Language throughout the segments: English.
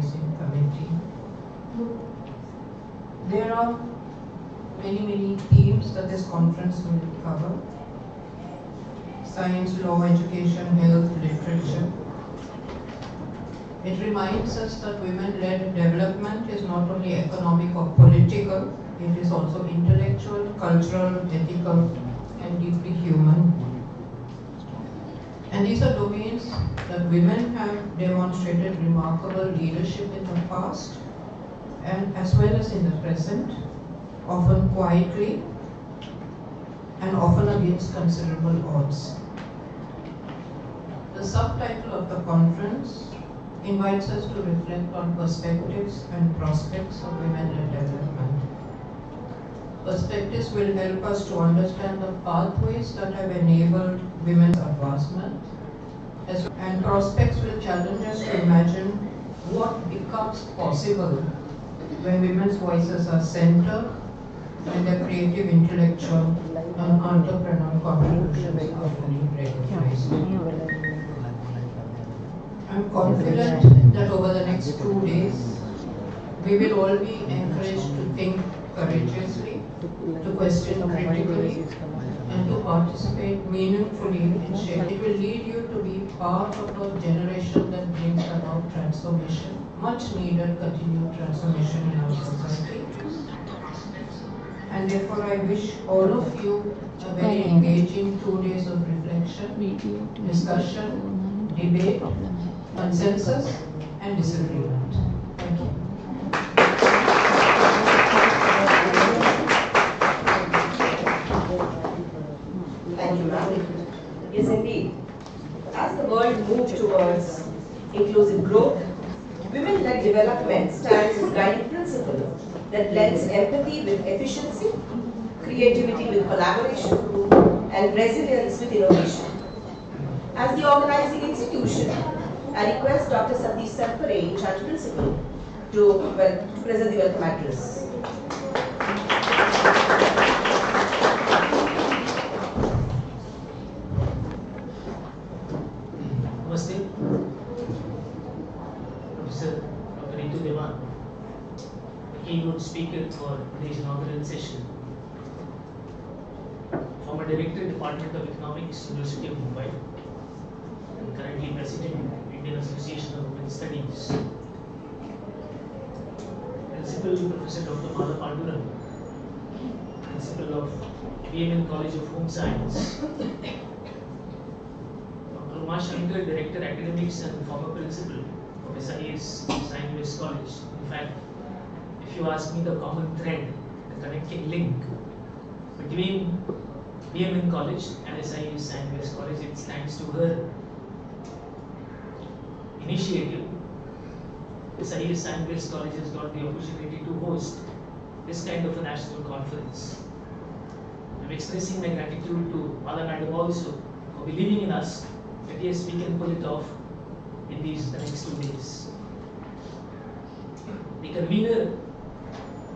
organizing committee. There are many themes that this conference will cover: science, law, education, health, literature. It reminds us that women-led development is not only economic or political, it is also intellectual, cultural, ethical, and deeply human. And these are domains that women have demonstrated remarkable leadership in the past and as well as in the present, often quietly and often against considerable odds. The subtitle of the conference invites us to reflect on perspectives and prospects of women-led development. Perspectives will help us to understand the pathways that have enabled women's advancement, and prospects will challenge us to imagine what becomes possible when women's voices are centered and their creative, intellectual, and entrepreneurial contributions are fully recognized. I'm confident that over the next 2 days, we will all be encouraged to think courageously, to question critically, and to participate meaningfully in shaping. It will lead you to be part of a generation that brings about transformation, much needed continued transformation in our society. And therefore I wish all of you a very engaging 2 days of reflection, discussion, debate, consensus, and disagreement. Thank you. Thank you, ma'am. Yes, indeed. As the world moves towards inclusive growth, women-led development stands as a guiding principle that blends empathy with efficiency, creativity with collaboration, and resilience with innovation. As the organizing institution, I request Dr. Satish Sarpare, Charge Principal, to present the welcome address. Namaste. Professor Dr. Ritu Devan, the keynote speaker for today's inaugural session. Former Director, Department of Economics, University of Mumbai, and currently President, Indian Association of Women's Studies. Principal Professor Dr. Mala Panduran, Principal of BMN College of Home Science. Dr. Uma Shankar, Director Academics and former Principal of SIES, Science College. In fact, if you ask me the common thread, the connecting link between BMN College and SIES Science College, it's thanks to her initiative. SIES Science College has got the opportunity to host this kind of a national conference. I'm expressing my gratitude to Mala Madam also for believing in us that yes, we can pull it off in the next 2 days. The convener,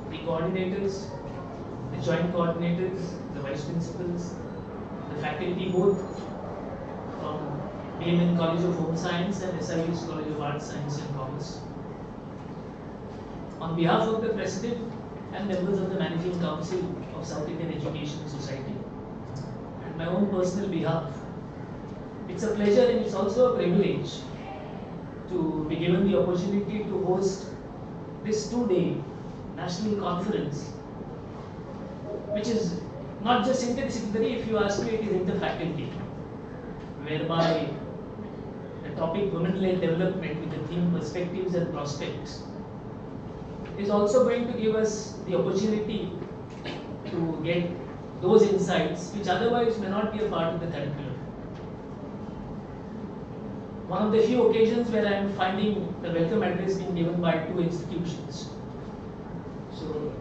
the coordinators, the joint coordinators, the vice principals, the faculty both from BMN College of Home Science and SIES College of Arts, Science and Commerce. On behalf of the President and members of the Managing Council of South Indian Education Society and my own personal behalf, it's a pleasure and it's also a privilege to be given the opportunity to host this 2-day national conference, which is not just interdisciplinary. If you ask me, it is interfaculty, whereby the topic women-led development with the theme perspectives and prospects is also going to give us the opportunity to get those insights which otherwise may not be a part of the curriculum. One of the few occasions where I am finding the welcome address being given by 2 institutions. So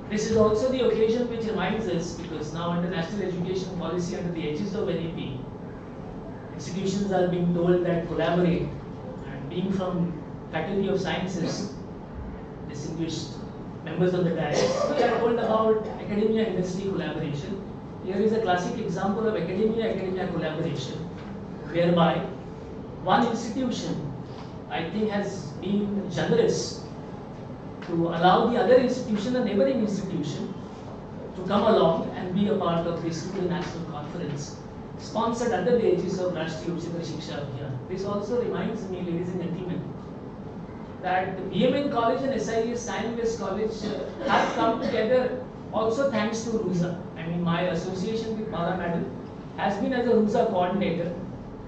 this is also the occasion which reminds us, because now under national education policy, under the edges of NEP, institutions are being told that collaborate, and being from Faculty of Sciences, distinguished members of the dais, we are told about academia-industry collaboration. Here is a classic example of academia-academia collaboration, whereby one institution I think has been generous to allow the other institution, the neighboring institution, to come along and be a part of this national conference, sponsored under the aegis of Rashtriya Uchchata Shiksha Abhiyan. This also reminds me, ladies and gentlemen, that the BMN College and SIES Time West College have come together also thanks to RUSA. I mean, my association with Mala Madam has been as a RUSA coordinator,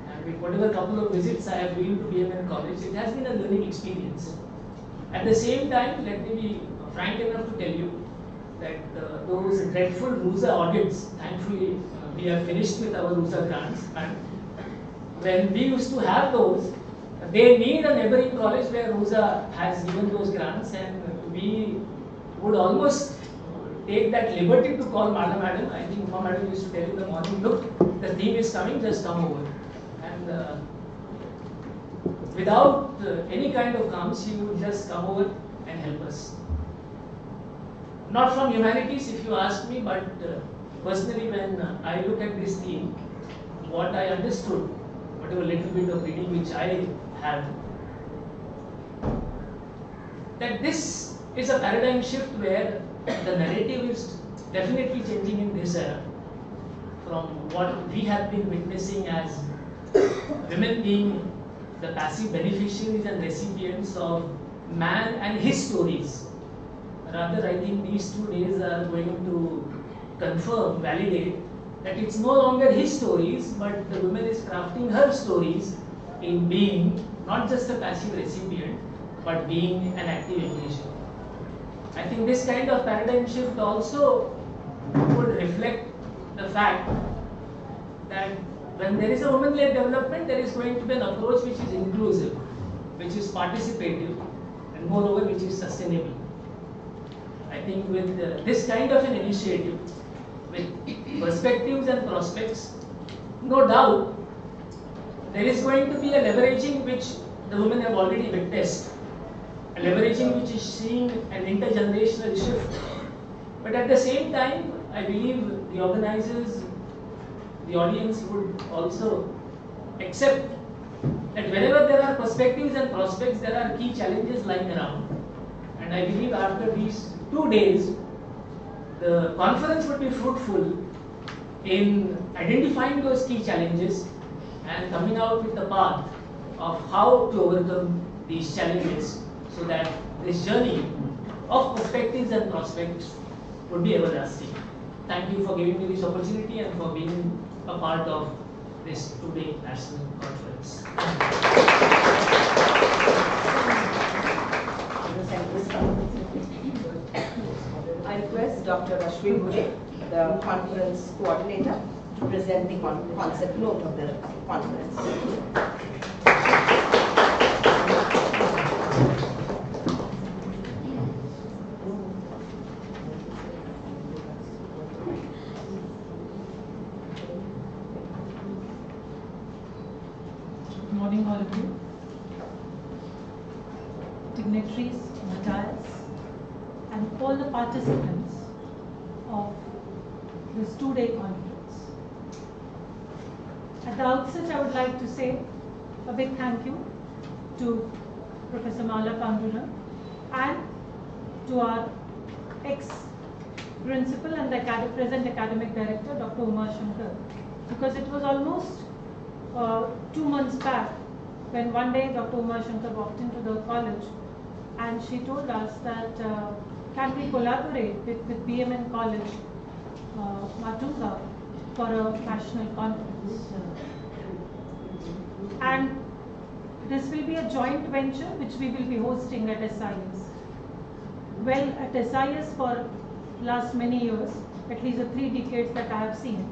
and with whatever couple of visits I have been to BMN College, it has been a learning experience. At the same time, let me be frank enough to tell you that those dreadful RUSA audits, thankfully we are finished with our RUSA grants, and when we used to have those, they need a neighboring college where RUSA has given those grants, and we would almost take that liberty to call Madam. I think Madam used to tell in the morning, look, the theme is coming, just come over. And without any kind of calms, she would just come over and help us. Not from humanities, if you ask me, but personally, when I look at this theme, what I understood, whatever little bit of reading which I have, that this is a paradigm shift where the narrative is definitely changing in this era from what we have been witnessing as women being the passive beneficiaries and recipients of man and his stories. Rather, I think these 2 days are going to confirm, validate that it's no longer his stories, but the woman is crafting her stories in being not just a passive recipient, but being an active engagement. I think this kind of paradigm shift also would reflect the fact that when there is a women-led development, there is going to be an approach which is inclusive, which is participative, and moreover, which is sustainable. I think with this kind of an initiative, with perspectives and prospects, no doubt, there is going to be a leveraging which the women have already witnessed, a leveraging which is seeing an intergenerational shift. But at the same time, I believe the organizers, the audience would also accept that wherever there are perspectives and prospects, there are key challenges lying around. And I believe after these 2 days, the conference would be fruitful in identifying those key challenges and coming out with the path of how to overcome these challenges so that this journey of perspectives and prospects would be everlasting. Thank you for giving me this opportunity and for being a part of this 2-day national conference. I request Dr. Ashwin Gure, the conference coordinator, to present the concept note of the conference. Good morning, all of you. Dignitaries, dais, and all the participants of this 2-day conference. At the outset, I would like to say a big thank you to Professor Mala Pandura and to our ex-principal and the present academic director, Dr. Uma Shankar, because it was almost 2 months back when one day Dr. Uma Shankar walked into the college and she told us that can we collaborate with BMN College, Matunga, for a national conference. And this will be a joint venture which we will be hosting at SIES. Well, at SIES for last many years, at least the 3 decades that I have seen,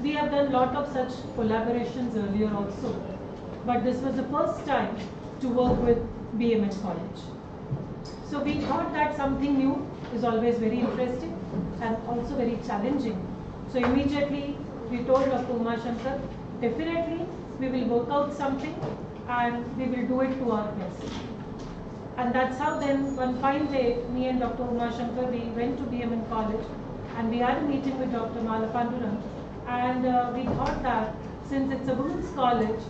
we have done a lot of such collaborations earlier also. But this was the first time to work with BMN College. So we thought that something new is always very interesting and also very challenging. So immediately we told Dr. Uma Shankar, definitely we will work out something and we will do it to our best. And that's how then one fine day, me and Dr. Uma Shankar, we went to BMN College and we had a meeting with Dr. Mala Panduran, and we thought that since it's a women's college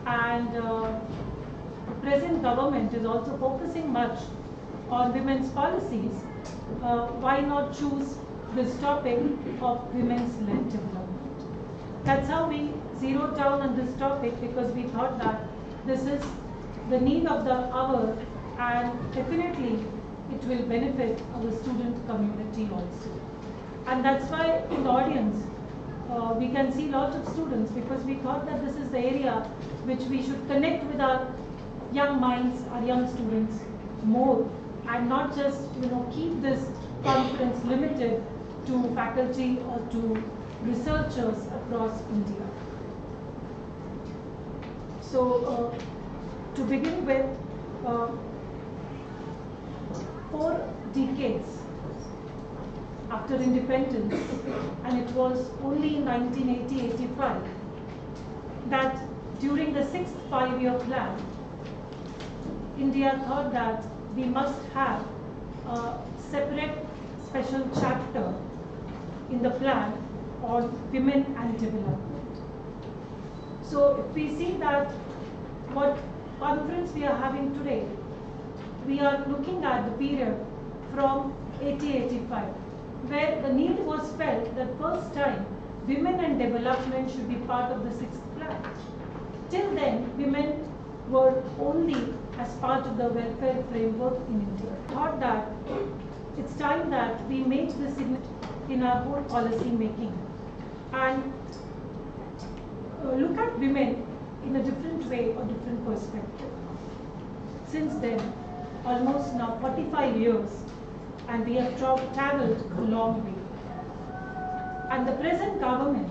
and the present government is also focusing much on women's policies, why not choose this topic of women's led development? That's how we zeroed down on this topic, because we thought that this is the need of the hour, and definitely it will benefit our student community also. And that's why in the audience we can see lots of students, because we thought that this is the area which we should connect with our young minds, our young students more, and not just keep this conference limited to faculty or to researchers across India. So to begin with, 4 decades after independence, and it was only in 1980-85 that during the 6th 5-year plan, India thought that we must have a separate special chapter in the plan on women and development. So if we see that what conference we are having today, we are looking at the period from 80-85, where the need was felt that first time women and development should be part of the 6th plan. Till then, women were only as part of the welfare framework in India. Thought that it's time that we make this in our whole policy making, and look at women in a different way or different perspective. Since then, almost now 45 years, and we have traveled a long way. And the present government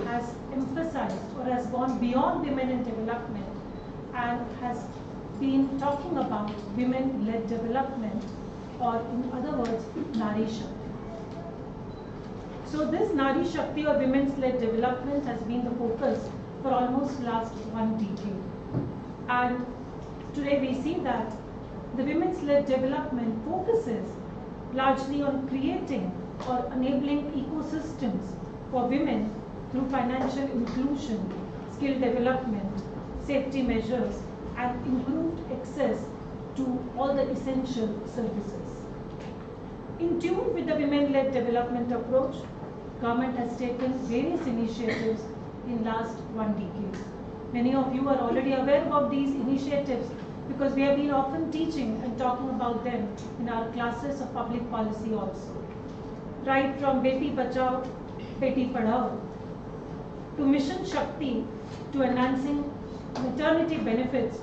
has emphasized or has gone beyond women in development and has been talking about women-led development, or in other words, Nari Shakti. So this Nari Shakti or women's-led development has been the focus for almost last 1 decade. And today we see that the women's-led development focuses largely on creating or enabling ecosystems for women through financial inclusion, skill development, safety measures, and improved access to all the essential services. In tune with the women-led development approach, government has taken various initiatives in last 1 decade. Many of you are already aware of these initiatives because we have been often teaching and talking about them in our classes of public policy also. Right from Beti Bachao, Beti Padhao, to Mission Shakti, to enhancing maternity benefits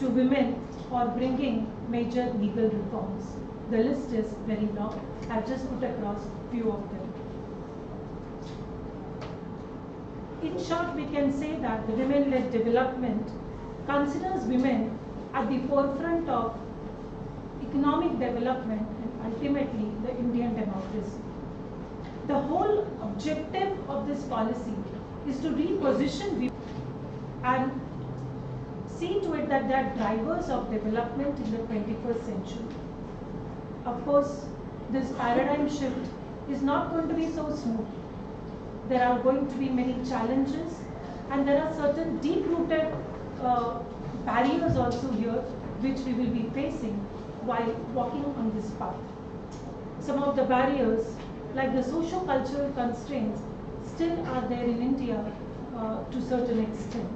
to women, or bringing major legal reforms. The list is very long. I've just put across a few of them. In short, we can say that the women-led development considers women at the forefront of economic development and ultimately the Indian democracy. The whole objective of this policy is to reposition women and see to it that they are drivers of development in the 21st century. Of course, this paradigm shift is not going to be so smooth. There are going to be many challenges, and there are certain deep-rooted barriers also here which we will be facing while walking on this path. Some of the barriers, like the socio-cultural constraints, still are there in India to a certain extent.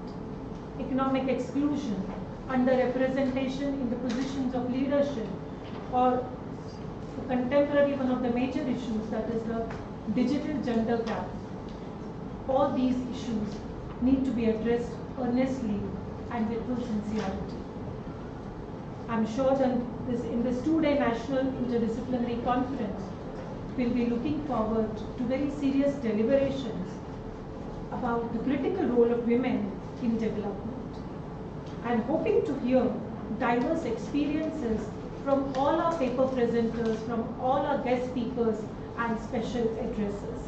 Economic exclusion, underrepresentation in the positions of leadership, or contemporary one of the major issues, that is the digital gender gap. All these issues need to be addressed earnestly and with full sincerity. I'm sure that in this 2-day National Interdisciplinary Conference, we'll be looking forward to very serious deliberations about the critical role of women in development, and hoping to hear diverse experiences from all our paper presenters, from all our guest speakers and special addresses.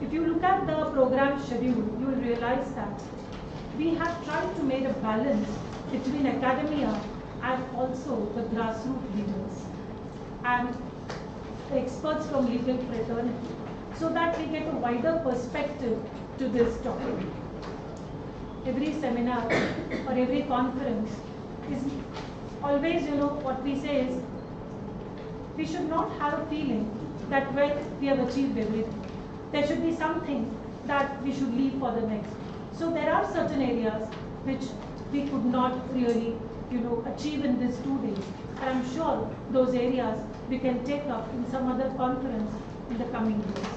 If you look at the program schedule, you will realize that we have tried to make a balance between academia and also the grassroots leaders and the experts from legal fraternity, so that we get a wider perspective to this topic. Every seminar or every conference is always, what we say is, we should not have a feeling that, well, we have achieved everything. There should be something that we should leave for the next. So there are certain areas which we could not really, achieve in these 2 days. And I'm sure those areas we can take up in some other conference in the coming years.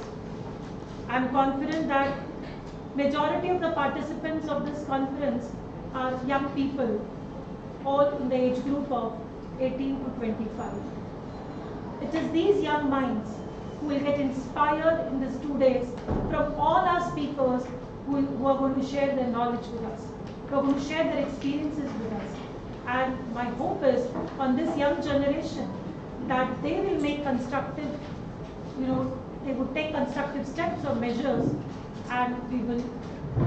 I'm confident that majority of the participants of this conference are young people, all in the age group of 18 to 25. It is these young minds who will get inspired in these 2 days from all our speakers who are going to share their knowledge with us, who are going to share their experiences with us. And my hope is on this young generation that they will make constructive, they would take constructive steps or measures, and we will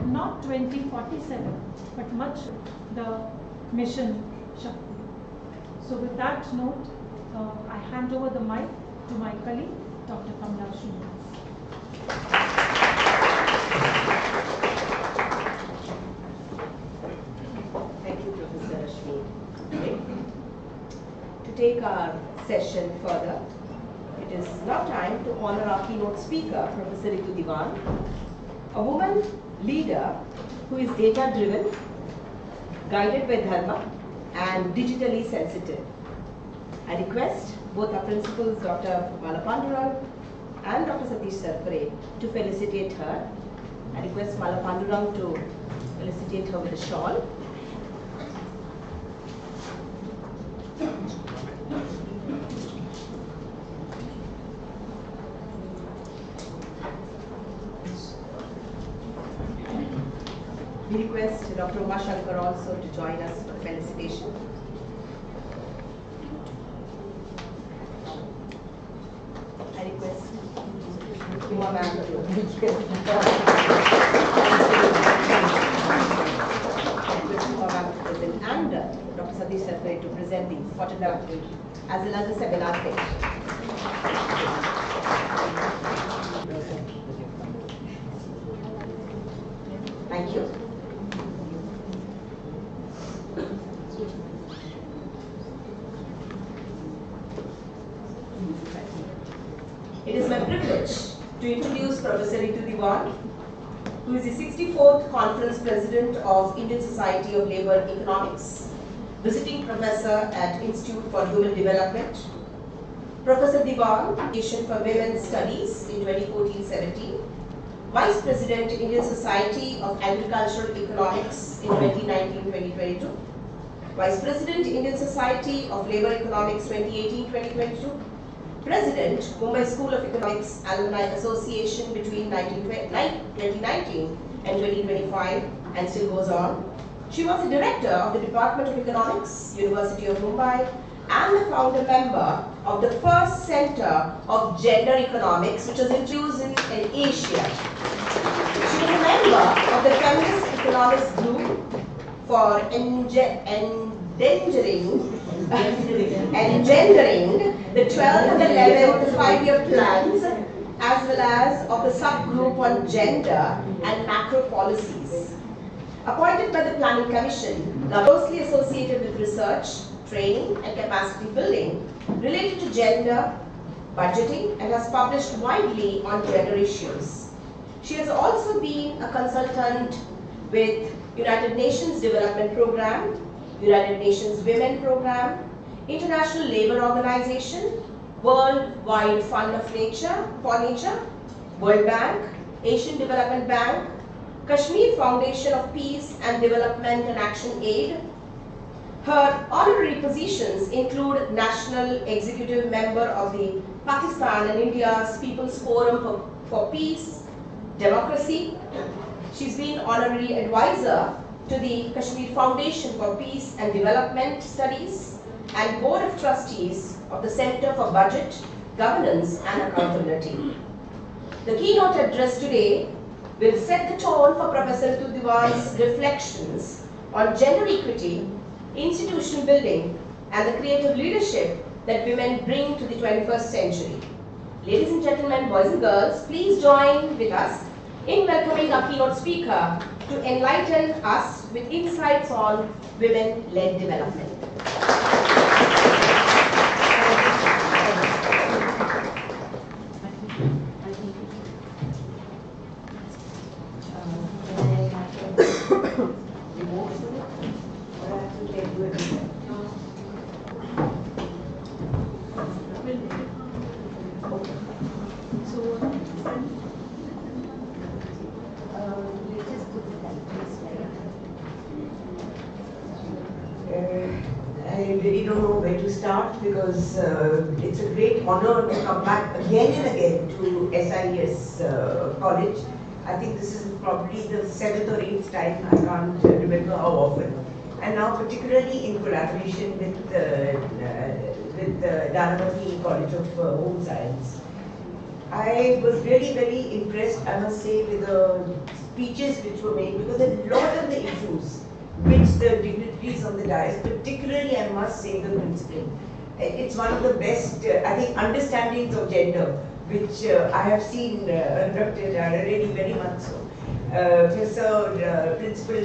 not 2047, but much the mission Shakti. So with that note, I hand over the mic to my colleague, Dr. Kamla Srinivas. Thank you, Professor Rashmi. To take our session further, it is now time to honor our keynote speaker, Professor Ritu Diwan, a woman leader who is data-driven, guided by dharma, and digitally sensitive. I request both our principals, Dr. Mala Pandurang and Dr. Satish Sarkare, to felicitate her. I request Mala Pandurang to felicitate her with a shawl. We request Dr. Uma Shankar also to join us for the felicitation. I request Uma ma'am to present and Dr. Satish Sarkare to present the photograph as well as the seminar page. Thank you. It is my privilege to introduce Professor Ritu Diwan, who is the 64th Conference President of Indian Society of Labour Economics, visiting professor at Institute for Human Development. Professor Diwan, Association for Women's Studies in 2014-17, Vice President, Indian Society of Agricultural Economics in 2019-2022, Vice President, Indian Society of Labour Economics 2018-2022, President, Mumbai School of Economics Alumni Association between 2019 and 2025, and still goes on. She was the Director of the Department of Economics, University of Mumbai, and the founder member of the first Center of Gender Economics, which was introduced in Asia. She was a member of the Feminist Economics Group for engendering the 12th and 11th 5-year plans, as well as of the subgroup on gender and macro policies. Appointed by the Planning Commission, closely associated with research, training and capacity building related to gender, budgeting, and has published widely on gender issues. She has also been a consultant with United Nations Development Programme, United Nations Women Programme, International Labour Organization, Worldwide Fund for Nature, World Bank, Asian Development Bank, Kashmir Foundation of Peace and Development and Action Aid. Her honorary positions include National Executive Member of the Pakistan and India's People's Forum for Peace, Democracy. She's been honorary advisor to the Kashmir Foundation for Peace and Development Studies and Board of Trustees of the Center for Budget, Governance and Accountability. The keynote address today will set the tone for Professor Ritu Diwan's reflections on gender equity, institutional building, and the creative leadership that women bring to the 21st century. Ladies and gentlemen, boys and girls, please join with us in welcoming our keynote speaker to enlighten us with insights on women-led development. really don't know where to start because it's a great honor to come back again and again to SIES College. I think this is probably the 7th or 8th time, I can't remember how often. And now particularly in collaboration with Dhanavati College of Home Science. I was really very impressed, I must say, with the speeches which were made because a lot of the issues which the dignitaries on the dais, particularly I must say the principal, it's one of the best, I think, understandings of gender which I have seen Dr. Dara really very much so. Professor Principal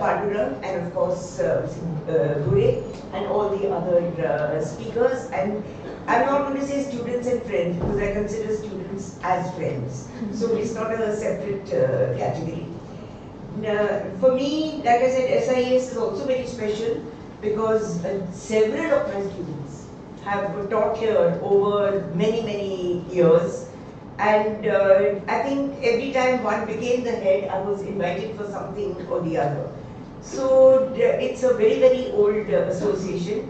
Padura and of course Gure and all the other speakers, and I'm not going to say students and friends because I consider students as friends, so it's not a separate category. For me, like I said, SIES is also very special because several of my students have taught here over many years, and I think every time one became the head, I was invited for something or the other. So it's a very old association,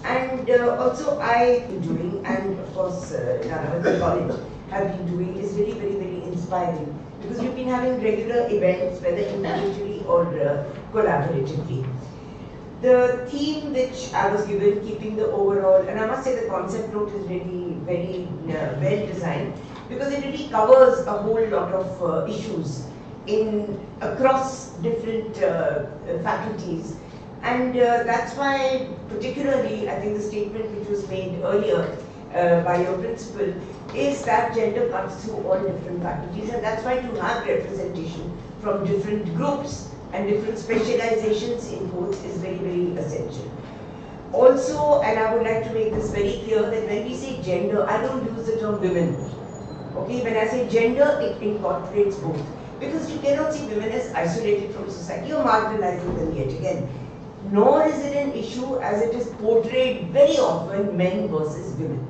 and also I been doing, and of course Dhanavati College have been doing, is very inspiring because we've been having regular events, whether individually or collaboratively. The theme which I was given, keeping the overall, and I must say the concept note is really very well designed because it really covers a whole lot of issues across different faculties, and that's why particularly I think the statement which was made earlier by your principal is that gender cuts through all different faculties, and that's why to have representation from different groups and different specializations in course is very essential. Also, and I would like to make this very clear that when we say gender, I don't use the term women. Okay, when I say gender, it incorporates both. Because you cannot see women as isolated from society, you're marginalizing them yet again. Nor is it an issue as it is portrayed very often, men versus women.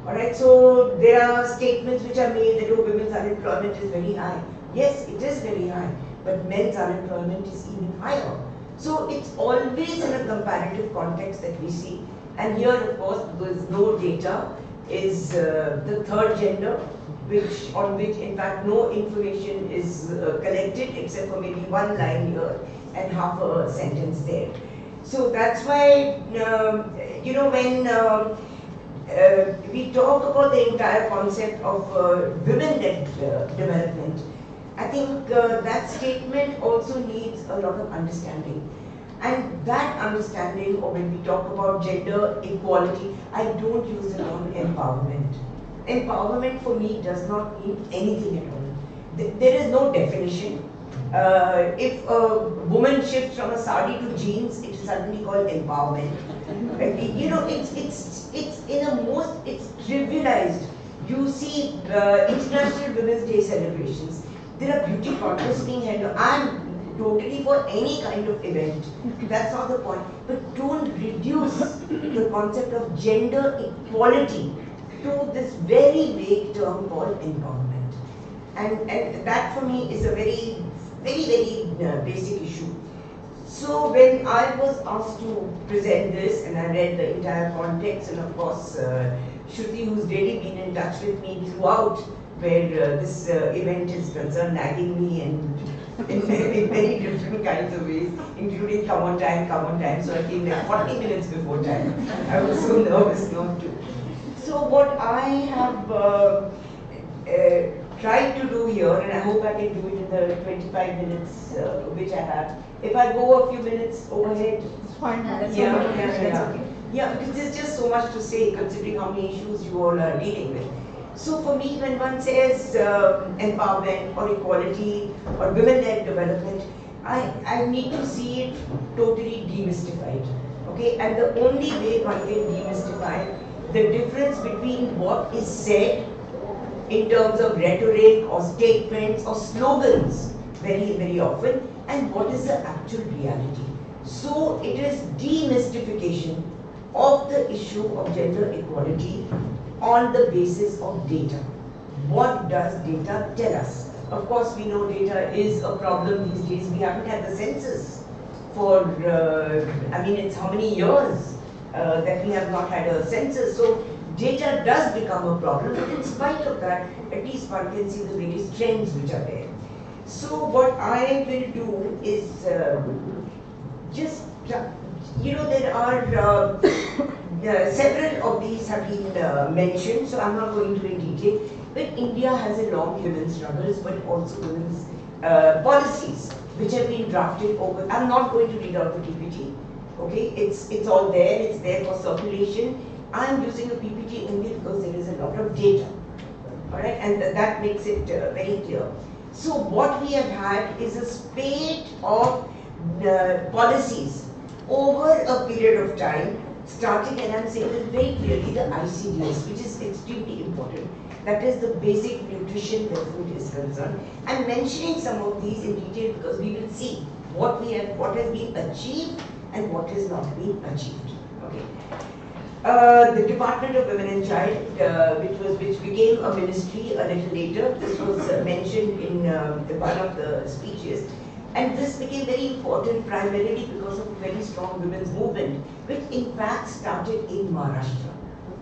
Alright, so there are statements which are made that oh, women's unemployment is very high. Yes, it is very high, but men's unemployment is even higher. So it's always in a comparative context that we see. And here, of course, because no data is the third gender, on which in fact no information is collected except for maybe one line here and half a sentence there. So that's why, you know, when we talk about the entire concept of women-led development, I think that statement also needs a lot of understanding. And that understanding, or when we talk about gender equality, I don't use the term empowerment. Empowerment for me does not mean anything at all. There is no definition. If a woman shifts from a sari to jeans, it is suddenly called empowerment. You know, it's trivialized. You see International Women's Day celebrations. There are beauty contests being held. I'm totally for any kind of event. That's not the point. But don't reduce the concept of gender equality to this very vague term called empowerment. And that for me is a very basic issue. So when I was asked to present this, and I read the entire context, and of course Shruti, who's really been in touch with me throughout where this event is concerned, nagging me and in many different kinds of ways, including come on time, so I came like 40 minutes before time. I was so nervous not to. So what I have tried to do here, and I hope I can do it in the 25 minutes which I have. If I go a few minutes overhead, It's fine. Yeah, because there's just so much to say considering how many issues you all are dealing with. So for me, when one says empowerment or equality or women-led development, I need to see it totally demystified. Okay, and the only way one can demystify the difference between what is said in terms of rhetoric or statements or slogans very often and what is the actual reality. So it is demystification of the issue of gender equality on the basis of data. What does data tell us? Of course, we know data is a problem these days. We haven't had the census for, I mean, it's how many years? that we have not had a census. So data does become a problem, but in spite of that, at least one can see the various trends which are there. So what I will do is there are several of these have been mentioned, so I'm not going into in detail. But India has a long women's struggles, but also women's policies which have been drafted over. I'm not going to read out the PPT. Okay, it's all there. It's there for circulation. I'm using a PPT only because there is a lot of data. All right, and that makes it very clear. So what we have had is a spate of policies over a period of time, starting, and I'm saying this very clearly, the ICDS, which is extremely important. That is the basic nutrition where food is concerned. I'm mentioning some of these in detail because we will see what has been achieved and what has not been achieved. Okay. The Department of Women and Child, which became a ministry a little later. This was mentioned in one of the speeches, and this became very important primarily because of a very strong women's movement, which in fact started in Maharashtra,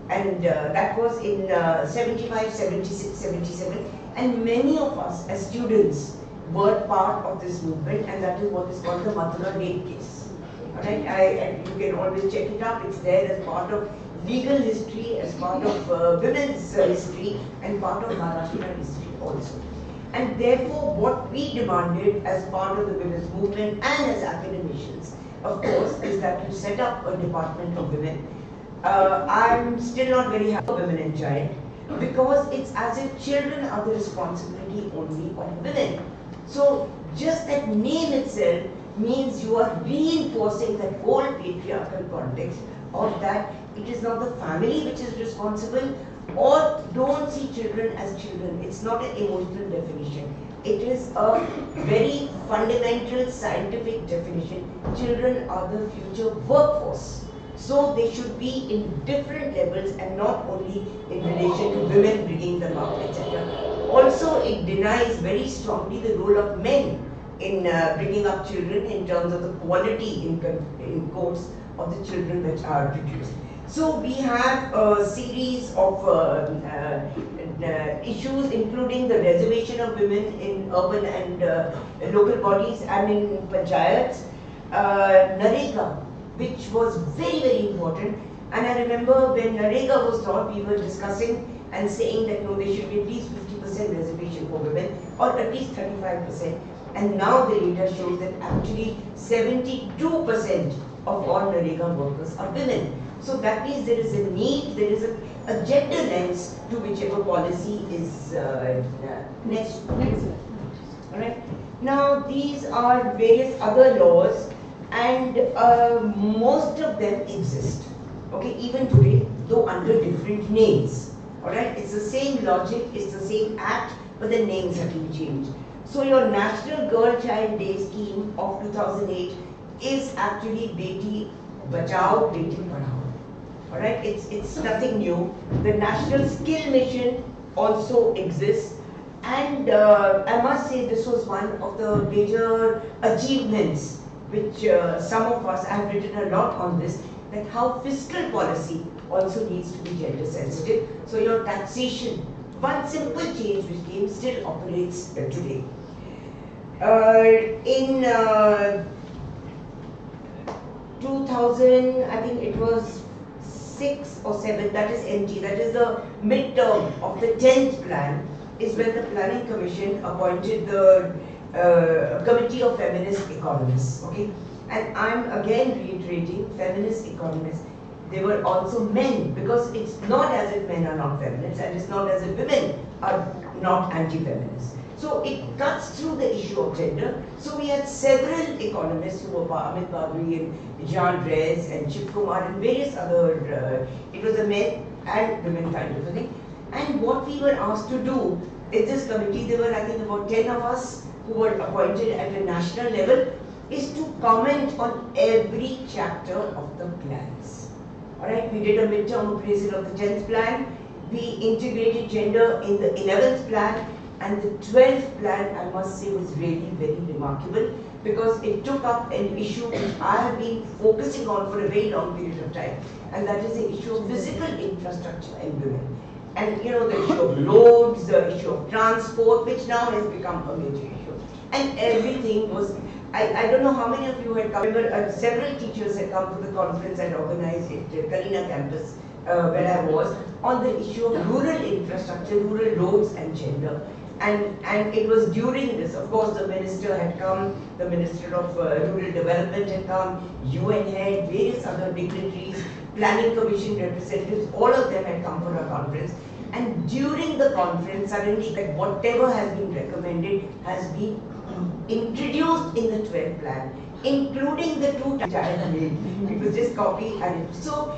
and that was in 75, 76, 77, and many of us as students were part of this movement, and that is what is called the Mathura rape case. Alright, and you can always check it up. It's there as part of legal history, as part of women's history, and part of Maharashtra history also. And therefore, what we demanded as part of the women's movement and as academicians, of course, is that you set up a Department of Women. I'm still not very happy with Women and Child, because it's as if children are the responsibility only of women. So just that name itself means you are reinforcing that whole patriarchal context of that it is not the family which is responsible, or don't see children as children. It's not an emotional definition. It is a very fundamental scientific definition. Children are the future workforce. So they should be in different levels and not only in relation to women bringing them up, etc. Also, it denies very strongly the role of men in bringing up children in terms of the quality in quotes of the children which are produced. So we have a series of issues, including the reservation of women in urban and local bodies and in panchayats, Narega, which was very, very important. And I remember when Narega was taught, we were discussing and saying that no, there should be at least 50% reservation for women, or at least 35%. And now the data shows that actually 72% of all Narega workers are women. So that means there is a need, there is a gender lens to whichever policy is next. Alright. Now these are various other laws, and most of them exist. Okay, even today, though under different names. Alright, it's the same logic, it's the same act, but the names have been changed. So your National Girl Child Day scheme of 2008 is actually Beti Bachao, Beti Padhao. Alright, it's nothing new. The National Skill Mission also exists, and I must say this was one of the major achievements which some of us, I have written a lot on this, that how fiscal policy also needs to be gender sensitive. So your taxation, one simple change which came, still operates today. In 2000, I think it was 6 or 7, that is MT, that is the midterm of the 10th plan, is when the Planning Commission appointed the Committee of Feminist Economists. Okay, and I'm again reiterating, feminist economists, they were also men, because it's not as if men are not feminists, and it's not as if women are not anti-feminists. So it cuts through the issue of gender. So we had several economists who were Amit Babri and Jean Drez and Shiv Kumar and various other, it was a men and women kind of a thing. And what we were asked to do in this committee, there were I think about 10 of us who were appointed at a national level, is to comment on every chapter of the plans. Alright, we did a midterm appraisal of the 10th plan, we integrated gender in the 11th plan, and the 12th plan, I must say, was really very remarkable, because it took up an issue which I have been focusing on for a very long period of time, and that is the issue of physical infrastructure in women. And you know, the issue of loads, the issue of transport, which now has become a major issue. And everything was, I don't know how many of you had come, remember, several teachers had come to the conference I organized at Kalina campus, where I was, on the issue of rural infrastructure, rural roads and gender. And it was during this, of course, the minister had come, the Minister of Rural Development had come, UN head, various other dignitaries, Planning Commission representatives, all of them had come for a conference. And during the conference, suddenly, whatever has been recommended has been introduced in the 12th plan, including the 2 which I had made. It was just copy and so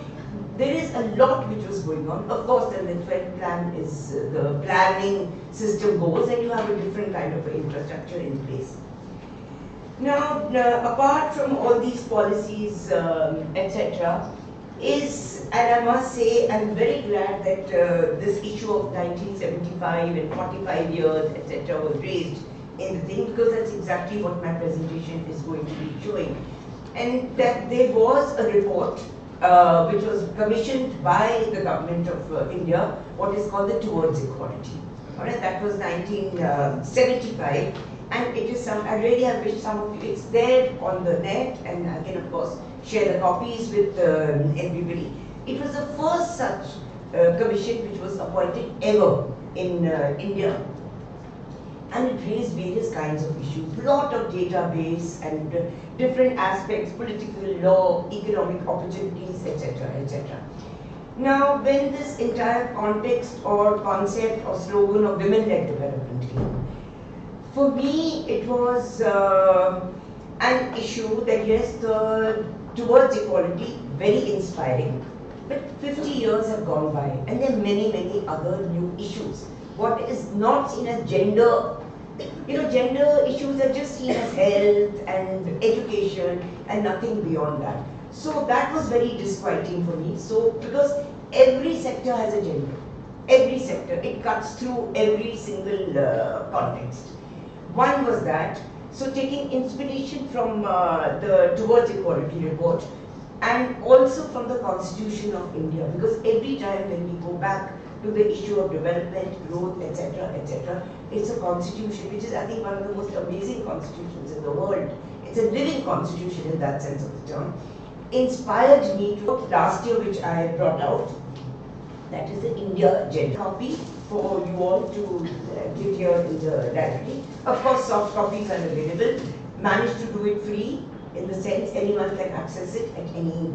there is a lot which was going on. Of course, then the 12th plan is the planning system goes and you have a different kind of infrastructure in place. Now, apart from all these policies, etc., and I must say, I'm very glad that this issue of 1975 and 45 years, etc., was raised in the thing, because that's exactly what my presentation is going to be showing. And that there was a report which was commissioned by the government of India, what is called the Towards Equality. Alright, that was 1975, and it is I really have wished some of you, it's there on the net, and I can of course share the copies with everybody. It was the first such commission which was appointed ever in India. And it raised various kinds of issues, lot of database and different aspects, political law, economic opportunities, etc., etc. Now, when this entire context or concept or slogan of women-led development came, for me it was an issue that yes, towards equality, very inspiring, but 50 years have gone by and there are many, many other new issues. What is not seen as gender, gender issues are just seen as health and education and nothing beyond that. So that was very disquieting for me. So because every sector has a gender, every sector, it cuts through every single context. One was that, so taking inspiration from the Towards Equality report and also from the Constitution of India, because every time when we go back to the issue of development, growth, etc., etc., it's a constitution which is, I think, one of the most amazing constitutions in the world. It's a living constitution in that sense of the term. Inspired me to last year, which I brought out, that is the India Agenda copy for you all to give here in the library. Of course, soft copies are available. Managed to do it free, in the sense anyone can access it at any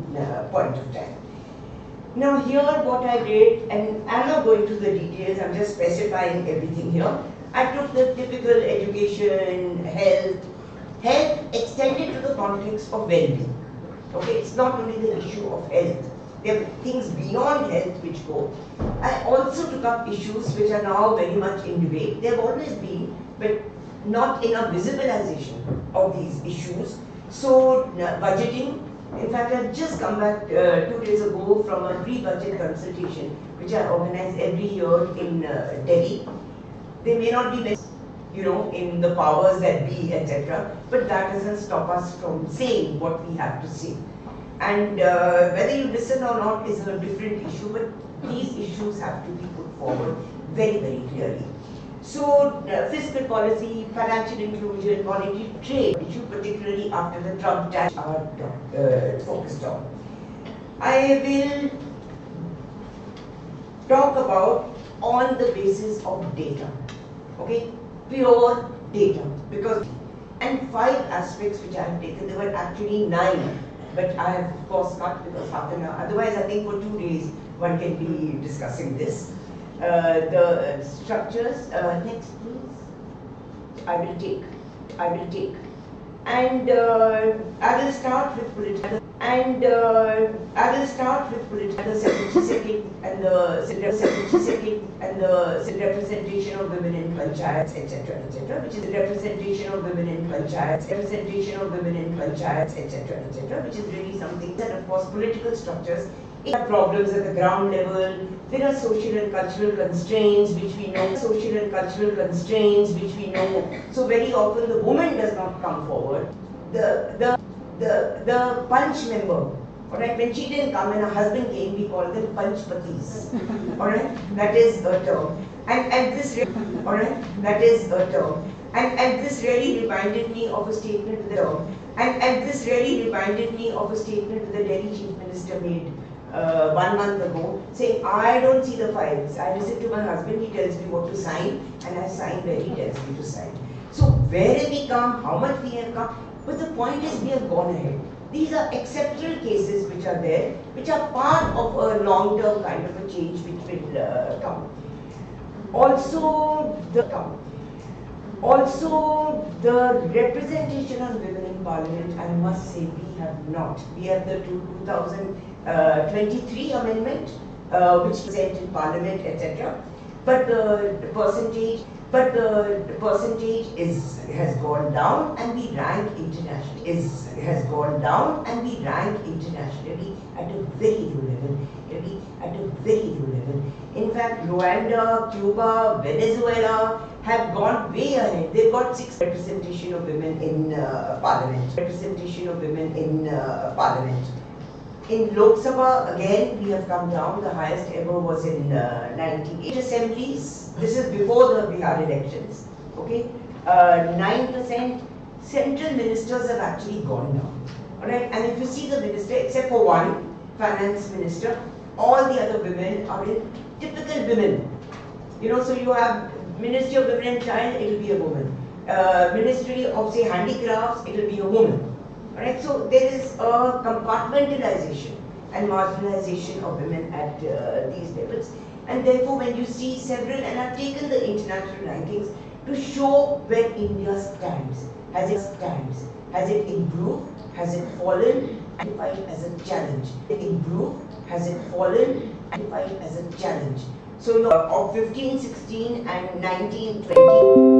point of time. Now here what I did, and I'm not going to the details, I'm just specifying everything here. I took the typical education, health extended to the context of well-being. Okay, it's not only the issue of health. There are things beyond health which go. I also took up issues which are now very much in debate. They have always been, but not enough visibilization of these issues. So budgeting. In fact, I've just come back 2 days ago from a pre-budget consultation which I organize every year in Delhi. They may not be, in the powers that be, etc., but that doesn't stop us from saying what we have to say. And whether you listen or not is a different issue, but these issues have to be put forward very, very clearly. So, fiscal policy, financial inclusion, monetary trade, issue particularly after the Trump tax are focused on. I will talk about on the basis of data, okay, pure data, and 5 aspects which I have taken. There were actually 9, but I have of course cut because half an hour. Otherwise, I think for 2 days one can be discussing this. The structures, next please, I will take, and I will start with political, and I will start with political, the 72nd and the representation of women in panchayats, etc., etc., which is the representation of women in panchayats, etc., etc., which is really something that, of course, political structures It has problems at the ground level. There are social and cultural constraints which we know. So very often the woman does not come forward. The punch member. Alright, when she didn't come and her husband came, we call them punchpatis. Alright, that is a term. And this really reminded me of a statement with the Delhi Chief Minister made 1 month ago, saying, I don't see the files. I listen to my husband, he tells me what to sign, and I sign where he tells me to sign. So where have we come, how much we have come, but the point is we have gone ahead. These are exceptional cases which are there, which are part of a long-term kind of a change which will come. Also, the representation of women in Parliament, I must say we have not. We have the 2023 amendment, which present in Parliament, etc. But the percentage has gone down, and we rank internationally at a very low level. In fact, Rwanda, Cuba, Venezuela have gone way ahead. They've got 6 representation of women in Parliament. In Lok Sabha, again, we have come down. The highest ever was in 98 assemblies. This is before the Bihar elections. Okay, 9% central ministers have actually gone down. All right, and if you see the minister, except for one finance minister, all the other women are in typical women. You know, so you have Ministry of Women and Child, it will be a woman. Ministry of, say, Handicrafts, it will be a woman. Alright, so there is a compartmentalization and marginalization of women at these levels. And therefore, when you see several, and I've taken the international rankings to show where India stands. Has it improved? Has it fallen? Identified as a challenge. So of 15, 16 and 19, 20,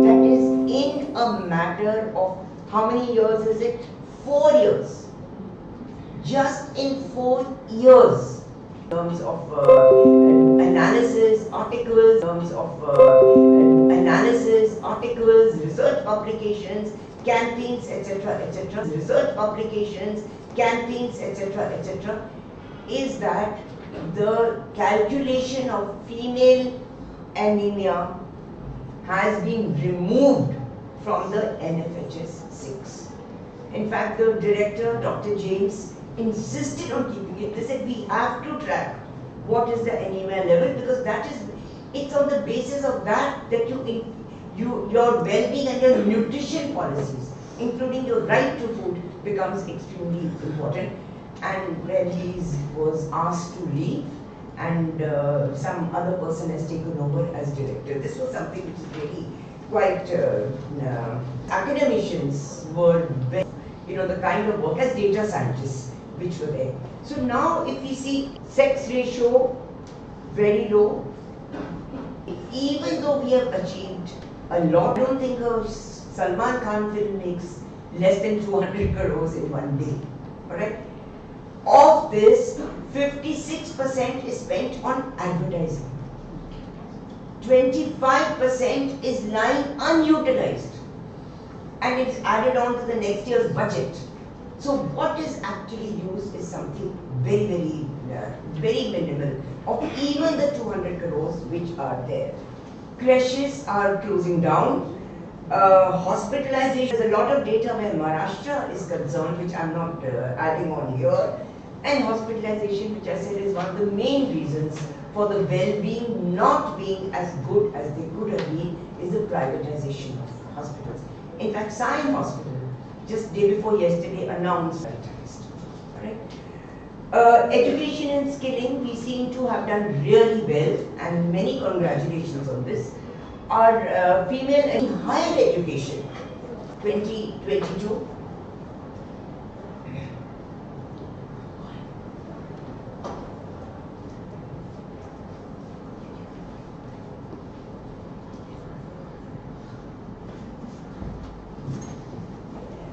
that is in a matter of how many years is it? 4 years. Just in 4 years. In terms of analysis, articles, research publications, campaigns, etc., is that the calculation of female anemia has been removed from the NFHS 6. In fact, the director, Dr. James, insisted on keeping it. They said we have to track what is the anemia level, because it's on the basis of that your well-being and your nutrition policies, including your right to food, becomes extremely important. And when he was asked to leave, and some other person has taken over as director, this was something which is really quite academicians were, the kind of work as data scientists which were there. So now if we see sex ratio very low, even though we have achieved a lot, I don't think a Salman Khan film makes less than 200 crores in one day. Alright? Of this, 56% is spent on advertising. 25% is lying unutilized, and it's added on to the next year's budget. So what is actually used is something very minimal of even the 200 crores which are there. Creches are closing down. Hospitalization, there's a lot of data where Maharashtra is concerned, which I'm not adding on here. And hospitalization, which I said is one of the main reasons for the well-being not being as good as they could have been, is the privatization of hospitals. In fact, Sion Hospital, just day before yesterday, announced privatized. Right? Education and skilling, we seem to have done really well, and many congratulations on this. Our female in higher education, 2022.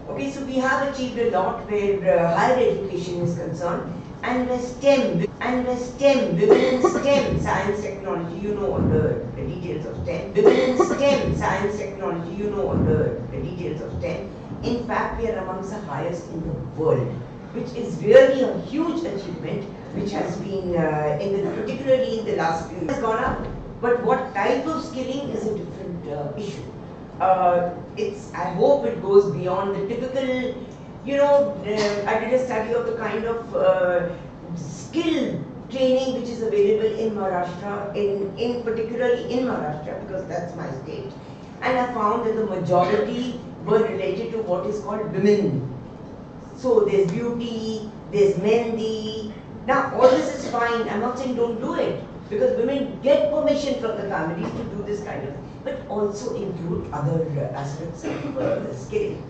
Okay, so we have achieved a lot where higher education is concerned, and where STEM And the STEM, women in STEM, science, technology, you know all the details of STEM. Women in STEM, science, technology, you know all the details of STEM. In fact, we are amongst the highest in the world, which is really a huge achievement, which has been, particularly in the last few years, has gone up. But what type of skilling is a different issue. I hope it goes beyond the typical, I did a study of the kind of skill training which is available in Maharashtra, particularly in Maharashtra, because that's my state. And I found that the majority were related to what is called women. So there's beauty, there's mehndi. Now all this is fine, I'm not saying don't do it, because women get permission from the families to do this kind of thing, but also include other aspects of skilling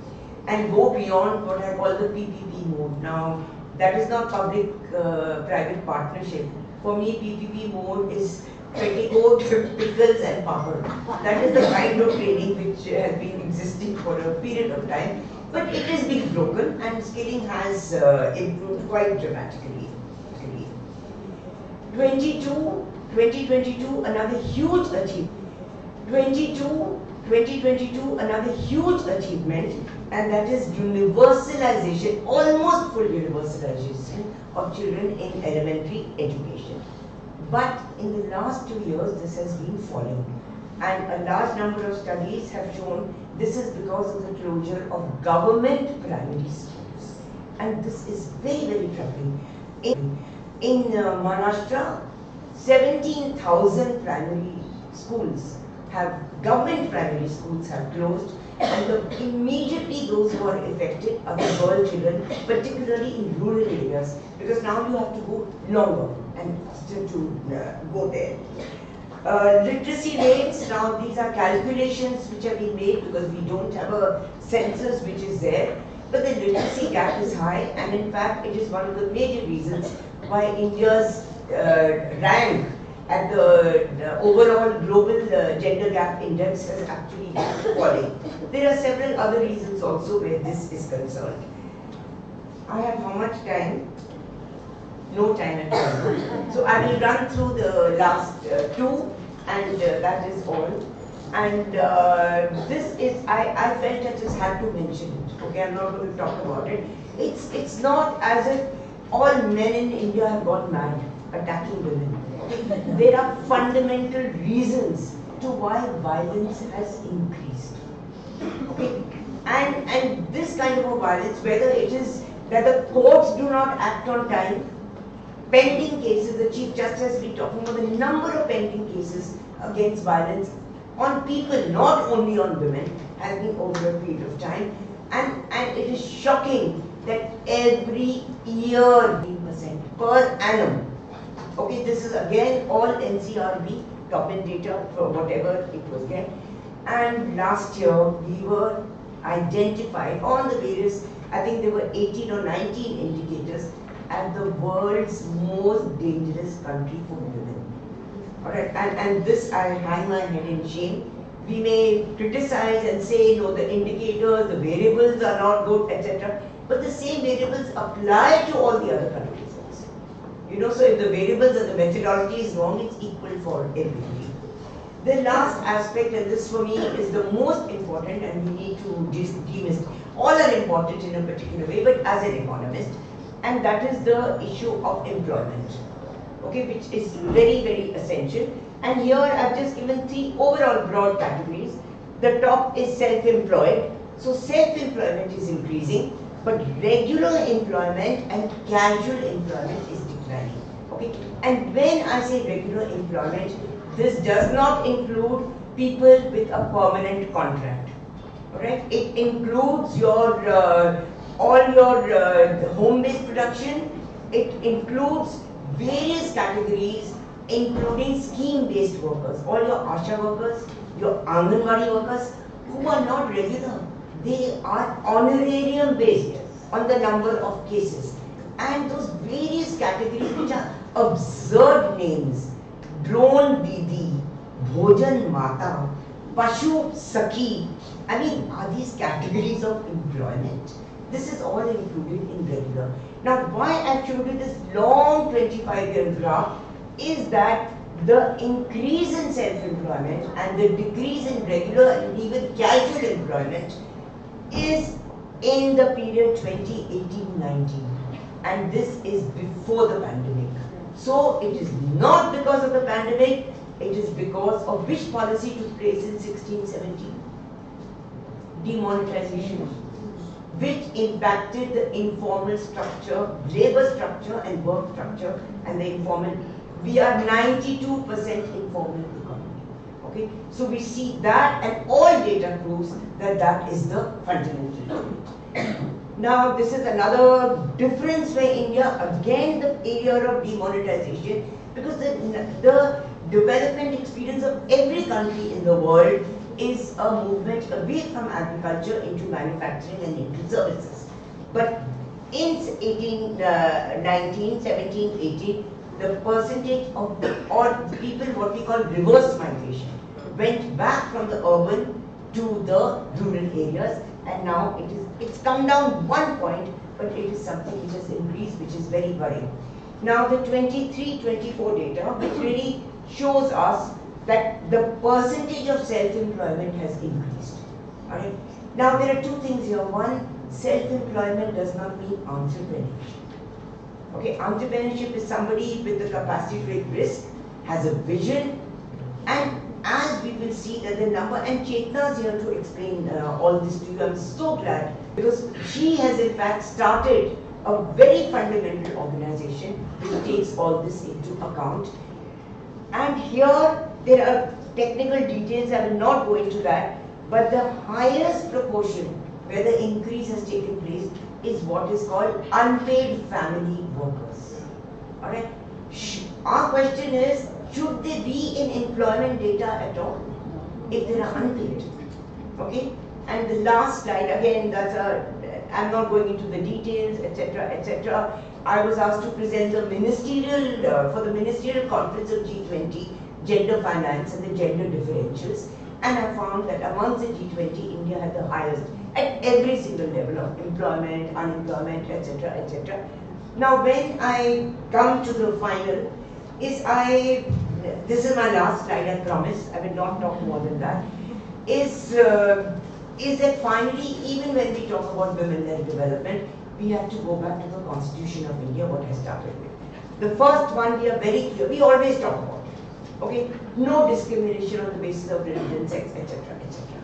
and go beyond what I call the PPP mode. Now that is not public-private partnership. For me, PPP mode is petticoat, pickles and papad. That is the kind of training which has been existing for a period of time. But it is being broken and skilling has improved quite dramatically. 2022, another huge achievement. 2022, another huge achievement, and that is universalization, almost full universalization of children in elementary education. But in the last 2 years, this has been falling. And a large number of studies have shown this is because of the closure of government primary schools. And this is very, very troubling. In Maharashtra, 17,000 primary schools government primary schools have closed, and immediately those who are affected are the girl children, particularly in rural areas, because now you have to go longer and still to go there. Literacy rates, now these are calculations which have been made because we don't have a census which is there, but the literacy gap is high, and in fact it is one of the major reasons why India's rank at the overall global gender gap index has actually been falling. There are several other reasons also where this is concerned. I have how much time? No time at all. So I will run through the last two, and that is all. And this is, I felt I just had to mention it. Okay, I'm not going to talk about it. It's not as if all men in India have gone mad attacking women. There are fundamental reasons to why violence has increased. Okay? And this kind of a violence, whether it is that the courts do not act on time, pending cases, the Chief Justice will be talking about the number of pending cases against violence on people, not only on women, has been over a period of time. And it is shocking that every year, 3% per annum. Okay, this is again all NCRB government data for whatever it was get. And last year we were identified on the various, I think there were 18 or 19 indicators as the world's most dangerous country for women. Alright, and this I hang my head in shame. We may criticize and say, no, the indicators, the variables are not good, etc. But the same variables apply to all the other countries. So if the variables and the methodology is wrong, it's equal for everybody. The last aspect, and this for me is the most important, and we need to demystify. All are important in a particular way, but as an economist, and that is the issue of employment, okay, which is very, very essential. And here I've just given 3 overall broad categories. The top is self-employed. So self-employment is increasing, but regular employment and casual employment is declining. Okay? And when I say regular employment, this does not include people with a permanent contract. Alright? It includes your all your home-based production. It includes various categories, including scheme-based workers, all your ASHA workers, your Anganwadi workers, who are not regular. They are honorarium-based on the number of cases. And those various categories which are absurd names, Drone Didi, Bhojan Mata, Pashu Sakhi, I mean, are these categories of employment? This is all included in regular. Now, why I've showed you this long 25-year graph is that the increase in self-employment and the decrease in regular and even casual employment is in the period 2018-19, and this is before the pandemic. So it is not because of the pandemic, it is because of which policy took place in 16-17? Demonetization, which impacted the informal structure, labor structure and work structure and the informal. We are 92% informal economy. Okay, so we see that, and all data proves that that is the fundamental point. Now, this is another difference where India, again the area of demonetization, because the development experience of every country in the world is a movement away from agriculture into manufacturing and into services. But in 17, 18, the percentage of people, what we call reverse migration, went back from the urban to the rural areas, and now it's come down 1 point, but it is something which has increased, which is very worrying. Now the 23-24 data, which really shows us that the percentage of self-employment has increased. Alright. Now there are two things here. One, self-employment does not mean entrepreneurship. Okay, entrepreneurship is somebody with the capacity to take risk, has a vision, and as we will see that the number, and Chetna is here to explain all this to you. I'm so glad, because she has in fact started a very fundamental organization which takes all this into account. And here there are technical details, I will not go into that, but the highest proportion where the increase has taken place is what is called unpaid family workers. Alright? Our question is, should they be in employment data at all if they are unpaid? Okay? And the last slide, again, I'm not going into the details, etc., etc. I was asked to present the ministerial, for the ministerial conference of G20, gender finance and the gender differentials, and I found that amongst the G20, India had the highest at every single level of employment, unemployment, etc., etc. Now, when I come to the final, this is my last slide, I promise, I will not talk more than that, is that finally, even when we talk about women-led development, we have to go back to the Constitution of India, what I started with. The first one, we are very clear, we always talk about it, okay? No discrimination on the basis of religion, sex, etc., etc.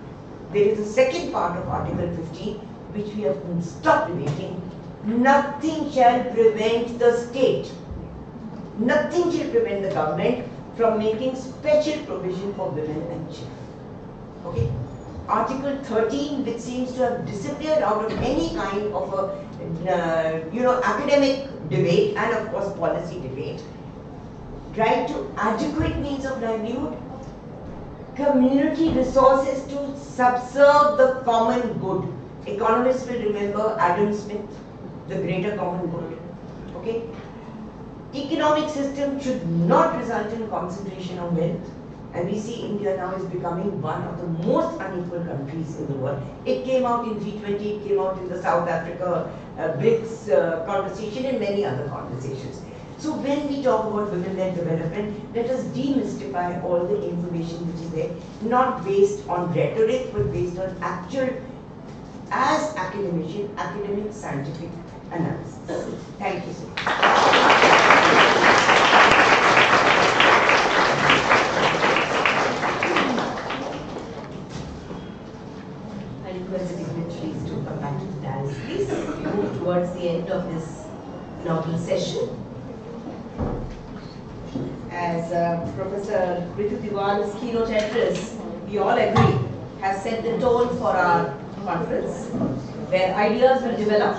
There is a second part of Article 15, which we have stopped debating. Nothing shall prevent the state, nothing shall prevent the government from making special provision for women and children. Okay? Article 13, which seems to have disappeared out of any kind of a, academic debate and of course policy debate. Right to adequate means of livelihood, community resources to subserve the common good. Economists will remember Adam Smith, the greater common good. Okay? Economic system should not result in concentration of wealth. And we see India now is becoming one of the most unequal countries in the world. It came out in G20, it came out in the South Africa BRICS conversation and many other conversations. So when we talk about women-led development, let us demystify all the information which is there, not based on rhetoric, but based on actual, as academician, academic scientific analysis. Thank you so much. Dignitaries to come back to the dais, please. We move towards the end of this inaugural session. As Professor Ritu Diwal's keynote address, we all agree, has set the tone for our conference, where ideas will develop,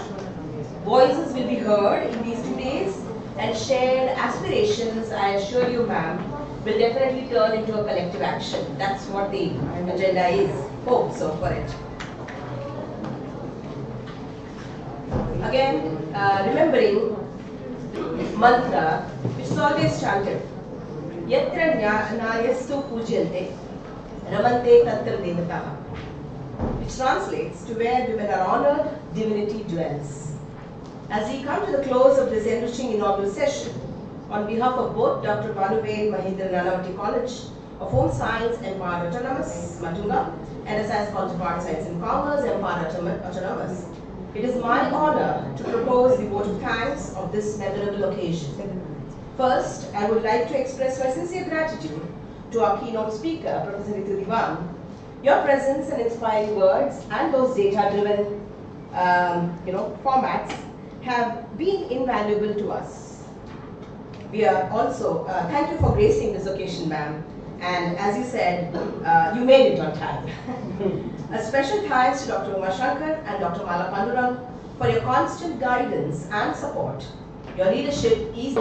voices will be heard in these 2 days, and shared aspirations, I assure you, ma'am, will definitely turn into a collective action. That's what the agenda is. Hope so for it. Again, remembering mantra, which is always chanted. Yatra nyayastu pujyante, ramante tatra devataha. Which which translates to where women are honored, divinity dwells. As we come to the close of this enriching inaugural session, on behalf of both Dr. Bhanuben Mahindra Nanavati College of Home Science, Empire Autonomous, Matunga, and SIS College of Arts, Science and Commerce, Empire Autonomous, it is my honor to propose the vote of thanks of this memorable occasion. First, I would like to express my sincere gratitude to our keynote speaker, Professor Ritu Diwan. Your presence and inspiring words and those data-driven formats have been invaluable to us. We are also, thank you for gracing this occasion, ma'am. And as you said, you made it on time. A special thanks to Dr. Uma Shankar and Dr. Mala Panduram for your constant guidance and support. Your leadership is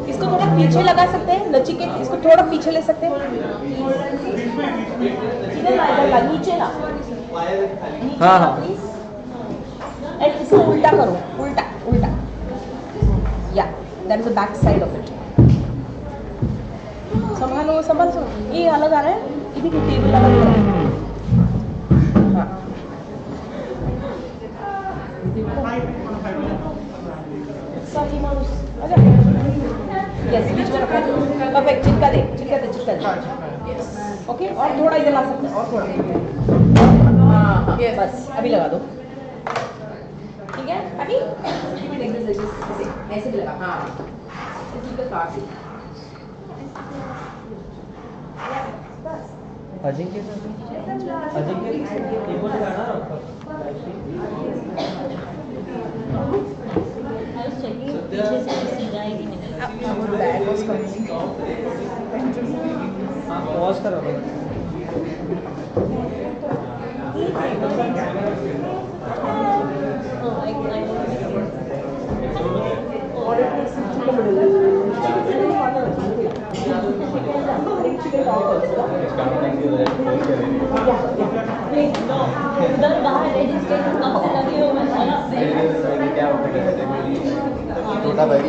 इसको थोड़ा पीछे लगा सकते हैं, नचिकेत इसको थोड़ा पीछे ले सकते हैं, नीचे ना, हाँ हाँ, एंड इसको उल्टा करो, उल्टा उल्टा, या that is the back side of it. संभालो संभालो, ये अलग आ रहा है, इधर की टेबल अलग करो. हाँ सही मानुस, अच्छा यस बीच में रखो, परफेक्ट. चिपका दे चिपका दे चिपका दे. ओके और थोड़ा इधर ला सकते हैं, और थोड़ा. हाँ हाँ बस अभी लगा दो. ठीक है अभी ऐसे भी लगा. हाँ अजिंक्य अजिंक्य कीबोर्ड लगाना रखो. हाँ पॉज करो. छोटा bag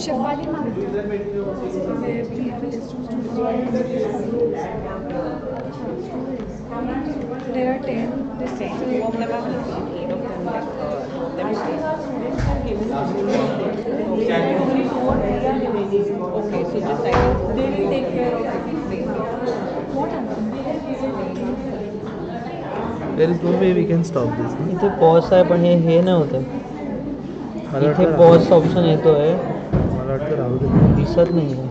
Shivali ma'am there are 10 this of them are 8 of them like them okay so just they will take care of it what There is no way we can stop this. इथे pause आहे पण हे नाही होत आहे. इथे pause option येतोय मला वाटतं राहू दे. दिसत नाही आहे.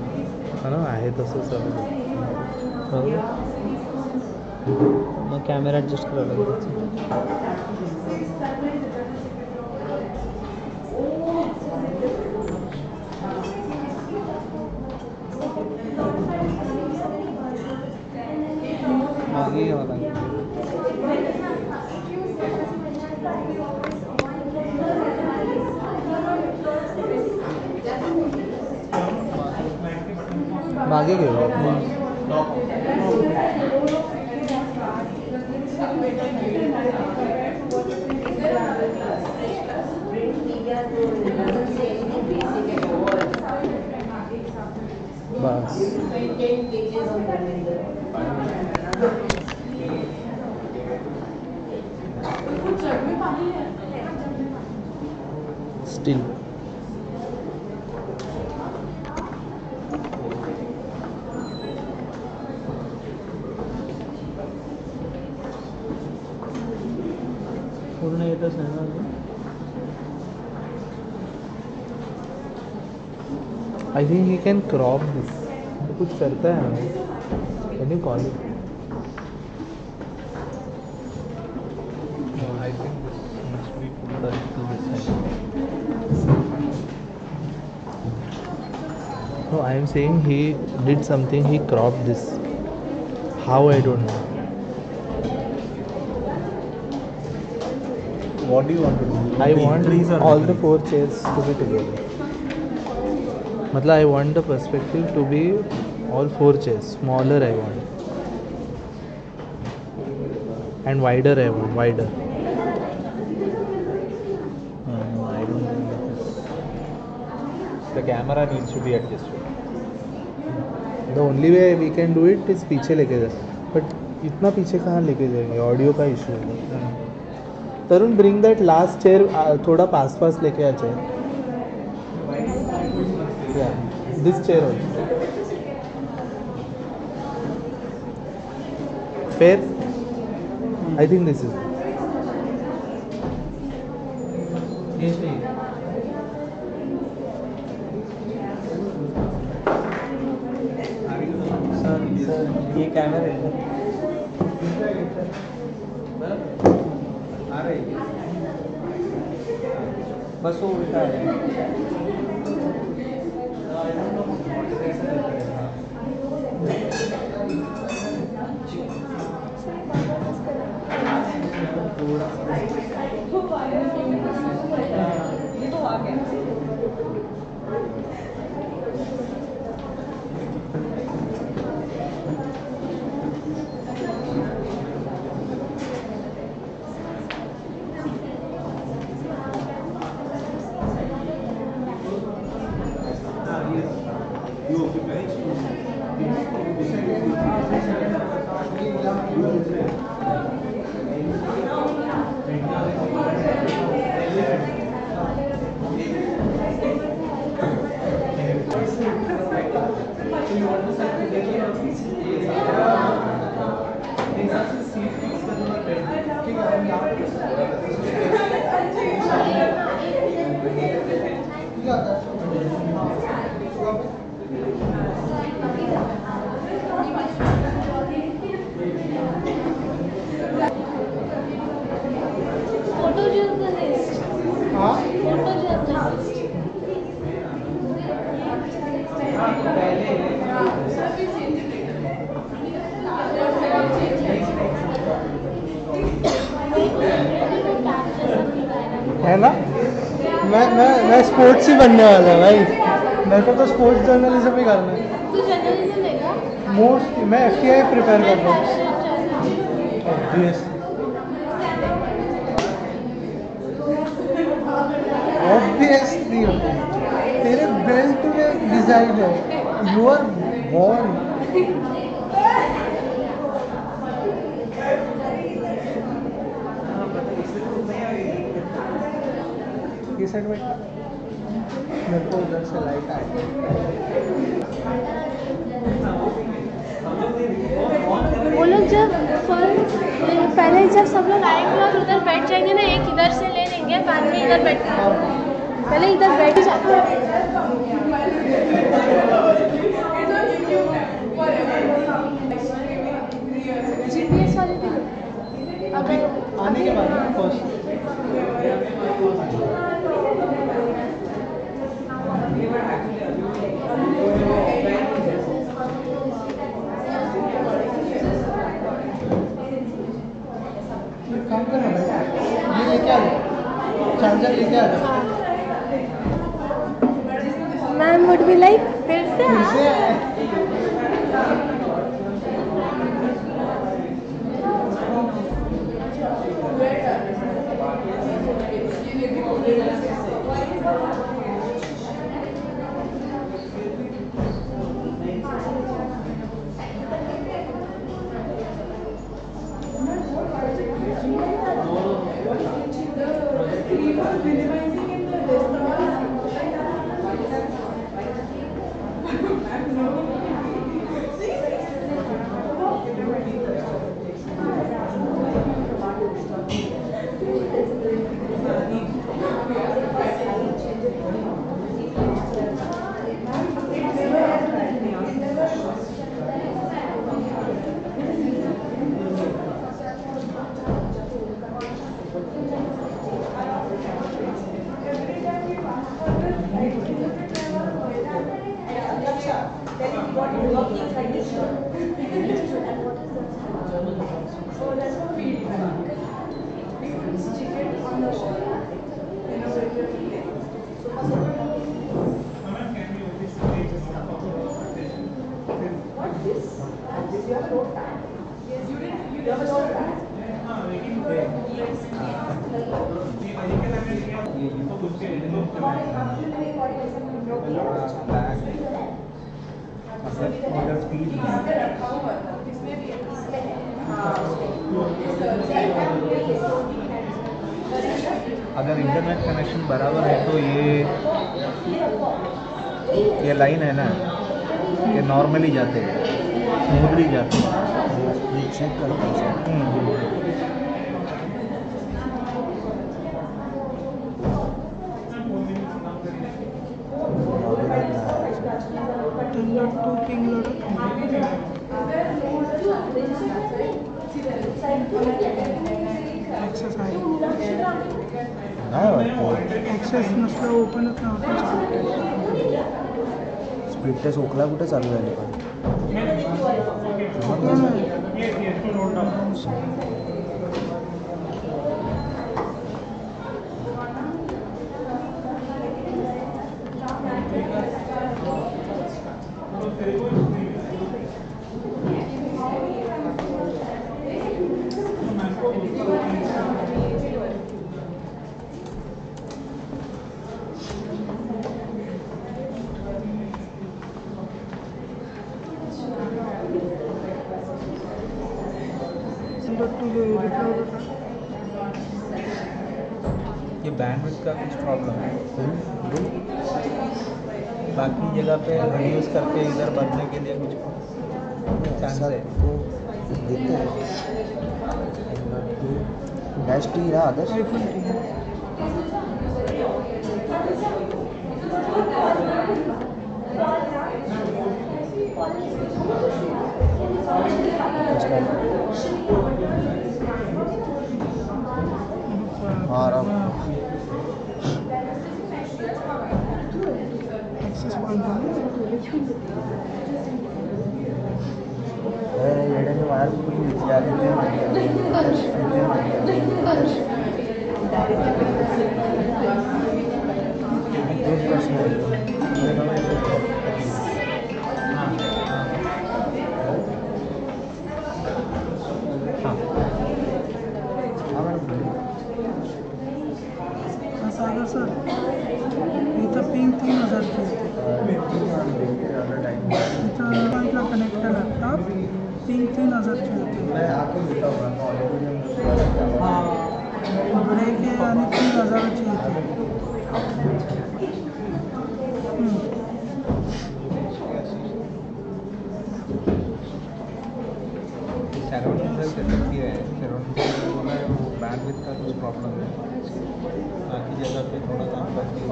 हा ना आहे तसं चालू. मग कॅमेरा ॲडजस्ट करायला लागेल. मागे घ्यावं लागेल. मागे घेऊया. बस स्टिल पूर्ण येतच नाही ना. I think he can crop this. तो कुछ करता है ना. Can you call it? No, I think this must be put to this side. No, I am saying he did something. He cropped this. How I don't know. What do you want to do? I want all the 4 chairs to be together. मतलब I want the perspective to be all 4 chairs. Smaller I want. And wider I want. Wider. I don't think it is. The camera needs to be adjusted. The only way we can do it is पीछे लेके जा. But इतना पीछे कहाँ लेके जाएंगे? Audio का issue है. तरुण bring that last chair थोड़ा पास लेके आ chair. Yeah, this chair also. Fair? I think this is. ये सही है. सर ये कैमरा है. आ रही है. बस वो उल्टा है। है ना, मैं स्पोर्ट्स ही बनने वाला है भाई, मेरे को तो स्पोर्ट्स जर्नलिज्म ही करना है। तू जर्नलिज्म लेगा? मोस्ट मैं FTI प्रिपेयर कर रहा हूँ। ऑब्वियसली तेरे बेल्ट में डिजाइन है, यू आर बॉर्न। ये साइड में मेरे को उधर से लाइट आ गई। वो लोग जब पहले जब सब लोग आएंगे और उधर बैठ जाएंगे ना, एक इधर से ले लेंगे, बाद में इधर बैठेंगे, पहले इधर बैठ जाते हैं। GPS वाले भी अगर आने के बाद ना फर्स्ट काम करना बेटा, ये लेके आ लो, चार्जर लेके आ लो। मैम वुड बी लाइक फिर से अगर इंटरनेट कनेक्शन बराबर है तो ये लाइन है ना, ये नॉर्मली जाते हैं, स्मूथली जाते हैं। ये चेक करता है। नाही वाटतं ॲक्सेस नसलं ओपनच नव्हतं स्पीड टेस्ट ओखला कुठे चालू झाली पण ये बैंडविड्थ का कुछ प्रॉब्लम है बाकी जगह पे रिड्यूस करके इधर बढ़ने के लिए कुछ चांस है तो देखते हैं डैश टी है आदर्श आराम ॲक्सेस पॉईंट येड्याने वायर कुठून घ्यायची आधी तोच प्रश्न आहे सागर सर इथं पिंक 3000 ची इथं पॉईंटला कनेक्टेड लॅपटॉप पिंक 3000 ची होती ब्रेक आहे आणि 3000 ची होती सराउंडिंग से सकती है सराउंडिंग से बोला है वो बैंडविड्थ का कुछ प्रॉब्लम है बाकी जगह पे थोड़ा काम करके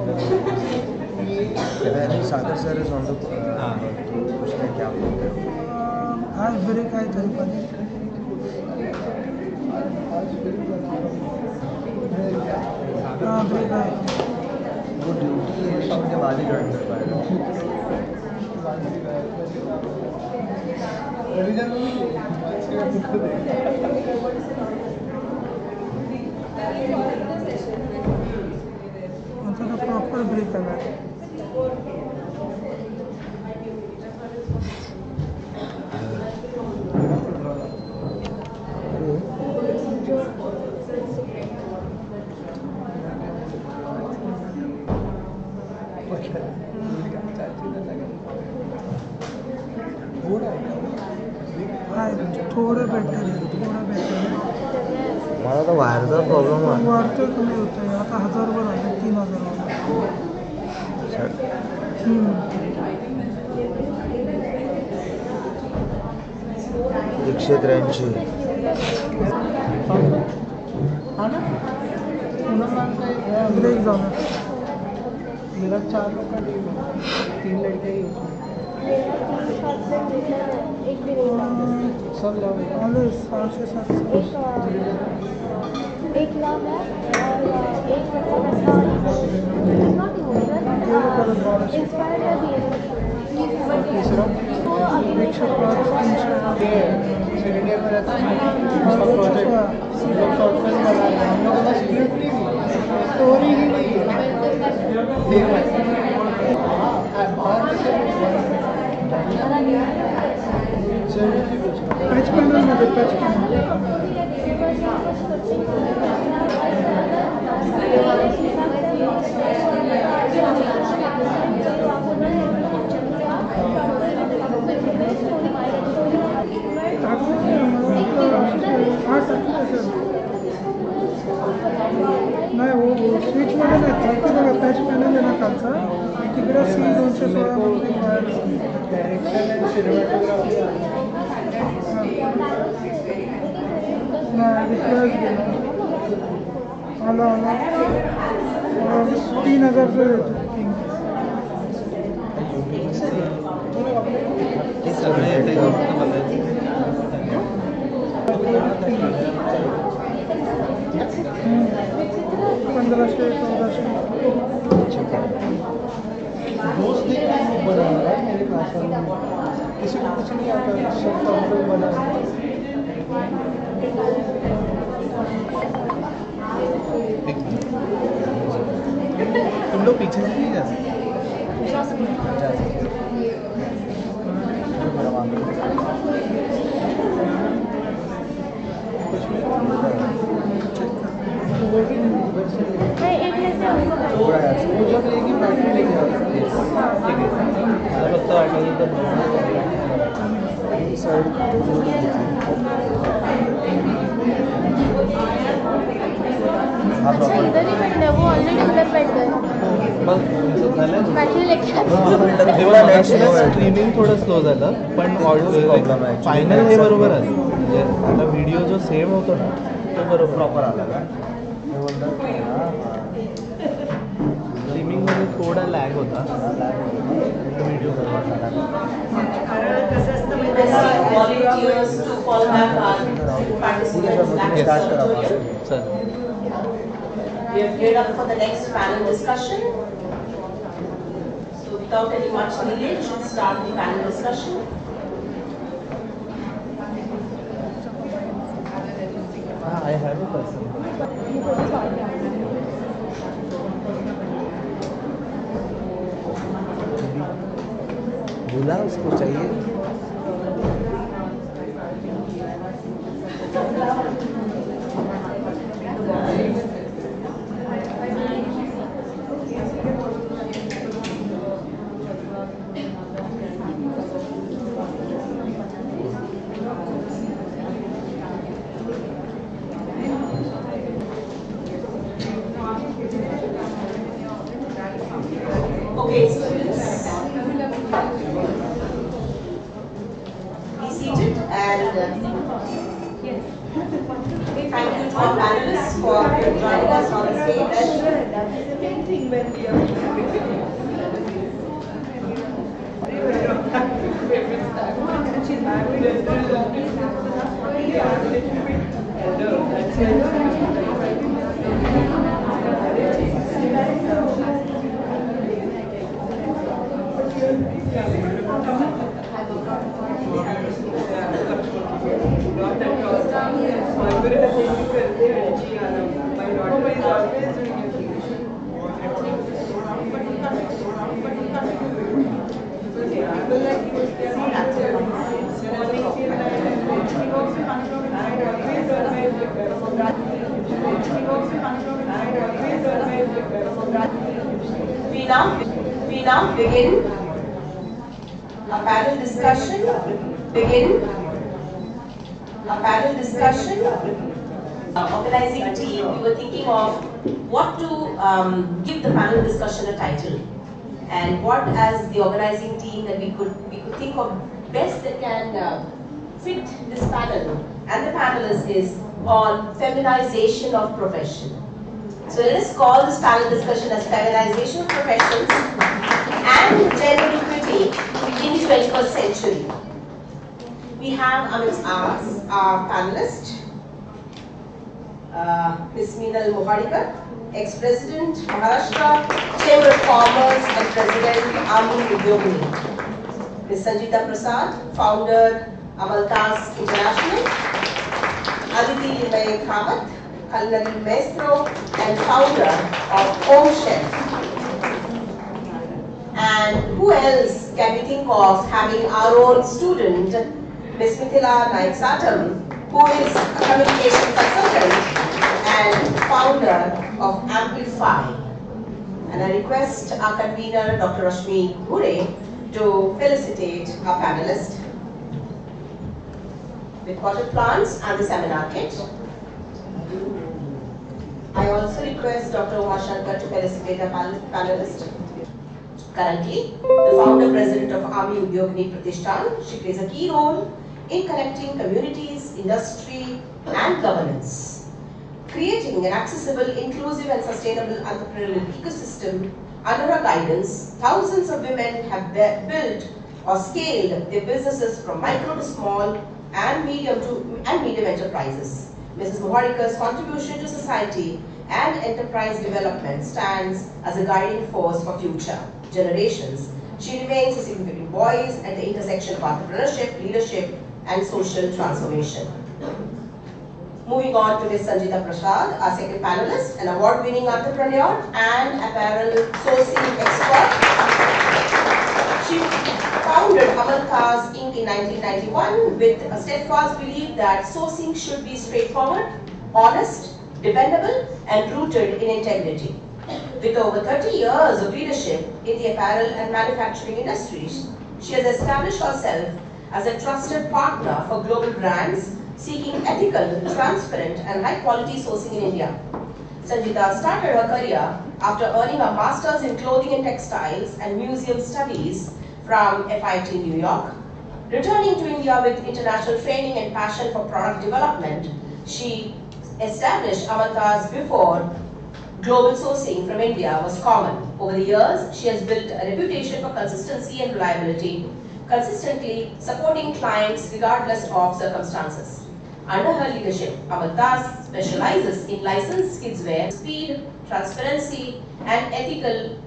सागर सर इज ऑन द हाँ तो पूछ रहे क्या बोलते हैं आज ब्रेक आहे तरी पण हाँ ब्रेक आहे वो ड्यूटी शिफ्ट के बाद ही ज्वाइन कर पाएगा आता तो प्रॉपर ब्रेक आला थोडं बेटर आहे मला तर वायरचा प्रॉब्लेम आहे वाढतोय कमी होतोय आता 1000 वर आले 3000 एकशे ब्रेक झाला मेरा 4 लोग का टीम है 3 लड़के ही होते सब लोग 500-700 एक लाभ है और एक इंस्पायर्ड है तीसरा 105 सिलेंडर में रहता है हम लोगों का स्क्रिप्ट ही नहीं स्टोरी ही नहीं टच पैनल मध्ये टच नाही वो स्विच मध्ये नाही फक्त बघा टच पॅनल आहे ना खालचा तिकडे C216 मध्ये वायर डायरेक्शन अँड सिनेमॅटोग्राफी नाही रिप्लेस गेला आला 3000 चं 15 14 दोस्त देख के वो बना रहा है मेरे क्लास में किसी को कुछ नहीं आता सब प्रॉब्लम बना तुम लोग पीछे से नहीं जा सकते अच्छा इधर ही बैठना है वो ऑलरेडी उधर बैठ गए बैटरी लेके स्ट्रीमिंग थोडं स्लो झालं पण फायनल हे बरोबर आलं म्हणजे आता व्हिडिओ जो सेव्ह होतो ना तो बरोबर प्रॉपर आला का स्ट्रीमिंगमध्ये थोडा लॅग होता व्हिडिओ बरोबर volunteers to call back our participants. चल We have geared up for the next panel discussion. So without any much delay, we should start the panel discussion. I have a person. बोला उसको चाहिए Okay, students. Be seated and thank you to our panelists for joining us on the We now begin a panel discussion. Organizing team, we were thinking of what to give the panel discussion a title, and what as the organizing team that we could think of best that can fit this panel. And the panelist is on feminization of profession. So let us call this panel discussion as feminization of professions and gender equity in the 21st century. We have amongst us our panelist, Ms. Meenal Mohadikar, ex-president, Maharashtra Chamber of Commerce and president, Ami Udyogini. Ms. Sanjita Prasad, founder, Amaltas International. Aditi Linay Khavat, culinary maestro and founder of Home Chef. And who else can we think of having our own student, Ms. Mithila Naik Satam, who is a communication consultant and founder of Amplify. And I request our convener, Dr. Rashmi Ghure, to felicitate our panelists with potted plants and the seminar kit. I also request Dr. Uma Shankar to felicitate our panelists. Currently, the founder president of Ami Udyogini Pratishthan, she plays a key role in connecting communities, industry and governance, creating an accessible, inclusive and sustainable entrepreneurial ecosystem. Under her guidance, thousands of women have built or scaled their businesses from micro to small and medium enterprises. Mrs. Mohadikar's contribution to society and enterprise development stands as a guiding force for future generations. She remains a significant voice at the intersection of entrepreneurship, leadership, and social transformation. Moving on to Ms. Sanjita Prasad, our second panelist, an award-winning entrepreneur and apparel sourcing expert. She founded Amalthas Inc. in 1991 with a steadfast belief that sourcing should be straightforward, honest, dependable, and rooted in integrity. With over 30 years of leadership in the apparel and manufacturing industries, she has established herself as a trusted partner for global brands seeking ethical, transparent, and high-quality sourcing in India. Sanjita started her career after earning a master's in clothing and textiles and museum studies from FIT New York. Returning to India with international training and passion for product development, she established Amalthas before global sourcing from India was common. Over the years, she has built a reputation for consistency and reliability, consistently supporting clients regardless of circumstances. Under her leadership, Amalthas specializes in licensed kidswear, speed, transparency, and ethical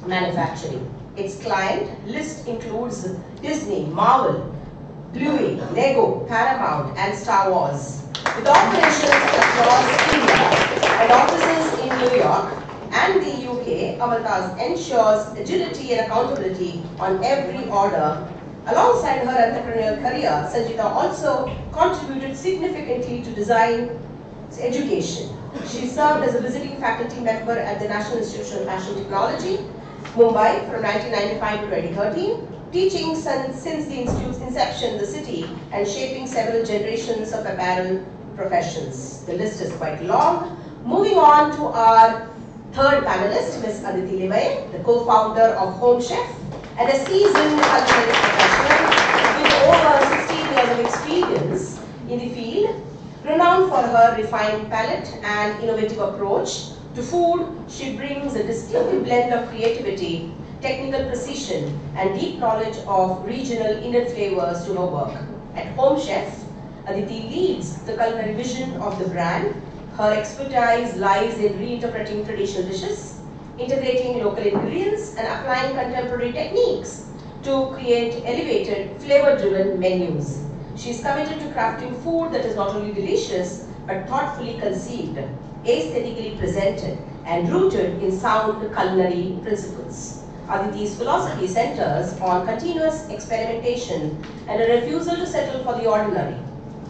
manufacturing. Its client list includes Disney, Marvel, Bluey, Lego, Paramount, and Star Wars. With operations across India and offices in New York and the UK, Amalthas ensures agility and accountability on every order. Alongside her entrepreneurial career, Sanjita also contributed significantly to design education. She served as a visiting faculty member at the National Institute of Fashion Technology, Mumbai from 1995 to 2013, teaching since the institute's inception in the city and shaping several generations of apparel professions. The list is quite long. Moving on to our third panelist, Ms. Aditi Limaye, the co-founder of Home Chef and a seasoned culinary professional with over 16 years of experience in the field. Renowned for her refined palate and innovative approach to food, she brings a distinctive blend of creativity, technical precision, and deep knowledge of regional Indian flavors to her work. At Home Chef, Aditi leads the culinary vision of the brand. Her expertise lies in reinterpreting traditional dishes, integrating local ingredients, and applying contemporary techniques to create elevated, flavor-driven menus. She is committed to crafting food that is not only delicious, but thoughtfully conceived, aesthetically presented, and rooted in sound culinary principles. Aditi's philosophy centers on continuous experimentation and a refusal to settle for the ordinary.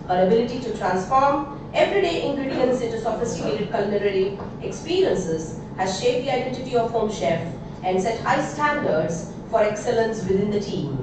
Her ability to transform everyday ingredients into sophisticated culinary experiences has shaped the identity of Home Chef and set high standards for excellence within the team.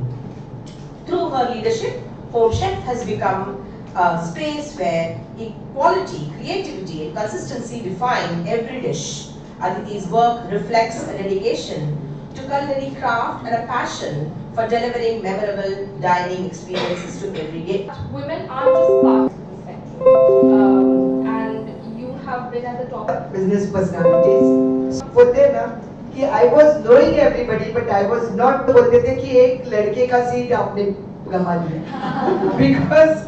Through her leadership, Home Chef has become a space where equality, creativity, and consistency define every dish. Aditi's work reflects a dedication to culinary craft and a passion for delivering memorable dining experiences to every guest. Women aren't just part of the spectrum, and you have been at the top of business personalities. बोलते ना कि I was knowing everybody, but I was not. बोलते थे कि एक लड़के का seat आपने गंवा दिया, because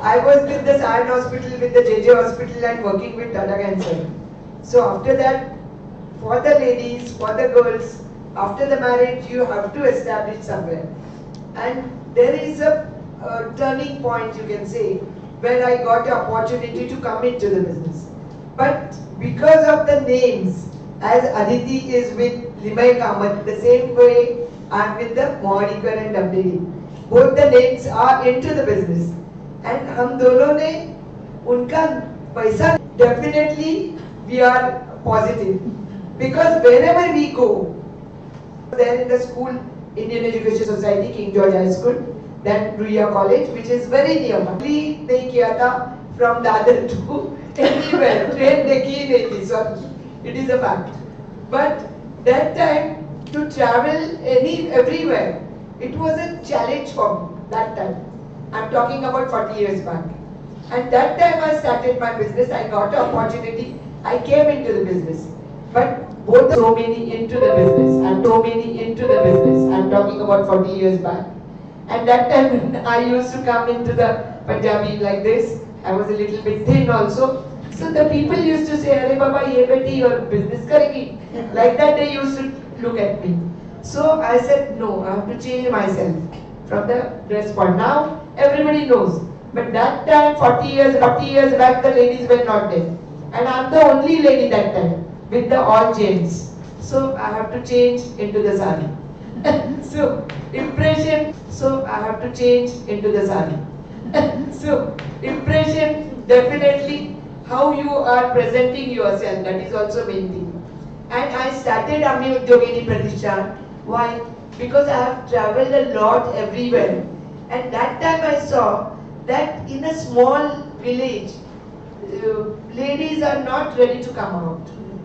I was with the Saran Hospital, with the JJ Hospital, and working with Tata Cancer. So after that, for the ladies, for the girls, after the marriage, you have to establish somewhere. And there is a turning point, you can say, where I got the opportunity to come into the business. But because of the names, as Aditi is with Limaye Kamath, the same way I'm with the Mohadikar and Dabderi. Both the names are into the business. And हम दोनों ने उनका पैसा, definitely we are positive. Because wherever we go, there in the school, Indian Education Society, King George High School, then RUSA College, which is very near. नहीं किया था from Dadar to anywhere. Train देखी ही नहीं थी, so it is a fact. But that time to travel everywhere, it was a challenge for me. That time, I'm talking about 40 years back. And that time I started my business. I got an opportunity. I came into the business. But both so many into the business and so many into the business. I'm talking about 40 years back. And that time I used to come into the Punjabi like this. I was a little bit thin also. So the people used to say, "Arey Baba, ye बैठेगी और business करेगी. Like that they used to look at me. So I said no, I have to change myself from the dress point. Now everybody knows. But that time, 40 years back, the ladies were not there. And I'm the only lady that time with the all gents. So I have to change into the sari. So impression, so I have to change into the sari. So impression, definitely how you are presenting yourself, that is also main thing. And I started Ami Udyogini Pratishthan. Why? Because I have traveled a lot everywhere. And that time I saw that in a small village, ladies are not ready to come out.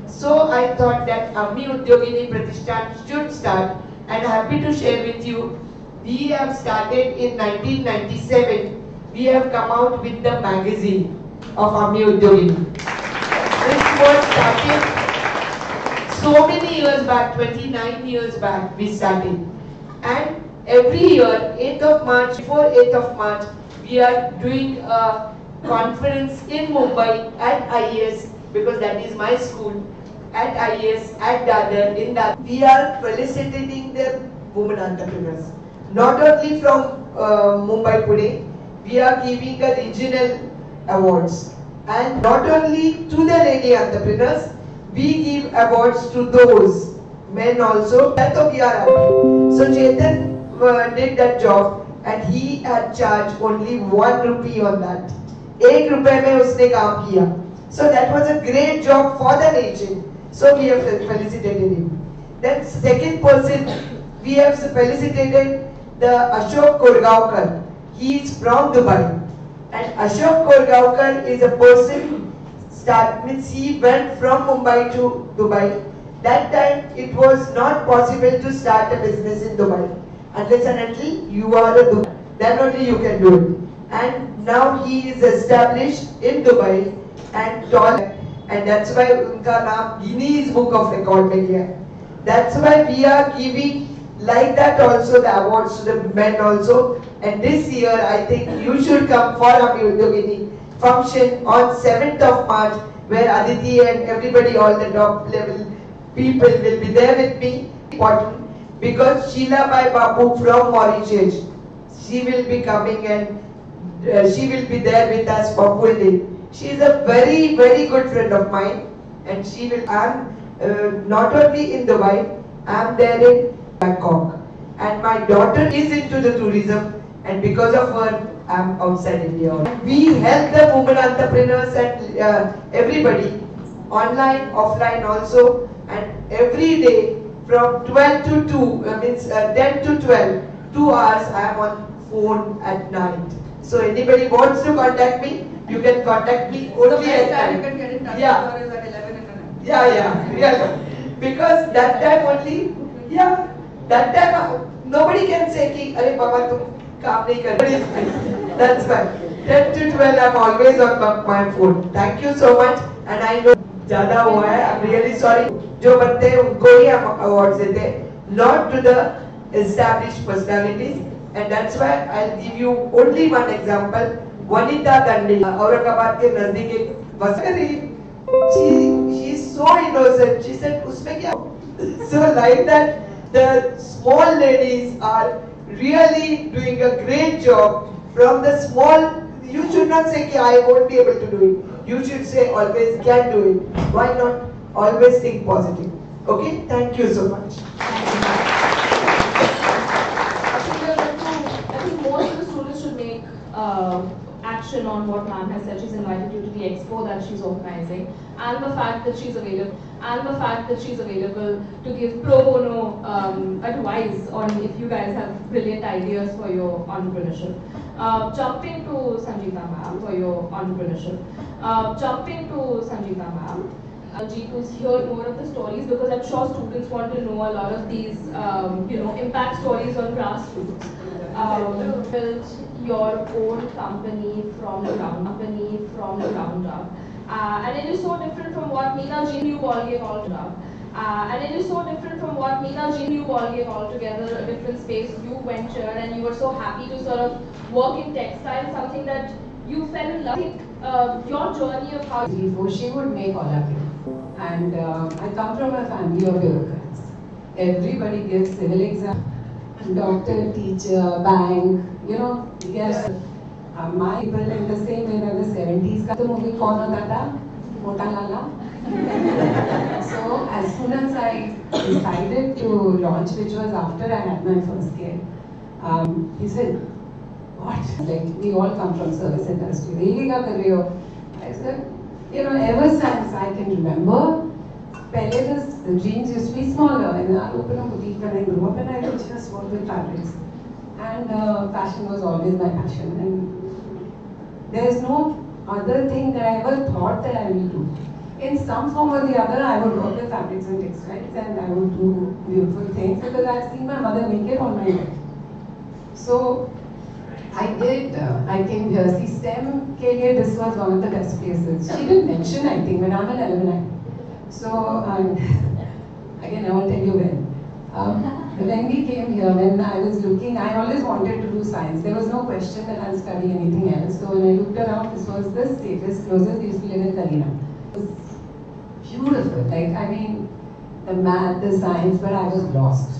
So I thought that Ami Udyogini Pratishthan should start, and happy to share with you, we have started in 1997. We have come out with the magazine of Ami Udyogini. This was started so many years back, 29 years back we started. And every year, 8th of March, before 8th of March, we are doing a conference in Mumbai at IES, because that is my school, at IES, at Dadar, in Dadar. We are felicitating the women entrepreneurs. Not only from Mumbai, Pune, we are giving a regional awards. And not only to the lady entrepreneurs, we give awards to those men also. So we are happy. So Chetan did that job and he had charged only 1 rupee on that. 1 रुपए में उसने काम किया. So that was a great job for the nation. So we have felicitated him. Then second person, we have felicitated the Ashok Korgaonkar. He is from Dubai. And Ashok Korgaonkar is a person, means he went from Mumbai to Dubai. That time it was not possible to start a business in Dubai. Unless and until you are a Dubai, then only you can do it. And now he is established in Dubai and tall, and that's why unka naam Guinness Book of Record mein hai. That's why we are giving like that also the awards to the men also. And this year I think you should come for Ami Udyogini function on 7th of March, where Aditi and everybody, all the top level people will be there with me. Important, because Sheila Bai Babu from Mauritius, she will be coming and she will be there with us for full day. She is a very, very good friend of mine, and she will. I am not only in Dubai, I am there in Bangkok, and my daughter is into the tourism, and because of her, I am outside India. We help the women entrepreneurs and everybody, online, offline also, and every day from 12 to 2, means 10 to 12, 2 hours I am on phone at night. So anybody wants to contact me, you can contact me only at night. You can get in touch Yeah. with her is at 11 in the night. Yeah. Because that time only, yeah, that time nobody can say ki, "Arey Baba, tum kaam nahi kar rahe." That's why 10 to 12 I'm always on my phone. Thank you so much, and I know ज़्यादा हुआ है. I'm really sorry. जो बनते हैं उनको ही हम awards देते हैं, not to the established personalities. And that's why I'll give you only one example. Vanita Dandi, Aurangabad के नजदीक एक वसरी. She is so innocent. She said, "उसमें क्या?" So like that, the small ladies are really doing a great job. From the small, you should not say कि I won't be able to do it. You should say always can do it. Why not? Always think positive. Okay? Thank you so much. Action on what ma'am has said. She's invited you to the expo that she's organizing, and the fact that she's available, to give pro bono advice on if you guys have brilliant ideas for your entrepreneurship. Jumping to Sangeeta ma'am for your entrepreneurship. Jeet was hear more of the stories, because I'm sure students want to know a lot of these impact stories on grassroots. Built your own company from the ground up, and it is so different from what Meena Ji knew altogether. A different space you ventured, and you were so happy to sort of work in textile, something that you fell in love. Your journey of how she would make all of it. And I come from a family of bureaucrats. Everybody gives civil exam, doctor, teacher, bank, you know, yes. My people in the same way in the 70s, the movie Kaun Hota Tha? Mota Lala. So as soon as I decided to launch, which was after I had my first kid, he said, what? Like, we all come from service industry. Really kya kar rahe ho? I said, you know, ever since I can remember, the dreams used to be smaller, and I'll open a boutique when I grew up, and I would just work with fabrics. And fashion was always my passion. And there's no other thing that I ever thought that I will do. In some form or the other, I would work with fabrics and textiles, and I would do beautiful things because I've seen my mother make it all my life. So I did. I came here. See, STEM ke liye, this was one of the best places. She didn't mention, I think, but I'm an alumni. So again, I won't tell you when. When we came here, when I was looking, I always wanted to do science. There was no question that I'll study anything else. So when I looked around, this was the safest, closest. We used to live in Kalina. It was beautiful. Like, I mean, the math, the science, but I was lost.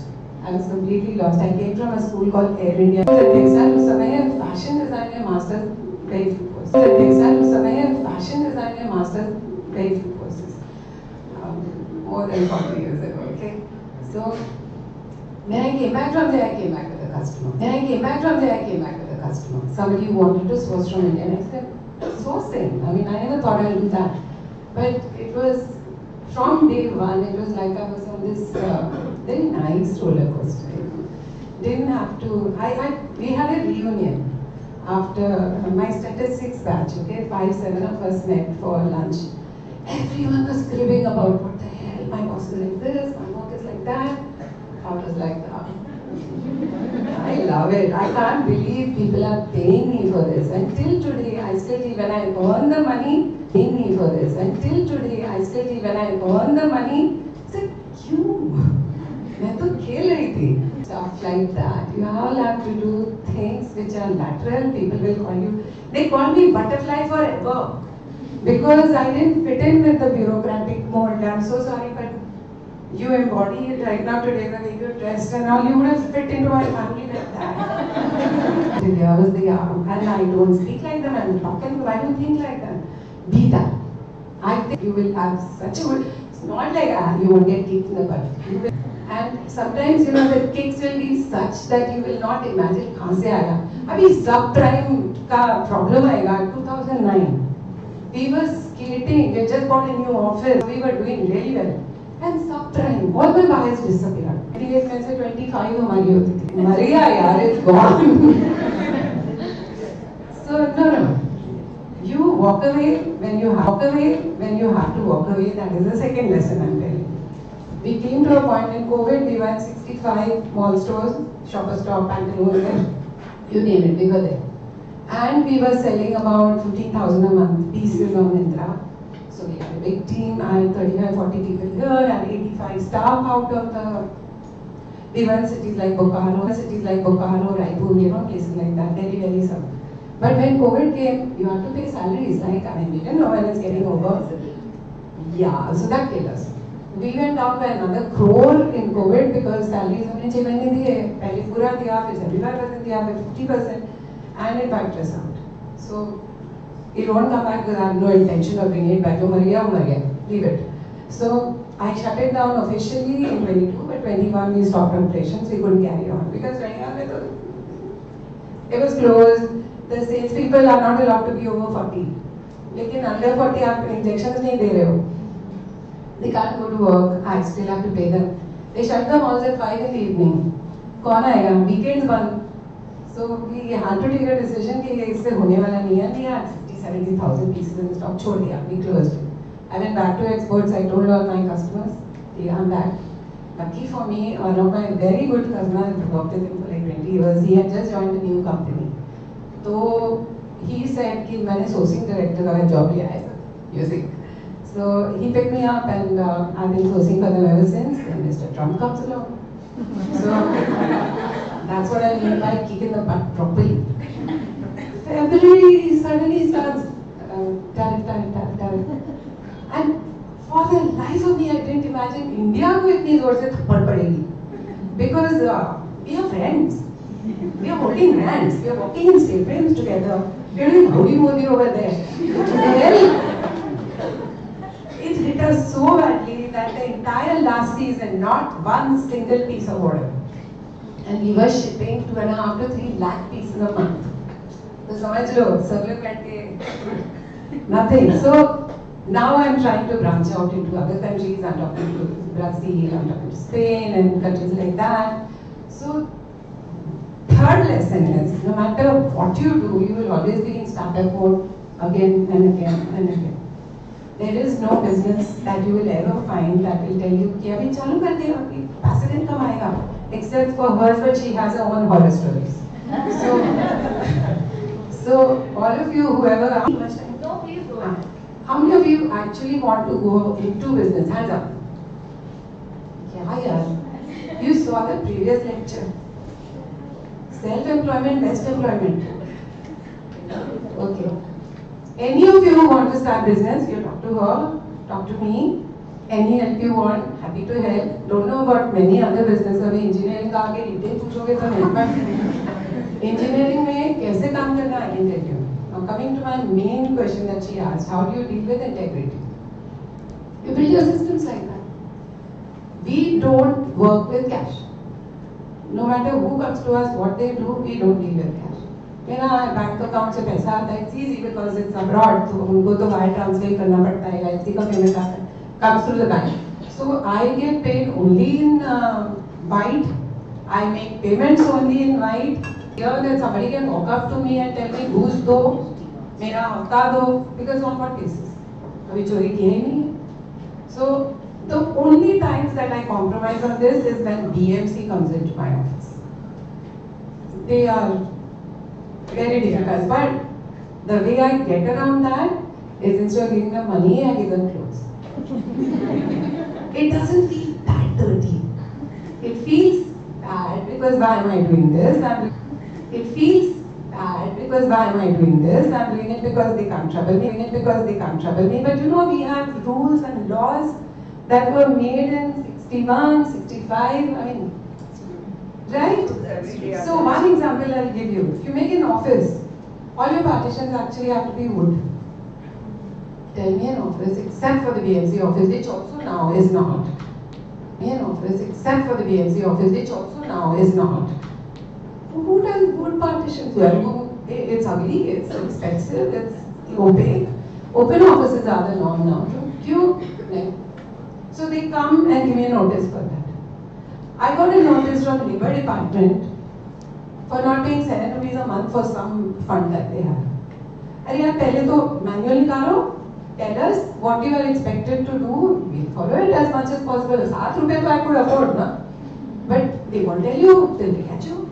I was completely lost. I came from a school called Air India. Fashion design master's, very few courses. Fashion design master's, very few courses. More than 40 years ago, okay? So when I came back from there, I came back with a customer. Somebody who wanted to source from India. And I said, sourcing? I mean, I never thought I'd do that. But it was, from day one, it was like I was on this very nice roller coaster. Didn't have to, we had a reunion after my statistics batch, okay? 5-7 of us met for lunch. Everyone was cribbing about what the hell, my boss is like this, my work is like that. I was like, I love it. I can't believe people are paying me for this. Until today, I still feel when I earn the money, paying me for this. Until today, I still feel when I earn the money, it's like, मैं तो खेल रही थी. Stuff like that. You all have to do things which are lateral. People will call you. They call me butterfly forever because I didn't fit in with the bureaucratic mold. I'm so sorry, but you embody it right now today. The way you're dressed and all, you would have fit into my family like that. India was the and I don't speak like them. I'm talking. Why do you think like that? Be that. I think you will have such a good. It's not like you won't get kicked in the butt. And sometimes, you know, the kicks will be such that you will not imagine कहाँ से आएगा. अभी subprime का problem आएगा. 2009. We were skating. We just bought a new office. We were doing really well. And subprime, all my buyers disappeared. Anyways, मैं से 25 हमारी होती थी. मरिया यार, it's gone. So no. You walk away when you have to walk away. That is the second lesson I'm telling you. We came to a point in COVID, we were at 65 mall stores, Shoppers Stop, Pantaloons, you name it, we were there. And we were selling about 15,000 a month pieces on Myntra. So we had a big team, I had 35-40 people here, and 85 staff out of the... We were in cities like Bokaro, Raipur, you know, places like that, very, very some. But when COVID came, you had to pay salaries, like, I mean, we didn't know when it's getting over. Yeah, so that killed us. We went down by another crore in COVID because salaries हमने 6 महीने दिए, पहले पूरा दिया, फिर 75% दिया, फिर 50%, and it wiped us out. So it won't come back because I have no intention of bringing it back. जो मर गया, leave it. So I shut it down officially in 22, but 21 we stopped operations. We couldn't carry on because it was closed. The salespeople are not allowed to be over 40. लेकिन under 40 आप injections नहीं दे रहे हो. They can't go to work. I still have to pay them. They shut the malls at 5 in the evening. कौन आएगा? Weekends बंद. So we had to take a decision कि इससे होने वाला नहीं है. We had 50-70,000 pieces in stock. छोड़ दिया. We closed it. I went back to exports. I told all my customers, yeah, I'm back. Lucky for me, one of my very good customers, I've worked with him for like 20 years. He had just joined a new company. So he said कि मैंने sourcing director का job लिया है. Music. So he picked me up and I've been sourcing for them ever since. Then Mr. Trump comes along. So that's what I mean by kicking the butt properly. February suddenly starts tariff. And For the life of me, I didn't imagine India को इतनी जोर से थप्पड़ पड़ेगी. Because we are friends. We are holding hands. We are walking in stadiums together. We are doing Howdy Modi over there. Well, it hit us so badly that the entire last season, not one single piece of order. And we were shipping 2.5 to 3 lakh pieces a month. So समझ लो, सब लोग बैठ के nothing. So now I'm trying to branch out into other countries. I'm talking to Brazil, I'm talking to Spain and countries like that. So third lesson is, no matter what you do, you will always be in startup mode again and again and again. There is no business that you will ever find that will tell you कि अभी चालू कर देगा कि passive income आएगा. Except for hers, but she has her own horror stories. So all of you, whoever, No, please go ahead. how many of you actually want to go into business? Hands up. Yeah, yeah. You saw the previous lecture. Self-employment, best employment. Okay. Any of you who want to start business, you talk to her, talk to me. Any help you want, happy to help. Don't know about many other business. अभी engineering का आगे detail पूछोगे तो नहीं, but engineering में कैसे काम करना I can tell you. Now coming to my main question that she asked, how do you deal with integrity? You build your systems like that. We don't work with cash. No matter who comes to us, what they do, we don't deal with cash. मेरा bank account से पैसा आता है, it's easy because it's abroad, तो उनको तो wire transfer करना पड़ता है, IFC का पेमेंट आता है, comes through the bank. So I get paid only in white. I make payments only in white. Here that somebody can walk up to me and tell me घूस दो, मेरा हफ्ता दो, because on what basis? अभी चोरी किया ही नहीं है. So the only times that I compromise on this is when BMC comes into my office. They are very difficult, but the way I get around that is instead of giving them money, I give them clothes. It doesn't feel that dirty. It feels bad because why am I doing this? It feels bad because why am I doing this? I'm doing it because they can't trouble me. But you know, we have rules and laws that were made in 61, 65. I mean, right? So one example I'll give you. If you make an office, all your partitions actually have to be wood. Tell me an office except for the BMC office, which also now is not. Tell me an office except for the BMC office, which also now is not. Who does wood partitions? Well, it's ugly, it's expensive, it's opaque. Open offices are the norm now. So they come and give me a notice for that. I got a notice from Labour Department for not paying 7 rupees a month for some fund that they have. अरे यार पहले तो manual निकालो, tell us what you are expected to do, we follow it as much as possible. 7 रुपए तो I could afford, na? But they won't tell you till they catch you.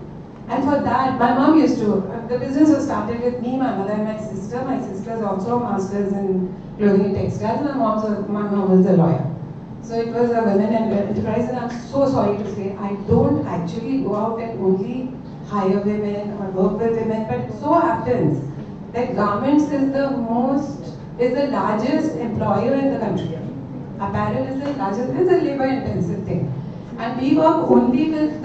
And for that, my mom used to, the business was started with me, my mother and my sister. My sister is also a master's in clothing and textiles, and my mom was a lawyer. So it was a women and enterprise, and I'm so sorry to say, I don't actually go out and only hire women or work with women, but it so happens that garments is the largest employer in the country. Apparel is the largest, it's a labor intensive thing. And we work only with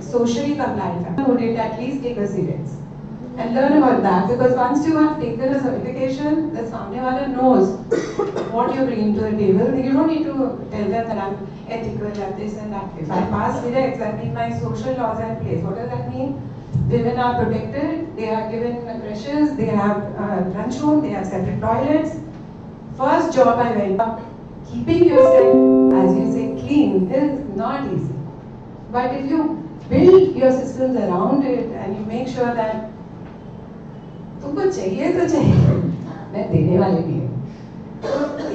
socially compliant families who did at least take a cigarettes. And learn about that, because once you have taken a certification, the Samne wala knows what you're bringing to the table. You don't need to tell them that I'm ethical, that this and that. If I pass cigarettes, that means my social laws are in place. What does that mean? Women are protected, they are given creches, they have lunchroom, they have separate toilets. First job I went up, keeping yourself, as you say, clean is not easy. But if you build your systems around it and you make sure that तुमको चाहिए तो चाहिए, मैं देने वाले भी हूँ.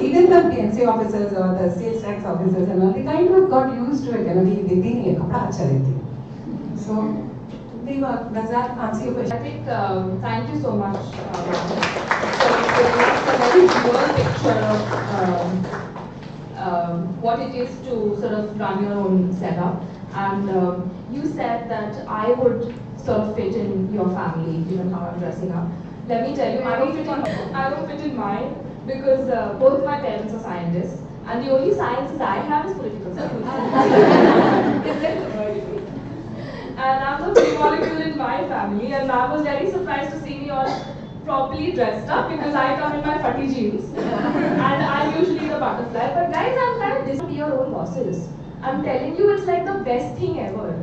Even the BMC officers or the sales tax officers and all, they kind of got used to it. They देती नहीं है, कपड़ा अच्छा देती है. So, does that answer your question? I think thank you so much for giving us a very dual picture of what it is to sort of run your own setup. And you said that I would sort of fit in your family, given how I'm dressing up. Let me tell you, I don't fit in mine because both my parents are scientists, And the only sciences I have is political science. And I'm the free molecule in my family, and I was very surprised to see me all properly dressed up because I come in my fuzzy jeans and I'm usually the butterfly. But guys, I'm kind of this to be your own bosses. I'm telling you, it's like the best thing ever.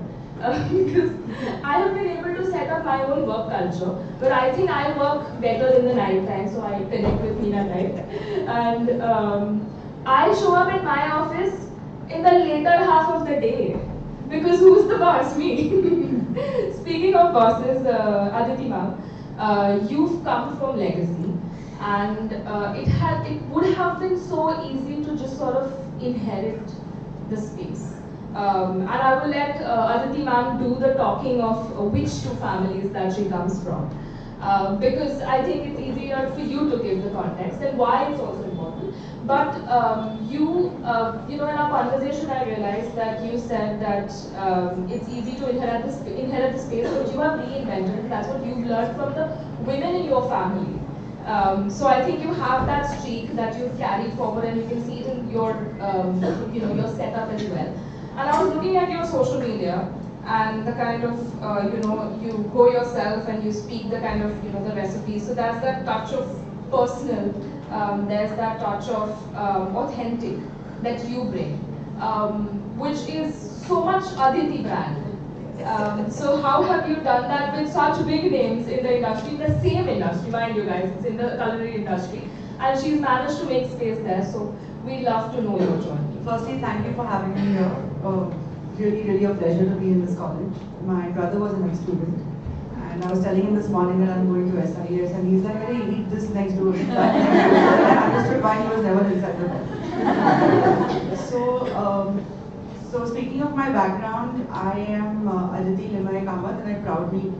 Because I have been able to set up my own work culture, but I think I work better in the night time, so I connect with Meena night. And I show up in my office in the later half of the day, because who's the boss? Me. Speaking of bosses, Aditi ma'am, you've come from legacy, and it would have been so easy to just sort of inherit the space. And I will let Aditi ma'am do the talking of which two families that she comes from. Because I think it's easier for you to give the context and why it's also important. But you know, in our conversation, I realized that you said that it's easy to inherit the space, but you have reinvented it. That's what you've learned from the women in your family. So I think you have that streak that you've carried forward, and you can see it in your, you know, your setup as well. And I was looking at your social media and the kind of, you know, you go yourself and you speak the kind of, you know, the recipes. So there's that touch of personal, there's that touch of authentic that you bring, which is so much Aditi brand. So how have you done that with such big names in the industry, the same industry, mind you guys, it's in the culinary industry, and she's managed to make space there. So we'd love to know your journey. Firstly, thank you for having me here. Really a pleasure to be in this college. My brother was an ex-student, and I was telling him this morning that I'm going to SIES, and he's like, hey, eat this next door. And I understood why he was never inside the college. So speaking of my background, I am Aditi Limaye Kamath, and I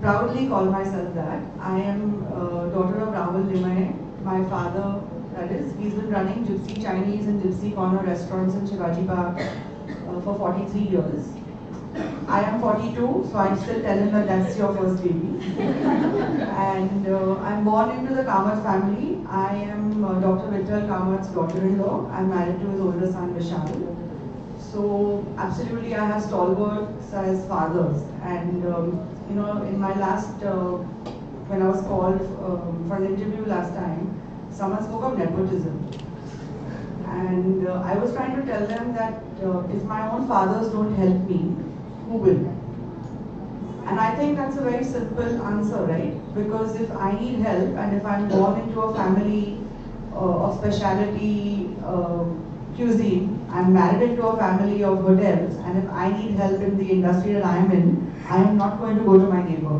proudly call myself that. I am daughter of Rahul Limaye. My father, that is, he's been running Gypsy Chinese and Gypsy Corner restaurants in Shivaji Park for 43 years. I am 42, so I still tell him that that's your first baby. And I'm born into the Kamath family. I am Dr. Vittal Kamath's daughter-in-law. I'm married to his older son, Vishal. So absolutely, I have stalwarts as fathers. And you know, in my last, when I was called for an interview last time, someone spoke of nepotism. And I was trying to tell them that if my own fathers don't help me, who will? And I think that's a very simple answer, right? Because if I need help, and if I'm born into a family of specialty cuisine, I'm married into a family of hotels, and if I need help in the industry that I'm in, I am not going to go to my neighbor.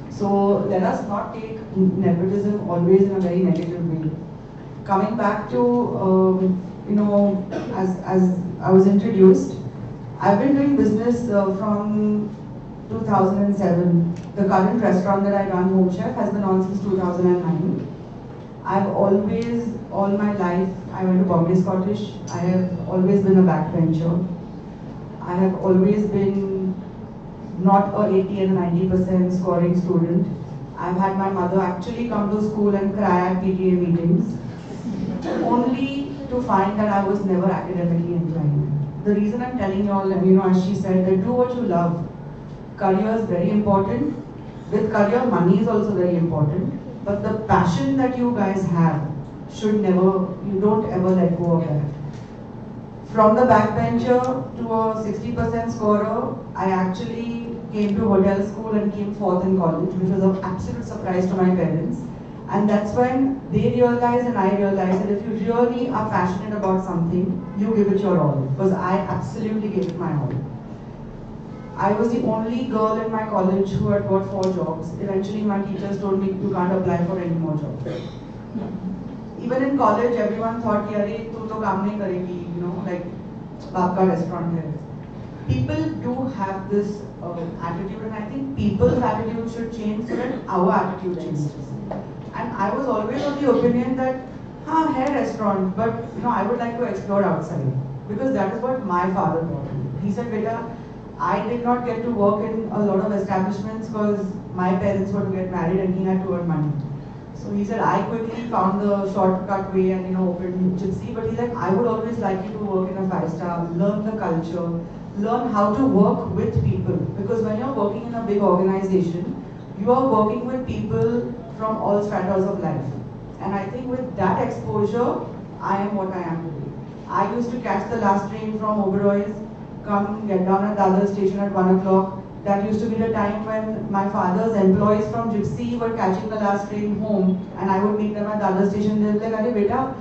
So let us not take nepotism always in a very negative way. Coming back to, you know, as I was introduced, I've been doing business from 2007. The current restaurant that I run, Home Chef, has been on since 2009. I've always, all my life, I went to Bombay Scottish. I have always been a backbencher. I have always been not a 80 and 90% scoring student. I've had my mother actually come to school and cry at PTA meetings, only to find that I was never academically inclined. The reason I'm telling you all, you know, as she said, that do what you love. Career is very important. With career, money is also very important. But the passion that you guys have should never, you don't ever let go of that. From the backbencher to a 60% scorer, I actually came to hotel school and came fourth in college, which was an absolute surprise to my parents. And that's when they realized and I realized that if you really are passionate about something, you give it your all. Because I absolutely gave it my all. I was the only girl in my college who had got 4 jobs. Eventually my teachers told me, you can't apply for any more jobs. Even in college, everyone thought, "Yare, tu to kaam nahi karegi," you know, like, baap ka restaurant hai. People do have this attitude, and I think people's attitude should change so that our attitude changes. And I was always of the opinion that, hair restaurant, but you know, I would like to explore outside, because that is what my father taught me. He said, "Beta, I did not get to work in a lot of establishments because my parents were to get married and he had to earn money. So he said, I quickly found the shortcut way and opened Gypsy. But he's like, I would always like you to work in a 5-star, learn the culture, learn how to work with people. Because when you're working in a big organization, you are working with people from all stratas of life. And I think with that exposure, I am what I am today. I used to catch the last train from Oberoi's, come get down at the other station at 1 o'clock. That used to be the time when my father's employees from Gypsy were catching the last train home, and I would meet them at the other station. They would be like, "Arey beta,"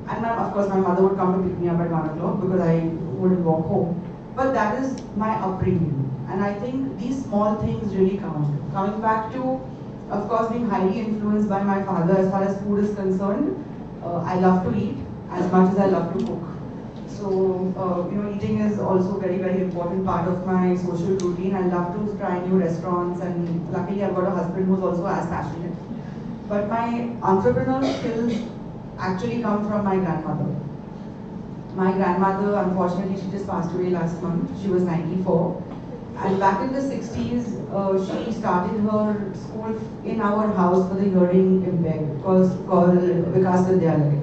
and of course my mother would come to pick me up at 1 o'clock because I wouldn't walk home. But that is my upbringing, and I think these small things really count. Coming back to, of course, being highly influenced by my father as far as food is concerned, I love to eat as much as I love to cook. So, eating is also a very, very important part of my social routine. I love to try new restaurants, and luckily I've got a husband who's also as passionate. But my entrepreneurial skills actually come from my grandmother. My grandmother, unfortunately, she just passed away last month. She was 94. And back in the 60s, she started her school in our house for the hearing impaired, called Vikas Vidyalaya.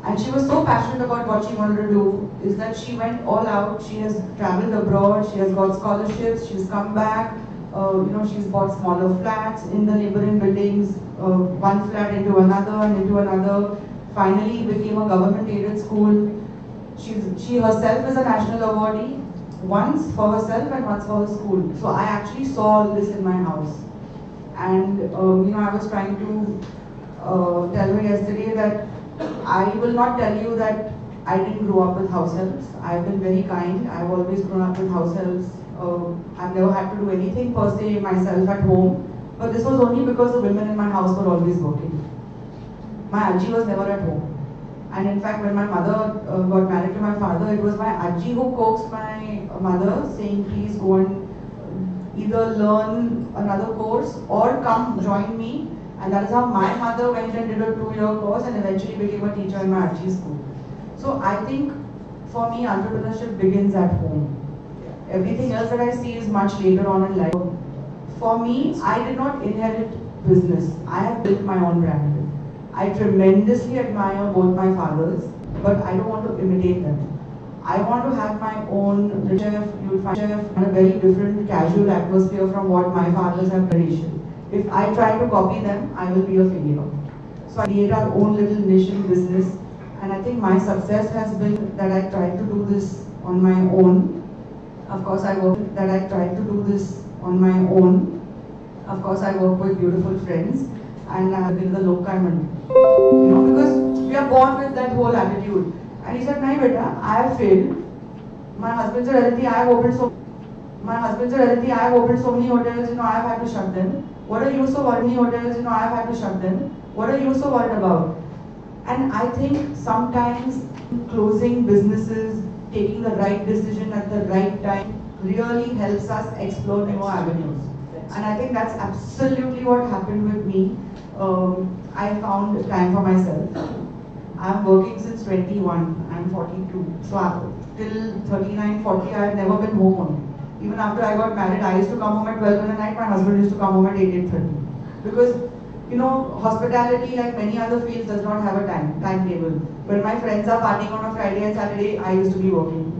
And she was so passionate about what she wanted to do, is that she went all out. She has traveled abroad, she has got scholarships, she's come back, she's bought smaller flats in the neighboring buildings, one flat into another and into another. Finally became a government aided school. She herself is a national awardee, once for herself and once for her school. So I actually saw all this in my house. And I was trying to tell her yesterday that I will not tell you that I didn't grow up with house helps. I've been very kind. I've always grown up with house helps. I've never had to do anything per se myself at home. But this was only because the women in my house were always working. My aji was never at home. And in fact, when my mother got married to my father, it was my aji who coaxed my mother, saying, please go and either learn another course or come join me. And that is how my mother went and did a 2-year course and eventually became a teacher in my aji school. So I think for me, entrepreneurship begins at home. Everything else that I see is much later on in life. For me, I did not inherit business. I have built my own brand. I tremendously admire both my fathers, but I don't want to imitate them. I want to have my own chef. You'll find chef in a very different casual atmosphere from what my fathers have tradition. If I try to copy them, I will be a failure. So I create our own little niche in business, and I think my success has been that I tried to do this on my own. Of course, I work with beautiful friends, and in the local mandi. Because we are born with that whole attitude. And he said, "Nahi beta, I have failed. My husband said, Aditi, I have opened so many hotels, I have had to shut them. What are you so worried? I have had to shut them. What are you so worried about?" And I think sometimes closing businesses, taking the right decision at the right time really helps us explore newer avenues. And I think that's absolutely what happened with me. I found time for myself. I'm working since 21, I'm 42. So till 39, 40, I've never been home only. Even after I got married, I used to come home at 12 in the night, my husband used to come home at 8, 8:30. Because, hospitality, like many other fields, does not have a timetable. When my friends are partying on a Friday and Saturday, I used to be working.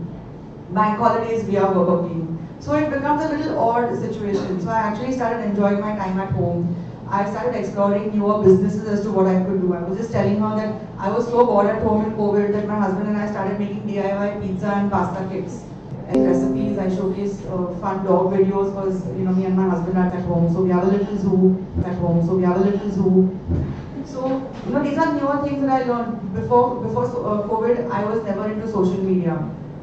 Bank holidays, we are working. So it becomes a little odd situation. So I actually started enjoying my time at home. I started exploring newer businesses as to what I could do. I was just telling her that I was so bored at home in COVID that my husband and I started making DIY pizza and pasta kits. And recipes, I showcase fun dog videos because me and my husband are at home. So we have a little zoo at home. So these are newer things that I learned. Before COVID, I was never into social media.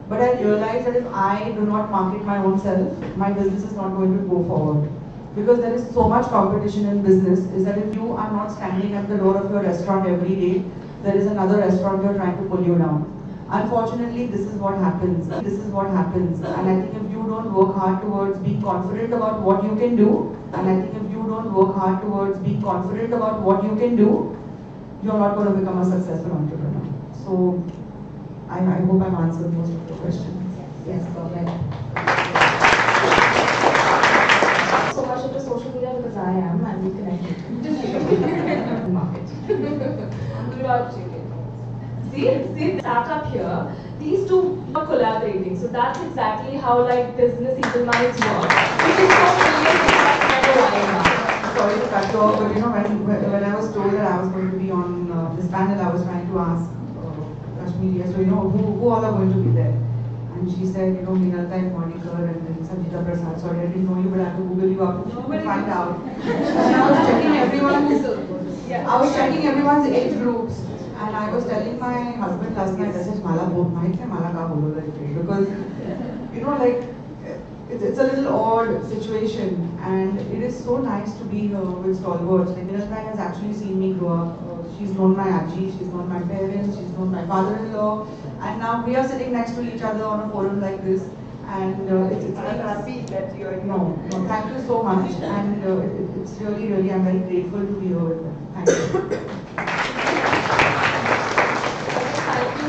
But I realized that if I do not market my own self, my business is not going to go forward. Because there is so much competition in business, is that if you are not standing at the door of your restaurant every day, there is another restaurant you're trying to pull you down. Unfortunately, this is what happens. And I think if you don't work hard towards being confident about what you can do, you're not going to become a successful entrepreneur. So, I hope I've answered most of your questions. Yes, go ahead. So much into social media because I am, and we connect. See, startup here, these two are collaborating. So that's exactly how like business equal minds work. Which is so brilliant. Sorry to cut you off, but you know, when I was told that I was going to be on this panel, I was trying to ask Kashmiri, so you know, who all are going to be there? And she said, you know, Meenalta and Monica and then Sanjita Prasad. Sorry, I didn't know you, but I have to Google you up to find out. And I was checking everyone's age groups. And I was telling my husband last night, I said, Mala both might say Mala ka bolo because you know, like it's a little odd situation, and it is so nice to be here with stalwarts. Like Meenalta has actually seen me grow up. She's known my auntie, she's known my parents, she's known my father-in-law, and now we are sitting next to each other on a forum like this. And I'm happy that you're here. No, thank you so much, and it's really, I'm very grateful to be here with them. Thank you.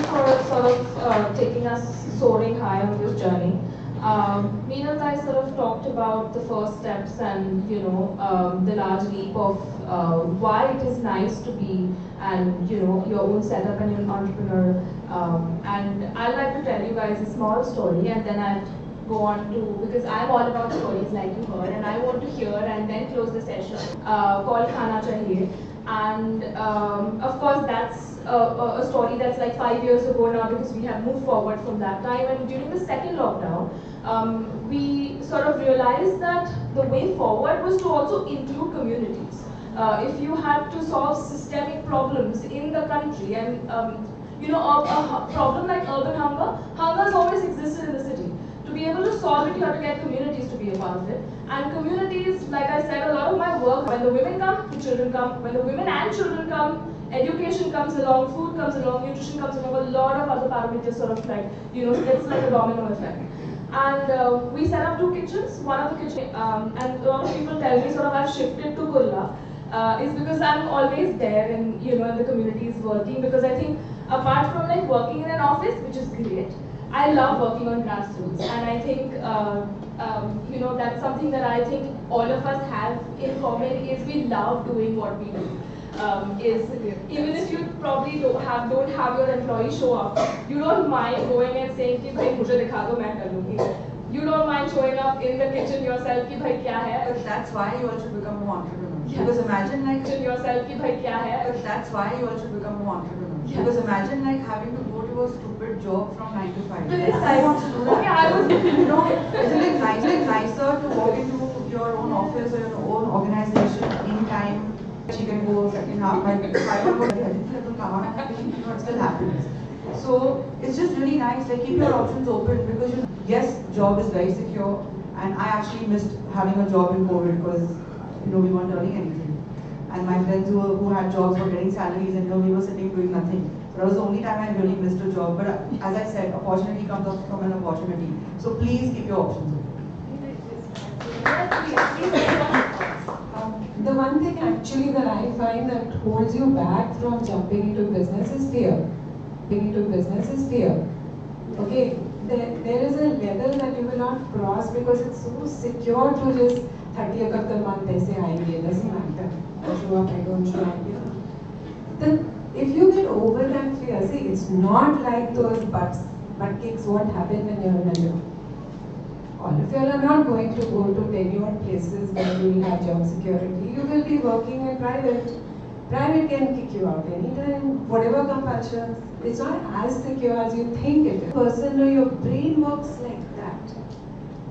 For sort of taking us soaring high on this journey. Meenalta sort of talked about the first steps and the large leap of why it is nice to be and your own setup and you're an entrepreneur. And I'd like to tell you guys a small story, and then I'll go on to, because I'm all about stories like you heard, and I want to hear and then close the session called Khana Chahiye. And of course that's a story that's like 5 years ago now, because we have moved forward from that time. And during the second lockdown, we sort of realized that the way forward was to also include communities. If you had to solve systemic problems in the country, and a problem like urban hunger has always existed in the city. To be able to solve it, you have to get communities to be a part of it. And communities, like I said, a lot of my work, when the women come, the children come. When the women and children come, education comes along, food comes along, nutrition comes along, a lot of other parameters sort of like, it's like a domino effect. And we set up 2 kitchens. One of the kitchens, and a lot of people tell me sort of I've shifted to Kurla, is because I'm always there and, in the communities working, because I think apart from like working in an office, which is great, I love working on grassroots, and I think that's something that I think all of us have in common, is we love doing what we do. Even if you probably don't have your employee show up, you don't mind going and saying कि भाई मुझे दिखा दो मैं कर लूँगी. You don't mind showing up in the kitchen yourself कि भाई क्या है. But that's why you all should become more entrepreneurs. Yes. Because imagine like yourself कि भाई क्या है. But that's why you all should become more entrepreneurs. Yes. Because imagine like having to go to a stupid job from 9 to 5. I want to do that. Okay, I was, isn't it nicer to walk into your own office or your own organization in time? She can go second half, but it still happens. So it's just really nice. Like keep your options open, because yes, job is very secure, and I actually missed having a job in COVID because we weren't earning anything. And my friends who had jobs were getting salaries, and we were sitting doing nothing. So that was the only time I really missed a job. But as I said, opportunity comes up from an opportunity. So please keep your options open. The one thing actually that I find that holds you back from jumping into business is fear. Okay, there is a level that you will not cross because it's so secure to just 30 month aise aayenge, doesn't matter. I show up, I don't show up. If you get over that fear, see, it's not like those butt kicks won't happen when you're in a job. All of you are not going to go to tenured places where you will have job security. You will be working in private. Private can kick you out anytime, whatever compulsions. It's not as secure as you think it is. Personally, your brain works like that.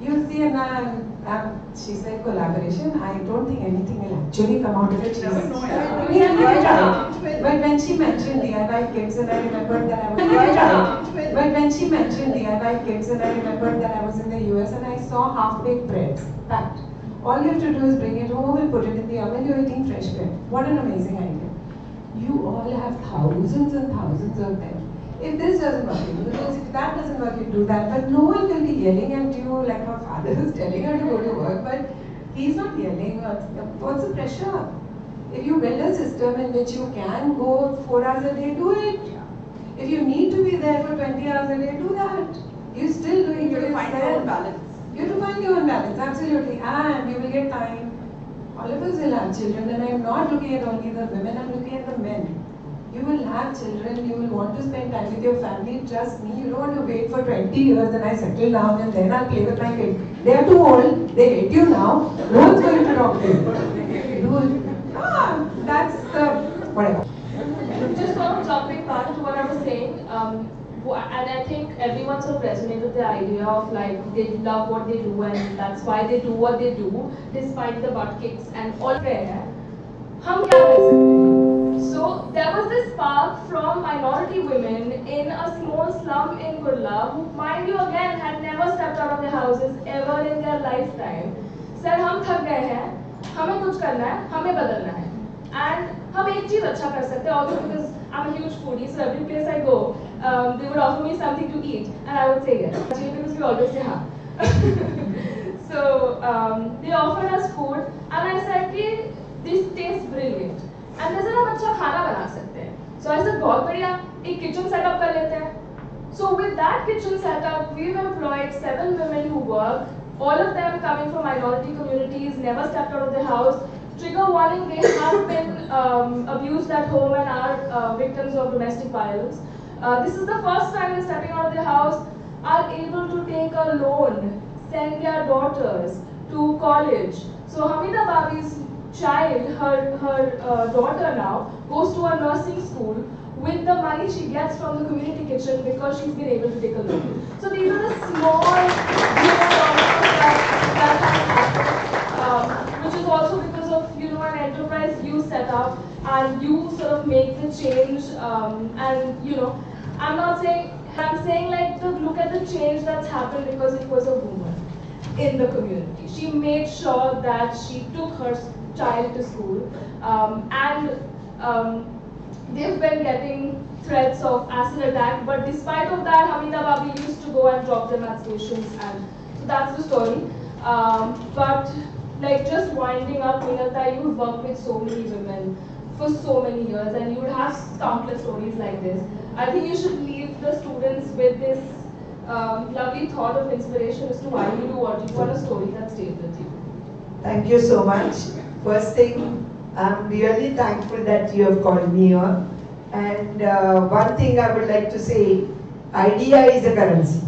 You see, and she said collaboration. I don't think anything will actually come out of it. But when she mentioned DIY kits, and I remembered that I was in the US, and I saw half-baked breads packed. All you have to do is bring it home and put it in the oven. You're eating fresh bread. What an amazing idea! You all have thousands and thousands of them. If this doesn't work, you do this. If that doesn't work, you do that. But no one will be yelling at you like her father is telling her to go to work. But he's not yelling. What's the pressure? If you build a system in which you can go 4 hours a day, do it. If you need to be there for 20 hours a day, do that. You're still doing it. You have to find your own balance. You have to find your own balance, absolutely. And you will get time All of us will have children, and I'm not looking at only the women, I'm looking at the men. You will have children, you will want to spend time with your family. Trust me, you don't want to wait for 20 years and I settle down and then I'll play with my kid. They are too old, they hate you now. No one's going to talk to you. That's whatever. Just sort of jumping back to what I was saying, and I think everyone sort of resonated with the idea of like they love what they do and that's why they do what they do despite the butt kicks and all there. Hum kya kar sakte? So there was this spark from minority women in a small slum in Kurla who, mind you again, had never stepped out of their houses ever in their lifetime. Said हम थक गए हैं, हमें कुछ करना है, हमें बदलना है, and हम एक चीज अच्छा कर सकते हैं. Also because I'm a huge foodie, so every place I go, they would offer me something to eat, and I would say yes. Because we always say हाँ. So they offered us food, and I said कि this tastes brilliant. And they said हम अच्छा खाना बना सकते हैं. So I said बहुत बढ़िया, एक kitchen setup कर लेते हैं. So with that kitchen setup, we've employed 7 women who work. All of them coming from minority communities, never stepped out of the house. Trigger warning, they have been abused at home and are victims of domestic violence. This is the first time they're stepping out of the house, are able to take a loan, send their daughters to college. So Hamida Babi's child, her daughter now, goes to a nursing school with the money she gets from the community kitchen because she's been able to take a loan. So these are the small that has happened, which is also because of an enterprise you set up and you sort of make the change. And I'm saying like look at the change that's happened because it was a woman in the community. She made sure that she took her child to school, and they've been getting threats of acid attack, but despite of that, Hamida Babi used to go and drop them at stations, and so that's the story. But like just winding up, Minata, you would work with so many women for so many years, and you would have countless stories like this. I think you should leave the students with this lovely thought of inspiration as to why you do what you do, and a story that stays with you. Thank you so much. First thing, I'm really thankful that you have called me here. And one thing I would like to say, idea is a currency.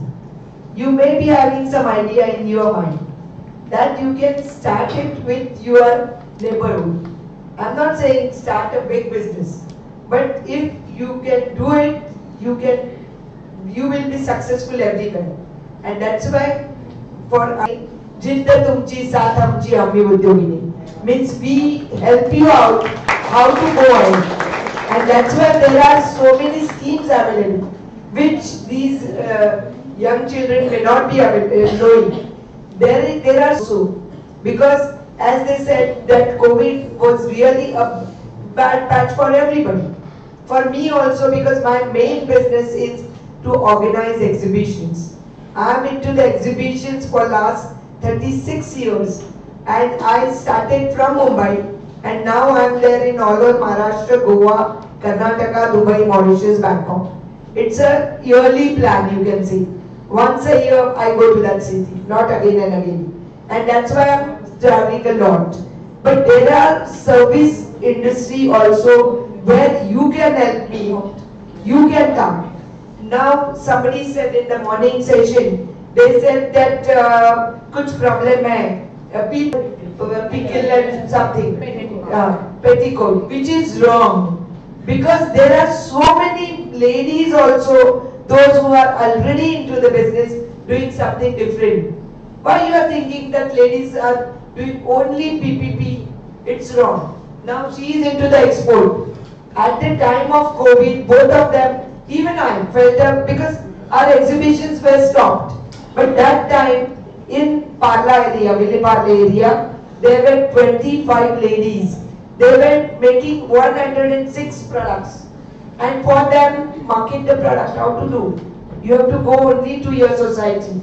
You may be having some idea in your mind that you can start it with your neighborhood. I'm not saying start a big business, but if you can do it, you will be successful everywhere. And that's why for Jinda Tumchi Saath Humchi Hummi Udyogini means we help you out how to go ahead. And that's why there are so many schemes available, which these young children may not be knowing. There are so, because as they said that COVID was really a bad patch for everybody. For me also, because my main business is to organize exhibitions. I'm into the exhibitions for last 36 years, and I started from Mumbai, and now I'm there in all over Maharashtra, Goa, Karnataka, Dubai, Mauritius, Bangkok. It's a yearly plan, you can see. Once a year I go to that city, not again and again. And that's why I'm traveling a lot. But there are service industry also where you can help me out. You can come. Now somebody said in the morning session, they said that kuch problem hai, pickle and something, petticoat, which is wrong. Because there are so many ladies also, those who are already into the business, doing something different. Why you are thinking that ladies are doing only PPP? It's wrong. Now she is into the export. At the time of COVID, both of them, even I felt up because our exhibitions were stopped. But that time in Parla area, Ville Parla area, there were 25 ladies. They were making 106 products. And for them, market the product, how to do? You have to go only to your society.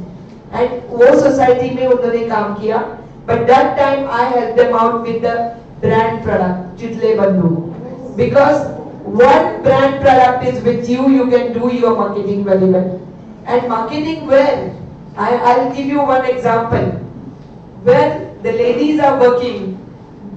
And wo society mein unhone kaam kiya. But that time I helped them out with the brand product, Chitle Bandhu. Because one brand product is with you, you can do your marketing very well. And marketing well, I'll give you one example. Where the ladies are working,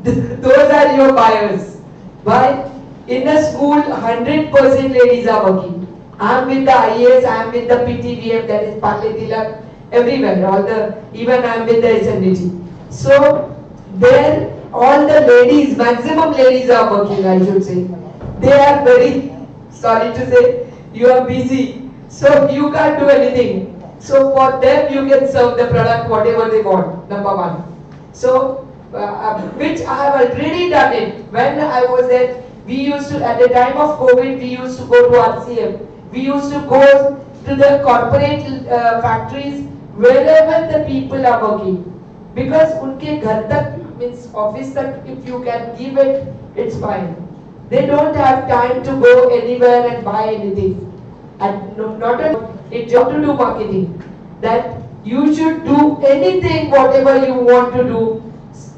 those are your buyers. Why? In a school, 100% ladies are working. I am with the IAS, I am with the PTVF, that is Patli Tilak, everywhere. Even I am with the SNDT. So there, all the ladies, maximum ladies are working, I should say. They are very, sorry to say, you are busy, so you can't do anything. So for them, you can serve the product whatever they want, number one. So, which I have already done it. When I was there, we used to, at the time of COVID, we used to go to RCM. We used to go to the corporate factories wherever the people are working. Because unke ghar tak, means office tak, if you can give it, it's fine. They don't have time to go anywhere and buy anything. And not a job to do marketing. That you should do anything, whatever you want to do.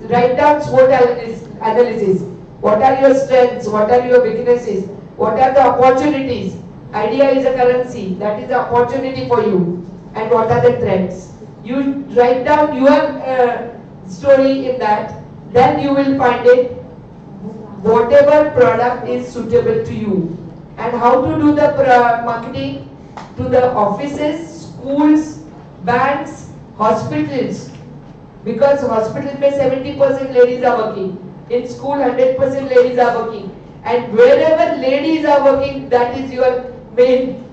Write down SWOT analysis. What are your strengths? What are your weaknesses? What are the opportunities? Idea is a currency. That is the opportunity for you. And what are the threats? You write down your story in that. Then you will find it. Whatever product is suitable to you. And how to do the marketing to the offices, schools, banks, hospitals. Because hospital mein 70% ladies are working. In school 100% ladies are working. And wherever ladies are working, that is your main.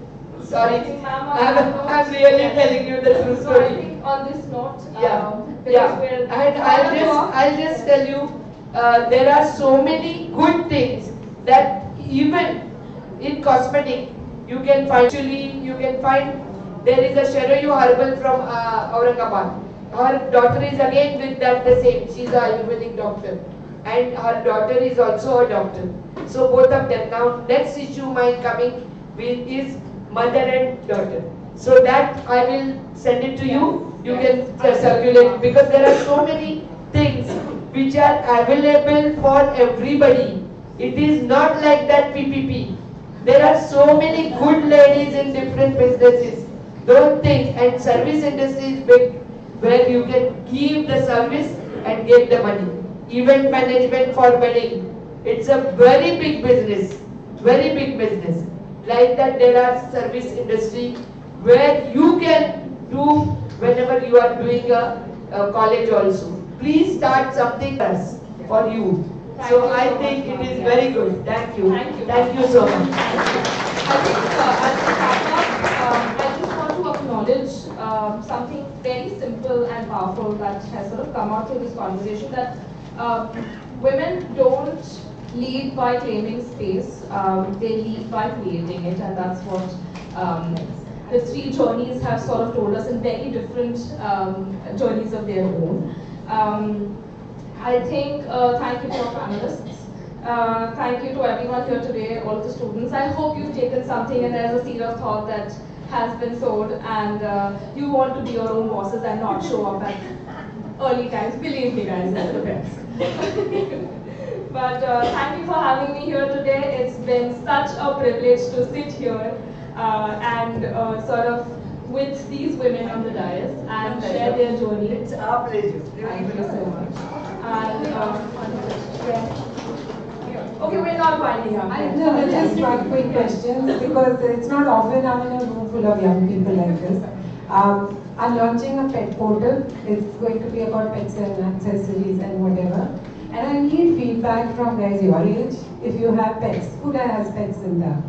Sorry, I'm really telling you the true story. I think on this note, And I'll just tell you, there are so many good things that even in cosmetic you can find. Actually, you can find there is a Sherayu herbal from Aurangabad. Her daughter is again with that the same. She's a Ayurvedic doctor, and her daughter is also a doctor. So both of them. Now next issue my coming with is mother and daughter. So that I will send it to you. You can circulate, because there are so many things which are available for everybody. It is not like that PPP. There are so many good ladies in different businesses. Don't think, and service industry is big, where you can give the service and get the money. Event management for wedding. It's a very big business. Very big business. Like that there are service industry where you can do whenever you are doing a college also. Please start something else for you. So I think it is very good. Thank you. Thank you so much. I think I just want to acknowledge something very simple and powerful that has sort of come out through this conversation, that women don't lead by claiming space, they lead by creating it, and that's what the three journeys have sort of told us in very different journeys of their own. I think, thank you to our panelists. Thank you to everyone here today, all of the students. I hope you've taken something and there's a seed of thought that has been sowed, and you want to be your own bosses and not show up at early times. Believe me guys, it's the best. But thank you for having me here today. It's been such a privilege to sit here and sort of with these women on the dais and share their journey. It's our pleasure. Thank you so much. And okay, we're not winding up. No, just one quick question, because it's not often I'm in a room full of young people like this. I'm launching a pet portal. It's going to be about pets and accessories and whatever. And I need feedback from guys your age. If you have pets, who has pets in there?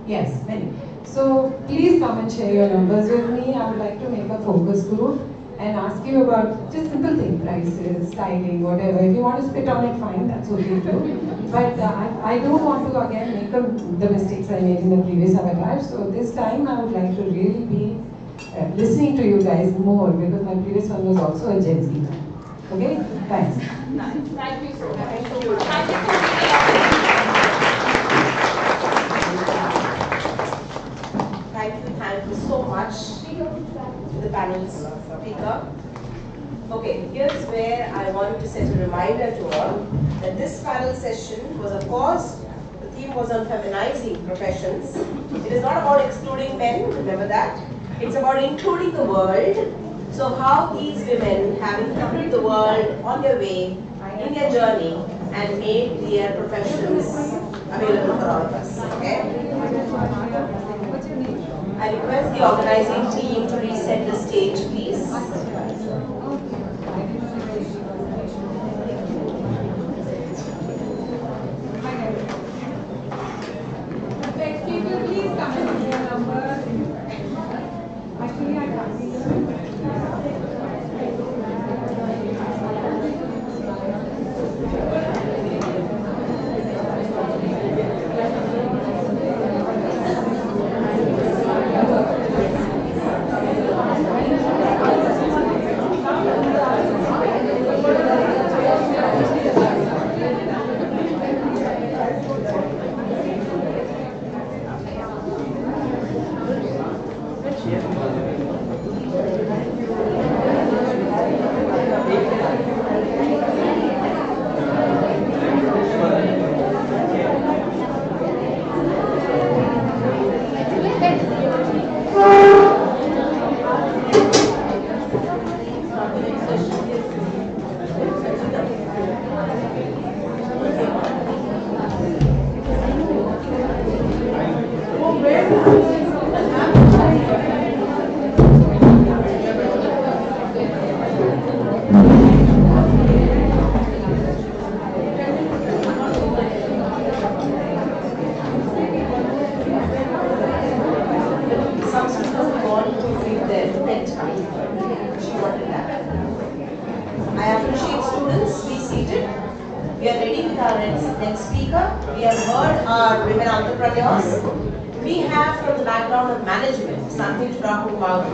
Yes, many. So please come and share your numbers with me. I would like to make a focus group and ask you about just simple things, prices, styling, whatever. If you want to spit on it, fine, that's okay too. But I don't want to again make the mistakes I made in the previous avatar. So this time I would like to really be listening to you guys more, because my previous one was also a Gen Z. Okay? Thanks. Thank you so much. Thank you so much to the panel speaker. Okay, here's where I want to set a reminder to all that this panel session was, of course, the theme was on feminizing professions. It is not about excluding men, remember that. It's about including the world. So how these women have included the world on their way in their journey and made their professions available for all of us. Okay? I request the organizing team to reset the stage, please. People, please come in your number. Actually, I can't see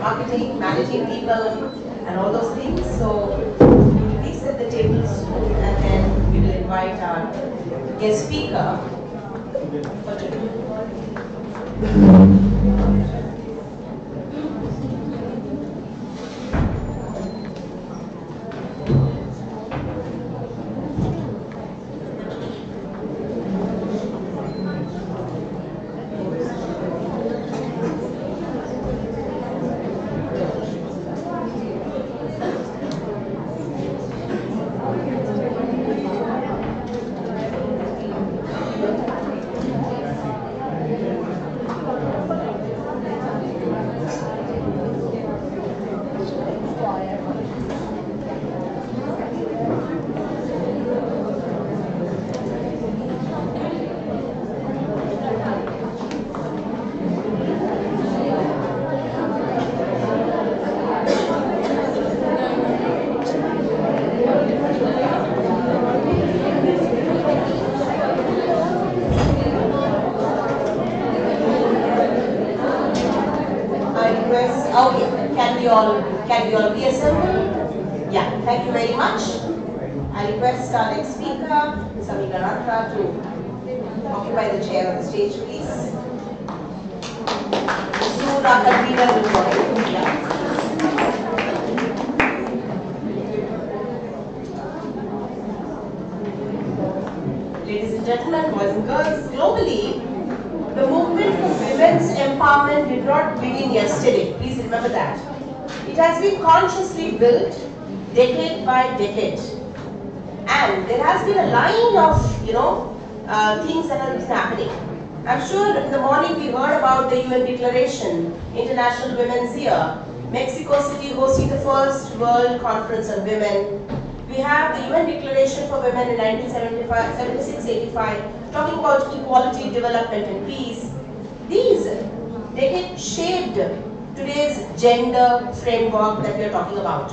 marketing, managing people, and all those things. So please set the tables and then we will invite our guest speaker for today. Can we all be assembled? Yeah, thank you very much. I request our next speaker, Samika Ratra, to occupy the chair on the stage, please. Soon our convener will join. Yeah. Ladies and gentlemen, boys and girls, globally, the movement for women's empowerment did not begin yesterday. Please remember that. It has been consciously built decade by decade, and there has been a line of things that have been happening. I'm sure in the morning we heard about the UN Declaration, International Women's Year, Mexico City hosting the first World Conference on Women. We have the UN Declaration for Women in 1976-85, talking about equality, development, and peace. These decades shaped today's gender framework that we are talking about.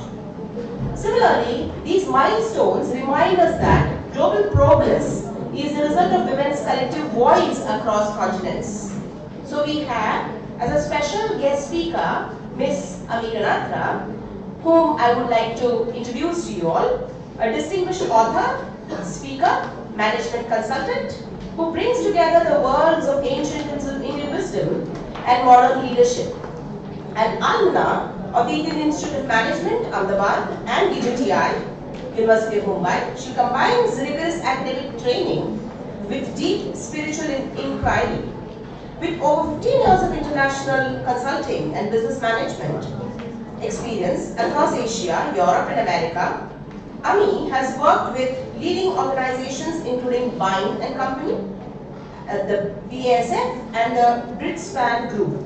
Similarly, these milestones remind us that global progress is the result of women's collective voice across continents. So we have, as a special guest speaker, Ms. Amika Ratra, whom I would like to introduce to you all, a distinguished author, speaker, management consultant, who brings together the worlds of ancient Indian wisdom and modern leadership. An alumna of the Indian Institute of Management, Ahmedabad, and DJTI, University of Mumbai, she combines rigorous academic training with deep spiritual inquiry. With over 15 years of international consulting and business management experience across Asia, Europe, and America, Ami has worked with leading organizations including Bind and Company, the BASF and the Britspan Group.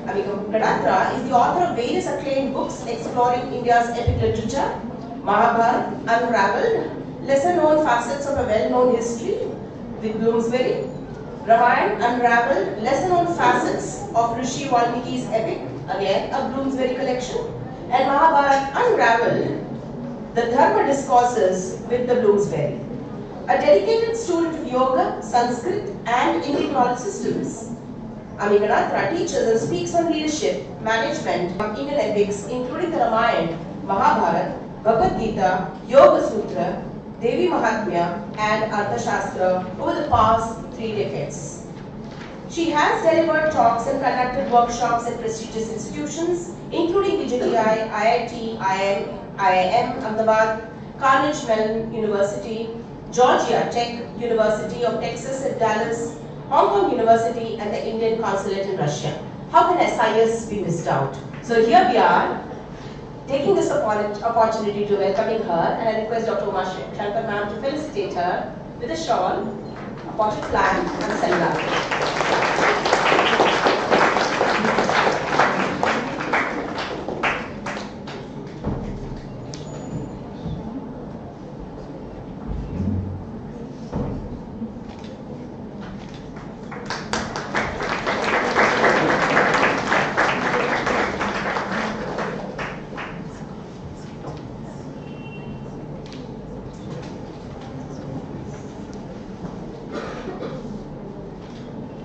Ami Gadatra is the author of various acclaimed books exploring India's epic literature, Mahabharata Unraveled, lesser known facets of a well-known history with Bloomsbury, Ramayana Unraveled, lesser known facets of Rishi Valmiki's epic, again a Bloomsbury collection, and Mahabharata Unraveled, the Dharma discourses with the Bloomsbury. A dedicated student of yoga, Sanskrit and Indian knowledge systems. Ami Gadatra teaches and speaks on leadership, management, on Indian epics including the Ramayana, Mahabharata, Bhagavad Gita, Yoga Sutra, Devi Mahatmya and Arthashastra over the past 3 decades. She has delivered talks and conducted workshops at prestigious institutions including DJTI, IIT, IIM Ahmedabad, Carnegie Mellon University, Georgia Tech, University of Texas at Dallas, Hong Kong University and the Indian Consulate in Russia. How can SIES be missed out? So here we are, taking this opportunity to welcoming her, and I request Dr. Uma Shankar ma'am to felicitate her with a shawl, a potted plant and a sunglasses.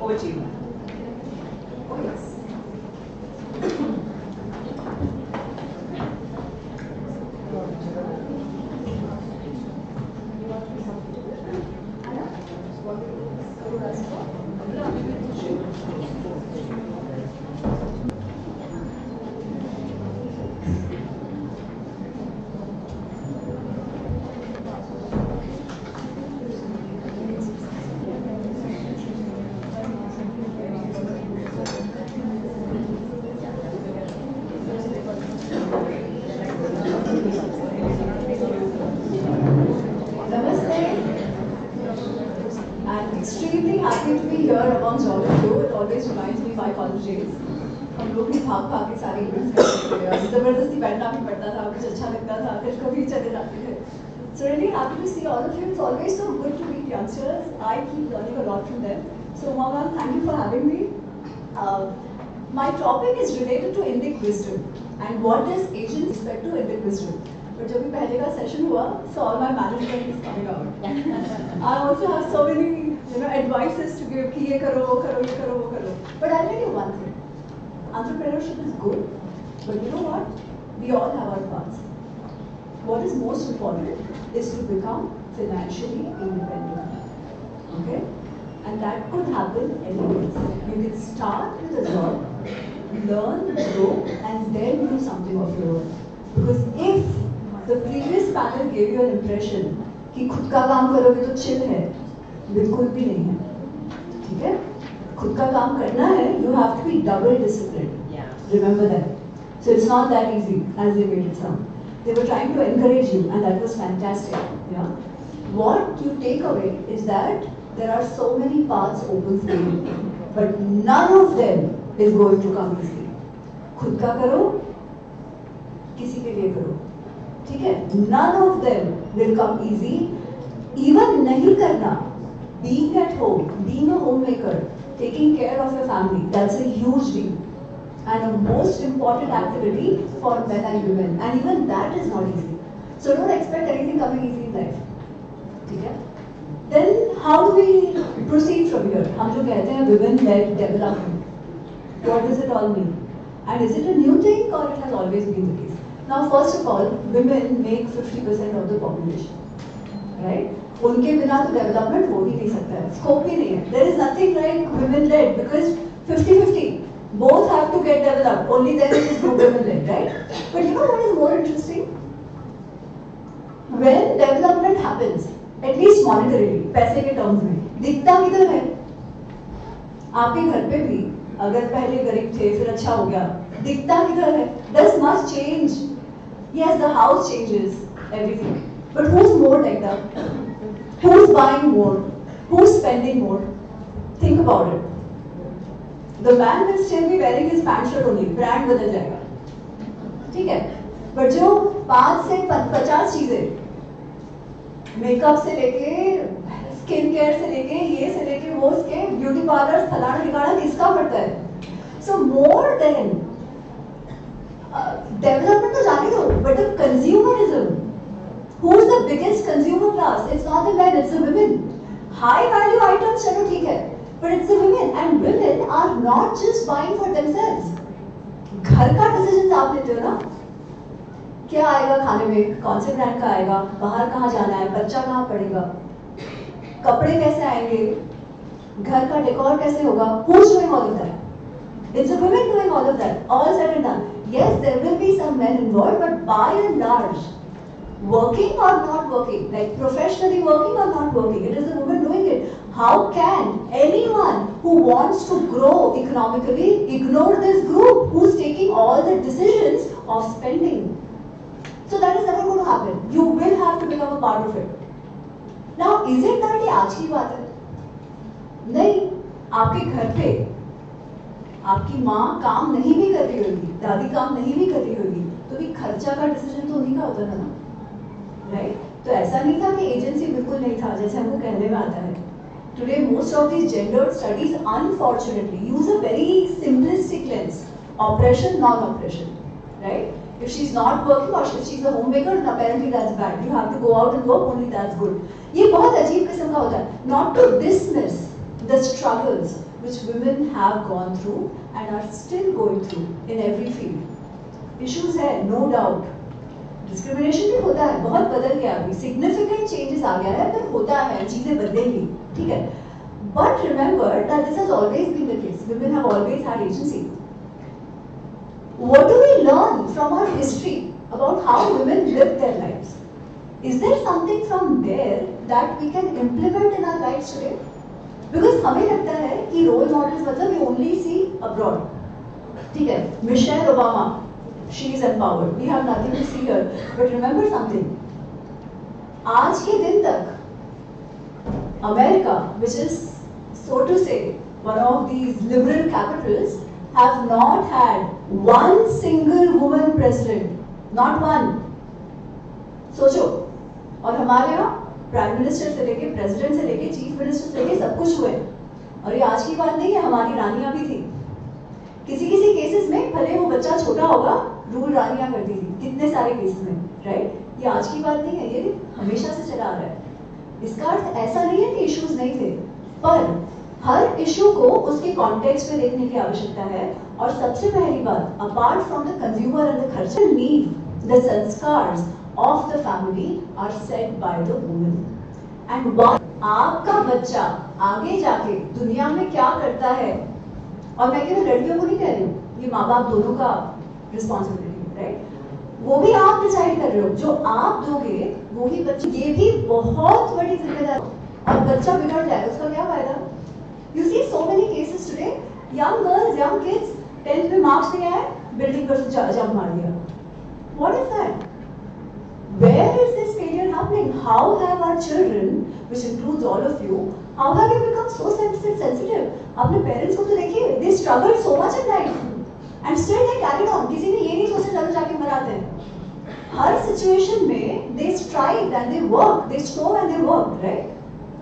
Over to you. Oh yes. Extremely happy to be here amongst all of you. It always reminds me of my college days. हम लोग भी भाग के सारे events करते थे और जबरदस्ती बैठना भी पड़ता था, कुछ अच्छा लगता था, फिर कभी चले जाते थे. So really happy to see all of you. It's always so good to meet youngsters. I keep learning a lot from them. So Mama, thank you for having me. My topic is related to Indic wisdom and what does Asians expect to Indic wisdom. But जब भी पहले का session हुआ, so all my management is coming out. I also have so many, advices to give. कि ये करो, वो करो, ये करो, वो करो. But I'll tell you one thing. Entrepreneurship is good, but you know what? We all have our paths. What is most important is to become financially independent. Okay? And that could happen anywhere. You can start with a job, learn, grow, and then do something of your own. Because if the previous panel gave you an impression कि खुद का काम करोगे तो chill है, बिल्कुल भी नहीं है, ठीक है? खुद का काम करना है, you have to be double disciplined. Yeah. Remember that. So it's not that easy as they made it sound. They were trying to encourage you, and that was fantastic. Yeah. What you take away is that there are so many paths open for you, but none of them is going to come easily. खुद का करो, किसी के लिए करो. ठीक है? None of them will come easy. Even नहीं करना, being at home, being a homemaker, taking care of your family, that's a huge deal. And a most important activity for men and women. And even that is not easy. So don't expect anything coming easy in life. ठीक है? Then how do we proceed from here? हम जो कहते हैं women-led development. What does it all mean? And is it a new thing or it has always been the case? Now, first of all, women make 50% of the population, right? उनके बिना तो development हो ही नहीं सकता है, scope ही नहीं है. There is nothing like women-led because 50-50, both have to get developed. Only then it is women-led, right? But you know what is more interesting? When development happens, at least monetarily, पैसे के terms में, दिखता किधर है? आपके घर पे भी अगर पहले गरीब थे फिर अच्छा हो गया, दिखता किधर है? Does much change? Yes, the house changes, everything. But who's more like that? Who's buying more? Who's spending more? Think about it. The man will still be wearing his pant shirt only. Brand बदल जाएगा, ठीक है? But जो 5 से 50 चीजें, makeup से लेके, skin care से लेके, ये से लेके वो उसके ब्यूटी पार्लर फलाना ठिकाना किसका पड़ता है? So more than development तो जाने दो, but the consumerism. Who's the biggest consumer class? It's not the men, it's the women. High value items चलो ठीक है, but it's the women, and women are not just buying for themselves. घर का decisions आप लेते हो ना? क्या आएगा खाने में, कौन से ब्रांड का आएगा, बाहर कहाँ जाना है, बच्चा कहाँ पढ़ेगा, कपड़े कैसे आएंगे, घर का डेकोर कैसे होगा? Who's doing all of that? It's the women doing all of that. All said and done. Yes, there will be some men involved, but by and large, working or not working, like professionally working or not working, it is the woman doing it. How can anyone who wants to grow economically ignore this group who's taking all the decisions of spending? So that is never going to happen. You will have to become a part of it. Now, is it that ये आज की बात है? नहीं, आपके घर पे आपकी माँ काम नहीं भी कर रही होगी, दादी काम नहीं भी कर रही होगी, तो भी खर्चा का डिसीजन तो उन्हीं का होता था ना, राइट? तो ऐसा नहीं था कि एजेंसी बिल्कुल नहीं था जैसे हमको कहने में आता है. Today, most of these gendered studies, unfortunately, use a very simplistic lens: oppression, non-oppression, right? If she's not working or if she's a homemaker, then apparently that's bad. You have to go out and work, only that's good. ये बहुत अजीब किस्म का होता है. Not to dismiss the struggles which women have gone through and are still going through in every field. Issues है, no doubt. Discrimination भी होता है, बहुत बदल गया अभी. Significant changes आ गया है, पर होता है, चीजें बदलेंगी, ठीक है? But remember that this has always been the case. Women have always had agency. What do we learn from our history about how women lived their lives? Is there something from there that we can implement in our lives today? Because हमें लगता है कि role models मतलब we only see abroad, ठीक है? Michelle Obama, she is empowered. We have nothing to see her. But remember something. आज के दिन तक America, which is so to say one of these liberal capitals, have not had one single woman president. Not one. सोचो. और हमारे यहाँ prime minister से लेके प्रेसिडेंट से लेके चीफ मिनिस्टर से लेके सब कुछ हुए. और ये आज की बात नहीं है, हमारी रानियां भी थी. किसी किसी केसेस में भले वो बच्चा छोटा होगा, रूल रानियां करती थी कितने सारे केसेस में, राइट? ये आज की बात नहीं है, ये हमेशा से चला आ रहा है. इसका अर्थ ऐसा नहीं है कि इश्यूज नहीं थे, पर हर इशू को उसके कॉन्टेक्स्ट में देखने की आवश्यकता है. और सबसे पहली बात, apart from the consumer and the खर्चा need, the sanskars of the family are set by the woman. And आपका बच्चा आगे जाके दुनिया में क्या करता है, और मैं केवल लड़कियों को नहीं कह रही हूँ, ये माँ बाप दोनों का रिस्पॉन्सिबिलिटी है, राइट? वो भी आप डिसाइड कर रहे हो. जो आप दोगे वो ही बच्चे, ये भी बहुत बड़ी जिम्मेदारी. और बच्चा बिगड़ जाए उसका क्या फायदा? You see so many cases today, young girls, young kids, 10th में मार्क्स नहीं आए, बिल्डिंग पर से जंप मार दिया. What is that? Where is this failure happening? How have our children, which includes all of you, how have you become so sensitive? अपने parents को तो देखिए, they struggled so much in life, and still they carried on. किसी ने ये नहीं सोचा चलो जाके मराते हैं. हर situation में they strived and they worked, they strove and they worked, right?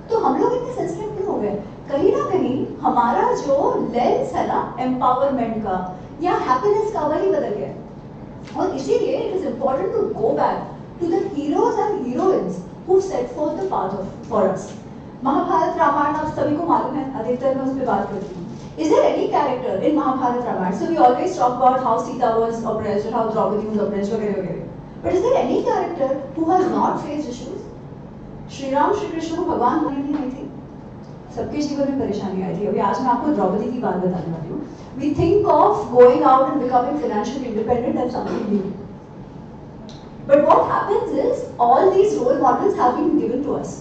तो हम लोग इतने sensitive क्यों हो गए? कहीं ना कहीं हमारा जो lens है ना empowerment का या happiness का, वही बदल गया. और इसीलिए it is important to go back to the heroes and heroines who set forth the path for us. Mahabharat Ramayan आप सभी को मालूम है, अधिकतर मैं उस पर बात करती हूँ. Is there any character in Mahabharata Ramayana? So we always talk about how Sita was oppressed or how Draupadi was oppressed वगैरह वगैरह. But is there any character who has not faced issues? Shri Ram Shri Krishna को भगवान होने नहीं थी, सबके जीवन में परेशानी आई थी. अभी आज मैं आपको द्रौपदी की बात बताने वाली हूँ. We think of going out and becoming financially independent as something new. But what happens is all these role models have been given to us.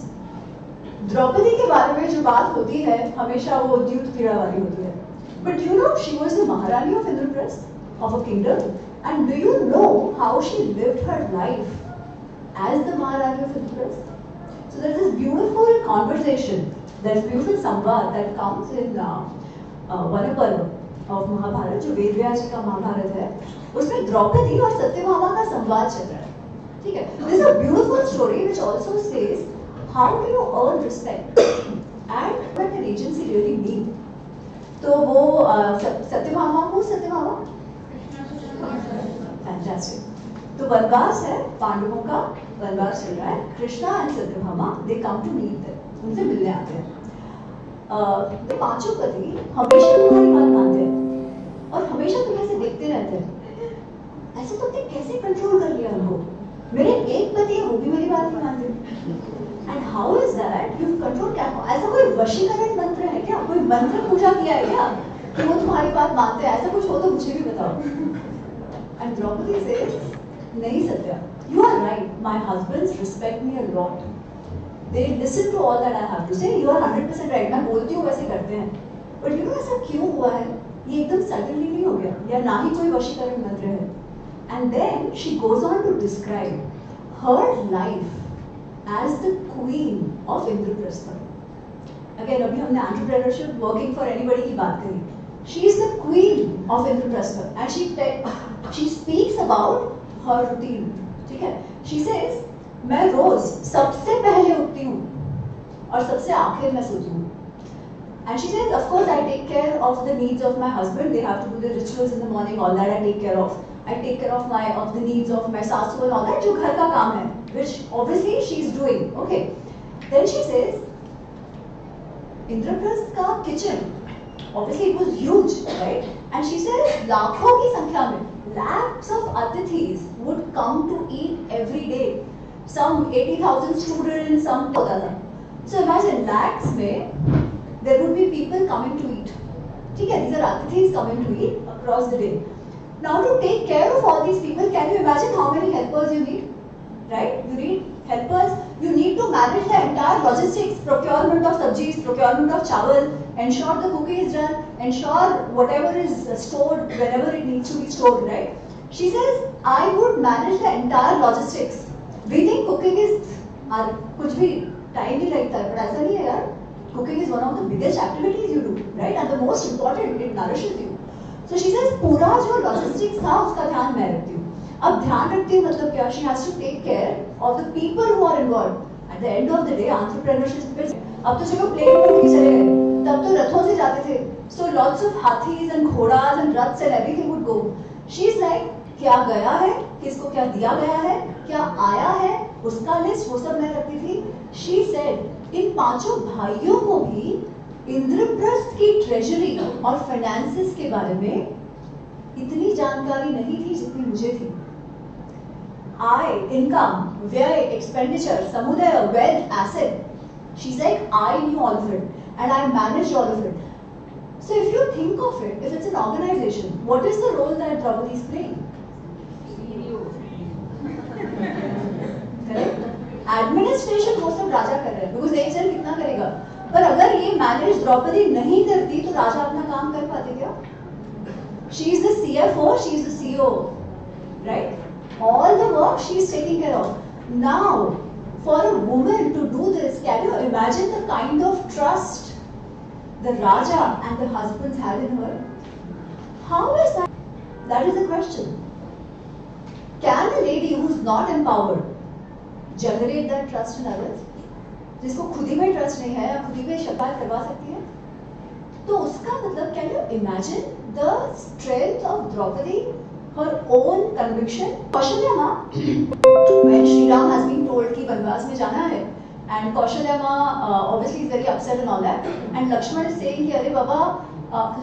Draupadi के बारे में जो बात होती है हमेशा वो द्यूत पीड़ा वाली होती है. But you know she was the Maharani of Indraprasth, of a kingdom, and do you know how she lived her life as the Maharani of Indraprastha. So there's this beautiful conversation, there's beautiful samvad that comes in Vanaparva of Mahabharata, जो वेद व्यास जी का महाभारत है, उसमें द्रौपदी और सत्यभामा का संवाद चल रहा है, ठीक है? This is a beautiful story which also says how do you earn respect and what can agency really mean? तो वो सत्यभामा को सत्यभामा फैंटास्टिक. तो वनवास है, पांडवों का वनवास चल रहा है. Krishna and Satyabhama they come to meet them, उनसे मिलने आते हैं. पांचों पति हमेशा तुम्हारी बात मानते हैं और हमेशा तुम्हें ऐसे देखते रहते हैं. ऐसे तुमने कैसे कंट्रोल कर लिया उनको? मेरे एक पति है, वो भी मेरी बात नहीं मानते. And how is that you control? क्या ऐसा कोई वशीकरण मंत्र है क्या? कोई मंत्र पूजा किया है क्या कि वो तुम्हारी बात मानते हैं? ऐसा कुछ हो तो मुझे भी बताओ. एंड द्रौपदी सेज, नहीं Satya, you are right, my husbands respect me a lot, they listen to all that I have to say, you are 100% right, मैं बोलती हूँ वैसे करते हैं. but you know ऐसा क्यों हुआ है? ये एकदम suddenly नहीं हो गया, या ना ही कोई वशीकरण मंत्र है. and then she goes on to describe her life as the queen of Indraprastha. again अभी हमने entrepreneurship, working for anybody की बात करी. she is the queen of Indraprastha and she speaks about her routine. ठीक है? She says, मैं रोज सबसे पहले उठती हूँ और सबसे आखिर में सोती हूँ. And she says, of course, I take care of the needs of my husband. They have to do the rituals in the morning. All that I take care of. I take care of the needs of my sasu and all that. जो घर का काम है, which obviously she is doing. Okay. Then she says, Indraprastha का kitchen, obviously it was huge, right? And she says, लाखों की संख्या में, lakhs of atithis would come to eat every day. Some 80,000 students, some होता था. So imagine lakhs में there would be people coming to eat. ठीक है? These are atithis coming to eat across the day. Now to take care of all these people, can you imagine how many helpers you need? Right? You need helpers. You need to manage the entire logistics, procurement of sabjis, procurement of chawal, ensure the cooking is done, ensure whatever is stored whenever it needs to be stored, right? She says, I would manage the entire logistics. We think cooking is कुछ भी time नहीं लगता है, but ऐसा नहीं है यार. Cooking is one of the biggest activities you do, right? And the most important, it nourishes you. So she says, पूरा जो logistics था उसका ध्यान मैं रखती हूँ. अब ध्यान रखती हूँ मतलब क्या? She has to take care of the people who are involved. At the end of the day, entrepreneurship पे अब तो चलो plane में नहीं चले गए, तब तो रथों से जाते थे. So lots of hathis and ghodas and raths and everything would go. She's like, क्या गया है, किसको क्या दिया गया है, क्या आया है, उसका लिस्ट वो सब मैं रखती थी. She said, इन पांचों भाइयों को भी इंद्रप्रस्थ की ट्रेजरी और फाइनेंसेस के बारे में इतनी जानकारी नहीं थी जितनी मुझे थी. आय, इनकम, व्यय, एक्सपेंडिचर, समुदाय, wealth, asset. She's like, I knew all of it and I managed all of it. So if you think of it, if it's an organization, what is the role that Draupadi is playing? Correct? Administration वो सब राजा कर रहे हैं, because एक जन कितना करेगा. पर अगर ये मैनेज द्रौपदी नहीं करती तो राजा अपना काम कर पाते क्या? She is the CFO, she is the CEO, right? All the work she is taking care of. Now, for a woman to do this, can you imagine the kind of trust the Raja and the husbands had in her? How is that? That is the question. Can a lady who is not empowered generate that trust in others? जिसको खुद ही में trust नहीं है या खुद ही में शिकायत करवा सकती है, तो उसका मतलब can you imagine the strength of Draupadi, her own conviction. Kaushalya माँ, when Shri Ram has been told कि वनवास में जाना है, and कौशल्या माँ obviously is very upset and all that, and Lakshman is saying कि अरे बाबा,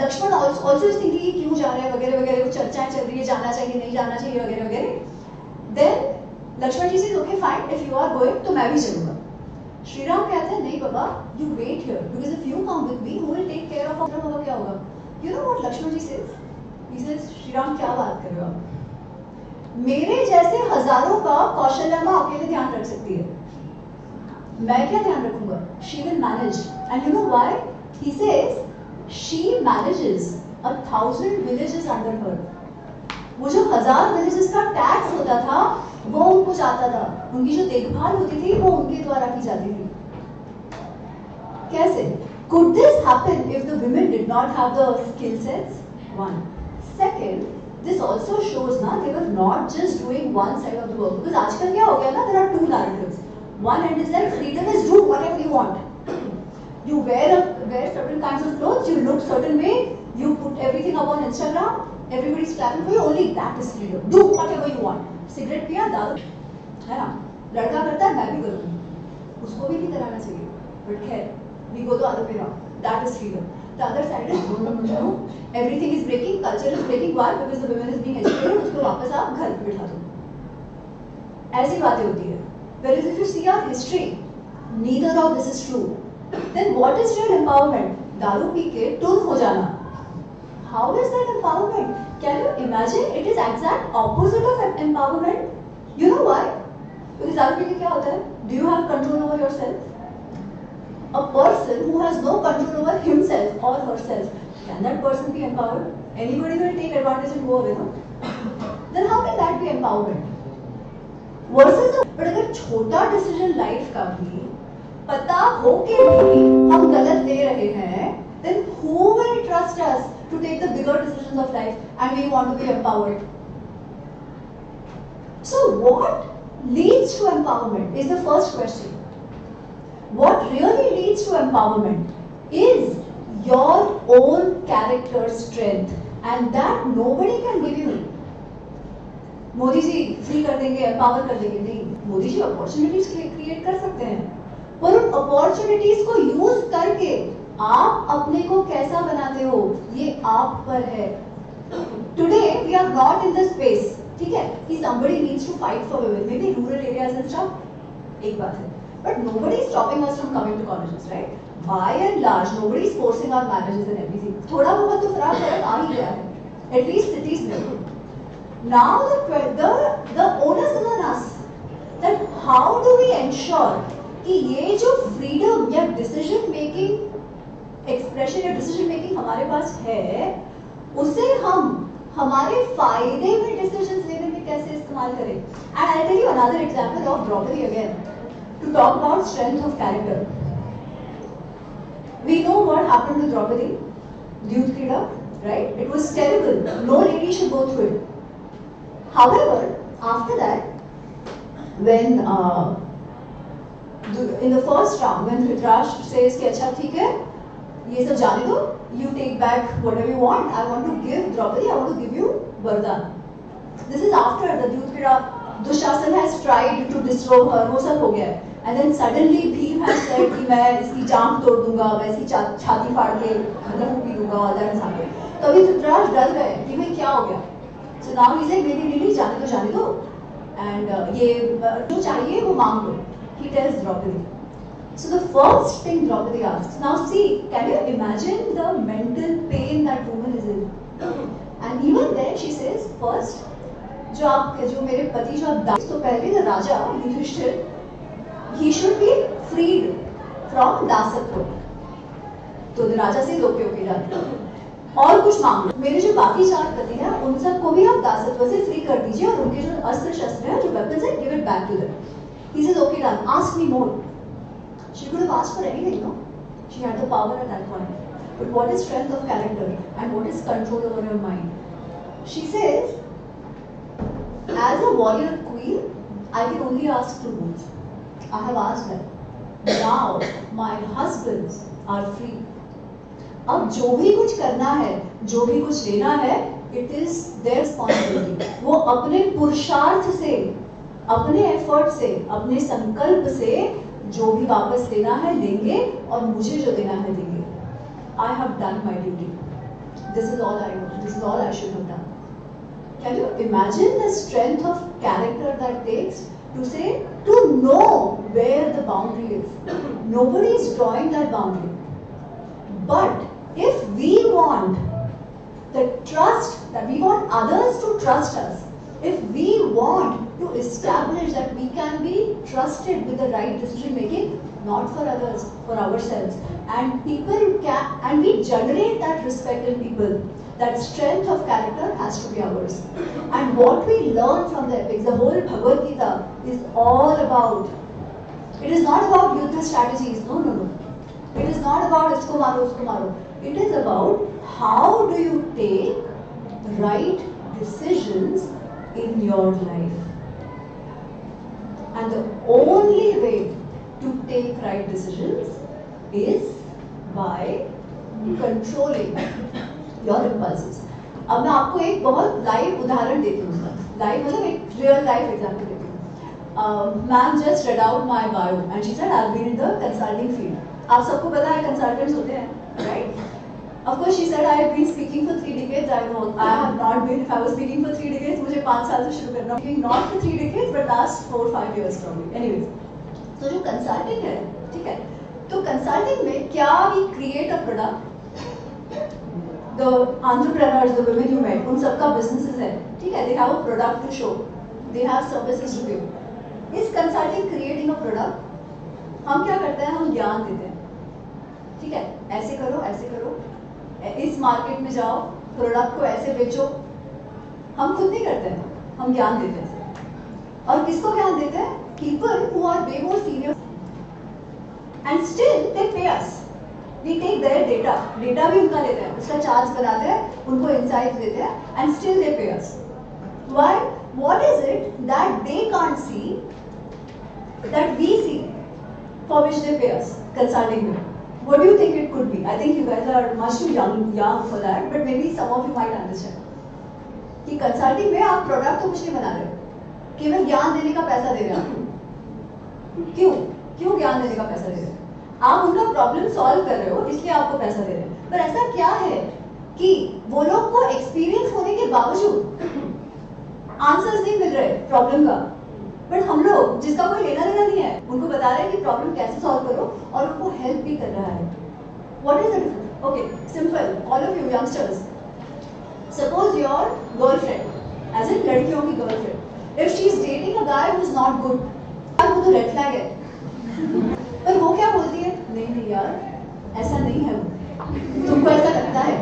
Lakshman also is thinking कि क्यों जा रहे हैं वगैरह वगैरह, चर्चाएं चल रही है जाना चाहिए नहीं जाना चाहिए वगैरह वगैरह. Then Lakshman ji says okay fine, if you are going तो मैं भी चलूँगा. श्री राम कहते हैं नहीं बाबा, you wait here because if you come with me, who will take care of our बाबा क्या होगा? You know what Lakshman ji says? He says, Shri Ram क्या बात कर रहे हो आप? मेरे जैसे हजारों का कौशल्या माँ अकेले ध्यान रख सकती है, मैं क्या ध्यान रखूंगा? She will manage, and you know why? He says she manages 1,000 villages under her. वो जो 1000 villages का टैग टैक्स होता था वो उनको जाता था, उनकी जो देखभाल होती थी वो उनके द्वारा की जाती थी। कैसे? Could this happen if the women did not have the skill sets? One. Second, this also shows na they were not just doing one side of the work, because आजकल क्या हो गया ना, there are two narratives. One end is like freedom is do whatever you want. You wear certain kinds of clothes, you look certain way, you put everything up on Instagram, everybody's clapping for you. Only that is freedom. Do whatever you want. Cigarette पिया, दारू, है ना? लड़का करता है, मैं भी करूँगी. उसको भी नहीं कराना चाहिए. But खैर, we go the other way around. That is freedom. The other side is no. Everything is breaking, culture is breaking. Why? Because the women is being educated. उसको वापस आप घर पे बिठा दो. ऐसी बातें होती है. Whereas if you see our history, neither of this is true. Then what is real empowerment? दारू पी के टून हो जाना. How is that empowerment? Can you imagine? It is exact opposite of empowerment. You know why? Because दारू P के क्या होता है? Do you have control over yourself? A person who has no control over himself or herself, can that person be empowered? Anybody will take advantage and go away, no? Then how can that be empowerment? Versus, but अगर छोटा decision life का भी पता हो के भी हम गलत ले रहे हैं, then who will trust us to take the bigger decisions of life, and we want to be empowered? So what leads to empowerment is the first question. What really leads to empowerment is your own character strength, and that nobody can give you. Modi ji free कर देंगे, empower कर देंगे, नहीं. Modi ji opportunities create कर सकते हैं, पर उन अपॉर्चुनिटीज को यूज करके आप अपने को कैसा बनाते हो ये आप पर है. Today we are not in the space, ठीक है, कि somebody needs to fight for women, maybe rural areas and stuff, एक बात है. But nobody is stopping us from coming to colleges, right? By and large, nobody is forcing our marriages and everything. थोड़ा बहुत तो फर्क आ ही गया है, at least cities में. Now the onus is on us that how do we ensure कि ये जो freedom या decision making expression या decision making हमारे पास है, उसे हम हमारे फायदे में decisions लेने में कैसे इस्तेमाल करें. And I'll tell you another example of Draupadi again. To talk about strength of character. We know what happened to Draupadi, Youth Krida, right? It was terrible. No lady should go through it. However, after that, when in the first round, when Dhritarashtra says कि अच्छा ठीक है, ये सब जाने दो, you take back whatever you want. I want to give Draupadi, I want to give you Vardhan. This is after the Youth Krida. Dushasan has tried to disrobe her, वो सब हो गया है. And then suddenly Bhim has said कि मैं इसकी जांघ तोड़ दूंगा, मैं इसकी छाती फाड़ के लहू पी दूंगा, all that is happening. तो अभी धृतराष्ट्र डर गए कि भाई क्या हो गया. So now he's like maybe जाने दो and ये जो चाहिए वो मांग लो. He tells Draupadi. So the first thing Draupadi asks. Now see, can you imagine the mental pain that woman is in? And even then she says first, जो मेरे पति जो आप तो पहले the Raja Yudhishthir, he should be freed from दासत्व. तो राजा से okay जाते और कुछ मांग लो. मेरे जो बाकी 4 पति हैं उन सबको भी आप दासत्व से फ्री कर दीजिए और उनके जो अस्त्र शस्त्र हैं, जो वेपन्स हैं, give it back to them. He says okay done. Ask me more. She could have asked for anything, no? She had the power at that point. But what is strength of character and what is control over your mind? She says, as a warrior queen, I can only ask 2 rules. I have asked them. Now my husbands are free. अब जो भी कुछ करना है, जो भी कुछ लेना है, it is their responsibility. वो अपने पुरुषार्थ से, अपने एफर्ट से, अपने संकल्प से जो भी वापस लेना है लेंगे और मुझे जो देना है देंगे. I have done my duty. This is all I know. This is all I should have done. Can you imagine the strength of character that takes to say, to know where the boundary is? Nobody is drawing that boundary. But if we want the trust, that we want others to trust us, if we want to establish that we can be trusted with the right decision making, not for others, for ourselves, and people can, and we generate that respect in people, that strength of character has to be ours. And what we learn from the epics, the whole Bhagavad Gita is all about, it is not about Yuddha strategies, no. It is not about isko maro. It is about how do you take right decisions in your life. And the only way to take right decisions is by controlling your impulses. अब मैं आपको एक बहुत live उदाहरण देती हूँ उसका. Live मतलब एक रियल लाइफ एग्जाम्पल देती हूँ. Ma'am just read out my bio and she said I've been in the consulting field. आप सबको पता है consultants होते हैं, right? Of course she said I have been speaking for 3 decades. I know I have not been. If I was speaking for 3 decades, मुझे 5 साल से शुरू करना. Speaking not for 3 decades but last 4-5 years probably. Anyways, तो जो consulting है, ठीक है? तो consulting में क्या we create a product? The entrepreneurs, the women you met, उन सबका businesses है, ठीक है? They have a product to show, they have services to give. इस consulting creating a product, हम क्या करते हैं? हम ज्ञान देते हैं, ठीक है? ऐसे करो, इस मार्केट में जाओ, प्रोडक्ट को ऐसे बेचो. हम खुद नहीं करते हैं, हम ज्ञान देते हैं. और किसको ज्ञान देते हैं? People who are way more senior, and still they pay us. We take their data भी उनका लेते हैं, उसका चार्ज बनाते हैं, उनको insights देते हैं, and still they pay us. Why? What is it that they can't see that we see, for which they pay us? Consulting में. What do you think it could be? I think you guys are much too young for that, but maybe some of you might understand. कि consulting में आप product तो कुछ नहीं बना रहे, केवल ज्ञान देने का पैसा दे रहे हैं. क्यों ज्ञान देने का पैसा दे रहे हैं? आप उनका प्रॉब्लम सॉल्व कर रहे हो, इसलिए आपको पैसा दे रहे हैं. पर ऐसा क्या है कि वो लोग को एक्सपीरियंस होने के बावजूद आंसर्स नहीं मिल रहे प्रॉब्लम का, बट हम लोग जिसका कोई लेना देना नहीं है, उनको बता रहे हैं कि प्रॉब्लम कैसे सॉल्व करो, और उनको हेल्प भी कर रहा है. What is the difference? Okay, simple. All of you youngsters, suppose your girlfriend, as in लड़कियों की girlfriend, if she is dating a guy who is not good, वो तो रेड फ्लैग है. पर वो क्या बोलती है? नहीं यार, ऐसा नहीं है, तुमको ऐसा लगता है,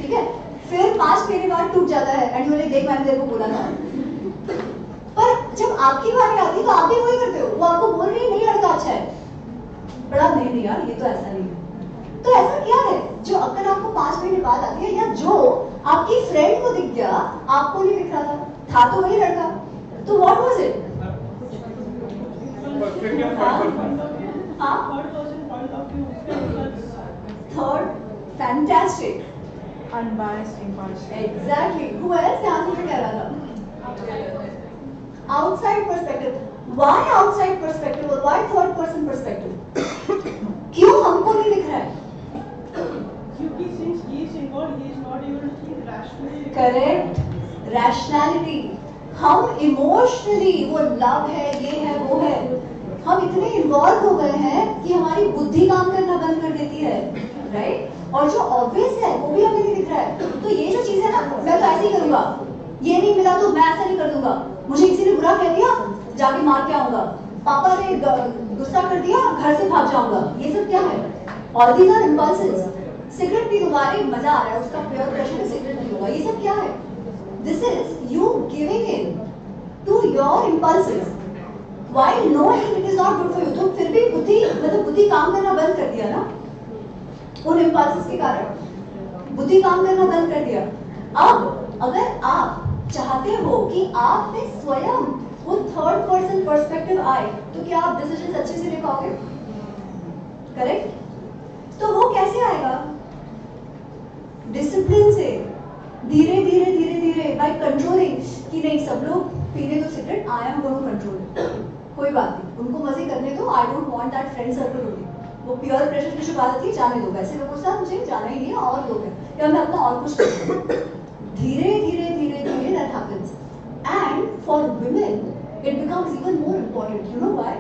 ठीक है? फिर 5 महीने बाद टूट जाता है, एंड बोले देख मैंने तेरे को बोला था. पर जब आपकी बारी आती है तो आप भी वही करते हो. वो आपको बोल रही है नहीं लड़का अच्छा है, बड़ा नहीं यार ये तो ऐसा नहीं है. तो ऐसा क्या है जो अक्ल आपको 5 महीने बाद आती है, या जो आपकी फ्रेंड को दिख गया आपको नहीं दिख रहा था तो वही लड़का. तो what was it? Third, fantastic, unbiased, impartial. Exactly. Who else यहाँ से कह रहा था? Outside perspective. Why outside perspective or why third person perspective? क्यों हमको नहीं दिख रहा है? क्योंकि since he is involved, he is not able to think rationally. Correct. Rationality. हम इमोशनली, वो लव है, ये है, वो है, हम इतने इन्वॉल्व हो गए हैं कि हमारी बुद्धि काम करना बंद कर देती है, राइट? और जो ऑब्वियस है वो भी हमें नहीं दिख रहा है. तो ये जो चीज है ना, मैं तो ऐसे ही करूंगा, ये नहीं मिला तो मैं ऐसा नहीं कर दूंगा, मुझे किसी ने बुरा कह दिया जाके मार के आऊंगा, पापा ने गुस्सा कर दिया घर से भाग जाऊंगा. ये सब क्या है? All these are impulses. Cigarette पी तुम्हारे मजा आ रहा है, उसका प्योर प्रेशर सिगरेट नहीं होगा. ये सब क्या है? This is you giving in to your impulses while knowing it is not good for you. तो फिर भी बुद्धि काम करना बंद कर दिया ना, उन इम्पल्सेस के कारण बुद्धि काम करना बंद कर दिया. अब अगर आप चाहते हो कि आप में स्वयं वो थर्ड पर्सन पर्सपेक्टिव आए, तो क्या आप डिसीजंस अच्छे से ले पाओगे? करेक्ट? तो वो कैसे आएगा? डिसिप्लिन से, धीरे धीरे बाय कंट्रोलिंग. कि नहीं सब लोग पीने तो cigarette, I am going to control, कोई बात नहीं, उनको मजे करने दो, I don't want that friend circle होगी. वो प्योर प्रेशर की जो बात आती है, जाने दो, वैसे लोगों के साथ मुझे जाना ही नहीं है, और लोग हैं, या मैं अपना और कुछ करता हूं. धीरे धीरे that happens. And for women it becomes even more important. You know why?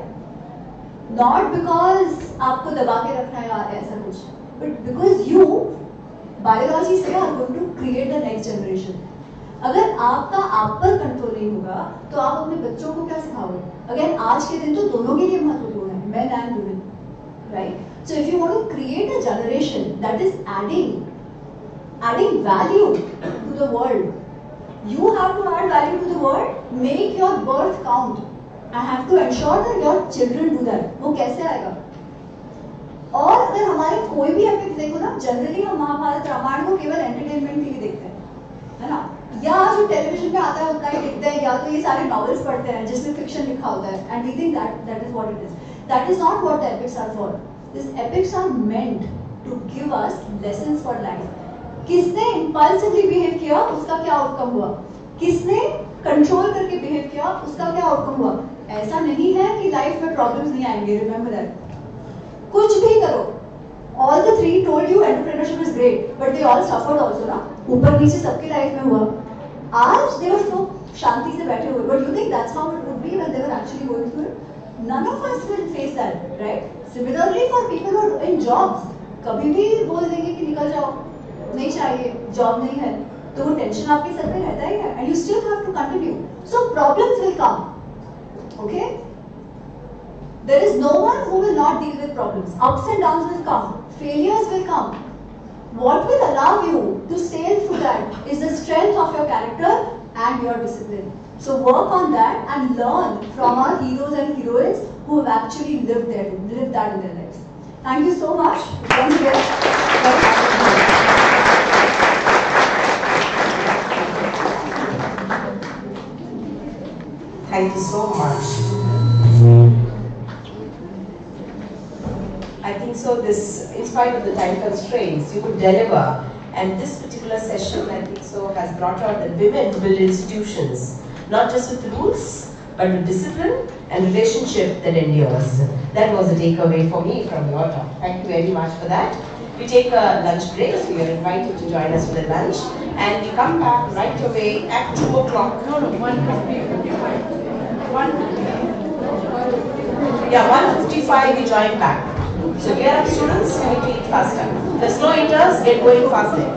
Not because आपको दबा के रखना है या ऐसा कुछ, बट बिकॉज यू बायोलॉजी से are going to create the next generation. अगर आपका आप पर कंट्रोल नहीं होगा तो आप अपने बच्चों को क्या सिखाओगे? अगेन आज के दिन तो दोनों के लिए महत्वपूर्ण है, men and women, right? So if you want to create a generation that is adding adding value to the world. You have to add value to the world. Make your birth count. I have to ensure that your children do that. वो कैसे आएगा? और अगर हमारे कोई भी epics देखो ना, जनरली हम महाभारत रामायण को केवल एंटरटेनमेंट के लिए देखते हैं, है ना? या जो टेलीविजन में आता है उतना ही देखते हैं, या तो ये सारे नॉवेल्स पढ़ते हैं जिसमें फिक्शन लिखा होता है, and we think that is what it is. That is not what the epics are for. This epics are meant to give us lessons for life. किसने इंपल्सिवली बिहेव किया, उसका क्या आउटकम हुआ? किसने कंट्रोल करके बिहेव किया, उसका क्या आउटकम हुआ? ऐसा नहीं है कि लाइफ में प्रॉब्लम्स नहीं आएंगे. Remember that. कुछ भी करो. All the three told you entrepreneurship is great, but they all suffered also ना. ऊपर नीचे सबके लाइफ में हुआ. आज they were so शांति से बैठे हुए. But you think that's how it would be when they were actually going through it? None of us will face that, right? Similarly for people who are in jobs, कभी भी बोल देंगे कि निकल जाओ, नहीं चाहिए, जॉब नहीं है, तो वो टेंशन आपके सर पे रहता ही है, and you still have to continue. So problems will come, okay? There is no one who will not deal with problems. Ups and downs will come, failures will come. What will allow you to sail through that is the strength of your character and your discipline. So work on that and learn from our heroes and heroines who have actually lived that in their lives. Thank you so much. Once again, very happy to be here. Thank you so much. I think so this, in spite of the time constraints, you could deliver. And this particular session, I think so, has brought out that women build institutions, not just with rules, but with discipline and relationship that endures. That was a takeaway for me from your talk. Thank you very much for that. We take a lunch break, so you're invited to join us for the lunch. And we come back right away at 2 o'clock. No, 1:55. 1:55 we join back. So gear up students, we need to eat faster. The slow eaters get going faster.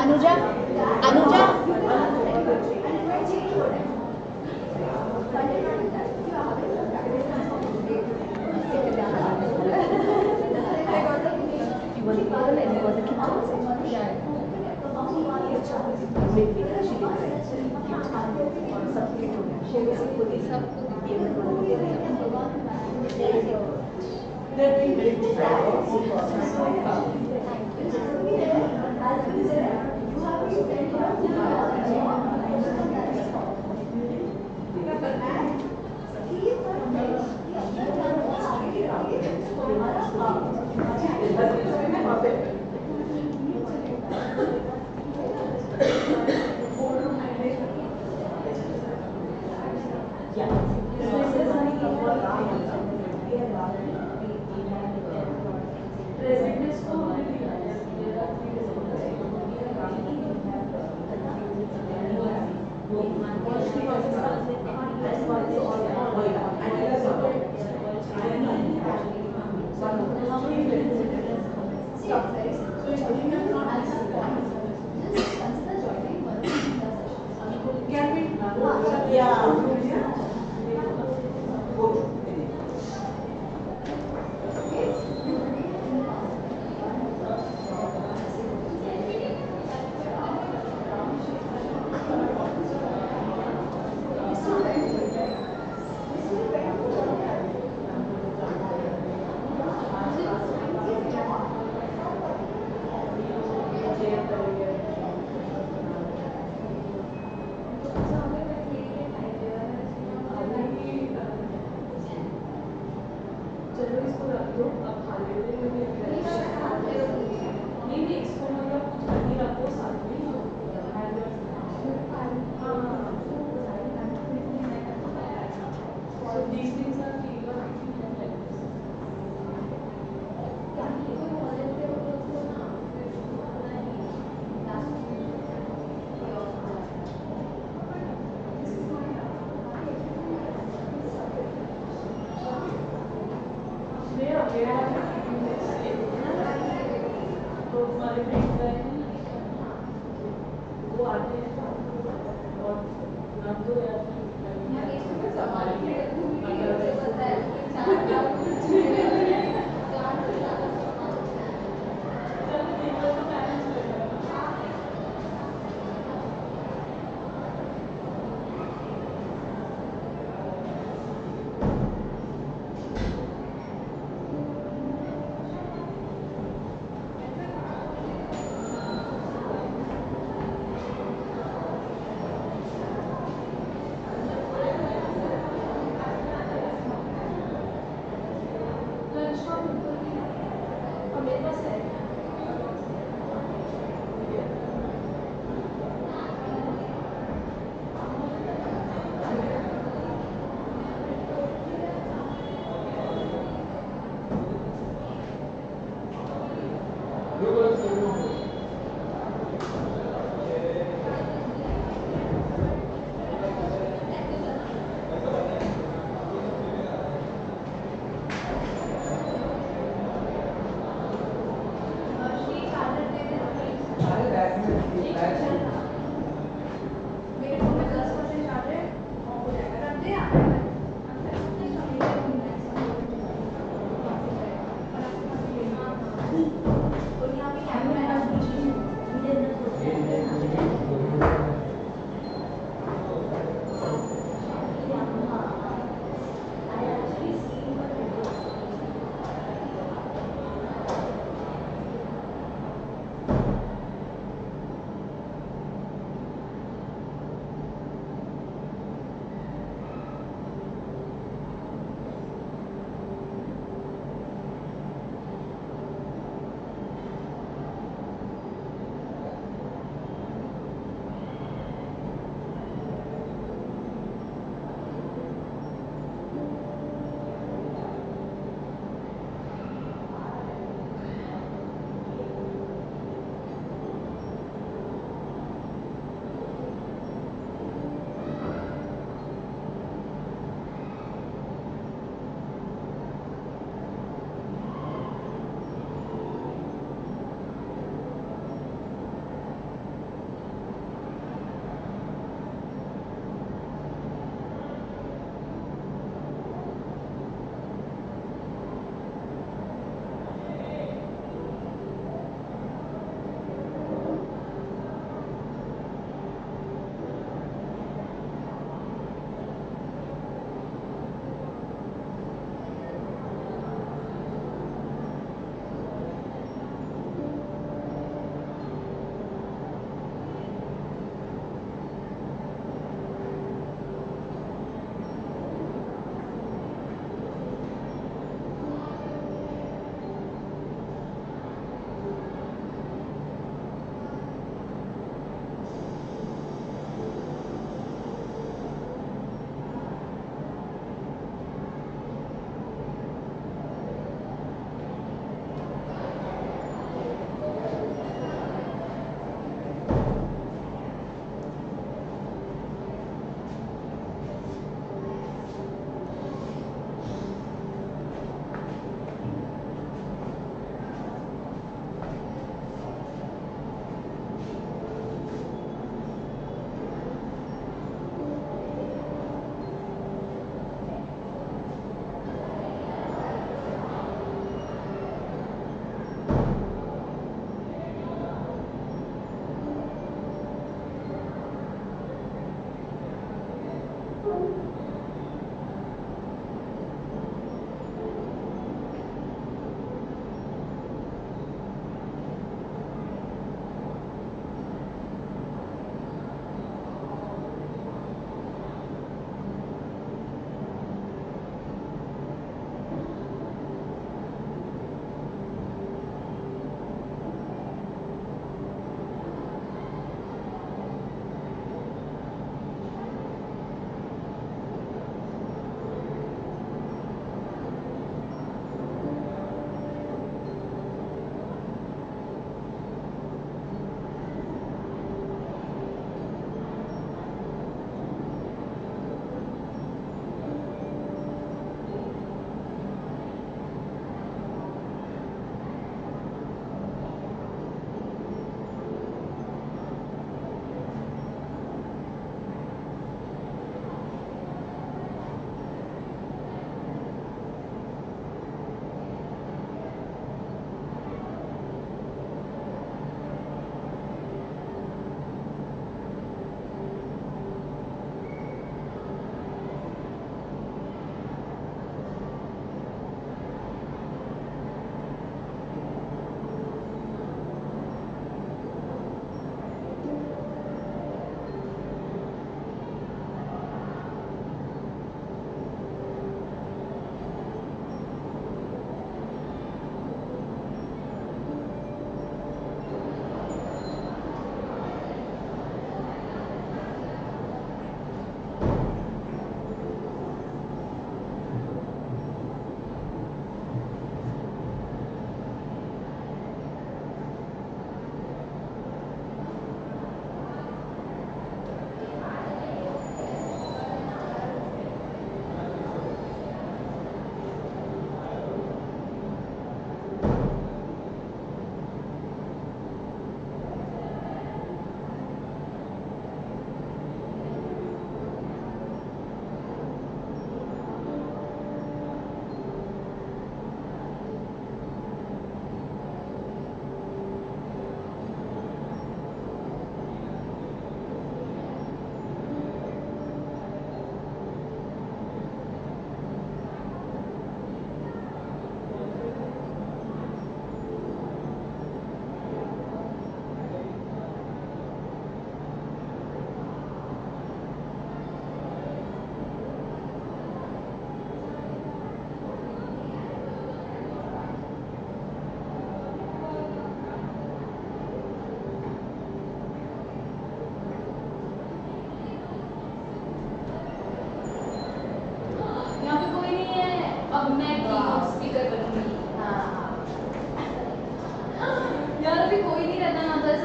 Anuja Anuja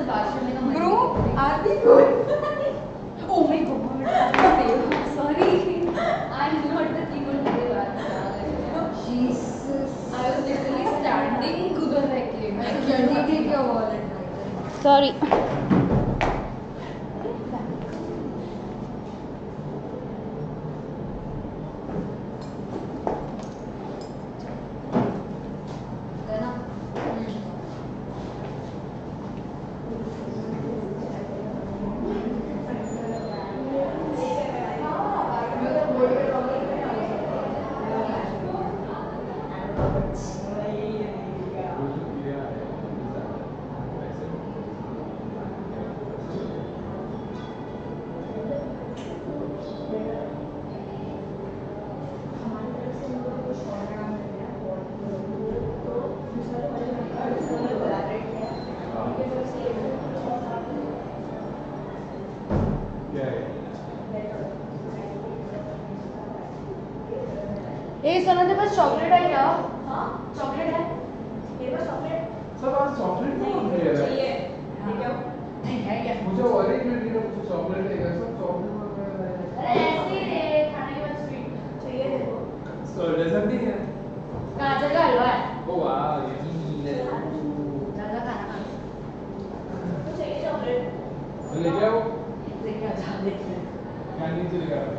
Bro, are we good? Oh my god, sorry. I'm not the keyboard player. Jesus. I was literally standing उधर रह के. Jल्दी take your wallet. Sorry. ए सोना तेरे पास chocolate है क्या? हाँ chocolate है मेरे पास चॉकलेट सब आज चॉकलेट नहीं चाहिए नहीं है क्या? मुझे ऑरेंज मिलती है मुझे चॉकलेट है क्या सब चॉकलेट अरे ऐसे ही दे खाने के बाद स्वीट चाहिए तेरे को सो डेजर्ट नहीं है गाजर का हलवा है ओ वाह ये ज्यादा खाना खा तो चाहिए चॉकलेट लेके आओ लेके आ जा लेके क्या नीचे लेके आओ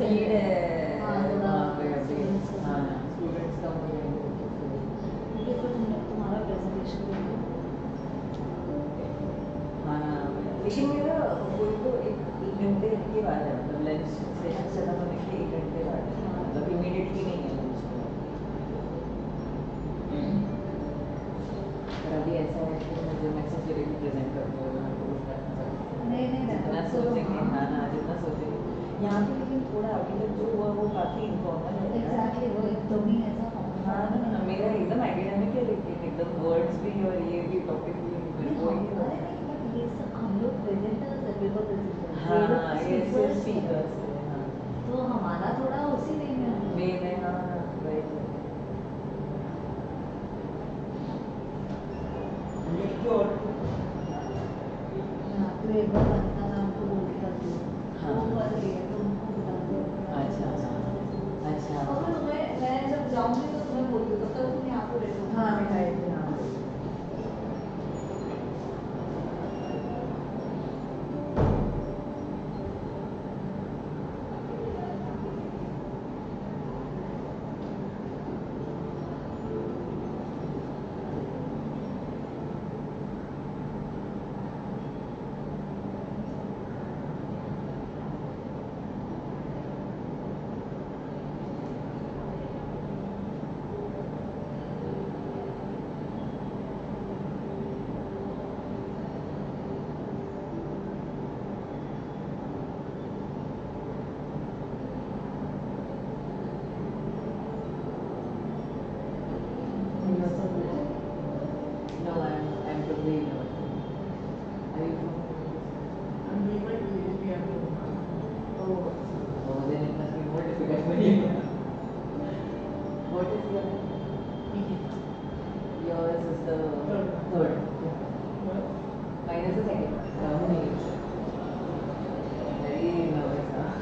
नीड है हाँ पे अभी स्टूडेंट्स कम हो जाएंगे ये फिर तुम्हारा प्रेजेंटेशन लेकिन मेरा कोई तो एक घंटे के बाद है मतलब लंच सेशन खत्म होने के 1 घंटे बाद है मतलब इमीडिएटली नहीं है लंच पर अभी ऐसा है कि मुझे मैसेज डायरेक्टली प्रेजेंट करते हुए मैं रोज करना नहीं जितना सोचेंगे हाँ जितना सोचेंगे यहाँ पे लेकिन थोड़ा अभी तक जो हुआ वो काफ़ी इन्फॉर्मल है एग्जैक्टली वो एकदम ही ऐसा हाँ ना मेरा एकदम एकेडमिक है लेकिन एकदम वर्ड्स भी और ये भी टॉपिक भी मेरे को ही ये सब हम लोग प्रेजेंटर्स है पेपर प्रेजेंटर्स हाँ ये स्पीकर्स हाँ तो हमारा थोड़ा उसी वे में हाँ राइट तो एक बार बनता नाम को बोल के रख दो हाँ वो कर रही है तो उनको बता दो अच्छा और मैं जब जाऊँगी तो तुम्हें बोल दूँ तब तक तुम यहाँ पे बैठो हाँ राइट हाँ No, I'm totally ignorant. Are you from? I'm doing my PhD at home. Oh, then it must be more difficult for you. What is your name? Yours is the third. Mine is the second. Very nervous, huh?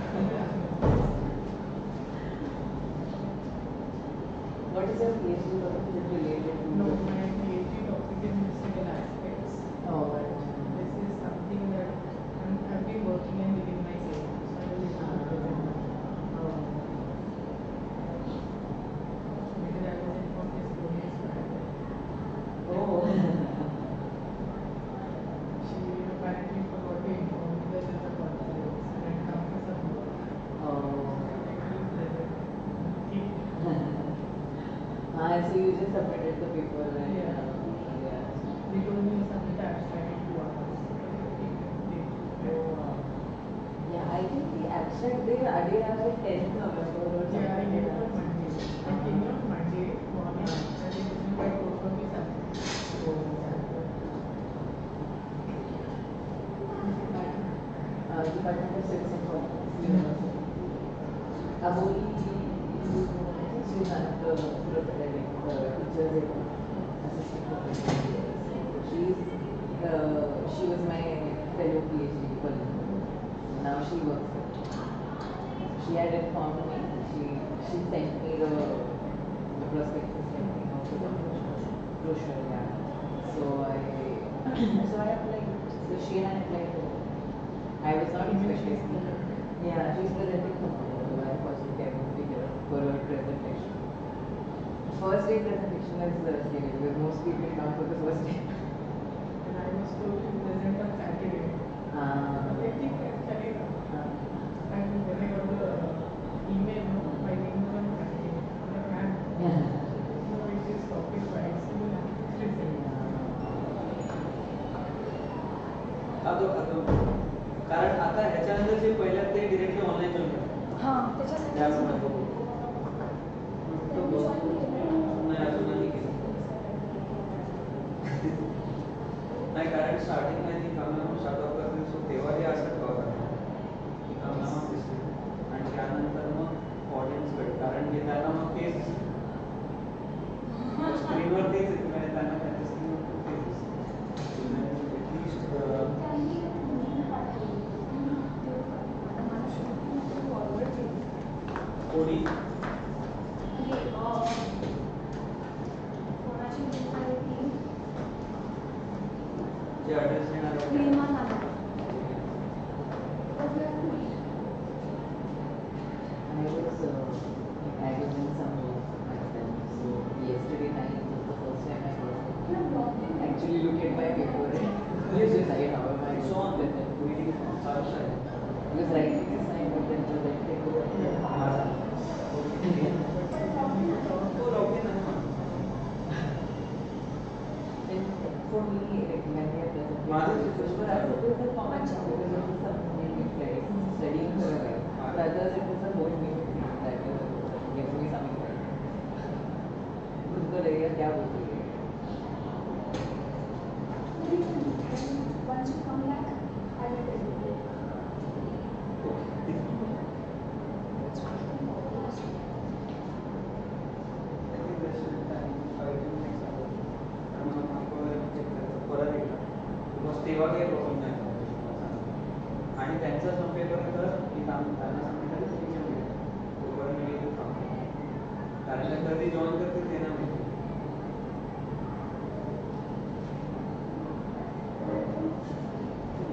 What is your PhD topic? Is it related to? No, my PhD topic is mystical aspects. Oh, right. This is something that I've been working in within myself. So I will be able to present that. Because I was informed this story is bad. Oh. She apparently forgot to inform me that there's a conference and I'd come for some work. Oh. I couldn't present. So you just submitted the paper and Yeah. They told me to submit the abstract in 2 hours. Oh, wow. Yeah, I think the abstract they have like 10th November or something. Yeah, I gave it on Monday. I came here on Monday morning and they listened by 4:47. Department of Civics and Politics, University. Aboli, she's one of the teachers assistant professor. She was my fellow PhD colleague. Now she works there. She had informed me. She sent me the prospectus of the brochure. Yeah. So I applied. So she and I applied. I was not expecting. Yeah, she's presenting tomorrow. I was looking for a presentation. First day presentation is scary because most people come for the first day. And I was told to present on Saturday. I think it's Saturday. And when I got the email, my name was on Friday. I'm like, man, no, it is topic wise. So it's कारण आता ह्याच्यानंतर जे पहिलं ते directly online join करतात हां त्याच्यासाठी नाही अजूनही केलं नाही कारण स्टार्टिंगला ती कामनामा स्टार्ट ऑफ करते सो तेव्हाही असं ठेवा की कामनामा दिसते आणि त्यानंतर मग ऑडियन्स कट कारण की त्यांना मग तेच स्क्रीनवर तेच येते म्हणजे त्यांना त्यांच्या स्क्रीनवर तेच ॲटलिस्ट कोणी जे ॲड्रेस देणार क्या बोलते हैं? Once you come back, I will tell you. तेव्हा काही प्रॉब्लेम नाही आणि त्यांचं संपेपर्यंत मी त्यांना सांगितलं तोपर्यंत मी इथे थांबतो कारण त्या कधी जॉईन करते ते ना माहिती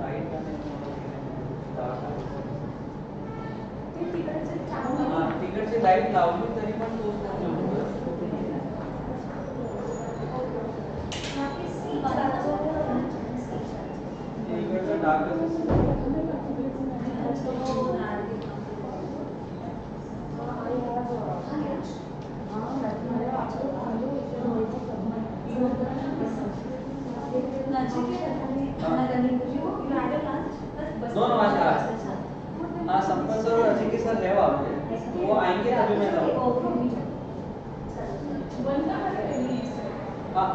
लाईट तिकडची लाईट लावली तरी पण तोच प्रॉब्लेम होतो इकडचं डार्कच हाँ संपर्क सर अजीकी सर रहेगा वो आएंगे तभी मैं हाँ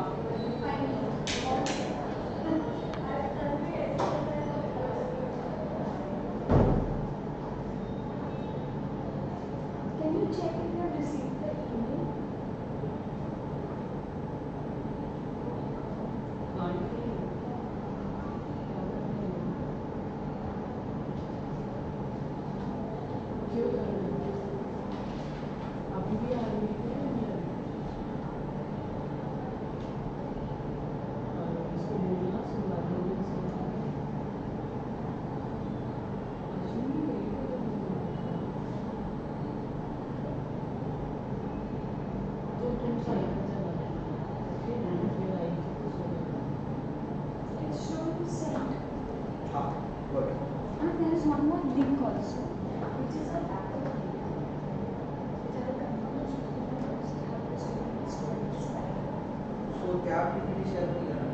Can you check if you have received the email? It's showing sent. And there is one more link also, which is a backup link, which I will confirm सो क्या आपकी पीडी शेयर नहीं करना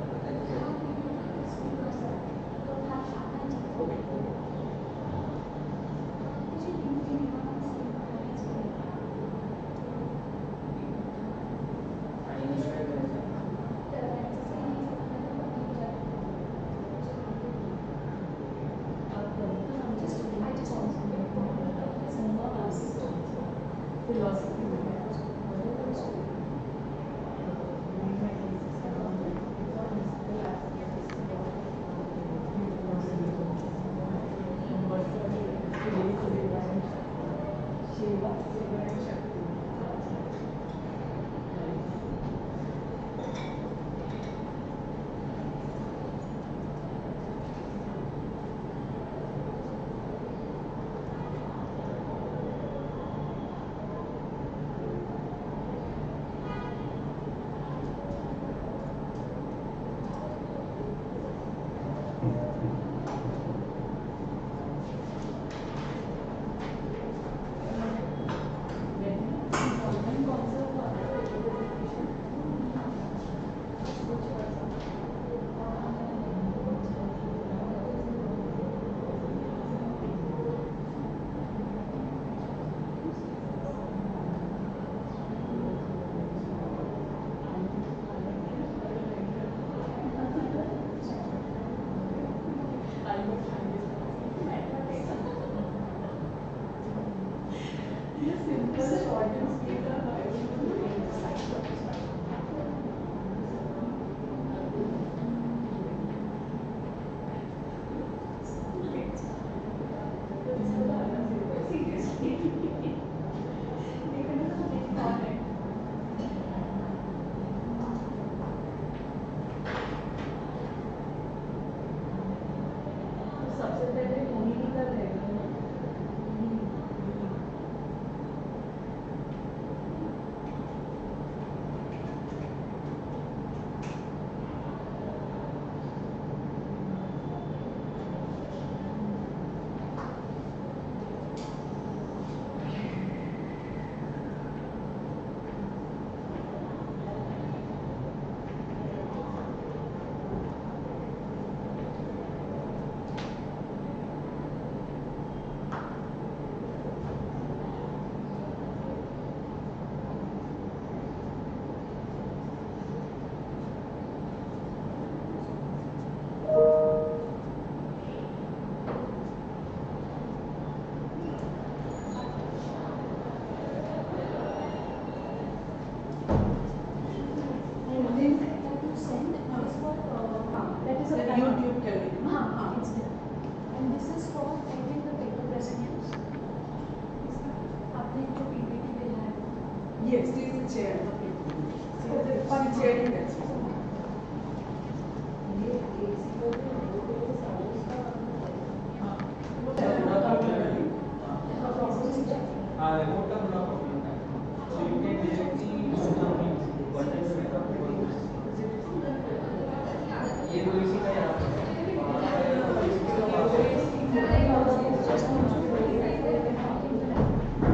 Yes, this is the chair. For the chair, yes. remote का थोड़ा problem है so you can directly switch on the button से ये तो इसी का यार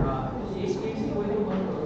हाँ एक ही कोई तो बंद करो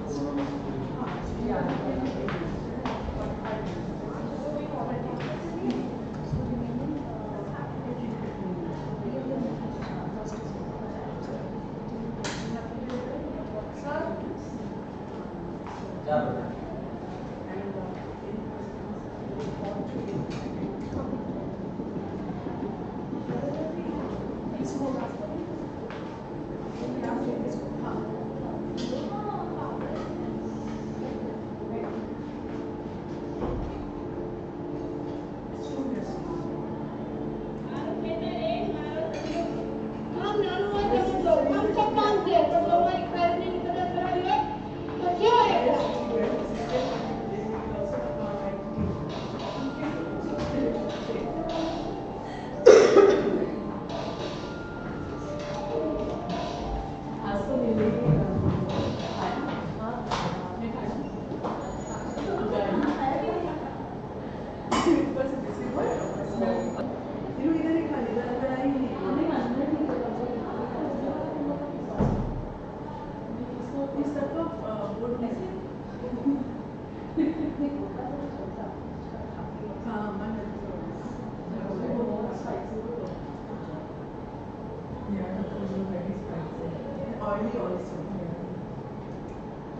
Oily also.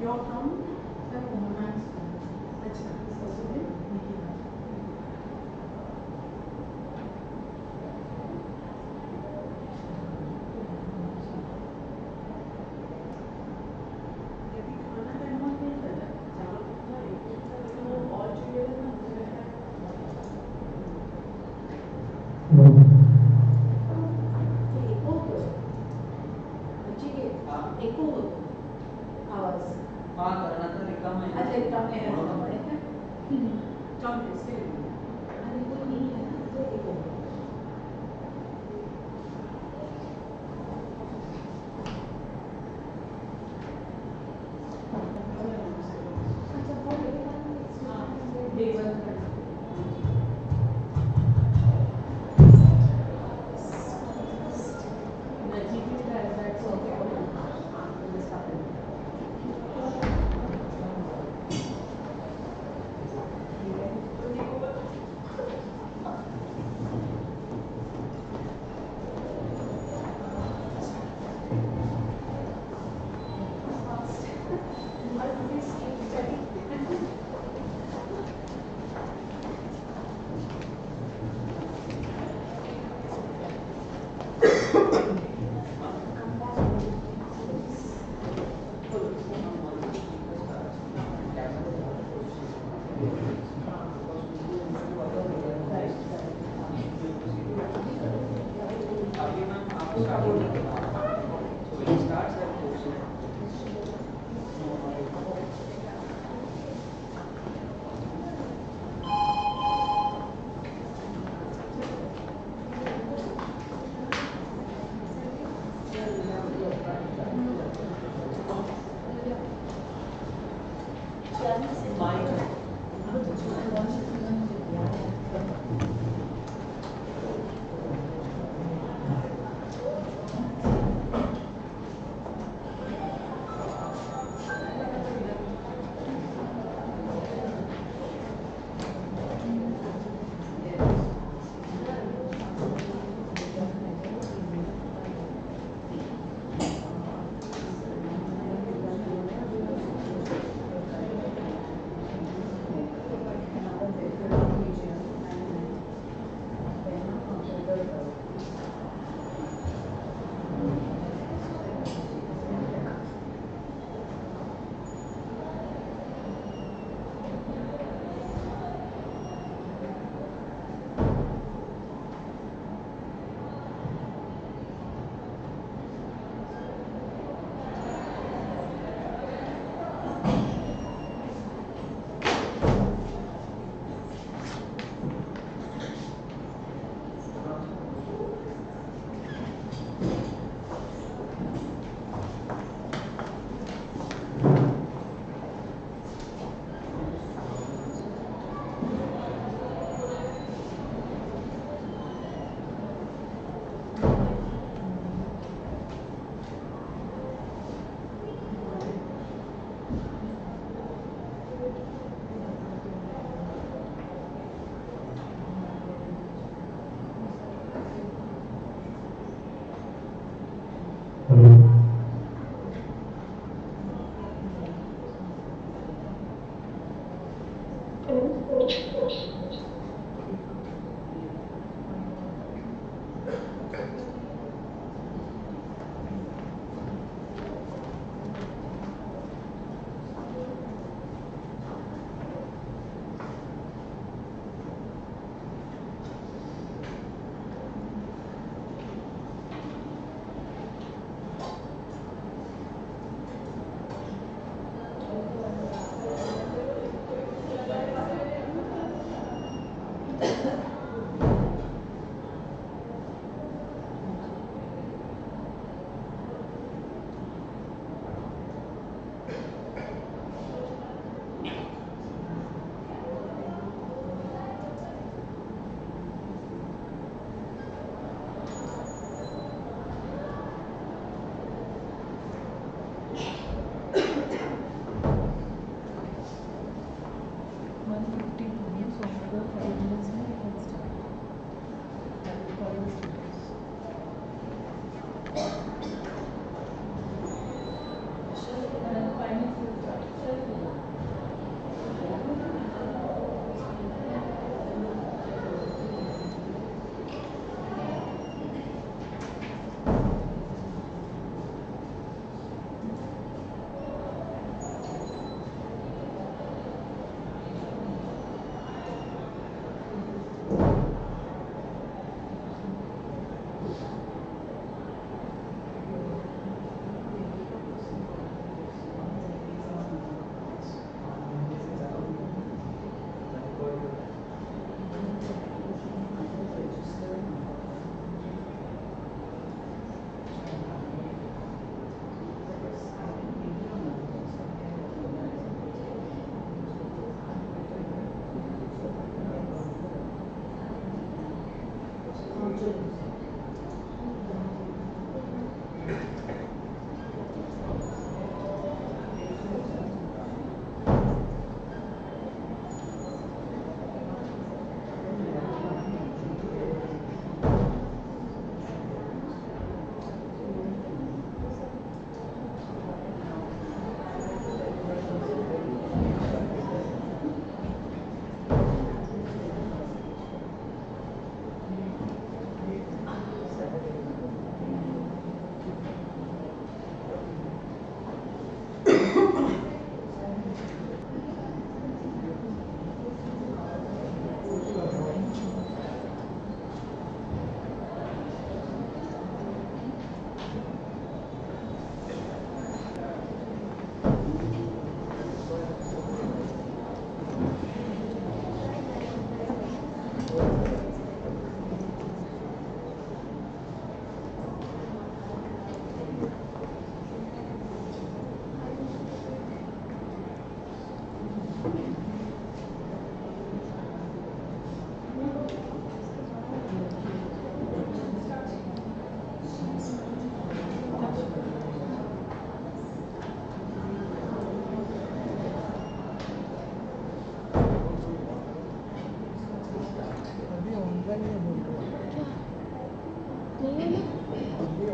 You're from the woman's school. अच्छा, ससुर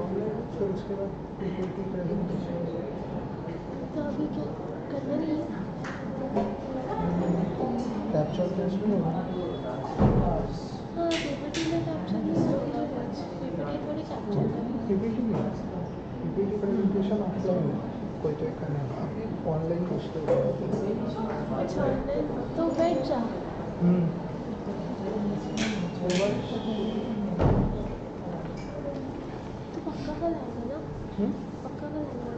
ऑनलाइन फिर उसके बाद पीपीटी प्रेजेंटेशन तो अभी क्या करना नहीं है? कैप्चर टेस्ट में होगा हाँ पीपीटी में कैप्चर नहीं होगी पीपीटी थोड़ी कैप्चर करेंगे। पीपीटी में पीपीटी प्रेजेंटेशन ऑफलाइन है कोई चेक करने का अभी ऑनलाइन पूछते हो अच्छा ऑनलाइन तो बैठ जा। तो पक्का कल आएगा ना? पक्का कल आएगा।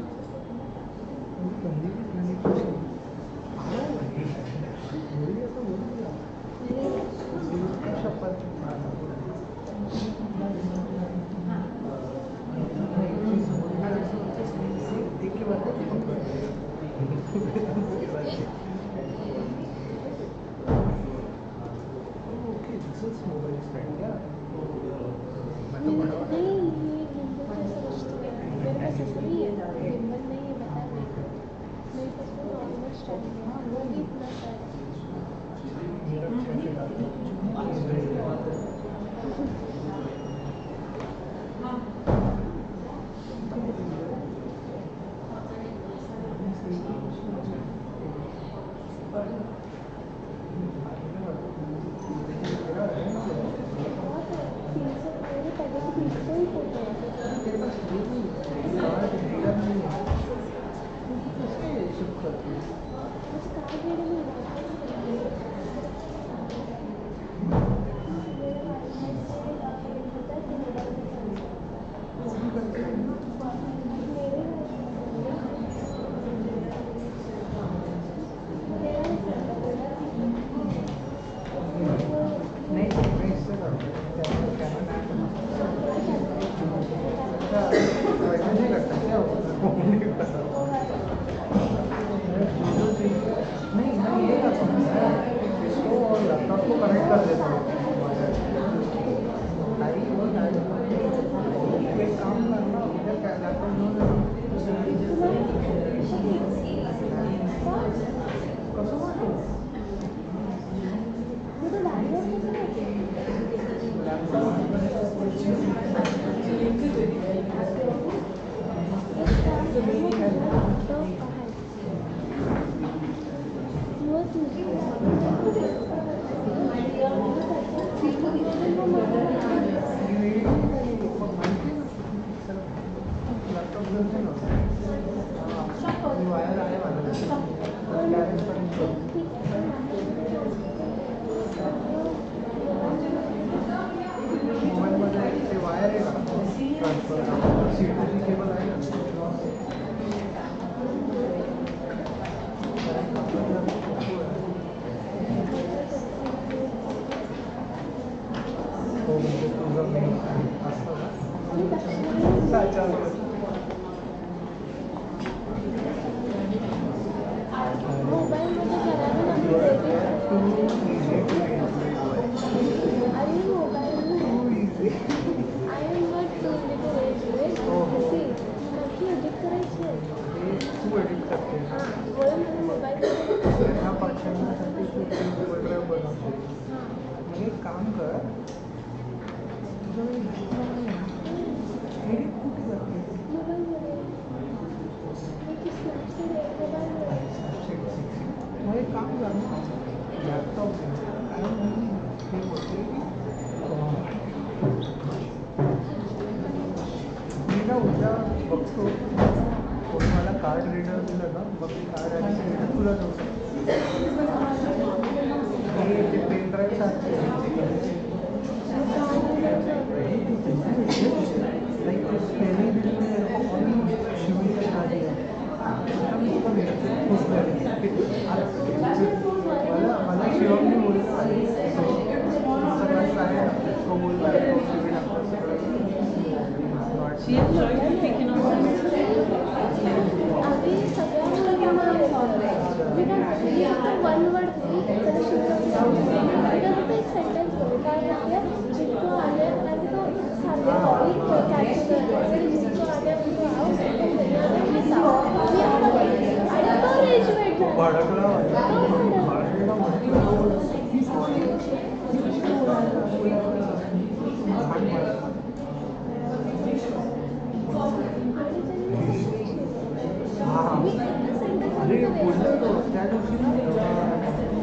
बोललो तो त्या दिवशी ना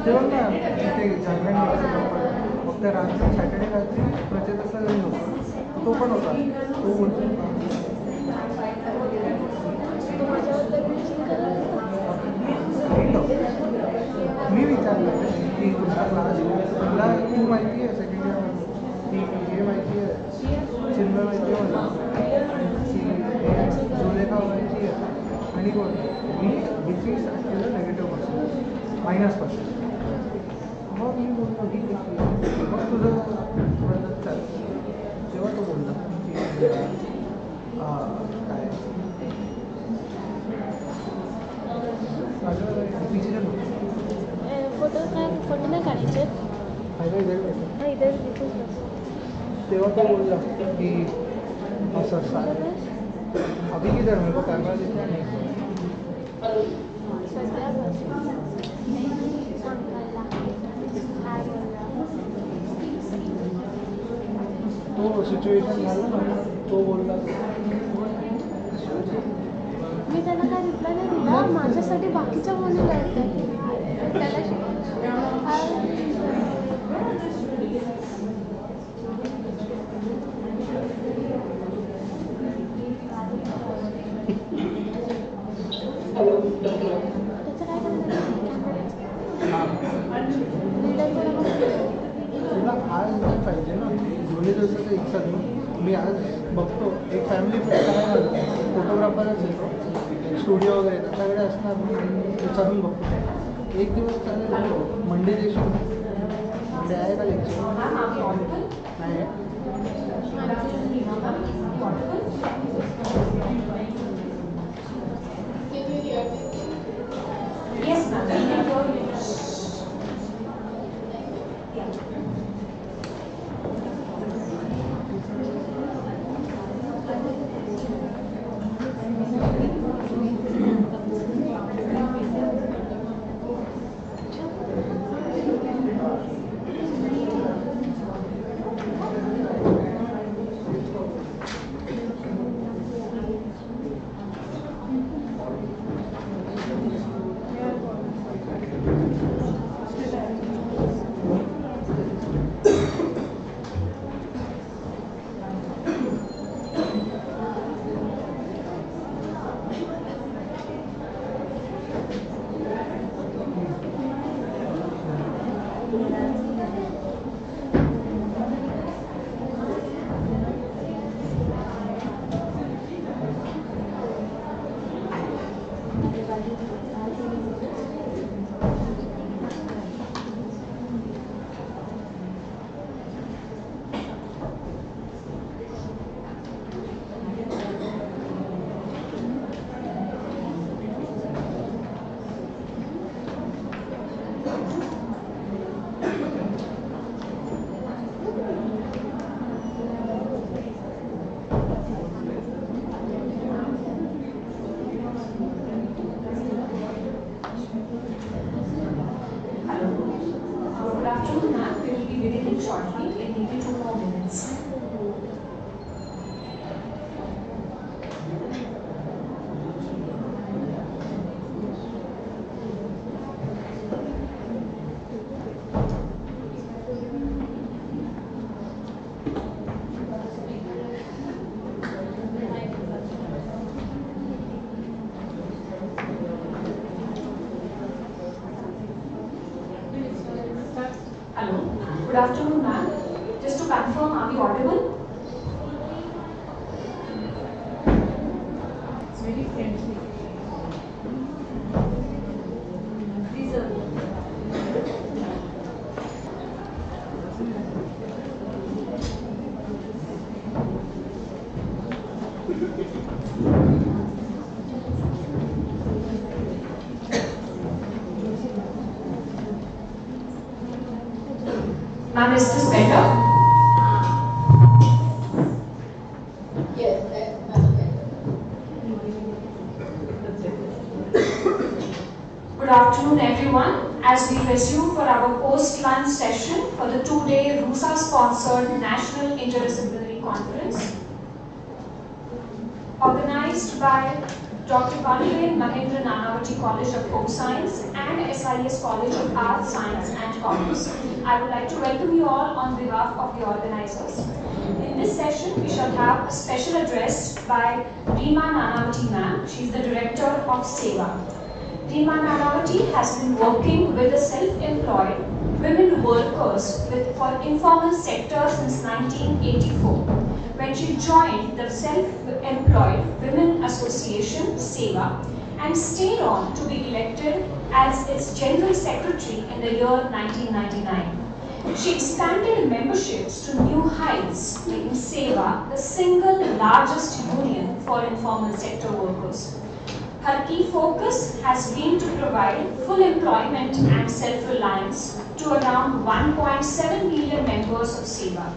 तेव्हा ना तिथे जर्मन मग त्या रात्री सॅटर्डे रात्री प्रचेताचा जण होतो तो पण होता तो बोलतो मी विचारलं की तुमचा क्लास तुला तू माहिती आहे सेकंड इयर हे माहिती आहे चिन्ह माहिती आहे मला सुलेखा माहिती आहे आणि कोण मी बीसी स्टार्ट केलं नेगेटिव्ह पर्सेंट -%. मग मी बोललो ही मग तुझं बद्दल चालेल जेव्हा तो बोलला काय फोटो नाही काढायचे तेव्हा तो बोलला की असं अभी किधर मेरे को कैमरा दिखा नहीं तो सिच्युएशन झालं ना तो बोलला मी त्याला काय रिप्लाय नाही दिला माझ्यासाठी बाकीच्या मुलीला येतात त्याला तुला आज नाही पाहिजे ना दोन्ही दिवसाचं एक सगळं मी आज बघतो एक फॅमिली काय झालं फोटोग्राफरच येतो स्टुडिओ वगैरे त्याच्याकडे असणार विचारून बघतो एक दिवस चालेल मंडे देशील मंडे आहे का लेक्चर नाही आहे Yes, ma'am. Good afternoon, ma'am. Just to confirm, are we audible? It's very friendly. Please, ma'am, is this better? Yes, that's much better. Good afternoon, everyone. As we resume for our post-lunch session for the two-day RUSA-sponsored National Interdisciplinary Conference, organized by Dr. Baladev Mahendra Nanavati College of Home Science and SIES College of Arts, Science and Commerce. I would like to welcome you all on behalf of the organizers. In this session, we shall have a special address by Reema Nanavati ma'am. She is the director of SEVA. Reema Nanavati has been working with the self-employed women workers for informal sector since 1984, when she joined the Self-Employed Women Association, SEVA, and stayed on to be elected as its General Secretary in the year 1999. She expanded memberships to new heights, making SEVA the single largest union for informal sector workers. Her key focus has been to provide full employment and self-reliance to around 1.7 million members of SEVA.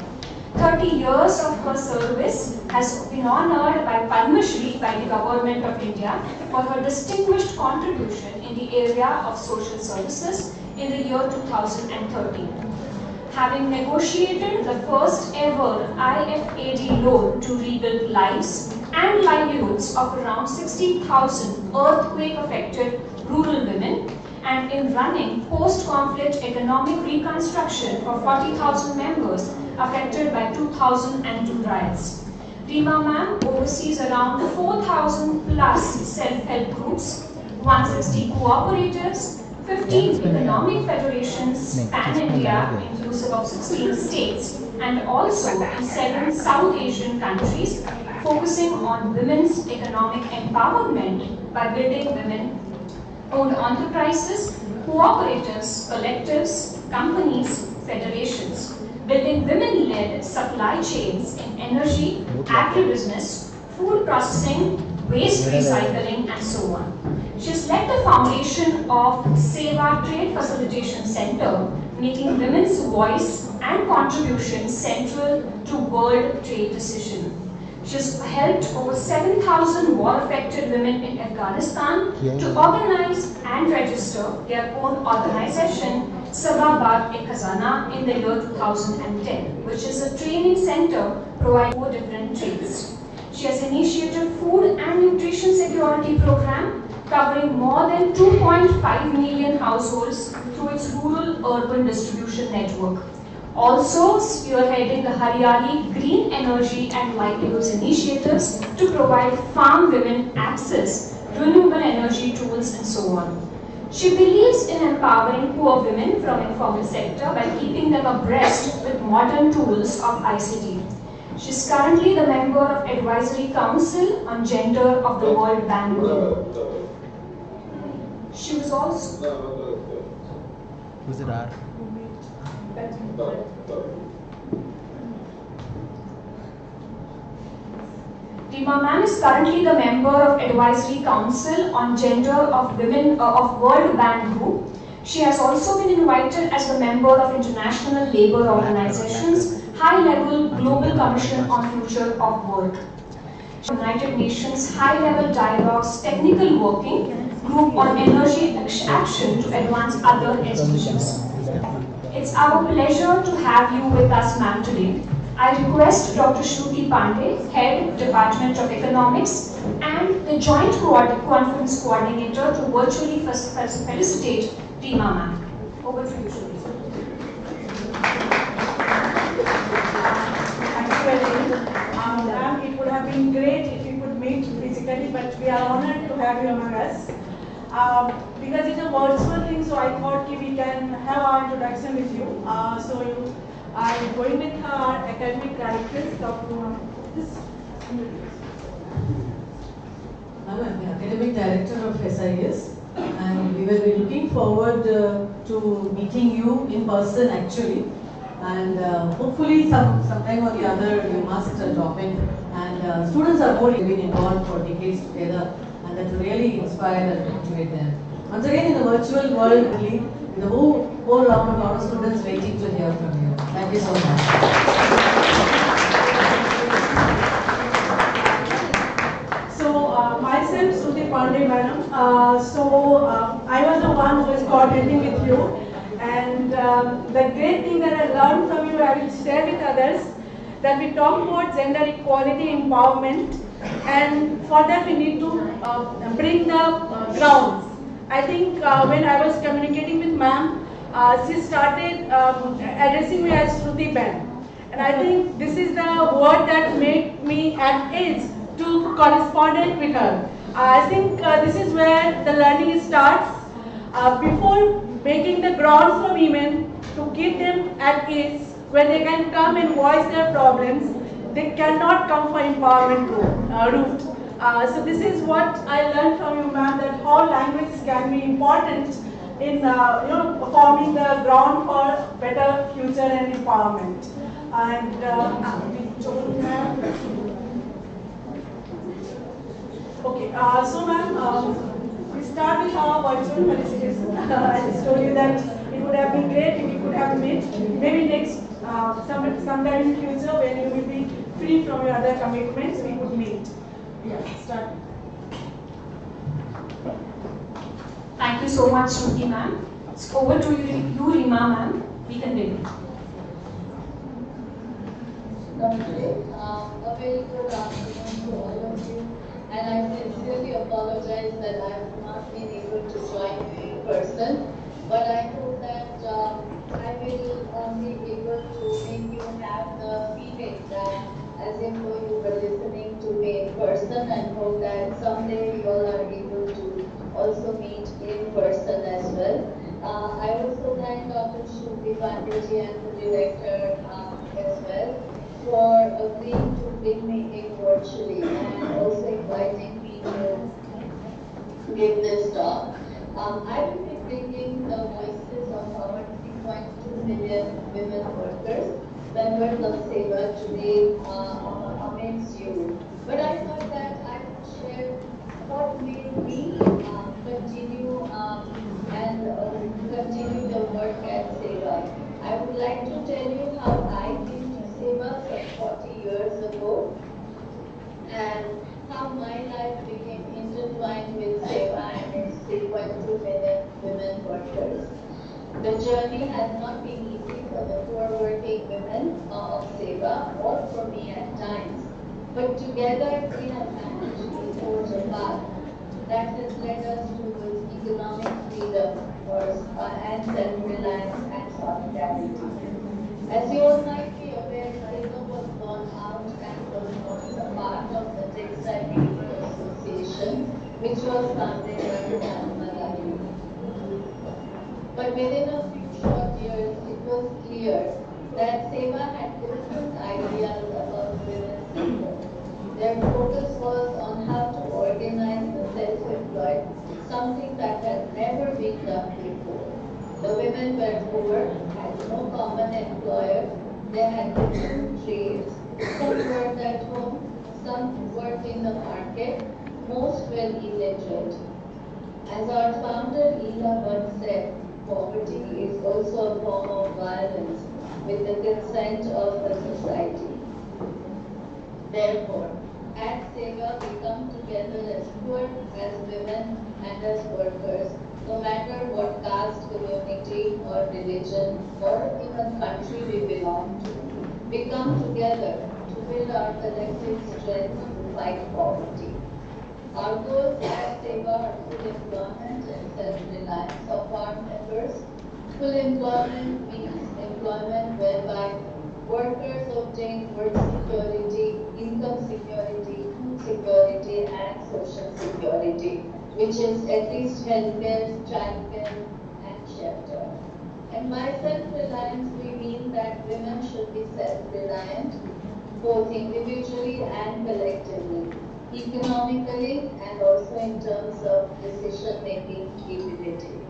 30 years of her service has been honored by Padma Shri by the Government of India for her distinguished contribution in the area of social services in the year 2013. Having negotiated the first ever IFAD loan to rebuild lives and livelihoods of around 60,000 earthquake-affected rural women, and in running post-conflict economic reconstruction for 40,000 members affected by 2002 riots. Reema ma'am oversees around 4,000 plus self-help groups, 160 cooperatives, 15 economic federations pan-India inclusive of 16 states, and also in 7 South Asian countries, focusing on women's economic empowerment by building women-owned enterprises, cooperatives, collectives, companies, federations, building women-led supply chains in energy, agribusiness, food processing, waste recycling, and so on. She has led the foundation of SEVA Trade Facilitation Center, making women's voice and contribution central to world trade decision. She has helped over 7,000 war-affected women in Afghanistan to organize and register their own organization, Sababad e Khazana, in the year 2010, which is a training center providing 4 different trades. She has initiated food and nutrition security program covering more than 2.5 million households through its rural-urban distribution network. Also spearheading the Haryali Green Energy and Livelihoods initiatives to provide farm women access, renewable energy tools, and so on. She believes in empowering poor women from informal sector by keeping them abreast with modern tools of ICT. She is currently the member of Advisory Council on Gender of the World Bank Group. She was also... Was it R? Reema ma'am is currently the member of Advisory Council on Gender of Women of World Bank Group. She has also been invited as the member of International Labour Organization's High-Level Global Commission on Future of Work, United Nations High-Level Dialogue's Technical Working Group on Energy Action to advance other SDGs. It's our pleasure to have you with us, ma'am, today. I request Dr. Shruti Pandey, Head, Department of Economics, and the Joint Conference Coordinator to virtually felicitate Reema ma'am. Over to you, Shruti. Thank you very much. Ma'am, it would have been great if you could meet physically, but we are honored to have you among us. Because it's a virtual thing, so I thought we can have our introduction with you. So I'm going with our academic directors, Dr. I'm the academic director of SIS, and we will be looking forward to meeting you in person actually. And hopefully sometime or the other you must drop in. And students are more been involved for decades together, and that will really inspire and motivate them. Once again, in the virtual world, with a whole lot of students waiting to hear from you. Thank you so much. So myself, Shruti Pandey, madam. I was the one who was coordinating with you, and the great thing that I learned from you, I will share with others, that we talk about gender equality, empowerment, and for that we need to bring the grounds. I think when I was communicating with ma'am, she started addressing me as Shruti Ben. And I think this is the word that made me at age to correspond with her. I think this is where the learning starts. Before making the grounds for women to give them at age where they can come and voice their problems, they cannot come for empowerment route. So this is what I learned from you, ma'am, that how language can be important in forming the ground for better future and empowerment. And okay, so ma'am, we start with our virtual felicitation. I just told you that it would have been great if you could have met. Maybe next sometime in future when you will be free from your other commitments, we could meet. Yeah, start. Thank you so much, Shruti ma'am. It's over to you, Rima ma'am. We can begin. A very good afternoon to all of you, and I sincerely apologize that I have not been able to join you in person, but I hope that I will be able to make you have the feeling that as if you were listening to me in person, and hope that someday we all are able to also meet in person as well. I also thank Dr. Shruti Pandyaji and the director as well for agreeing to bring me in virtually and also inviting me to give this talk. I will be bringing the voices of our 3.2 million women workers, members of SEWA today amidst you. But I thought that I would share what made me continue continue the work at SEWA. I would like to tell you how I came to SEWA some 40 years ago and how my life became intertwined with SEWA and its 3.2 million women workers. The journey has not been easy for the poor working women of SEWA or for me at times, but together we have managed to forge a path that has led us towards economic freedom and self-reliance and solidarity. As you all might be aware, SEWA was born out and was once a part of the Textile Labor Association, which was founded by Mahatma Gandhi. But within a few short years, it was clear that SEWA had different ideas about women's labor. Their focus was on how to organize the self-employed, something that had never been done before. The women were poor, had no common employer, they had different trades, some worked at home, some worked in the market, most were illiterate. As our founder Ela once said, poverty is also a form of violence with the consent of the society. Therefore, at SEWA we come together as poor, as women and as workers, no matter what caste, community or religion or even country we belong to. We come together to build our collective strength to fight poverty. Our goals at SEWA are full employment and self-reliance of our members. Full employment means employment whereby workers obtain work security, income security, food security, and social security, which is at least healthcare, childcare, and shelter. And by self-reliance, we mean that women should be self-reliant, both individually and collectively, economically and also in terms of decision-making capability.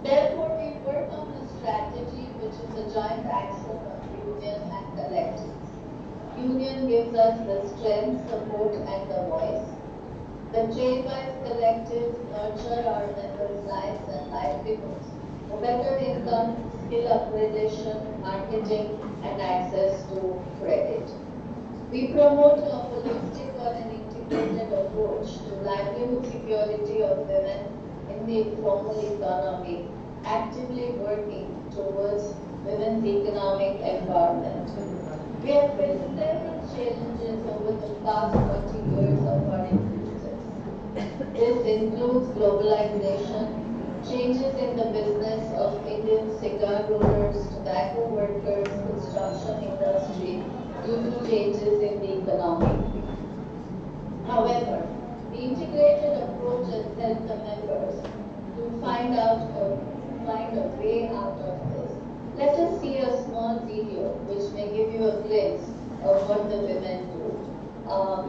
Therefore, we work on a strategy which is a joint action of union and collectives. Union gives us the strength, support, and the voice. The trade-wise collectives nurture our members' lives and livelihoods for better income, skill upgradation, marketing, and access to credit. We promote a holistic or an integrated approach to livelihood security of women in the informal economy, actively working towards women's economic empowerment. We have built several challenges over the past 40 years of our existence. This includes globalization, changes in the business of Indian cigar rollers, tobacco workers, construction industry due to changes in the economy. However, the integrated approach has helped the members to find a way out of this. Let us see a small video which may give you a glimpse of what the women do.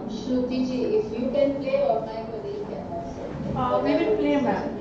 Shruti ji, if you can play or my colleague can also play. We will play, ma'am.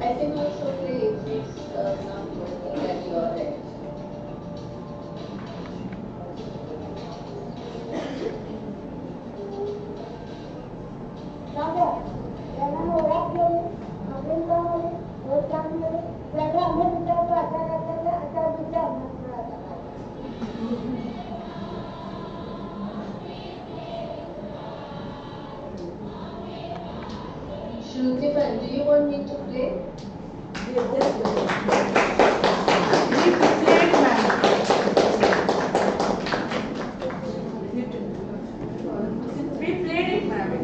I can also play if it's not working at your end. Shruti, do you want me to play?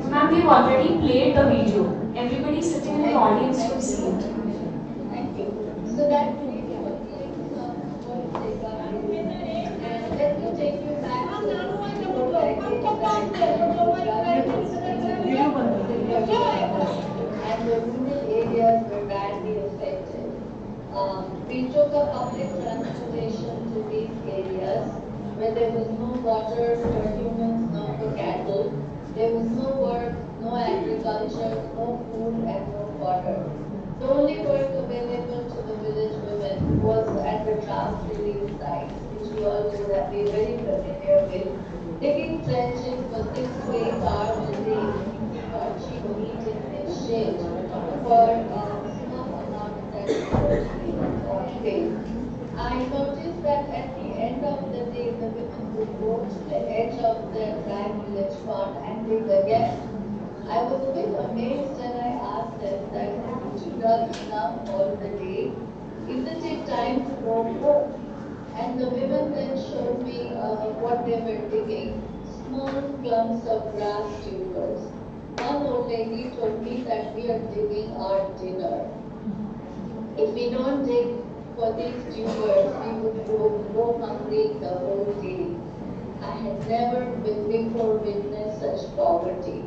Ma'am, we've already played the video. Everybody sitting in the audience should see it. Thank you. So that video links up what they got. And let me take you back to and the rural areas were badly affected. We took a public transportation to these areas where there was no water for humans, no for cattle. There was no work, no agriculture, no food and no water. The only work available to the village women was at the draft relief sites, which we all know that we're very familiar with, digging trenches for 6 to 8 hours a day, cheap meat in exchange for a small amount that was paid. I noticed that at the end of the day, the women would go to the edge of the dry village pond and dig again. I was a bit amazed and I asked them that, haven't you done enough all the day? Isn't it time to go home? And the women then showed me what they were digging, small clumps of grass tubers. One old lady told me that we are digging our dinner. If we don't dig for these tubers, we would go hungry the whole day. I had never before witnessed such poverty.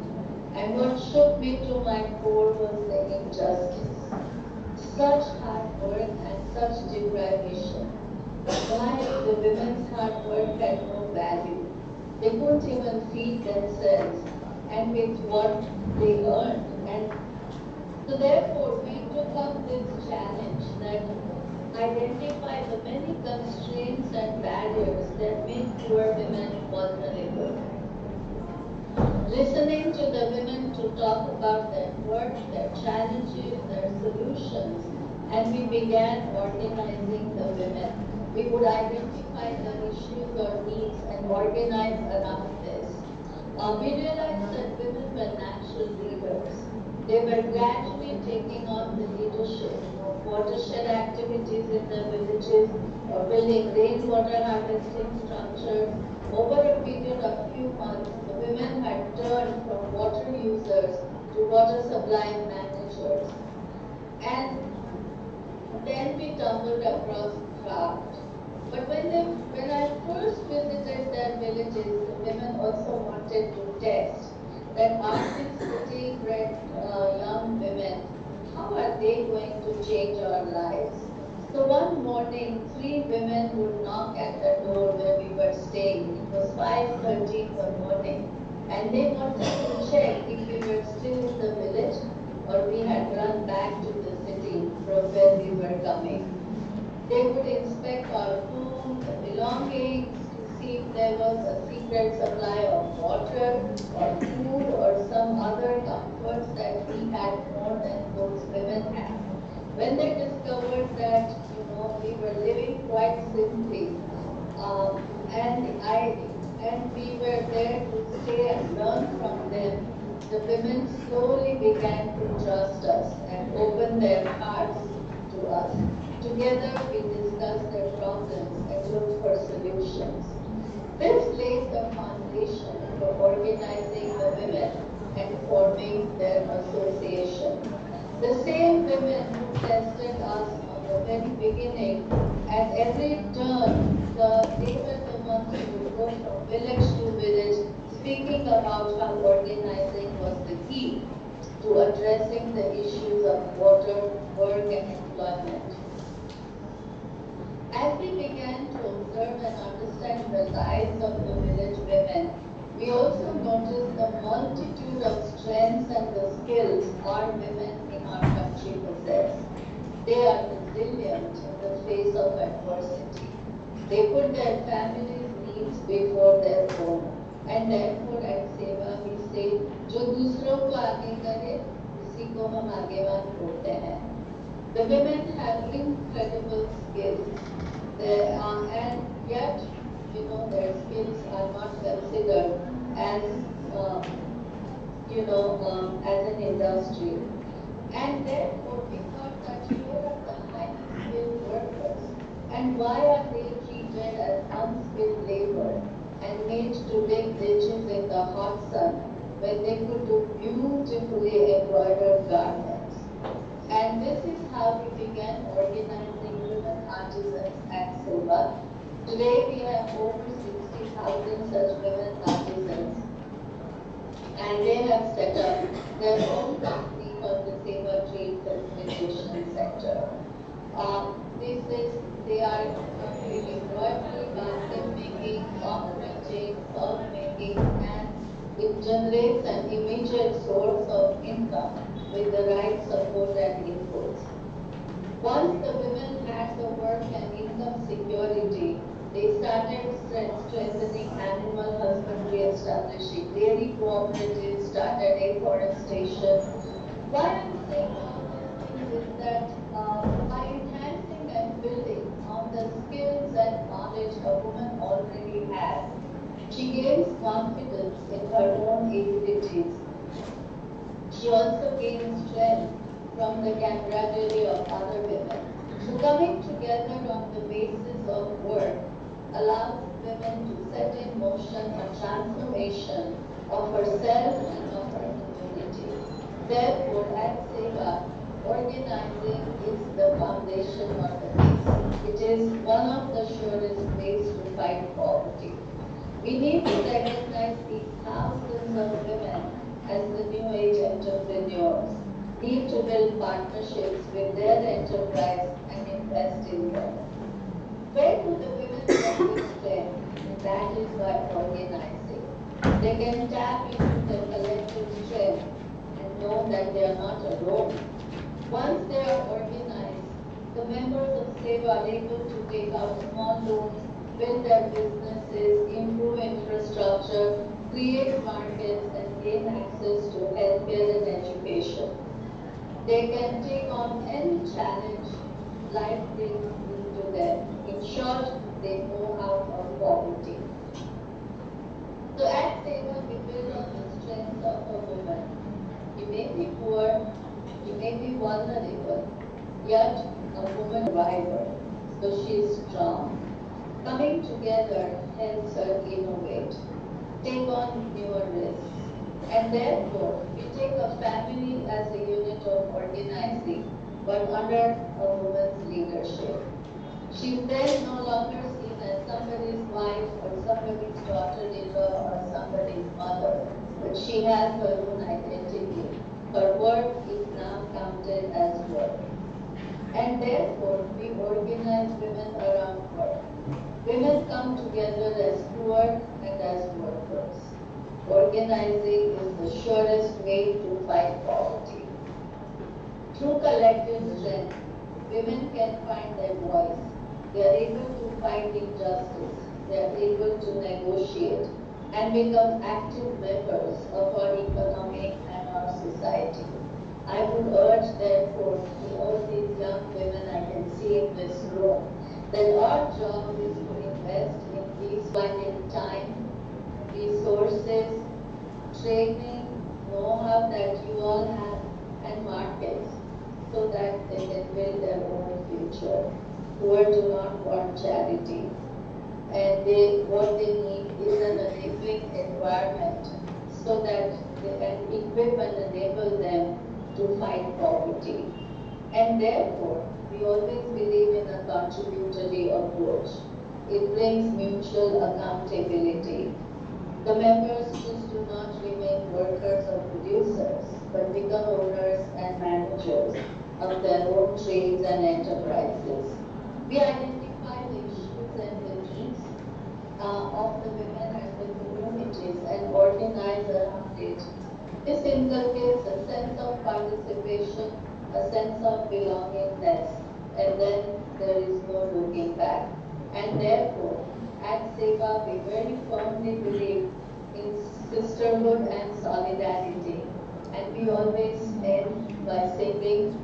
And what shook me to my core was the injustice. Such hard work and such deprivation. Why the women's hard work had no value? They couldn't even feed themselves and with what they earned. And so therefore we took up this challenge that identify the many constraints and barriers that make poor women vulnerable. listening to the women to talk about their work, their challenges, their solutions, and we began organizing the women. We would identify the issues or needs and organize around this. We realized that women were natural leaders. They were gradually taking on the leadership of watershed activities in the villages, or building rainwater harvesting structures. Over a period of few months, the women had turned from water users to water supply managers. And then we stumbled across craft. But when I first visited their villages, the women also wanted to test that are these city-bred young women, how are they going to change our lives? So one morning, 3 women would knock at the door where we were staying. It was 5:30 in the morning, and they wanted to check if we were still in the village or we had run back to the city from where we were coming. They would inspect our home, the belongings, to see if there was a secret supply of water or food or some other comforts that we had more than those women had. When they discovered that, we were living quite simply, and we were there to stay and learn from them, the women slowly began to trust us and open their hearts to us. Together we discussed their problems and looked for solutions. This laid the foundation for organizing the women and forming their association. The same women who tested us on the very beginning, at every turn, they were the ones who would go from village to village, speaking about how organizing was the key to addressing the issues of water, work, and employment. As we began to observe and understand the lives of the village women, we also noticed the multitude of strengths and the skills our women in our country possess. They are resilient in the face of adversity. They put their families' needs before their own. And therefore at Seva we say, जो दूसरों को आगे करे, उसी को हम आगेवान बोलते हैं. The women have incredible skills. And yet, their skills are not considered as, as an industry. And therefore, we thought that here are the highly skilled workers. And why are they treated as unskilled labor and made to dig ditches in the hot sun when they could do beautifully embroidered garments? And this is how we began organizing women artisans at Seva. Today we have over 60,000 such women artisans, and they have set up their own company called the Seva Trade Facilitation Center. They are doing embroidery, basket making, sock making, salt making, and it generates an immediate source of income with the right support and inputs. Once the women had the work and income security, they started strengthening animal husbandry, establishing dairy cooperatives, started afforestation. Why I'm saying all these things is that by enhancing and building on the skills and knowledge a woman already has, she gains confidence in her own abilities. She also gains strength from the camaraderie of other women. So coming together on the basis of work allows women to set in motion a transformation of herself and of her community. Therefore, at Seva, organizing is the foundation or the base. It is one of the surest ways to fight poverty. We need to recognize these thousands of women as the new age entrepreneurs, need to build partnerships with their enterprise and invest in them. Where do the women get this strength? That is by organizing. They can tap into their collective strength and know that they are not alone. Once they are organized, the members of Seva are able to take out small loans, build their businesses, improve infrastructure, create markets, and gain access to healthcare and education. They can take on any challenge life brings into them. In short, they move out of poverty. So at Seva, we build on the strength of a woman. You may be poor, you may be vulnerable, yet a woman survivor, so she is strong. Coming together helps her innovate, take on newer risks, and therefore we take a family as a unit of organizing, but under a woman's leadership. She is then no longer seen as somebody's wife or somebody's daughter-in-law or somebody's mother, but she has her own identity. Her work is now counted as work. And therefore, we organize women around work. Women come together as poor and as workers. Organizing is the surest way to fight poverty. Through collective strength, women can find their voice. They are able to fight injustice. They are able to negotiate and become active members of our economic and our society. I would urge, therefore, to all these young women I can see in this room, that our job is to invest in these in time, resources, training, know-how that you all have, and markets, so that they can build their own future. Poor do not want charity, and what they need is an enabling environment so that they can equip and enable them to fight poverty. And therefore, we always believe in a contributory approach. It brings mutual accountability. The members just do not remain workers or producers, but become owners and managers of their own trades and enterprises. We identify the issues and the needs of the women and the communities and organize around it. This inculcates a sense of participation, a sense of belongingness, and then there is no looking back. And therefore, at Seva, we very firmly believe in sisterhood and solidarity. And we always end by singing,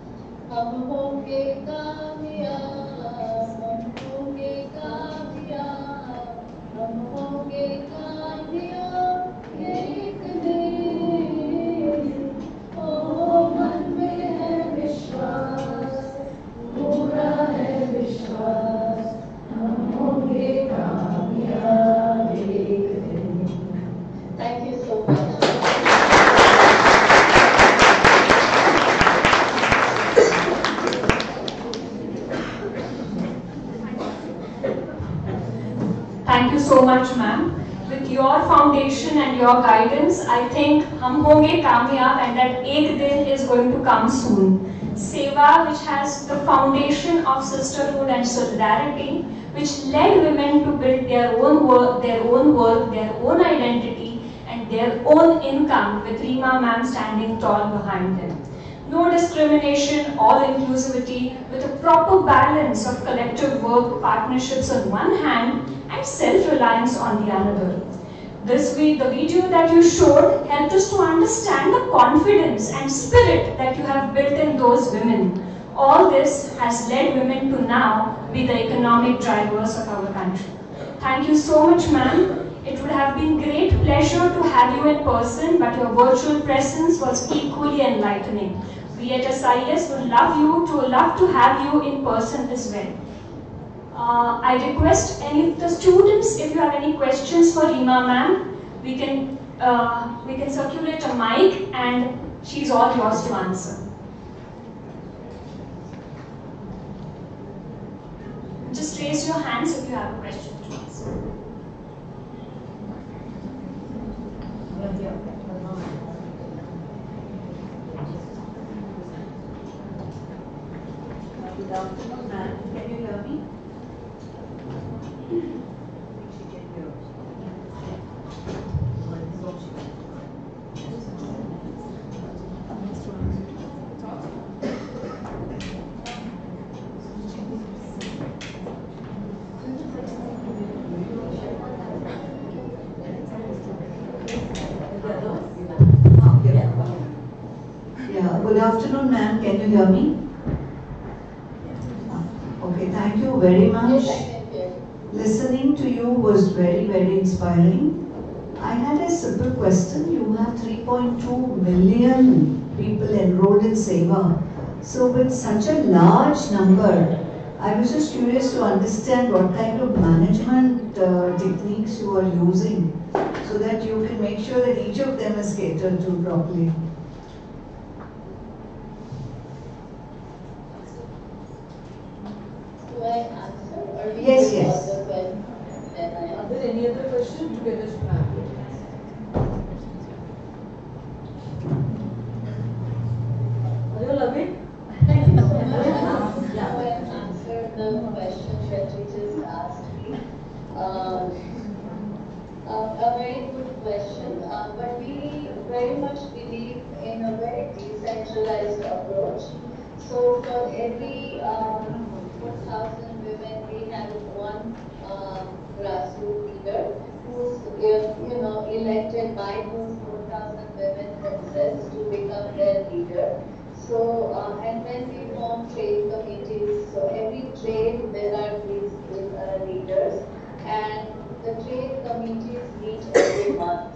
"Hum honge kamyab, hum honge kamyab, hum honge kamyab, ek din, oh man mein hai vishwas, pura hai vishwas, hum honge kamyab ek din." Thank you so much. Thank you so much, ma'am. With your foundation and your guidance, I think hum honge kamyab and that ek din is going to come soon. Seva, which has the foundation of sisterhood and solidarity, which led women to build their own work, their own identity, and their own income, with Rima ma'am standing tall behind them. No discrimination, all inclusivity, with a proper balance of collective work, partnerships on one hand, and self-reliance on the other. This week, the video that you showed helped us to understand the confidence and spirit that you have built in those women. All this has led women to now be the economic drivers of our country. Thank you so much, ma'am. It would have been great pleasure to have you in person, but your virtual presence was equally enlightening. We at SIES would love to have you in person as well. I request any of the students, if you have any questions for Rima ma'am, we can circulate a mic and she's all yours to answer. Just raise your hands if you have a question to ask. Good afternoon, ma'am. Can you hear me? Good afternoon, ma'am. Can you hear me? Okay, thank you very much. Listening to you was very, very inspiring. I had a simple question. You have 3.2 million people enrolled in SEVA. So with such a large number, I was just curious to understand what kind of management techniques you are using so that you can make sure that each of them is catered to properly. Do I answer or we Yes, do yes. other questions? Then I Are there any other questions? You can just plan. Are you all awake? Thank you so much. Now I answer the question that you just asked me. A very good question, but we very much believe in a very decentralized approach. So for every 4,000 women, we have one grassroots leader who's elected by those 4,000 women themselves to become their leader. So and then we form trade committees. So every trade there are these leaders, and the trade committees meet every month.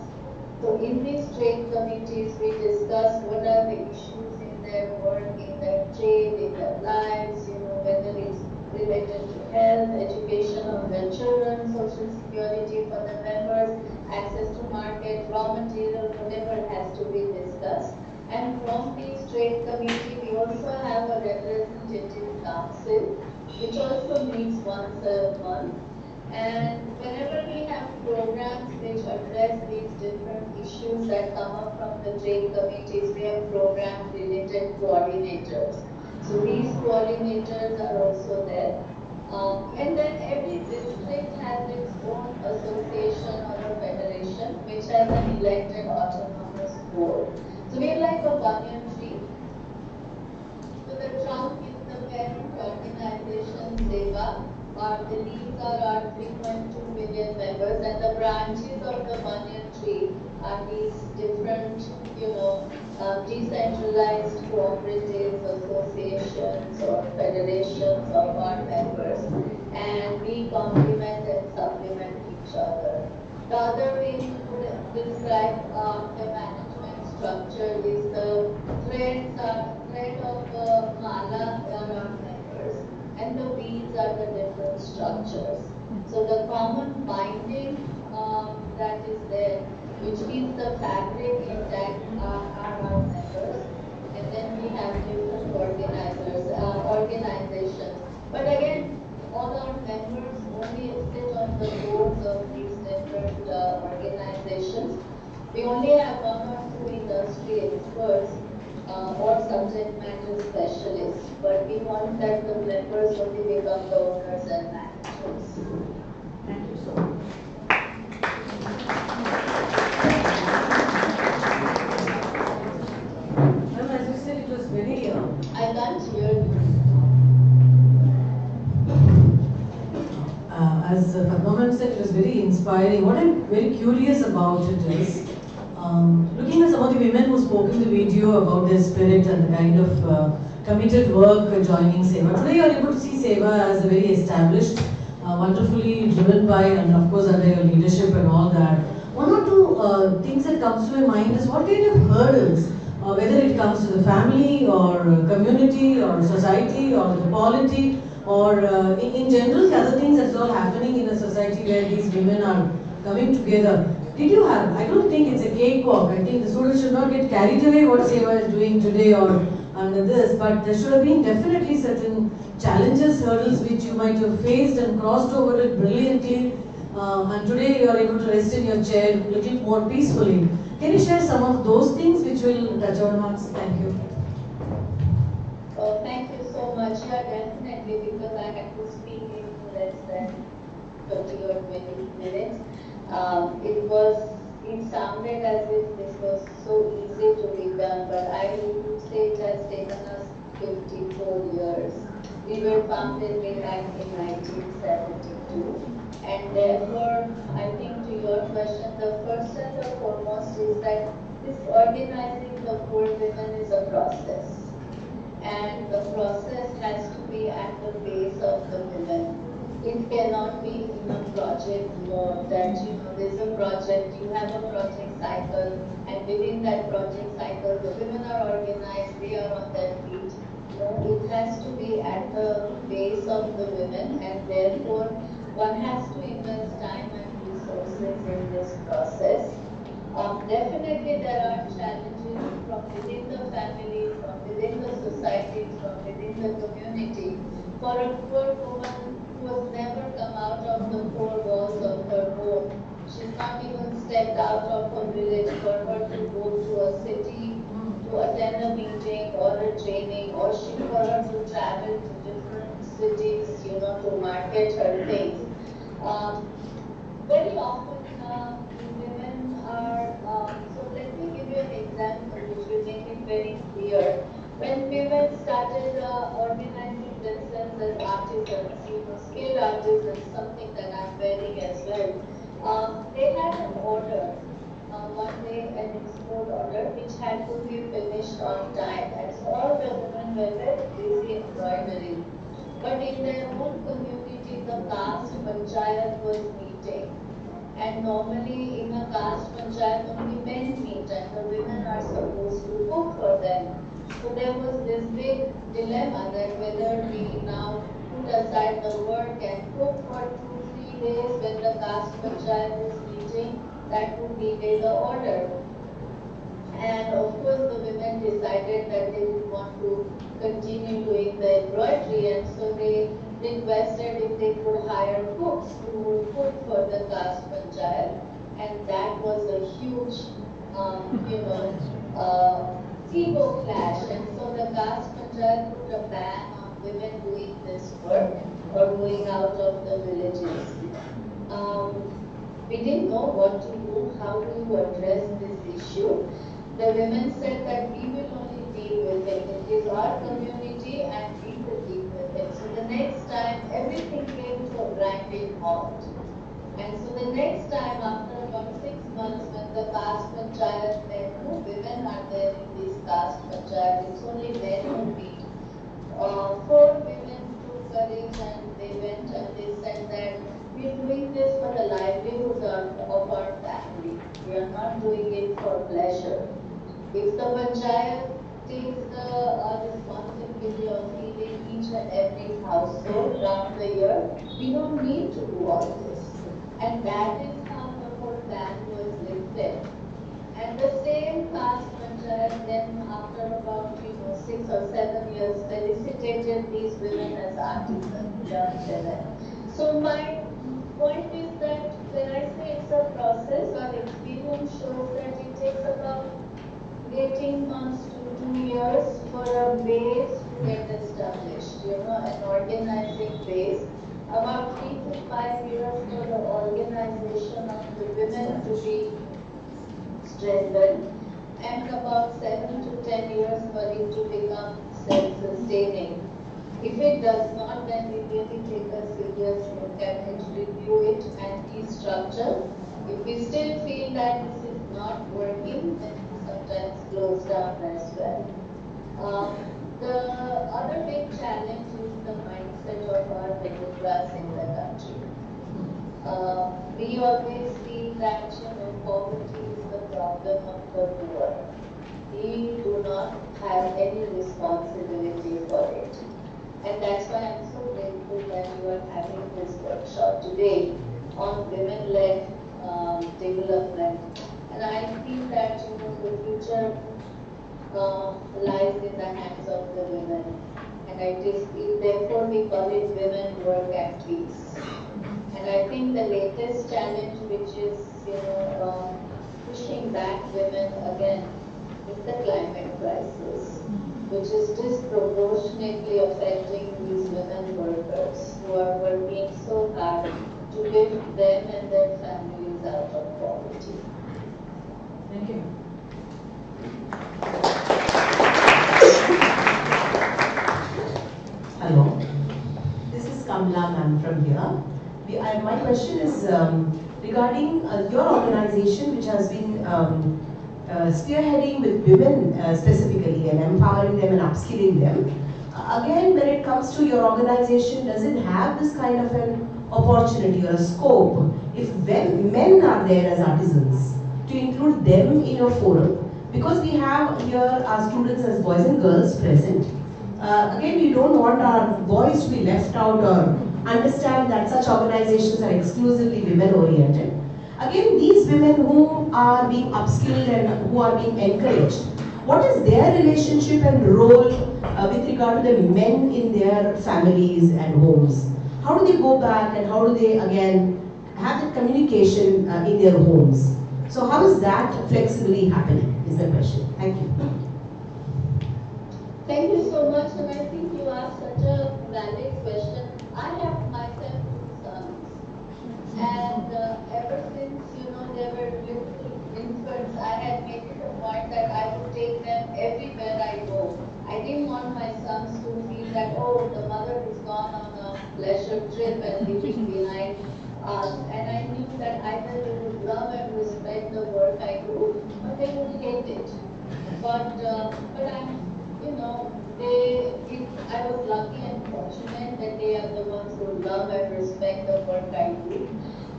So in these trade committees, we discuss what are the issues in their work, in their trade, in their lives, whether it's related to health, education of their children, social security for the members, access to market, raw material, whatever has to be discussed. And from these trade committee, we also have a representative council, which also meets once a month. And whenever we have programs which address these different issues that come up from the trade committees, we have program-related coordinators. So these coordinators are also there. And then every district has its own association or a federation, which has an elected autonomous board. So we are like a banyan tree. So the trunk is the parent organization, SEVA. The leaves are our 3.2 million members, and the branches of the banyan tree are these different, decentralized cooperatives, associations, or federations of our members, and we complement and supplement each other. The other way to describe the management structure is the thread of the mala are our members, and the weeds are the different structures. So the common binding that is there, which keeps the fabric intact, are our members. And then we have different organizations. But again, all our members only sit on the boards of these different organizations. We only have one or two industry experts or subject matter specialists, but we want that the members only become the owners and managers. Thank you so much. Ma'am, as you said, it was very I can't hear you. As Padma said, it was very inspiring. What I'm very curious about it is, looking at some of the women who spoke in the video about their spirit and the kind of committed work joining SEVA. Today you are able to see SEVA as a very established, wonderfully driven by, and of course under your leadership and all that. One or two things that comes to my mind is what kind of hurdles, whether it comes to the family or community or society or the polity, or in general the other things that's all happening in a society where these women are coming together. Did you have, I don't think it's a cakewalk. I think the students should not get carried away what SEVA is doing today or under this, but there should have been definitely certain challenges, hurdles which you might have faced and crossed over it brilliantly. And today you are able to rest in your chair a little more peacefully. Can you share some of those things which will touch our hearts? Thank you. Oh, thank you so much. Yeah, definitely, because I had to speak in less than 30 or 20 minutes. It sounded as if this was so easy to be done, but I would say it has taken us 54 years. We were founded back in 1972, and therefore, I think to your question, the first and the foremost is that this organizing the poor women is a process. And the process has to be at the base of the women. It cannot be in a project mode that, there's a project, you have a project cycle, and within that project cycle, the women are organized, they are on their feet. It has to be at the base of the women, and therefore one has to invest time and resources in this process. Definitely there are challenges from within the family, from within the society, from within the community. For a poor woman who has never come out of the four walls of her home, she's not even stepped out of her village, for her to go to a city to attend a meeting or a training, or for her to travel to different cities, to market her things. Very often women are, so let me give you an example which will make it very clear. When women started organizing themselves as artisans, skilled artisans, something that I'm wearing as well, they had an order, one day an export order which had to be finished on time, and all the women were very busy embroidering. But in their own community, the caste panchayat was meeting. And normally in a caste panchayat only men meet and the women are supposed to cook for them. So there was this big dilemma that whether we now put aside the work and cook for 2-3 days when the caste panchayat is meeting, that would delay the order. And of course the women decided that they would want to continue doing the embroidery, and so they requested if they could hire cooks who would cook for the caste panchayat, and that was a huge, ego clash. And so the caste panchayat put a ban on women doing this work or going out of the villages. We didn't know what to do, how to address this issue. The women said that we will only deal with it. It is our community and we will deal with it. So the next time, everything came to a grinding halt. And so the next time, after about 6 months, when the caste panchayat met, no women are there in this caste panchayat, it's only men who meet. 4 women took courage and they went and they said that we're doing this for the livelihood of our family. We are not doing it for pleasure. If the panchayat takes the responsibility of feeding each and every household around the year, we don't need to do all this. And that is how the whole ban was lifted. And the same caste panchayat then, after about 6 or 7 years, felicitated these women as artisans, young women. So my point is that when I say it's a process, our experience shows that it takes about 18 months to 2 years for a base to get established, an organizing base. About 3 to 5 years for the organization of the women to be strengthened, and about 7 to 10 years for it to become self-sustaining. If it does not, then we really take a serious look at it, review it and restructure. If we still feel that this is not working, then sometimes close down as well. The other big challenge is the mindset of our middle class in the country. We always feel that poverty is the problem of the poor. We do not have any responsibility for it. And that's why I'm so grateful that you are having this workshop today on women-led development. And I feel that the future lies in the hands of the women. And therefore we call it Women, Work and Peace. And I think the latest challenge, which is pushing back women again, is the climate crisis, which is disproportionately affecting these women workers who are working so hard to lift them and their families out of poverty. Thank you. Hello, this is Kamala ma'am from here. My question is regarding your organization, which has been spearheading with women specifically and empowering them and upskilling them. Again, when it comes to your organization, does it have this kind of an opportunity or a scope if men are there as artisans to include them in your forum? Because we have here our students as boys and girls present. Again, we don't want our boys to be left out or understand that such organizations are exclusively women oriented. Again, these women who are being upskilled and who are being encouraged, what is their relationship and role with regard to the men in their families and homes? How do they go back and how do they again have the communication in their homes? So how is that flexibly happening is the question. Thank you. Thank you so much, and I think you asked such a valid question. I have myself two sons, and ever since they were little infants, I had made it a point that I would take them everywhere I go. I didn't want my sons to feel that, oh, the mother is gone on a pleasure trip and leaving behind us. And I knew that either they would love and respect the work I do, or they would hate it. But I'm, I was lucky and fortunate that they are the ones who love and respect the work I do.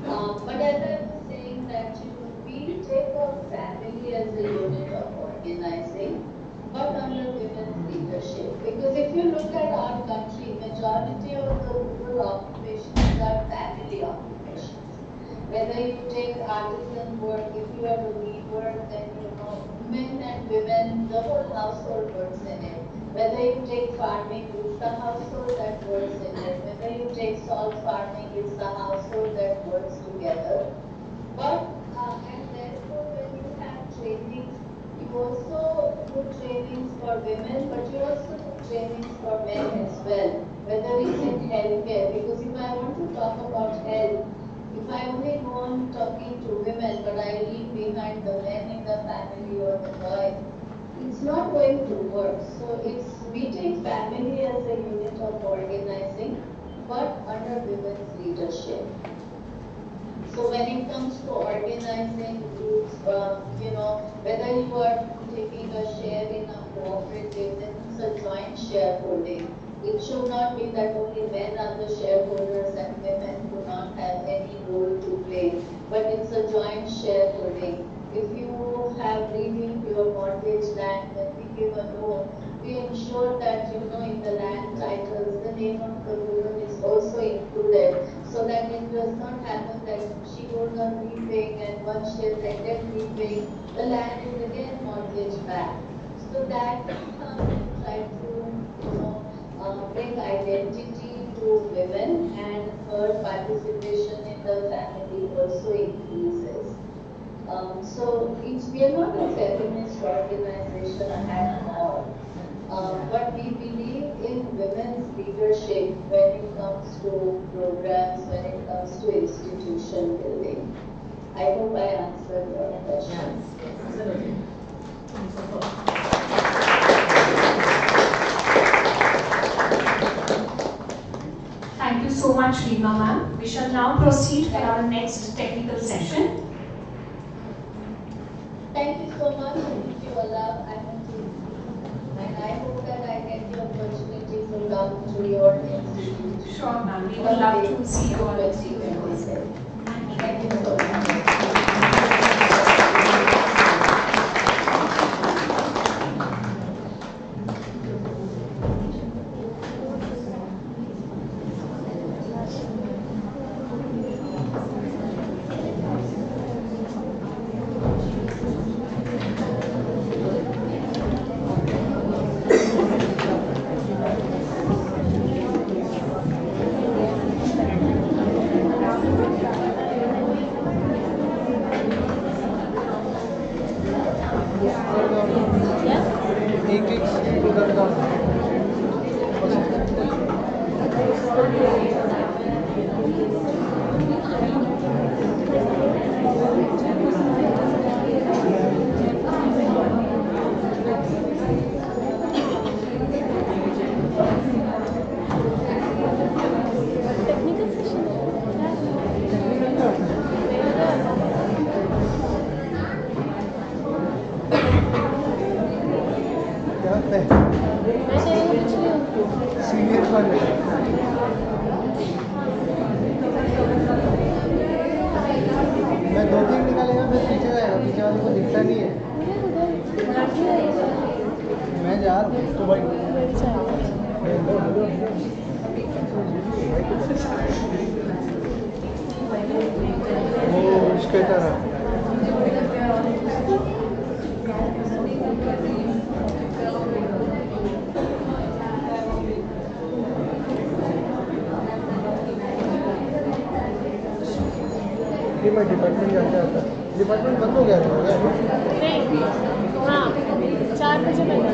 But as I was saying that we take a family as a unit of organizing, but under women's leadership. Because if you look at our country, majority of the rural occupations are family occupations. Whether you take artisan work, if you are a weaver, then men and women, the whole household works in it. Whether you take farming, it's the household that works in it. Whether you take salt farming, it's the household that works together. But, and therefore when you have trainings, you also do trainings for women, but you also do trainings for men as well. Whether it's in healthcare, because if I want to talk about health, if I only go on talking to women, but I leave behind the men in the family or the boys, it's not going to work. So we take family as a unit of organizing, but under women's leadership. So when it comes to organizing groups, whether you are taking a share in a cooperative, then it's a joint shareholding. It should not be that only men are the shareholders and women do not have any role to play, but it's a joint shareholding. If you have redeemed your mortgage land, when we give a loan, we ensure that in the land titles, the name of the woman is also included, so that it does not happen that she goes on repaying and once she has ended repaying, the land is again mortgaged back. So that we try to bring identity to women, and her participation in the family also increases. So we are not a feminist organization at all, but we believe in women's leadership when it comes to programs, when it comes to institution building. I hope I answered your question. Absolutely. Thank you so much, Reema ma'am. We shall now proceed for our next technical session. Thank you so much. If you allow, I want to, and I hope that I get the opportunity to come to your institute. Sure, ma'am. We would love to see you all. Thank you so much. one. मैं 2-3 निकालेगा फिर पीछे जाएगा, पीछे वाले को दिखता नहीं है। मैं जा रहा हूँ तो भाई वो उसके तरह मैं डिपार्टमेंट जाके आता। डिपार्टमेंट बंद हो गया था? नहीं, हाँ 4 बजे बंद हो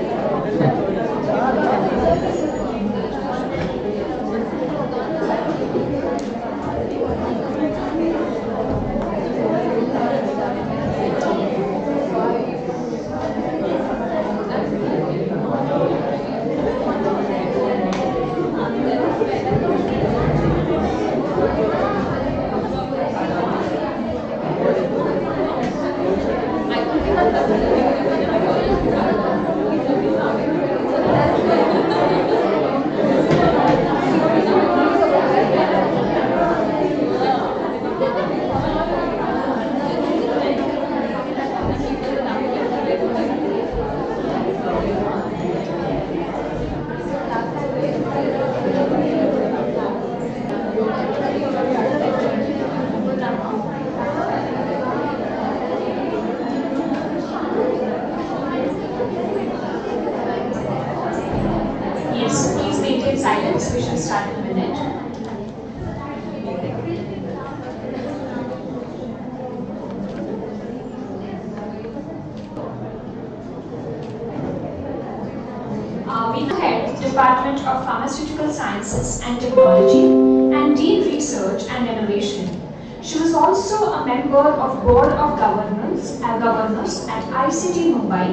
Silence, we shall start in a minute. We head Department of Pharmaceutical Sciences and Technology and Dean Research and Innovation. She was also a member of Board of Governors at ICT Mumbai.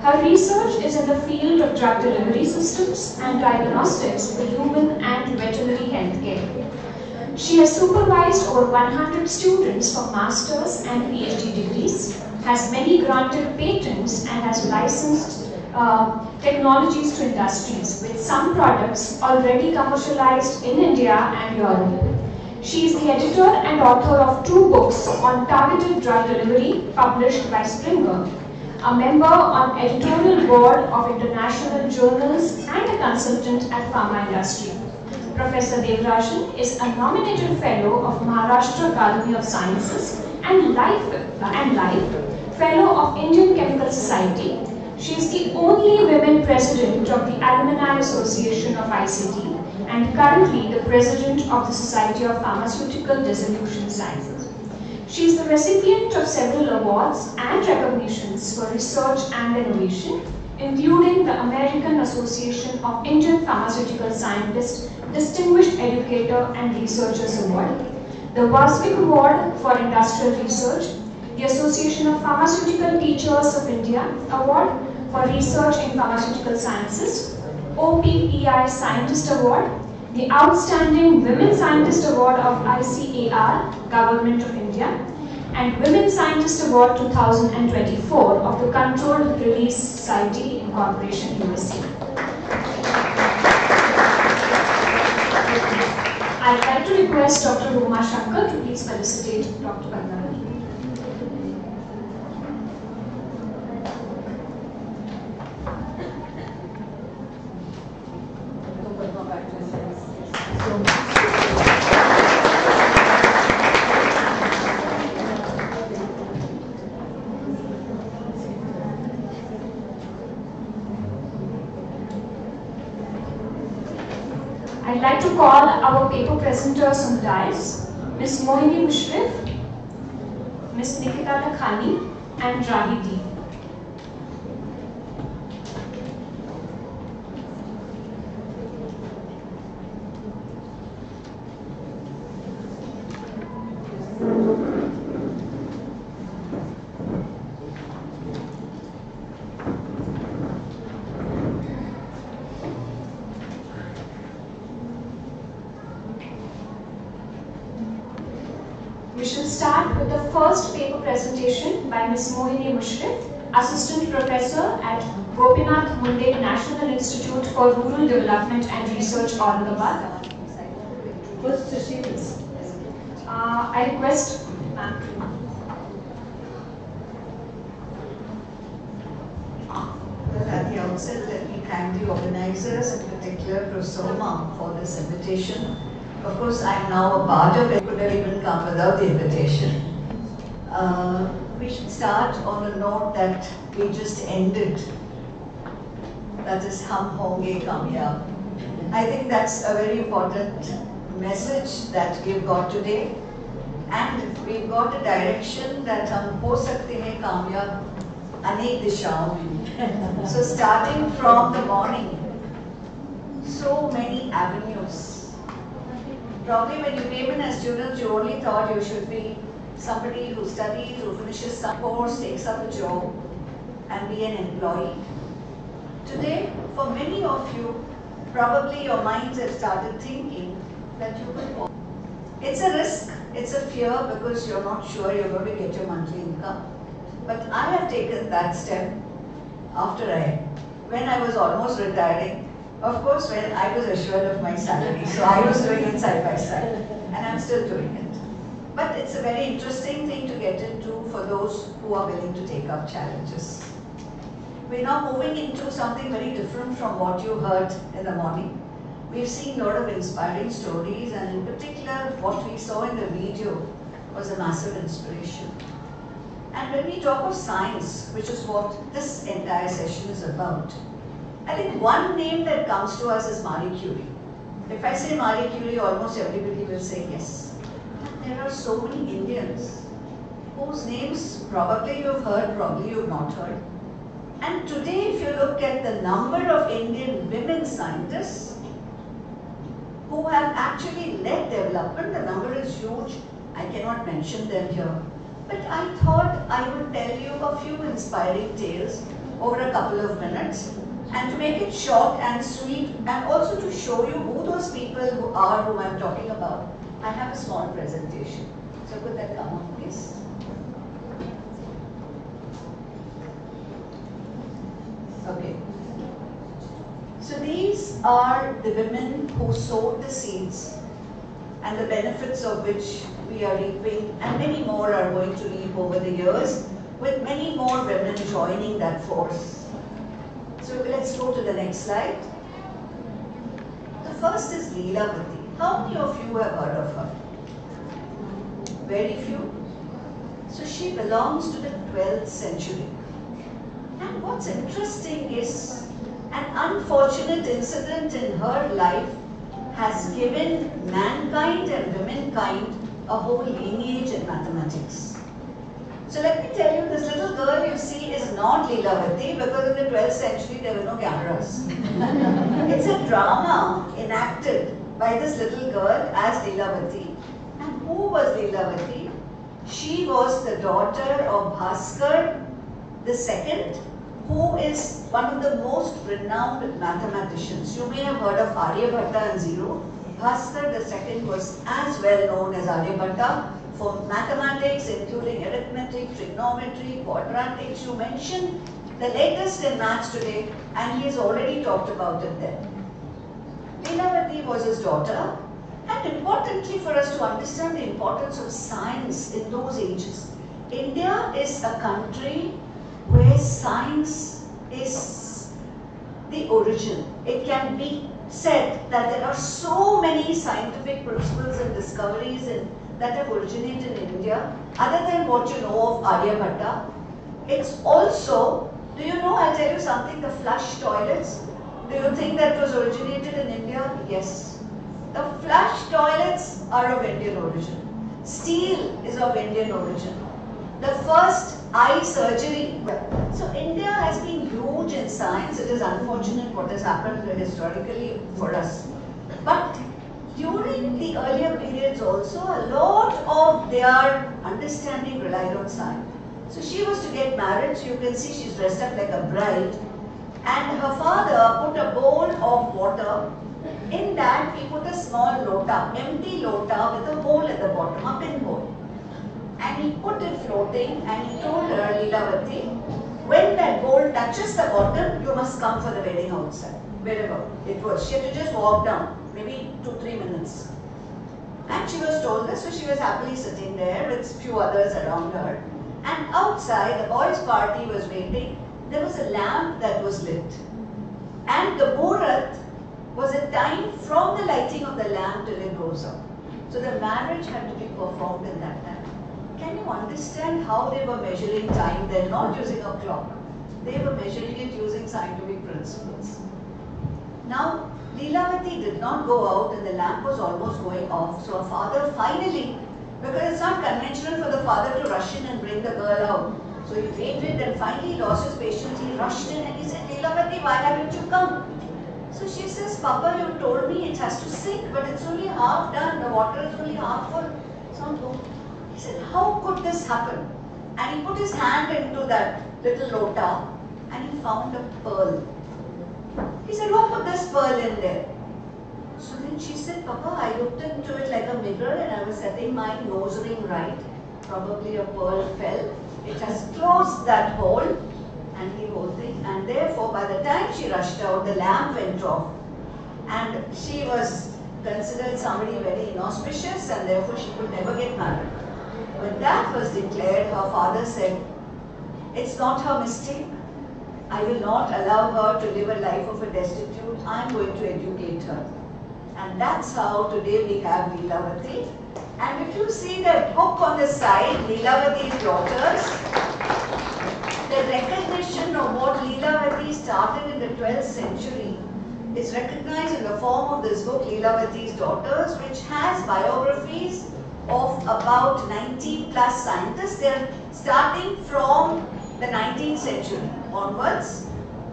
Her research is in the field of drug delivery systems and diagnostics for human and veterinary healthcare. She has supervised over 100 students for master's and PhD degrees, has many granted patents and has licensed technologies to industries, with some products already commercialized in India and Europe. She is the editor and author of 2 books on targeted drug delivery published by Springer, a member on editorial board of international journals and a consultant at pharma industry. Professor Devarajan is a nominated fellow of Maharashtra Academy of Sciences and Life Fellow of Indian Chemical Society. She is the only women president of the Alumni Association of ICT and currently the president of the Society of Pharmaceutical Dissolution Sciences. She is the recipient of several awards and recognitions for research and innovation, including the American Association of Indian Pharmaceutical Scientists Distinguished Educator and Researchers Award, the Wasvik Award for Industrial Research, the Association of Pharmaceutical Teachers of India Award for Research in Pharmaceutical Sciences, OPPI Scientist Award, the Outstanding Women Scientist Award of ICAR, Government of India, and Women Scientist Award 2024 of the Controlled Release Society Incorporation, USA. I'd like to request Dr. Roma Shankar to please felicitate Dr. Bandara. I'd like to call our paper presenters on the dais, Ms. Mohini Mushrif, Ms. Nikita Lakhani, and Rahi D. We shall start with the first paper presentation by Ms. Mohini Mushrif, Assistant Professor at Gopinath Munde National Institute for Rural Development and Research, Aurangabad. First, Sushil. I request ma'am. Well, at the outset, let me thank the organizers, in particular Prosoma, for this invitation. Of course, I'm now a part of it, could have even come without the invitation. We should start on a note that we just ended. That is, hum honge kamyab. I think that's a very important message that we've got today. And we've got a direction that hum ho sakte hain kamyab anek dishaon mein. So starting from the morning, so many avenues. Probably when you came in as students, you only thought you should be somebody who studies, who finishes some course, takes up a job, and be an employee. Today, for many of you, probably your minds have started thinking that you could. It's a risk, it's a fear because you're not sure you're going to get your monthly income. But I have taken that step when I was almost retiring. Of course, when I was assured of my salary, so I was doing it side by side, and I'm still doing it. But it's a very interesting thing to get into for those who are willing to take up challenges. We're now moving into something very different from what you heard in the morning. We've seen a lot of inspiring stories, and in particular, what we saw in the video was a massive inspiration. And when we talk of science, which is what this entire session is about, I think one name that comes to us is Marie Curie. If I say Marie Curie, almost everybody will say yes. There are so many Indians whose names probably you've heard, probably you've not heard. And today, if you look at the number of Indian women scientists who have actually led development, the number is huge. I cannot mention them here. But I thought I would tell you a few inspiring tales over a couple of minutes, and to make it short and sweet, and also to show you who those people who I'm talking about, I have a small presentation. So could that come on, please? Okay. So these are the women who sowed the seeds and the benefits of which we are reaping, and many more are going to reap over the years, with many more women joining that force. So let's go to the next slide. The first is Leelavati. How many of you have heard of her? Very few. So she belongs to the 12th century. And what's interesting is an unfortunate incident in her life has given mankind and womankind a whole lineage in mathematics. So let me tell you, this little girl you see is not Leelavati, because in the 12th century there were no cameras. It's a drama enacted by this little girl as Leelavati. And who was Leelavati? She was the daughter of Bhaskar II, who is one of the most renowned mathematicians. You may have heard of Aryabhatta and zero. Bhaskar II was as well known as Aryabhatta for mathematics, including arithmetic, trigonometry, quadratics. You mentioned the latest in maths today, and he has already talked about it there. Leelavati was his daughter, and importantly for us to understand the importance of science in those ages, India is a country where science is the origin. It can be said that there are so many scientific principles and discoveries that have originated in India, other than what you know of Aryabhatta. It's also, do you know, I'll tell you something, the flush toilets. Do you think that was originated in India? Yes. The flush toilets are of Indian origin. Steel is of Indian origin. The first eye surgery. So India has been huge in science. It is unfortunate what has happened historically for us. But during the earlier periods also, a lot of their understanding relied on science. So she was to get married. So you can see she's dressed up like a bride. And her father put a bowl of water. In that, he put a small lota, empty lota with a hole at the bottom, a pinhole. And he put it floating, and he told her, Leelavati, when that bowl touches the bottom, you must come for the wedding outside, wherever it was. She had to just walk down, maybe 2-3 minutes. And she was told this, so she was happily sitting there with few others around her. And outside, the boys' party was waiting. There was a lamp that was lit. And the Muhurat was a time from the lighting of the lamp till it goes up. So the marriage had to be performed in that time. Can you understand how they were measuring time? They're not using a clock. They were measuring it using scientific principles. Now, Leelavati did not go out and the lamp was almost going off. So her father finally, because it's not conventional for the father to rush in and bring the girl out. So he waited and finally lost his patience. He rushed in and he said, Leelavati, why haven't you come? So she says, Papa, you told me it has to sink, but it's only half done. The water is only half full. So he said, how could this happen? And he put his hand into that little lota and he found a pearl. He said, who put this pearl in there? So then she said, Papa, I looked into it like a mirror and I was setting my nose ring right. Probably a pearl fell. It has closed that hole and the whole thing. And therefore, by the time she rushed out, the lamp went off. And she was considered somebody very inauspicious and therefore she could never get married. When that was declared, her father said, it's not her mistake. I will not allow her to live a life of a destitute. I am going to educate her. And that's how today we have Leelavati. And if you see that book on the side, Leelavati's Daughters, the recognition of what Leelavati started in the 12th century is recognized in the form of this book, Leelavati's Daughters, which has biographies of about 90 plus scientists. They're starting from the 19th century onwards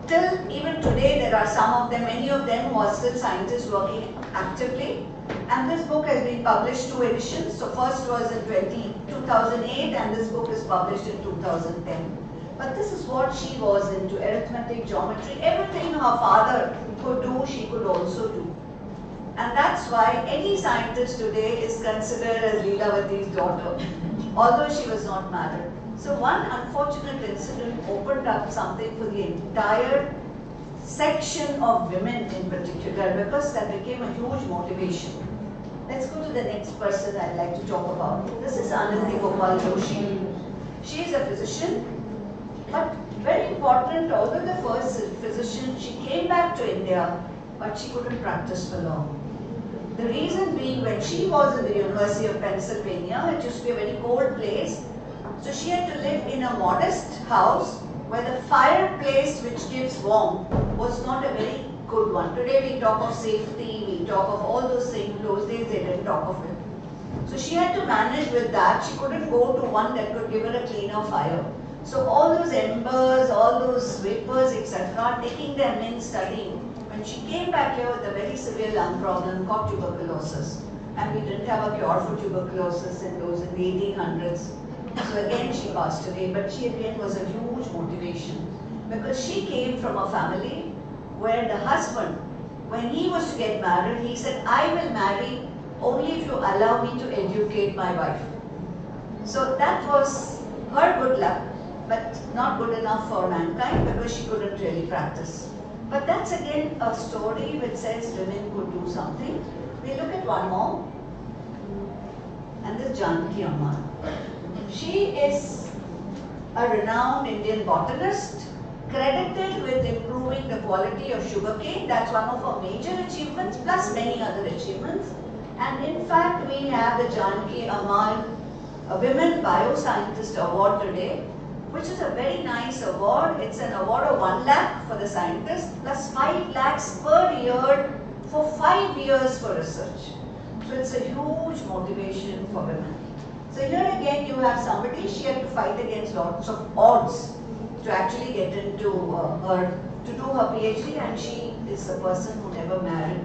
till even today. There are some of them, many of them who are still scientists working actively. And this book has been published 2 editions. So first was in 2008 and this book is published in 2010. But this is what she was into: arithmetic, geometry, everything her father could do, she could also do. And that's why any scientist today is considered as Leelavati's daughter, although she was not married. So one unfortunate incident opened up something for the entire section of women in particular, because that became a huge motivation. Let's go to the next person I'd like to talk about. This is Anandi Gopal Joshi. She is a physician, but very important, although the first physician, she came back to India, but she couldn't practice for long. The reason being, when she was in the University of Pennsylvania, it used to be a very cold place, so she had to live in a modest house where the fireplace which gives warmth was not a very good one. Today we talk of safety, we talk of all those things. Those days they didn't talk of it. So she had to manage with that. She couldn't go to one that could give her a cleaner fire. So all those embers, all those vapors, etc., taking them in, studying. When she came back here with a very severe lung problem called tuberculosis, and we didn't have a cure for tuberculosis in the 1800s. So again she passed away, but she again was a huge motivation, because she came from a family where the husband, when he was to get married, he said, I will marry only if you allow me to educate my wife. So that was her good luck, but not good enough for mankind, because she couldn't really practice. But that's again a story which says women could do something. We look at one more, and this Janaki Amma. She is a renowned Indian botanist, credited with improving the quality of sugarcane. That's one of her major achievements, plus many other achievements. And in fact, we have the Janaki Amma Women Bioscientist Award today, which is a very nice award. It's an award of 1 lakh for the scientist, plus 5 lakhs per year for 5 years for research. So it's a huge motivation for women. So here again you have somebody, she had to fight against lots of odds to actually get into to do her PhD, and she is the person who never married,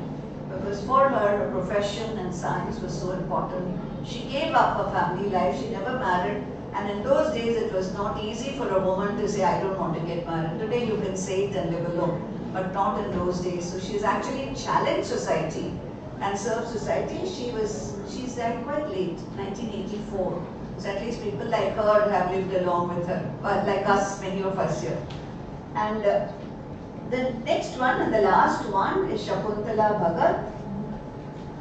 because for her, her profession and science was so important. She gave up her family life, she never married, and in those days it was not easy for a woman to say, I don't want to get married. Today you can say it and live alone, but not in those days. So she's actually challenged society and served society. She's died quite late, 1984. So at least people like her have lived along with her, like us, many of us here. And the next one and the last one is Shakuntala Bhagat.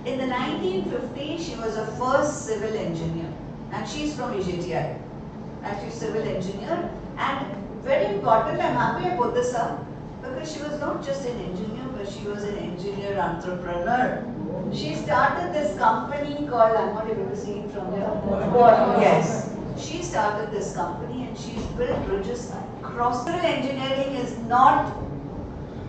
In the 1950s, she was a first civil engineer, and she's from EJTI. Actually, civil engineer, and very important, I'm happy I put this up, because she was not just an engineer, but she was an engineer entrepreneur. She started this company called, I'm not able to see it from here. Yes. She started this company and she's built bridges across. Civil engineering is not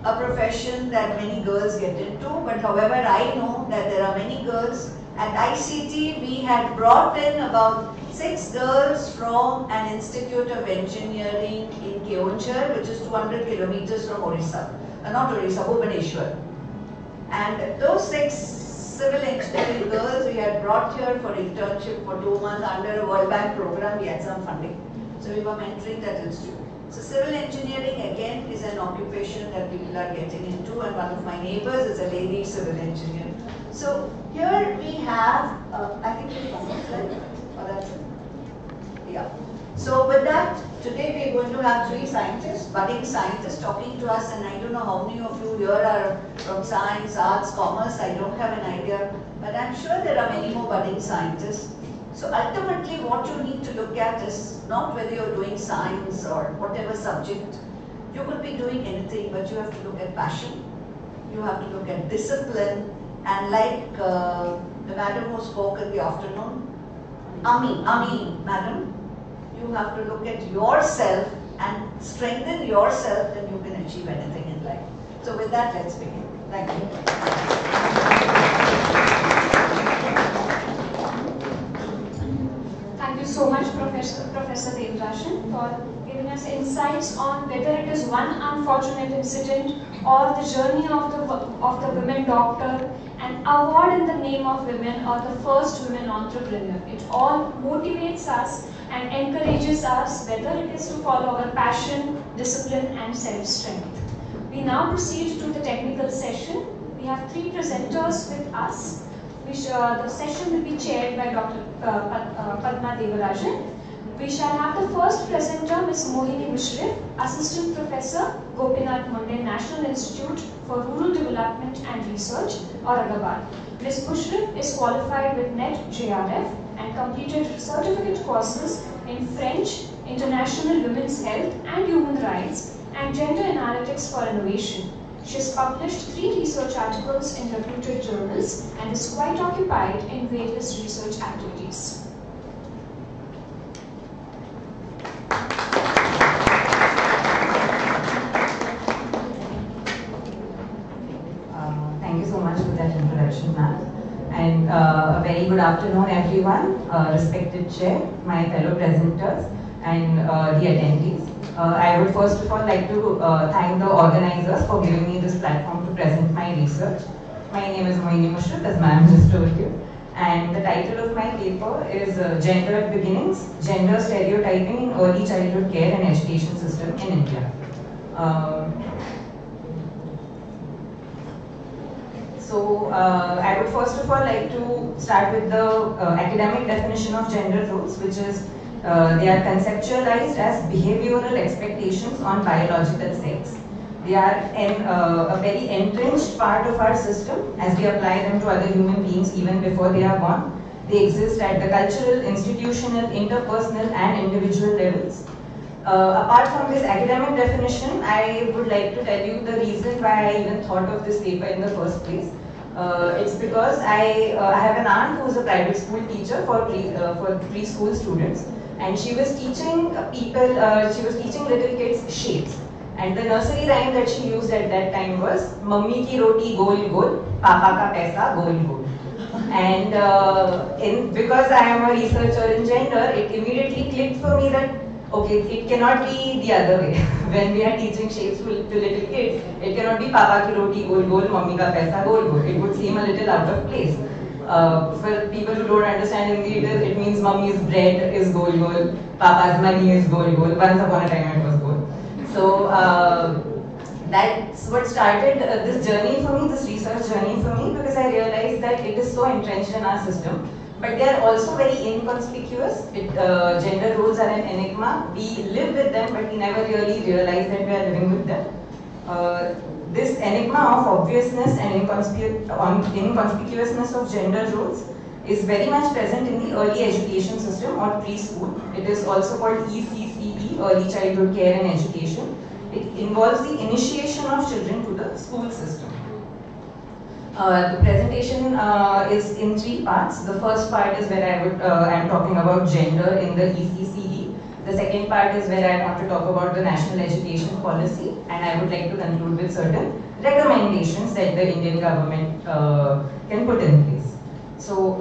a profession that many girls get into, but however, I know that there are many girls. At ICT, we had brought in about 6 girls from an Institute of Engineering in Keonjhar, which is 200 kilometers from Orissa. Not Orissa, Bhubaneswar. And those 6 civil engineering girls we had brought here for internship for 2 months under a World Bank program. We had some funding. So we were mentoring that institute. So civil engineering again is an occupation that people are getting into, and one of my neighbors is a lady civil engineer. So here we have, I think it's one more slide. Oh, that's it. Yeah. So with that, today we are going to have 3 scientists, budding scientists talking to us, and I don't know how many of you here are from science, arts, commerce, I don't have an idea, but I'm sure there are many more budding scientists. So ultimately what you need to look at is not whether you're doing science or whatever subject. You could be doing anything, but you have to look at passion, you have to look at discipline, and like the madam who spoke in the afternoon, Ami, madam, you have to look at yourself and strengthen yourself, then you can achieve anything in life. So with that, let's begin. Thank you. Thank you so much, Professor Devarajan, for giving us insights on whether it is one unfortunate incident or the journey of the women doctor, an award in the name of women, or the first women entrepreneur. It all motivates us and encourages us, whether it is to follow our passion, discipline and self-strength. We now proceed to the technical session. We have 3 presenters with us. The session will be chaired by Dr. Padma Devarajan. We shall have the first presenter, Ms. Mohini Mushrif, Assistant Professor, Gopinath Munde National Institute for Rural Development and Research, Aurangabad. Ms. Mushrif is qualified with NET JRF and completed certificate courses in French, International Women's Health and Human Rights, and Gender Analytics for Innovation. She has published 3 research articles in reputed journals and is quite occupied in various research activities. Thank you so much for that introduction, ma'am. And a very good afternoon, everyone, respected chair, my fellow presenters, and the attendees. I would first of all like to thank the organizers for giving me this platform to present my research. My name is Mohini Mushrif, as ma'am just told you. And the title of my paper is Gender at Beginnings, Gender Stereotyping in Early Childhood Care and Education System in India. So I would first of all like to start with the academic definition of gender roles, which is they are conceptualized as behavioral expectations on biological sex. They are a very entrenched part of our system as we apply them to other human beings even before they are born. They exist at the cultural, institutional, interpersonal and individual levels. Apart from this academic definition, I would like to tell you the reason why I even thought of this paper in the first place. It's because I have an aunt who is a private school teacher for preschool students, and she was teaching little kids shapes. And the nursery rhyme that she used at that time was "Mummy ki roti gol gol, Papa ka paisa gol gol." And because I am a researcher in gender, it immediately clicked for me that okay, it cannot be the other way. When we are teaching shapes to little kids, it cannot be "Papa ki roti gol gol, Mummy ka paisa gol gol." It would seem a little out of place. For people who don't understand Hindi, it means Mummy's bread is gol gol, Papa's money is gol gol. Once upon a time it was gol. So that's what started this journey for me, this research journey for me, because I realized that it is so entrenched in our system. but they are also very inconspicuous. Gender roles are an enigma. We live with them, but we never really realize that we are living with them. This enigma of obviousness and inconspicuousness of gender roles is very much present in the early education system or preschool. It is also called ECCE, Early Childhood Care and Education. It involves the initiation of children to the school system. The presentation is in 3 parts. The first part is where I'm talking about gender in the ECCE. The second part is where I want to talk about the national education policy, and I would like to conclude with certain recommendations that the Indian government can put in place. So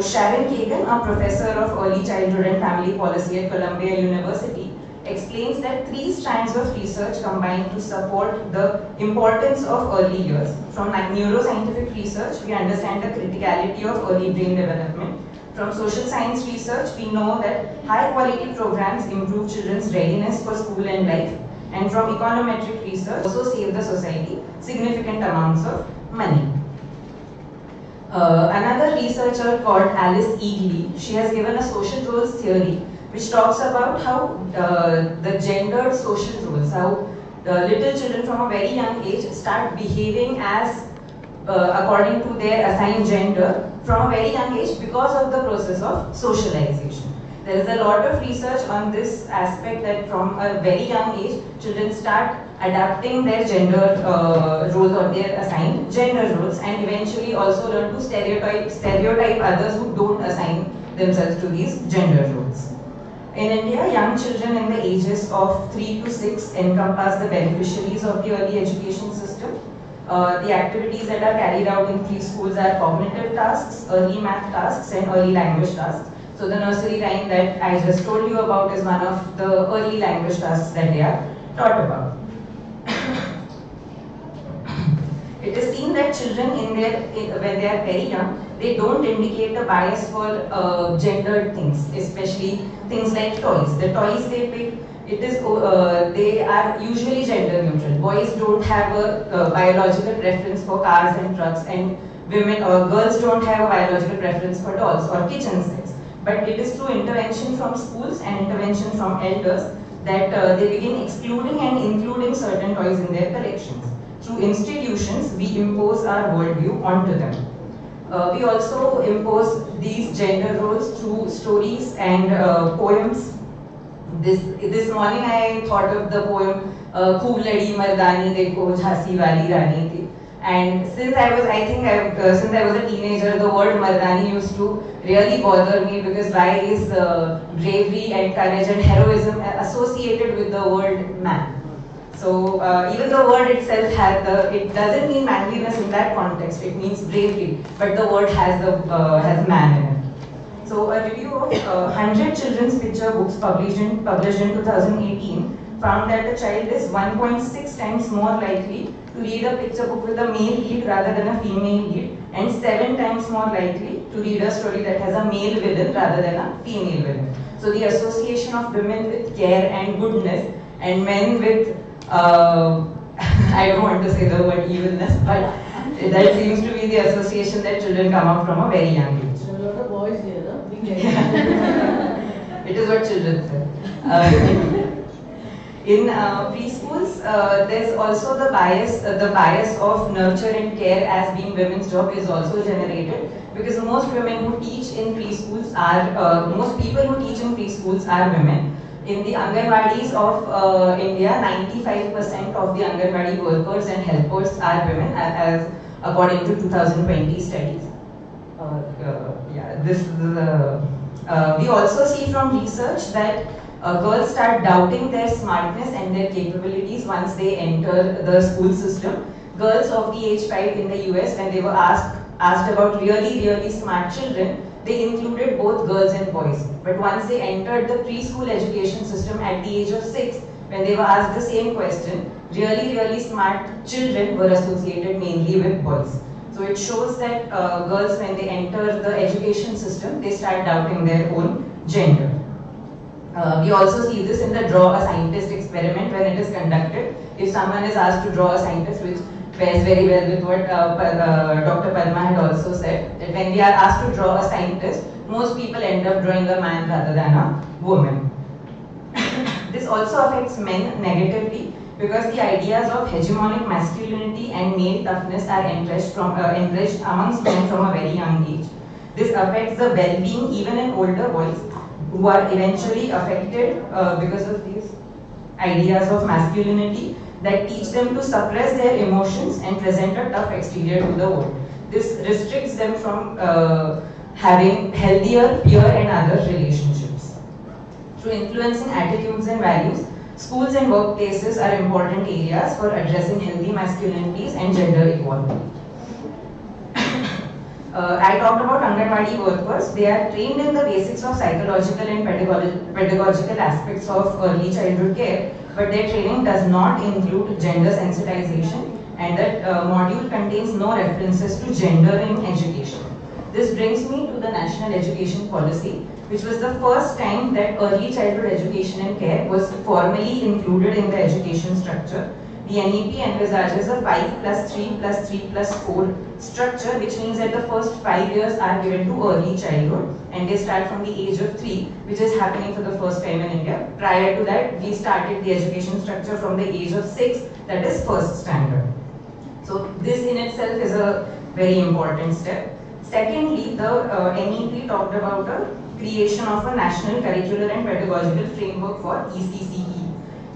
Sharon Kagan, a professor of early childhood and family policy at Columbia University, explains that 3 strands of research combine to support the importance of early years. From neuroscientific research, we understand the criticality of early brain development. From social science research, we know that high quality programs improve children's readiness for school and life. And from econometric research, also save the society significant amounts of money. Another researcher called Alice Eagley, she has given a social roles theory which talks about how the gendered social roles, how little children from a very young age start behaving as according to their assigned gender from a very young age because of the process of socialization. There is a lot of research on this aspect that from a very young age, children start adapting their gender roles or their assigned gender roles, and eventually also learn to stereotype others who don't assign themselves to these gender roles. In India, young children in the ages of 3 to 6 encompass the beneficiaries of the early education system. The activities that are carried out in preschools are cognitive tasks, early math tasks, and early language tasks. So the nursery rhyme that I just told you about is one of the early language tasks that they are taught about. It is seen that children when they are very young, they don't indicate a bias for gendered things, especially things like toys. The toys they pick, they are usually gender neutral. Boys don't have a biological preference for cars and trucks, and women or girls don't have a biological preference for dolls or kitchen sets. But it is through intervention from schools and intervention from elders that they begin excluding and including certain toys in their collections. Through institutions, we impose our worldview onto them. We also impose these gender roles through stories and poems. This morning I thought of the poem "Khoob Ladi Mardani Dekho Jhansi Wali Rani Thi." And since I was a teenager, the word Mardani used to really bother me, because why is bravery and courage and heroism associated with the word man? So even the word itself it doesn't mean manliness in that context. It means bravery, but the word has man in it. So a review of 100 children's picture books published in 2018 found that a child is 1.6 times more likely to read a picture book with a male lead rather than a female lead, and 7 times more likely to read a story that has a male villain rather than a female villain. So the association of women with care and goodness and men with I don't want to say the word evilness, but that seems to be the association that children come up from a very young age. There are a lot of boys here, no? It is what children say. In preschools, there's also the bias of nurture and care as being women's job is also generated, because most women who teach in preschools most people who teach in preschools are women. In the Anganwadis of India, 95% of the Anganwadi workers and helpers are women, as according to 2020 studies. We also see from research that girls start doubting their smartness and their capabilities once they enter the school system. Girls of the age 5 in the US, when they were asked about really smart children, they included both girls and boys. But once they entered the preschool education system at the age of 6, when they were asked the same question, really smart children were associated mainly with boys. So it shows that girls, when they enter the education system, they start doubting their own gender. We also see this in the draw a scientist experiment when it is conducted. If someone is asked to draw a scientist, pairs very well with what Dr. Padma had also said, that when we are asked to draw a scientist, most people end up drawing a man rather than a woman. This also affects men negatively because the ideas of hegemonic masculinity and male toughness are entrenched amongst men from a very young age. This affects the well-being even in older boys who are eventually affected because of these ideas of masculinity that teach them to suppress their emotions and present a tough exterior to the world. This restricts them from having healthier peer and other relationships. Through influencing attitudes and values, schools and workplaces are important areas for addressing healthy masculinities and gender equality. I talked about Anganwadi workers. They are trained in the basics of psychological and pedagogical aspects of early childhood care, but their training does not include gender sensitization, and that module contains no references to gender in education. This brings me to the National Education Policy, which was the first time that early childhood education and care was formally included in the education structure. The NEP envisages a 5+3+3+4 structure, which means that the first 5 years are given to early childhood and they start from the age of 3, which is happening for the first time in India. Prior to that, we started the education structure from the age of 6, that is first standard. So this in itself is a very important step. Secondly, the NEP talked about a creation of a national curricular and pedagogical framework for ECCE,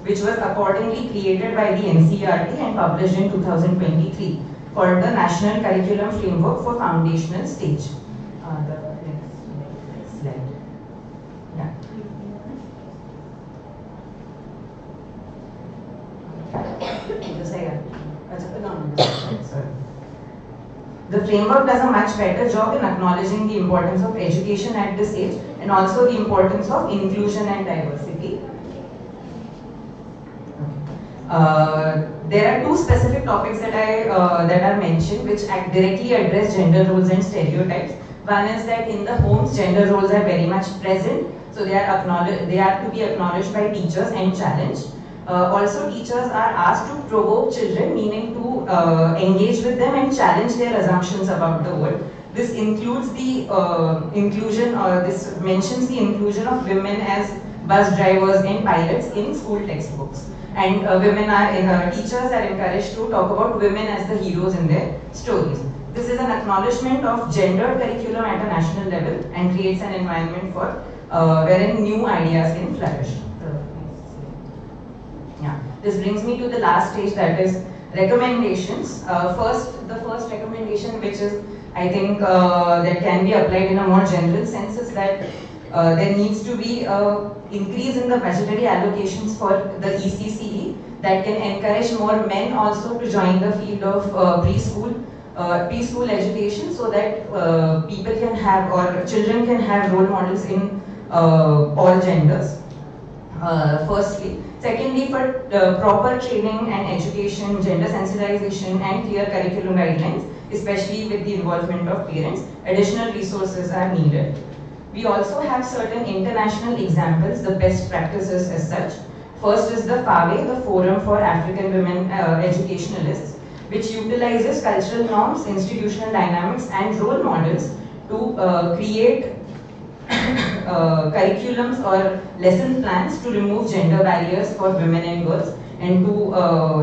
which was accordingly created by the NCERT and published in 2023, called the National Curriculum Framework for Foundational Stage. The next slide. Yeah. The framework does a much better job in acknowledging the importance of education at this age and also the importance of inclusion and diversity. There are two specific topics that are mentioned which directly address gender roles and stereotypes. One is that in the homes, gender roles are very much present, so they are to be acknowledged by teachers and challenged. Also, teachers are asked to provoke children, meaning to engage with them and challenge their assumptions about the world. This includes the this mentions the inclusion of women as bus drivers and pilots in school textbooks. And teachers are encouraged to talk about women as the heroes in their stories. This is an acknowledgement of gender curriculum at a national level and creates an environment for wherein new ideas can flourish. Yeah. This brings me to the last stage, that is recommendations. The first recommendation, which is I think that can be applied in a more general sense, is that there needs to be an increase in the budgetary allocations for the ECCE that can encourage more men also to join the field of preschool education, so that people can have, or children can have, role models in all genders. Firstly. Secondly, for proper training and education, gender sensitization and clear curriculum guidelines, especially with the involvement of parents, additional resources are needed. We also have certain international examples, the best practices as such. First is the FAWE, the Forum for African Women Educationalists, which utilizes cultural norms, institutional dynamics and role models to create curriculums or lesson plans to remove gender barriers for women and girls and to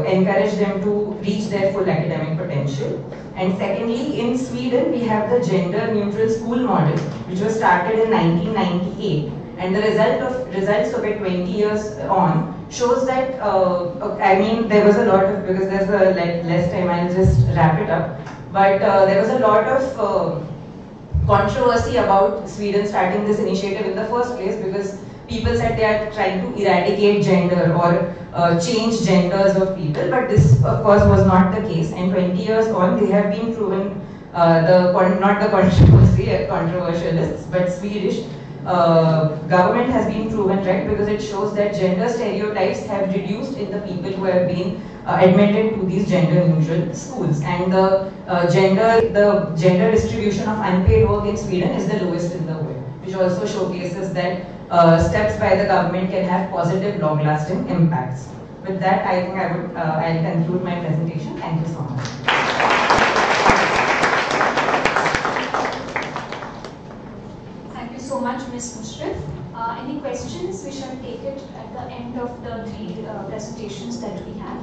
encourage them to reach their full academic potential. And secondly, in Sweden, we have the gender neutral school model, which was started in 1998. And the results of it 20 years on shows that, I mean, there was a lot of, because there's less time, I'll just wrap it up. But there was a lot of controversy about Sweden starting this initiative in the first place, because people said they are trying to eradicate gender or change genders of people, but this of course was not the case. And 20 years on, they have been proven, not the controversialists, but Swedish government has been proven right, because it shows that gender stereotypes have reduced in the people who have been admitted to these gender neutral schools, and the gender distribution of unpaid work in Sweden is the lowest in the world, which also showcases that steps by the government can have positive long-lasting impacts. With that, I think I'll conclude my presentation. Thank you so much. Thank you so much, Ms. Mushrif. Any questions? We shall take it at the end of the three presentations that we have.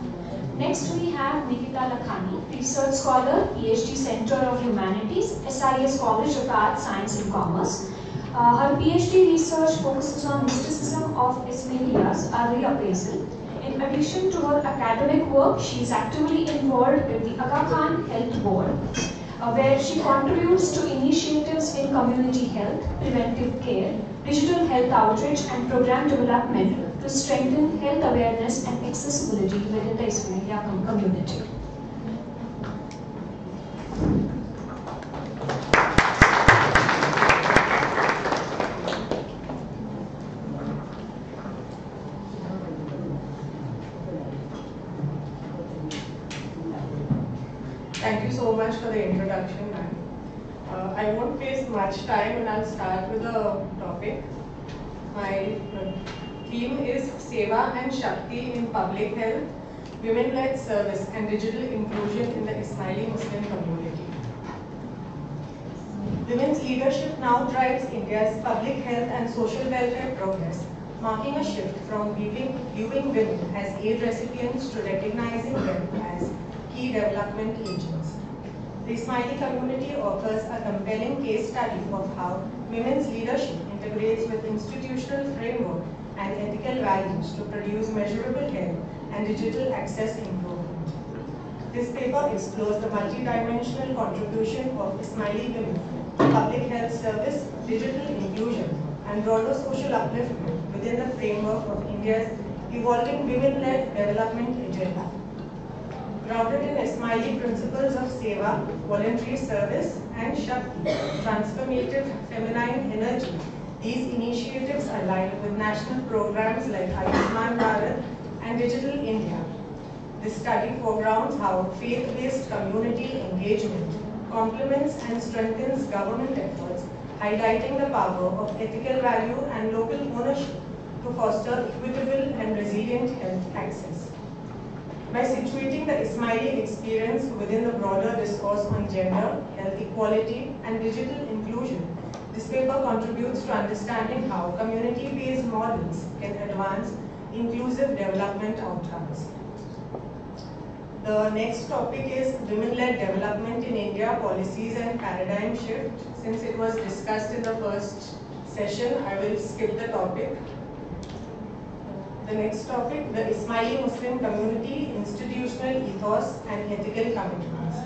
Next, we have Nikita Lakhani, Research Scholar, PhD Center of Humanities, SIES College of Arts, Science and Commerce. Her PhD research focuses on mysticism of Ismailia's reappraisal. In addition to her academic work, she is actively involved with the Aga Khan Health Board, where she contributes to initiatives in community health, preventive care, digital health outreach and program development to strengthen health awareness and accessibility within the Ismailia community. Thank you so much for the introduction, ma'am. I won't waste much time and I'll start with the topic. My theme is Seva and Shakti in Public Health, Women-led Service and Digital Inclusion in the Ismaili Muslim Community. Women's leadership now drives India's public health and social welfare progress, marking a shift from viewing women as aid recipients to recognizing them as key development agents. The Ismaili community offers a compelling case study of how women's leadership integrates with institutional framework and ethical values to produce measurable health and digital access improvement. This paper explores the multidimensional contribution of Ismaili women to public health service, digital inclusion, and broader social upliftment within the framework of India's evolving women-led development agenda. Grounded in Ismaili principles of Seva, voluntary service, and Shakti, transformative feminine energy, these initiatives align with national programs like Ayushman Bharat and Digital India. This study foregrounds how faith-based community engagement complements and strengthens government efforts, highlighting the power of ethical value and local ownership to foster equitable and resilient health access. By situating the Ismaili experience within the broader discourse on gender, health equality, and digital inclusion, this paper contributes to understanding how community-based models can advance inclusive development outcomes. The next topic is Women-led Development in India, Policies and Paradigm Shift. Since it was discussed in the first session, I will skip the topic. The next topic, the Ismaili Muslim Community, Institutional Ethos and Ethical Commitments.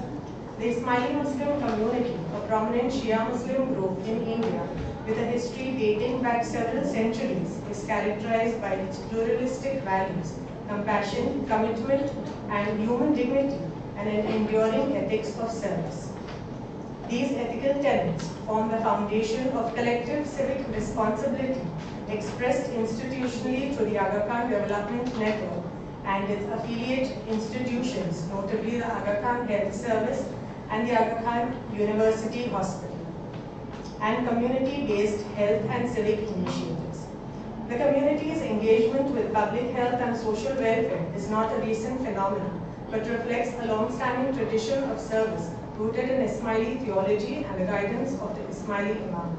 The Ismaili Muslim community, a prominent Shia Muslim group in India with a history dating back several centuries, is characterized by its pluralistic values, compassion, commitment, and human dignity, and an enduring ethics of service. These ethical tenets form the foundation of collective civic responsibility expressed institutionally through the Aga Khan Development Network and its affiliate institutions, notably the Aga Khan Health Service and the Aga Khan University Hospital, and community-based health and civic initiatives. The community's engagement with public health and social welfare is not a recent phenomenon, but reflects a long-standing tradition of service rooted in Ismaili theology and the guidance of the Ismaili Imam,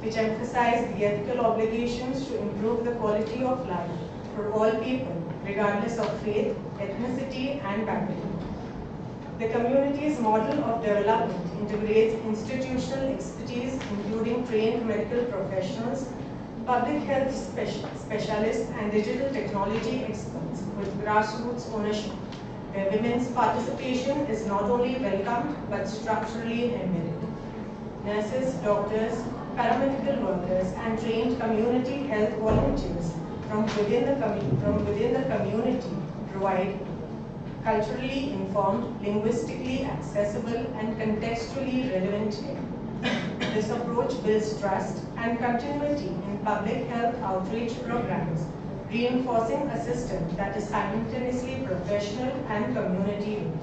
which emphasize the ethical obligations to improve the quality of life for all people, regardless of faith, ethnicity, and background. The community's model of development integrates institutional expertise, including trained medical professionals, public health specialists, and digital technology experts with grassroots ownership, where women's participation is not only welcomed but structurally embedded. Nurses, doctors, paramedical workers, and trained community health volunteers from within the community provide culturally informed, linguistically accessible, and contextually relevant care. This approach builds trust and continuity in public health outreach programs, reinforcing a system that is simultaneously professional and community-rooted.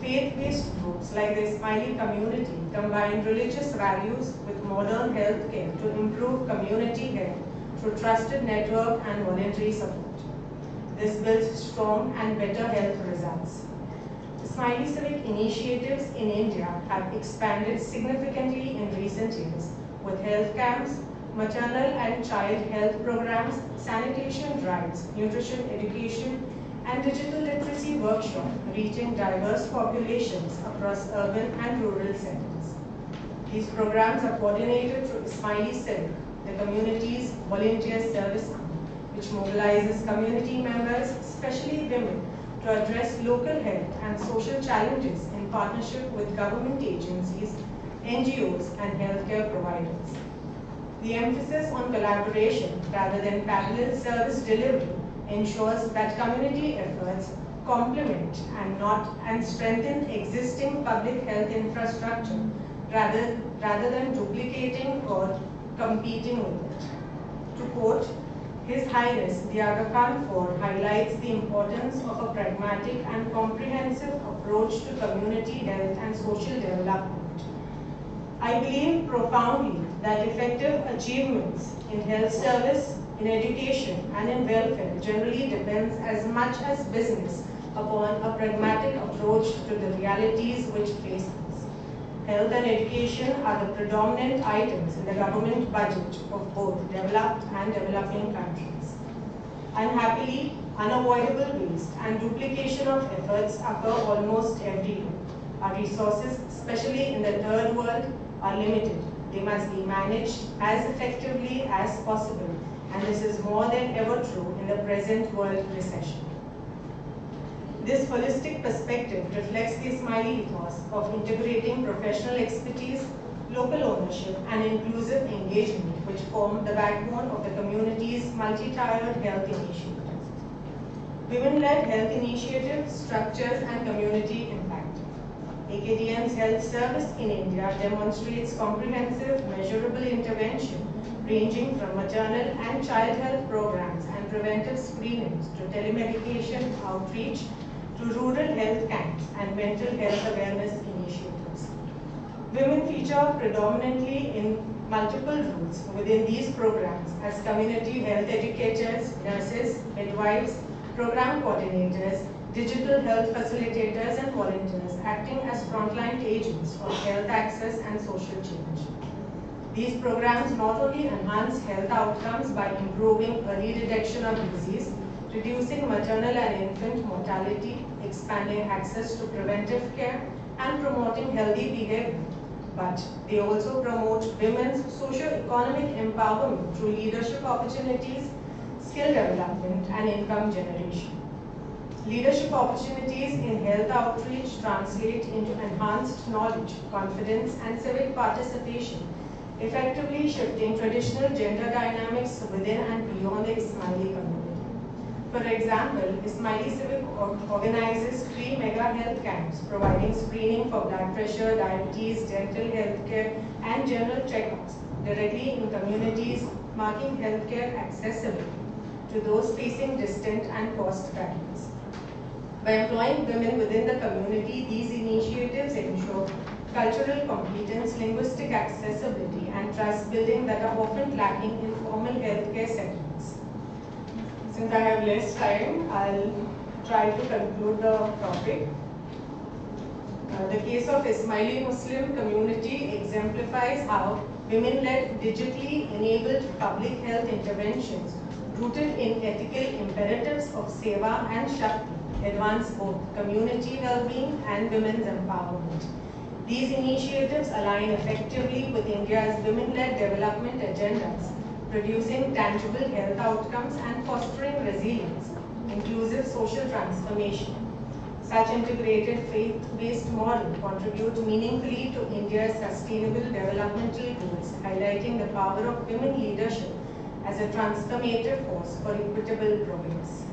Faith-based groups like the Ismaili community combine religious values with modern healthcare to improve community health through trusted network and voluntary support. This builds strong and better health results. Smiley civic initiatives in India have expanded significantly in recent years with health camps, maternal and child health programs, sanitation drives, nutrition education, and digital literacy workshops reaching diverse populations across urban and rural settings. These programs are coordinated through Smiley Civic, the community's volunteer service arm, which mobilizes community members, especially women, to address local health and social challenges in partnership with government agencies, NGOs, and healthcare providers. The emphasis on collaboration rather than parallel service delivery ensures that community efforts complement and strengthen existing public health infrastructure rather than duplicating or competing with it. To quote, His Highness the Aga Khan IV highlights the importance of a pragmatic and comprehensive approach to community health and social development. I believe profoundly that effective achievements in health service, in education, and in welfare generally depends as much as business upon a pragmatic approach to the realities which face us. Health and education are the predominant items in the government budget of both developed and developing countries. Unhappily, unavoidable waste and duplication of efforts occur almost every year. Our resources, especially in the third world, are limited. They must be managed as effectively as possible, and this is more than ever true in the present world recession. This holistic perspective reflects the Smiley ethos of integrating professional expertise, local ownership, and inclusive engagement, which form the backbone of the community's multi-tiered health initiatives. Women-led health initiatives, structures, and community impact. AKDM's health service in India demonstrates comprehensive, measurable intervention ranging from maternal and child health programs and preventive screenings to telemedication outreach to rural health camps and mental health awareness initiatives. Women feature predominantly in multiple roles within these programs as community health educators, nurses, midwives, program coordinators, digital health facilitators, and volunteers acting as frontline agents for health access and social change. These programs not only enhance health outcomes by improving early detection of disease, reducing maternal and infant mortality, expanding access to preventive care, and promoting healthy behavior, but they also promote women's socio-economic empowerment through leadership opportunities, skill development, and income generation. Leadership opportunities in health outreach translate into enhanced knowledge, confidence, and civic participation, effectively shifting traditional gender dynamics within and beyond the Ismaili community. For example, Ismaili Civic organizes free mega health camps, providing screening for blood pressure, diabetes, dental health care, and general checkups directly in communities, making healthcare accessible to those facing distant and cost barriers. By employing women within the community, these initiatives ensure cultural competence, linguistic accessibility, and trust building that are often lacking in formal healthcare settings. Since I have less time, I'll try to conclude the topic. The case of Ismaili Muslim community exemplifies how women-led, digitally enabled public health interventions rooted in ethical imperatives of Seva and Shakti advance both community well-being and women's empowerment. These initiatives align effectively with India's women-led development agendas, producing tangible health outcomes and fostering resilience, inclusive social transformation. Such integrated faith-based model contribute meaningfully to India's sustainable developmental goals, highlighting the power of women leadership as a transformative force for equitable progress.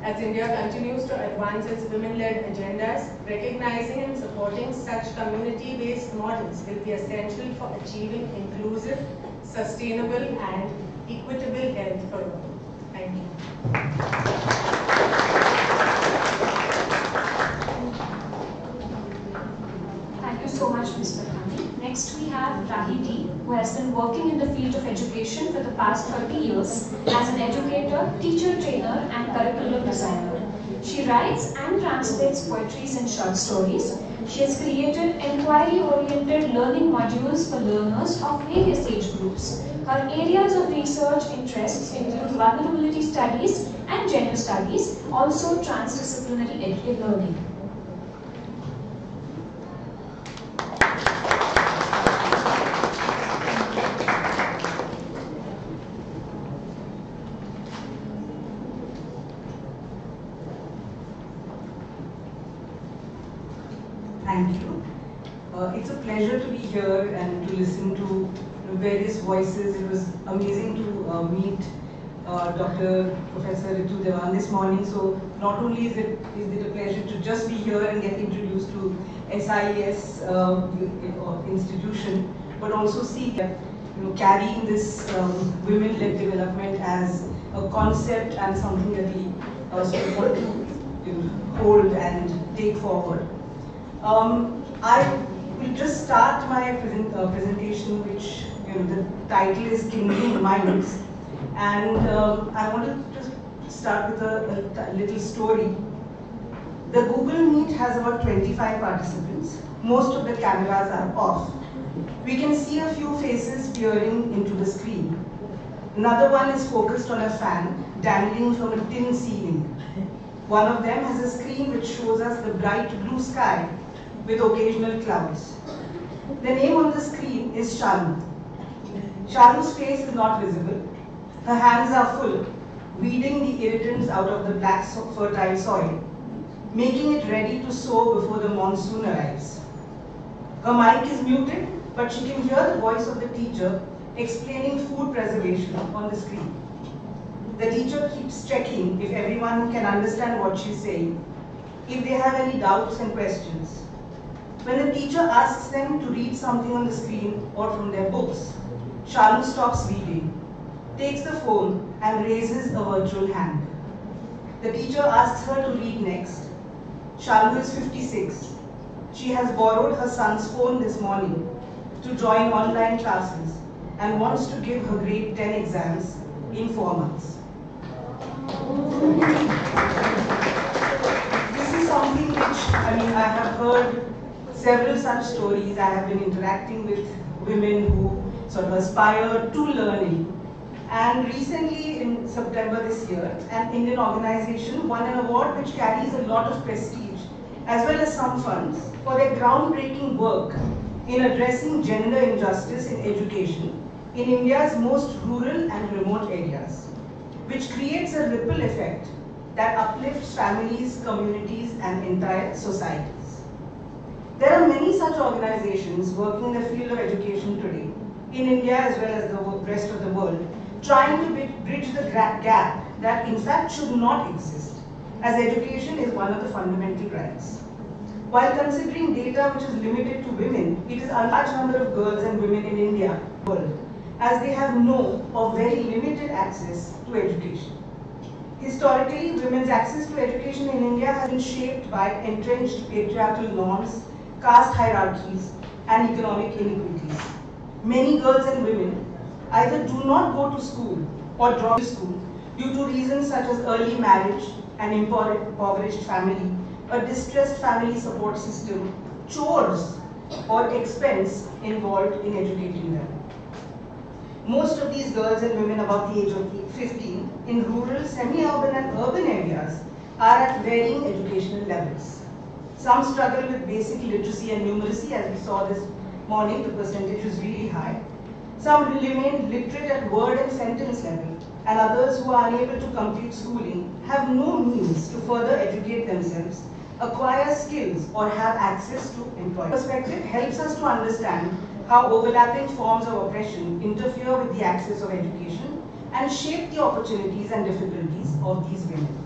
As India continues to advance its women-led agendas, recognizing and supporting such community-based models will be essential for achieving inclusive, sustainable, and equitable health for all. Thank you. Thank you so much, Mr. Gandhi. Next we have Rahi D, who has been working in the field of education for the past 30 years as an educator, teacher trainer and curriculum designer. She writes and translates poetries and short stories. She has created inquiry-oriented learning modules for learners of various age groups. Her areas of research interests include vulnerability studies and gender studies, also transdisciplinary learning. Thank you. It's a pleasure to be here and to listen to various voices. It was amazing to meet Dr. Professor Ritu Dewan this morning. So not only is it a pleasure to just be here and get introduced to SIES institution, but also see that carrying this women-led development as a concept and something that we sort of want to hold and take forward. I will just start my presentation, which the title is Kindling Minds, and I want to just start with a little story. The Google Meet has about 25 participants. Most of the cameras are off. We can see a few faces peering into the screen. Another one is focused on a fan dangling from a tin ceiling. One of them has a screen which shows us the bright blue sky with occasional clouds. The name on the screen is Shalu. Shalu's face is not visible. Her hands are full, weeding the irritants out of the black fertile soil, making it ready to sow before the monsoon arrives. Her mic is muted, but she can hear the voice of the teacher explaining food preservation on the screen. The teacher keeps checking if everyone can understand what she's saying, if they have any doubts and questions. When the teacher asks them to read something on the screen or from their books, Shalu stops reading, takes the phone and raises a virtual hand. The teacher asks her to read next. Shalu is 56. She has borrowed her son's phone this morning to join online classes and wants to give her grade 10 exams in 4 months. This is something which, I have heard several such stories. I have been interacting with women who sort of aspire to learning. And recently, in September this year, an Indian organization won an award which carries a lot of prestige, as well as some funds, for their groundbreaking work in addressing gender injustice in education in India's most rural and remote areas, which creates a ripple effect that uplifts families, communities, and entire societies. There are many such organizations working in the field of education today, in India as well as the rest of the world, trying to bridge the gap that in fact should not exist, as education is one of the fundamental rights. While considering data which is limited to women, it is a large number of girls and women in India, world, as they have no or very limited access to education. Historically, women's access to education in India has been shaped by entrenched patriarchal norms, caste hierarchies, and economic inequities. Many girls and women either do not go to school or drop school due to reasons such as early marriage, an impoverished family, a distressed family support system, chores, or expense involved in educating them. Most of these girls and women above the age of 15 in rural, semi-urban and urban areas are at varying educational levels. Some struggle with basic literacy and numeracy, as we saw this morning, the percentage was really high. Some remain literate at word and sentence level, and others who are unable to complete schooling have no means to further educate themselves, acquire skills, or have access to employment. Perspective helps us to understand how overlapping forms of oppression interfere with the access of education and shape the opportunities and difficulties of these women.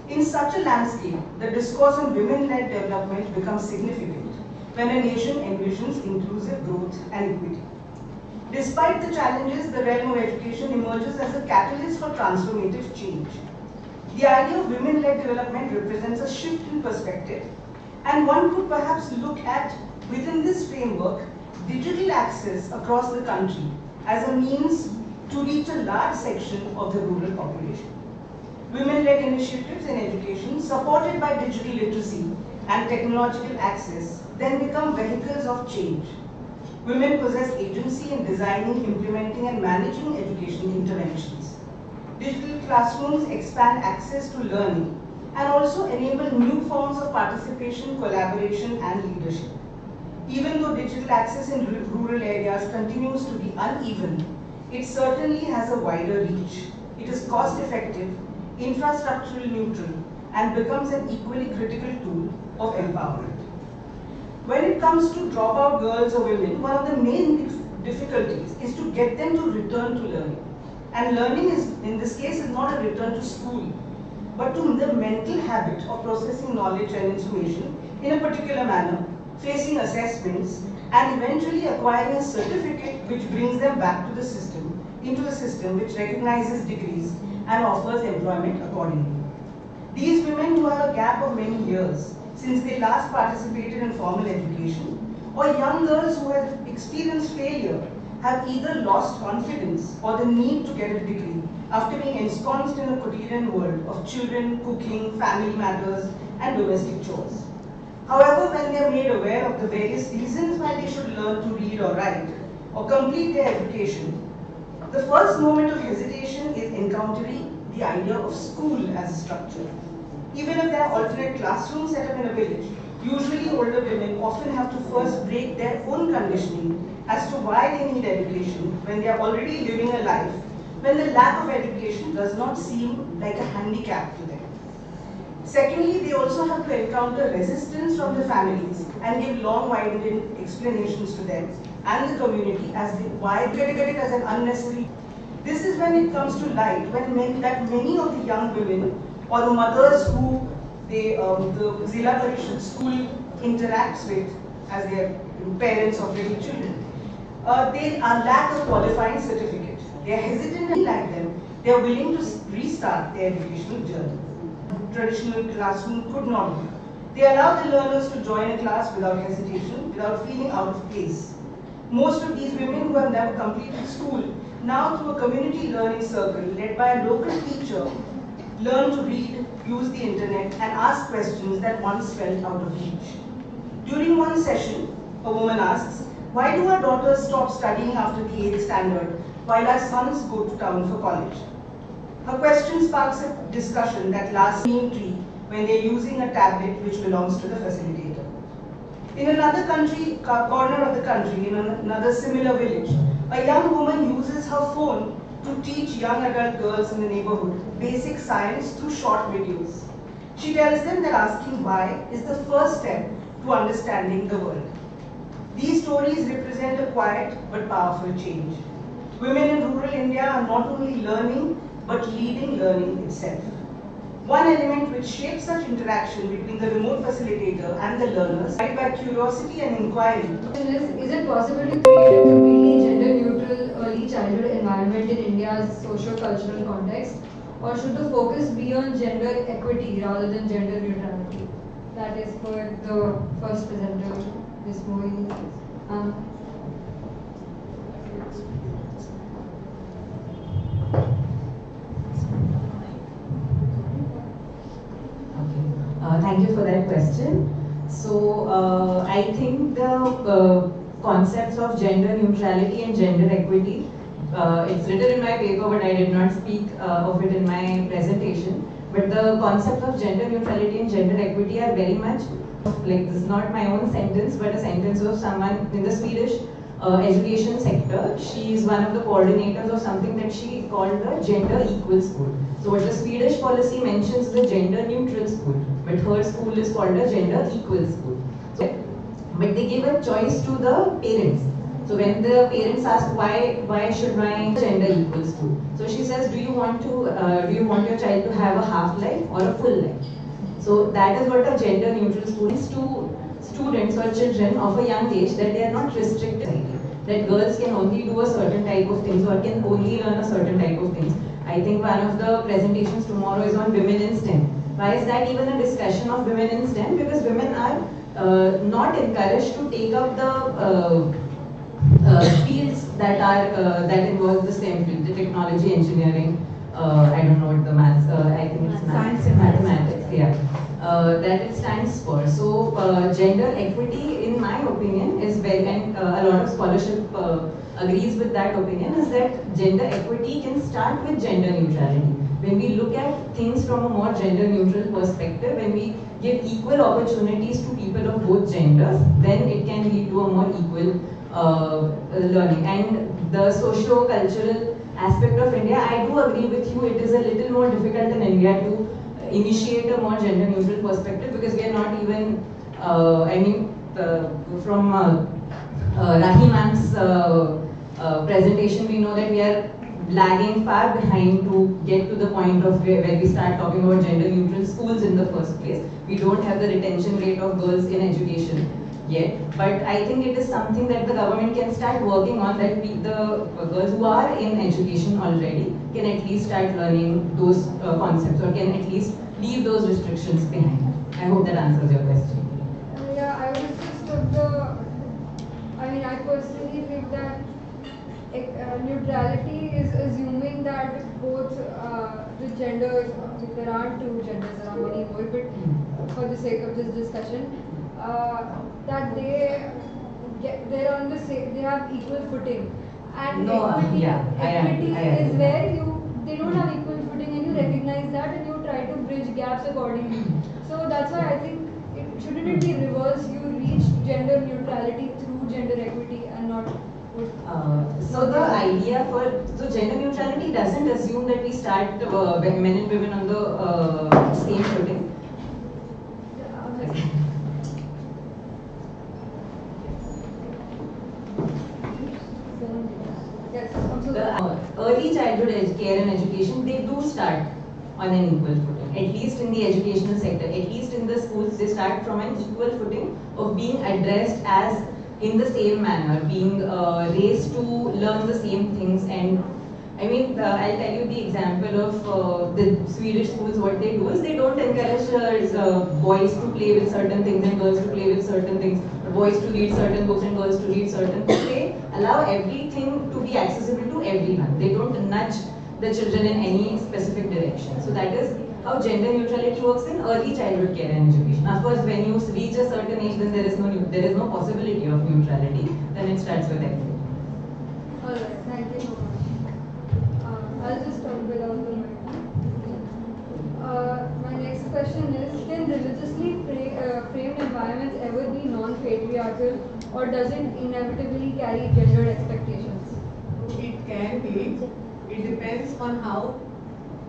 In such a landscape, the discourse on women-led development becomes significant when a nation envisions inclusive growth and equity. Despite the challenges, the realm of education emerges as a catalyst for transformative change. The idea of women-led development represents a shift in perspective, and one could perhaps look at Within this framework, digital access across the country as a means to reach a large section of the rural population. Women-led initiatives in education supported by digital literacy and technological access then become vehicles of change. Women possess agency in designing, implementing and managing education interventions. Digital classrooms expand access to learning and also enable new forms of participation, collaboration and leadership. Even though digital access in rural areas continues to be uneven, it certainly has a wider reach. It is cost-effective, infrastructural neutral, and becomes an equally critical tool of empowerment. When it comes to dropout girls or women, one of the main difficulties is to get them to return to learning. And learning is, in this case, is not a return to school, but to the mental habit of processing knowledge and information in a particular manner, facing assessments, and eventually acquiring a certificate which brings them back to the system, into a system which recognizes degrees and offers employment accordingly. These women who have a gap of many years since they last participated in formal education, or young girls who have experienced failure, have either lost confidence or the need to get a degree after being ensconced in a quotidian world of children, cooking, family matters, and domestic chores. However, when they are made aware of the various reasons why they should learn to read or write or complete their education, the first moment of hesitation is encountering the idea of school as a structure. Even if there are alternate classrooms set up in a village, usually older women often have to first break their own conditioning as to why they need education when they are already living a life when the lack of education does not seem like a handicap to them. Secondly, they also have to encounter resistance from the families and give long-winded explanations to them and the community as to why they get it as an unnecessary. This is when it comes to light, when many of the young women or the mothers who the Zilla Parishad school interacts with as their parents of little children, they are lack of qualifying certificate. They are hesitant and like them. They are willing to restart their educational journey. Traditional classroom could not do. They allow the learners to join a class without hesitation, without feeling out of place. Most of these women who have never completed school, now through a community learning circle led by a local teacher, learn to read, use the internet and ask questions that once felt out of reach. During one session, a woman asks, why do our daughters stop studying after the 8th standard while our sons go to town for college? Her question sparks a discussion that lasts meaningfully when they are using a tablet which belongs to the facilitator. In another corner of the country, in another similar village, a young woman uses her phone to teach young adult girls in the neighborhood basic science through short videos. She tells them that asking why is the first step to understanding the world. These stories represent a quiet but powerful change. Women in rural India are not only learning but leading learning itself. One element which shapes such interaction between the remote facilitator and the learners, guided by curiosity and inquiry. Is it possible to create a completely gender-neutral early childhood environment in India's socio-cultural context? Or should the focus be on gender equity rather than gender neutrality? That is for the first presenter, Ms. Moini. Thank you for that question. So, I think the concepts of gender neutrality and gender equity, it's written in my paper but I did not speak of it in my presentation. But the concept of gender neutrality and gender equity are very much, like, this is not my own sentence but a sentence of someone in the Swedish education sector. She is one of the coordinators of something that she called the gender equal school. So what the Swedish policy mentions the gender neutral school, but her school is called a gender equal school. So, but they give a choice to the parents. So when the parents ask why should my gender equal school, so she says, do you want your child to have a half life or a full life? So that is what a gender neutral school is to students or children of a young age, that they are not restricted, that girls can only do a certain type of things or can only learn a certain type of things. I think one of the presentations tomorrow is on women in STEM. Why is that even a discussion of women in STEM? Because women are not encouraged to take up the fields that are that involve the STEM field, the technology, engineering, I don't know what the maths, I think it's Science and mathematics, yeah. That it stands for. So gender equity, in my opinion, is very, and a lot of scholarship agrees with that opinion, is that gender equity can start with gender neutrality. When we look at things from a more gender neutral perspective, when we give equal opportunities to people of both genders, then it can lead to a more equal learning. And the socio-cultural aspect of India, I do agree with you, it is a little more difficult in India to initiate a more gender neutral perspective, because we are not even, I mean, from Rahi ma'am's presentation, we know that we are lagging far behind to get to the point of where we start talking about gender neutral schools in the first place. We don't have the retention rate of girls in education yet, but I think it is something that the government can start working on, that the girls who are in education already can at least start learning those concepts, or can at least leave those restrictions behind. I hope that answers your question. Yeah, I was just of the, I mean, I personally think that neutrality is assuming that both the genders, there aren't two genders, there are many more, but for the sake of this discussion, that they're on the same, they have equal footing. And No, equity, yeah, equity I is agree. where they don't have equal footing, and you recognize that and you try to bridge gaps accordingly. So that's why I think shouldn't it be reverse? You reach gender neutrality through gender equity and not. So the idea for, so gender neutrality doesn't assume that we start men and women on the same footing. The early childhood care and education, they do start on an equal footing, at least in the educational sector, at least in the schools, they start from an equal footing of being addressed as in the same manner, being raised to learn the same things. And I mean, I'll tell you the example of the Swedish schools. What they do is they don't encourage boys to play with certain things and girls to play with certain things, or boys to read certain books and girls to read certain books. They allow everything to be accessible to everyone. They don't nudge the children in any specific direction. So that is how gender neutrality works in early childhood care and education. Of course, when you reach a certain age, then there is no possibility of neutrality. Then it starts with equity. Alright, thank you so much. I'll just talk without the mic. My next question is, can religiously framed environments ever be non-patriarchal, or does it inevitably carry gendered expectations? It can be. It depends on how.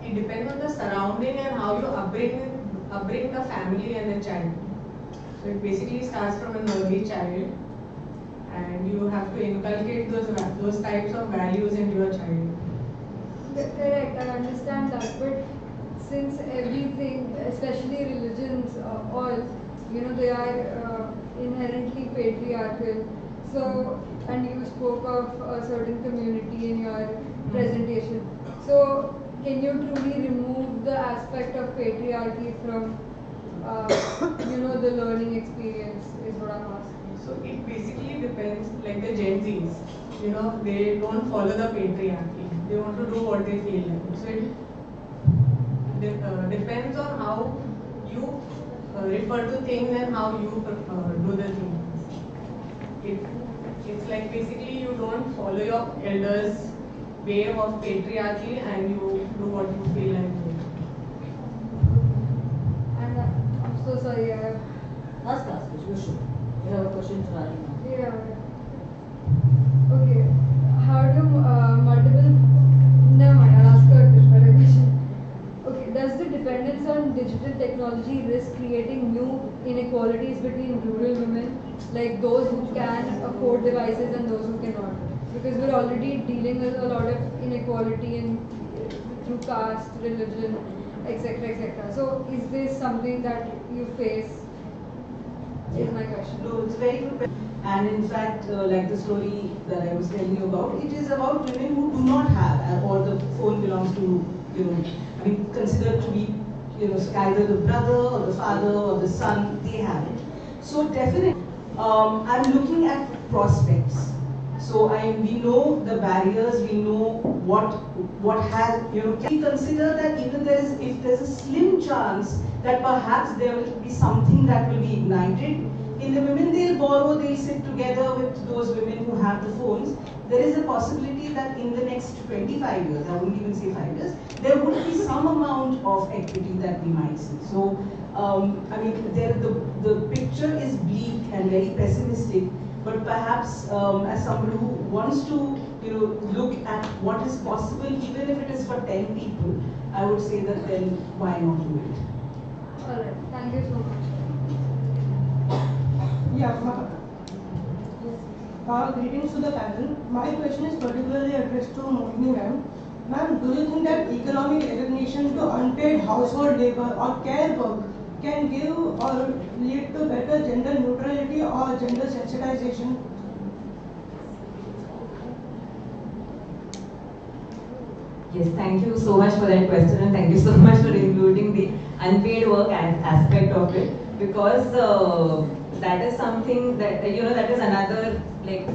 It depends on the surrounding and how you upbring the family and the child. So it basically starts from an early child, and you have to inculcate those types of values into your child. Correct, I understand that, but since everything, especially religions, all, they are inherently patriarchal. So, and you spoke of a certain community in your presentation. So, can you truly remove the aspect of patriarchy from, the learning experience is what I'm asking. So it basically depends, like the Gen Zs, they don't follow the patriarchy. They want to do what they feel like. So it depends on how you refer to things and how you do the things. It's like basically you don't follow your elders' way of patriarchy and you do what you feel like doing. And I'm so sorry. Ask, you should. You have a question to Rani. Yeah. Okay. How do multiple? Never mind. I'll ask her a different question. Okay. Does the dependence on digital technology risk creating new inequalities between rural women, like those who can afford devices and those who cannot? Because we're already dealing with a lot of inequality through caste, religion, etc., etc. So, is this something that you face? Is my question. No, it's very good. And in fact, like the story that I was telling you about, it is about women who do not have, or the phone belongs to, considered to be, either the brother or the father or the son, they have it. So definitely, I'm looking at prospects. So we know the barriers, we know what has, can we consider that even if there's a slim chance that perhaps there will be something that will be ignited. In the women they'll borrow, they'll sit together with those women who have the phones. There is a possibility that in the next 25 years, I wouldn't even say 5 years, there would be some amount of equity that we might see. So, I mean, the picture is bleak and very pessimistic, but perhaps as somebody who wants to look at what is possible, even if it is for 10 people, I would say that then why not do it? Alright, thank you so much. Yeah, greetings to the panel. My question is particularly addressed to Mohini ma'am. Ma'am, do you think that economic recognition to unpaid household labor or care work can give or lead to better gender neutrality or gender sensitization? Yes, thank you so much for that question, and thank you so much for including the unpaid work aspect of it, because that is something that, that is another, like,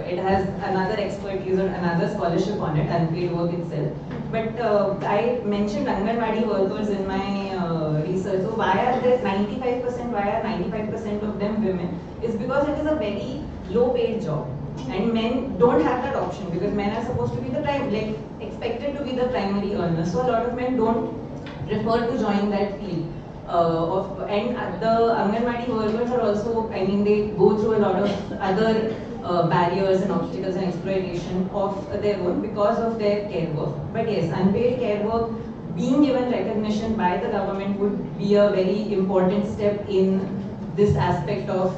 it has another expertise or another scholarship on it, unpaid work itself. But I mentioned Anganwadi workers in my research. So why are 95% of them women? Is because it is a very low paid job. And men don't have that option because men are supposed to be expected to be the primary earner. So a lot of men don't prefer to join that field. And the Anganwadi workers are also, I mean, they go through a lot of other barriers and obstacles and exploitation of their own because of their care work. But yes, unpaid care work being given recognition by the government would be a very important step in this aspect of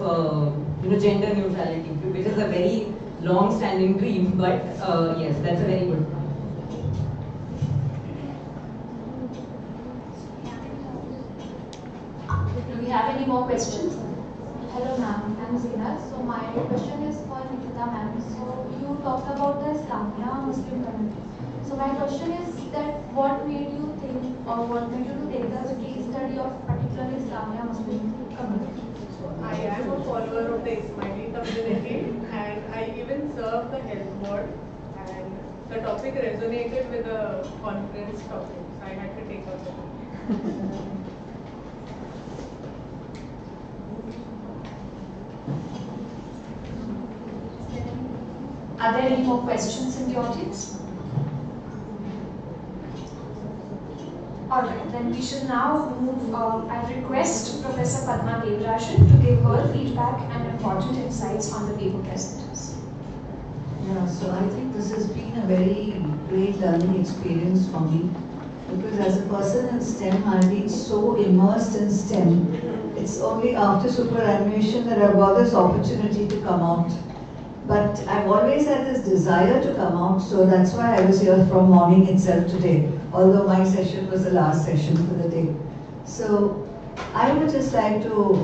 gender neutrality, which is a very long-standing dream. But yes, that's a very good one. Do we have any more questions? Hello ma'am, I'm Zina. So my question is for Nikita ma'am. So you talked about the Islamia Muslim community. So my question is that what made you think or what made you to take the case study of particularly Islamia Muslim community? I am a follower of the Ismaili community and I even serve the health board, and the topic resonated with the conference topic, so I had to take up it. Are there any more questions in the audience? Alright, then we should now move on. I request Professor Padma Devarajan to give her feedback and important insights on the paper presenters. Yeah, so I think this has been a very great learning experience for me, because as a person in STEM, I've been so immersed in STEM. It's only after superannuation that I've got this opportunity to come out. But I've always had this desire to come out, so that's why I was here from morning itself today, although my session was the last session for the day. So I would just like to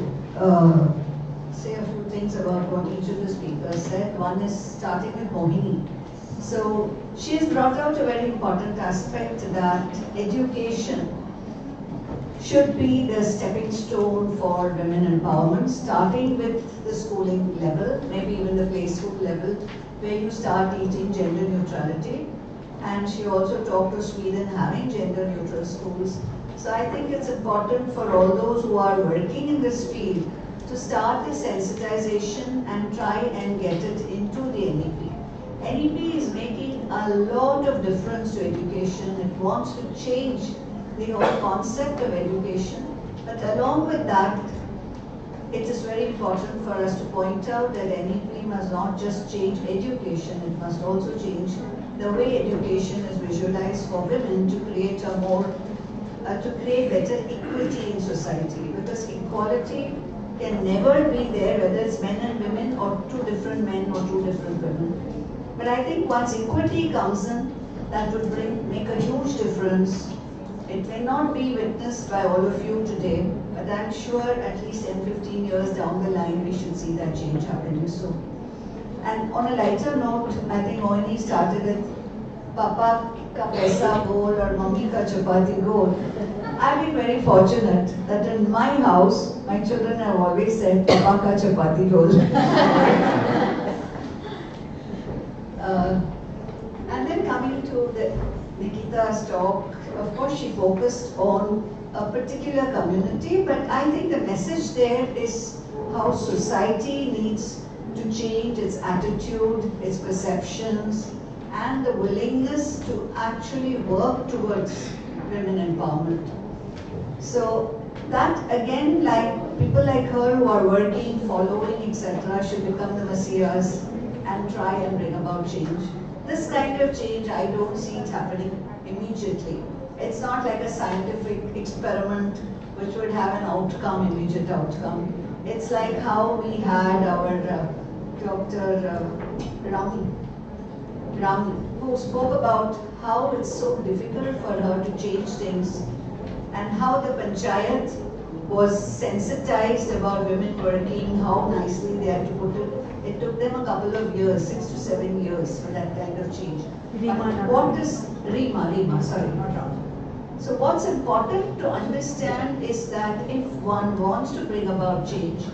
say a few things about what each of the speakers said. One is starting with Mohini. So she has brought out a very important aspect that education should be the stepping stone for women empowerment, starting with the schooling level, maybe even the play school level, where you start teaching gender neutrality. And she also talked of Sweden having gender neutral schools. So I think it's important for all those who are working in this field to start the sensitization and try and get it into the NEP. NEP is making a lot of difference to education. It wants to change the whole concept of education, but along with that, it is very important for us to point out that NEP must not just change education, it must also change the way education is visualized for women to create a more, to create better equity in society, because equality can never be there whether it's men and women or two different men or two different women. But I think once equity comes in, that would make a huge difference. It may not be witnessed by all of you today, but I'm sure at least 10-15 years down the line, we should see that change happening soon. And on a lighter note, I think Mohini started with Papa ka paisa gol or Mummy ka chapati gol. I've been very fortunate that in my house, my children have always said, Papa ka chapati roll. And then coming to Nikita's talk, of course she focused on a particular community, but I think the message there is how society needs to change its attitude, its perceptions, and the willingness to actually work towards women empowerment. So that again, like people like her who are working, following, etc., should become the messiahs and try and bring about change. This kind of change, I don't see it happening immediately. It's not like a scientific experiment which would have an outcome, immediate outcome. It's like how we had our Dr. Rami, who spoke about how it's so difficult for her to change things and how the panchayat was sensitized about women working, how nicely they had to put it. It took them a couple of years, 6 to 7 years for that kind of change. Rima, sorry, not Rama. So what's important to understand is that if one wants to bring about change,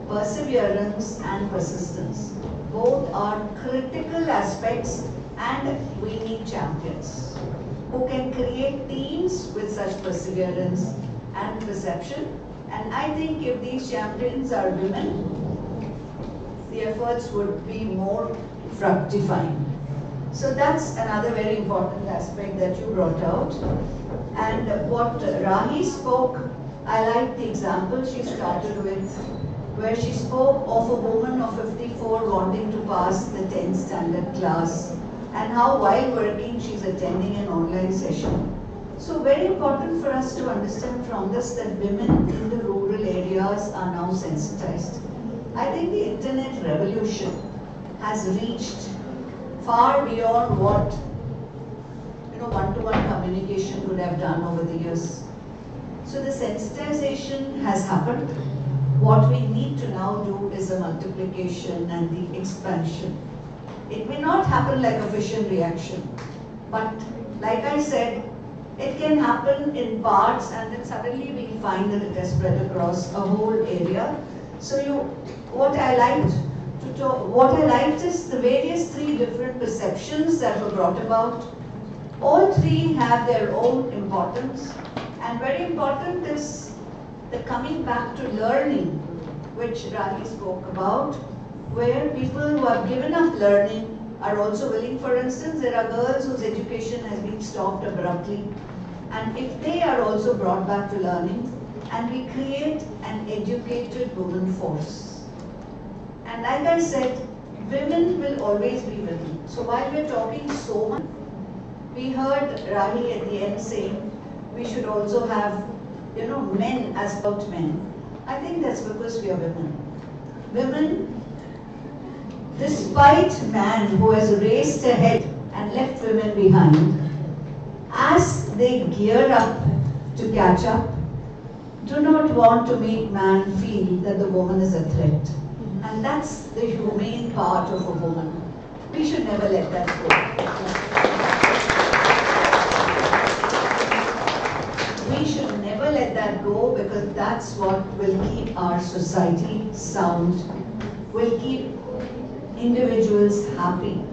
perseverance and persistence, both are critical aspects, and we need champions who can create teams with such perseverance and perception. And I think if these champions are women, the efforts would be more fructifying. So that's another very important aspect that you brought out. And what Rahi spoke, I like the example she started with, where she spoke of a woman of 54 wanting to pass the 10th standard class, and how while working she's attending an online session. So very important for us to understand from this that women in the rural areas are now sensitized. I think the internet revolution has reached far beyond what one-to-one communication could have done over the years. So the sensitization has happened. What we need to now do is a multiplication and the expansion. It may not happen like a fission reaction, but like I said, it can happen in parts and then suddenly we find that it has spread across a whole area. So what I liked is the various 3 different perceptions that were brought about. All 3 have their own importance, and very important is the coming back to learning, which Rahi spoke about, where people who have given up learning are also willing. For instance, there are girls whose education has been stopped abruptly, and if they are also brought back to learning, and we create an educated woman force. And like I said, women will always be women. So while we're talking so much, we heard Rahi at the end saying we should also have, men as about men. I think that's because we are women. Women, despite man who has raced ahead and left women behind, as they gear up to catch up, do not want to make man feel that the woman is a threat. And that's the humane part of a woman. We should never let that go. We should never let that go, because that's what will keep our society sound, will keep individuals happy,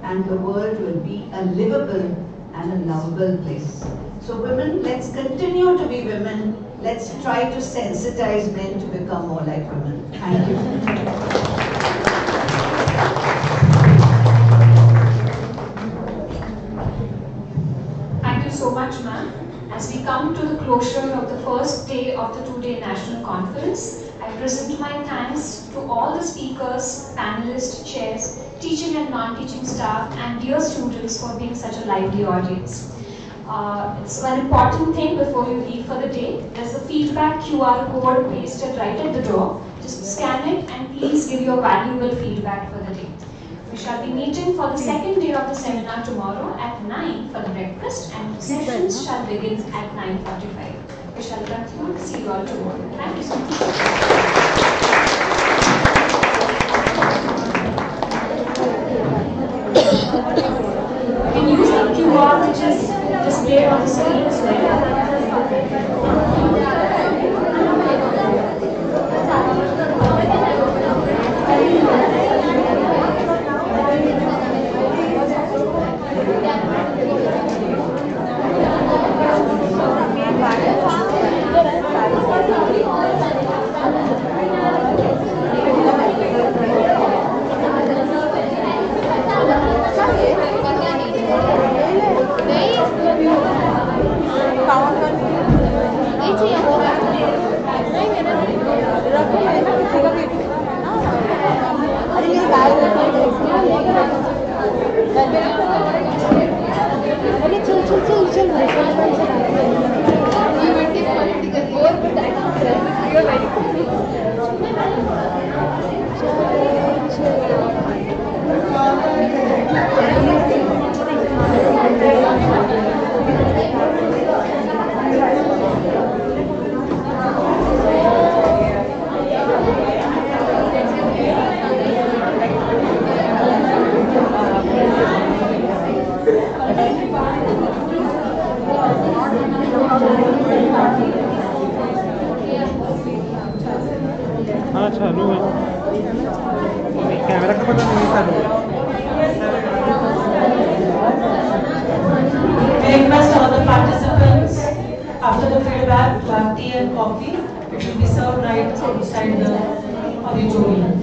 and the world will be a livable and a lovable place. So women, let's continue to be women. Let's try to sensitize men to become more like women. Thank you. Thank you so much, ma'am. As we come to the closure of the first day of the 2-day national conference, I present my thanks to all the speakers, panelists, chairs, teaching and non-teaching staff, and dear students for being such a lively audience. It's one important thing before you leave for the day. There's a feedback QR code pasted right at the door. Just scan it and please give your valuable feedback for the day. We shall be meeting for the second day of the seminar tomorrow at 9 for the breakfast, and sessions shall begin at 9:45. We shall conclude. See you all tomorrow. Thank you so much. You can use the QR which is displayed on the screen as well. We request all the participants, after the feedback, to have tea and coffee. It will be served right outside the auditorium.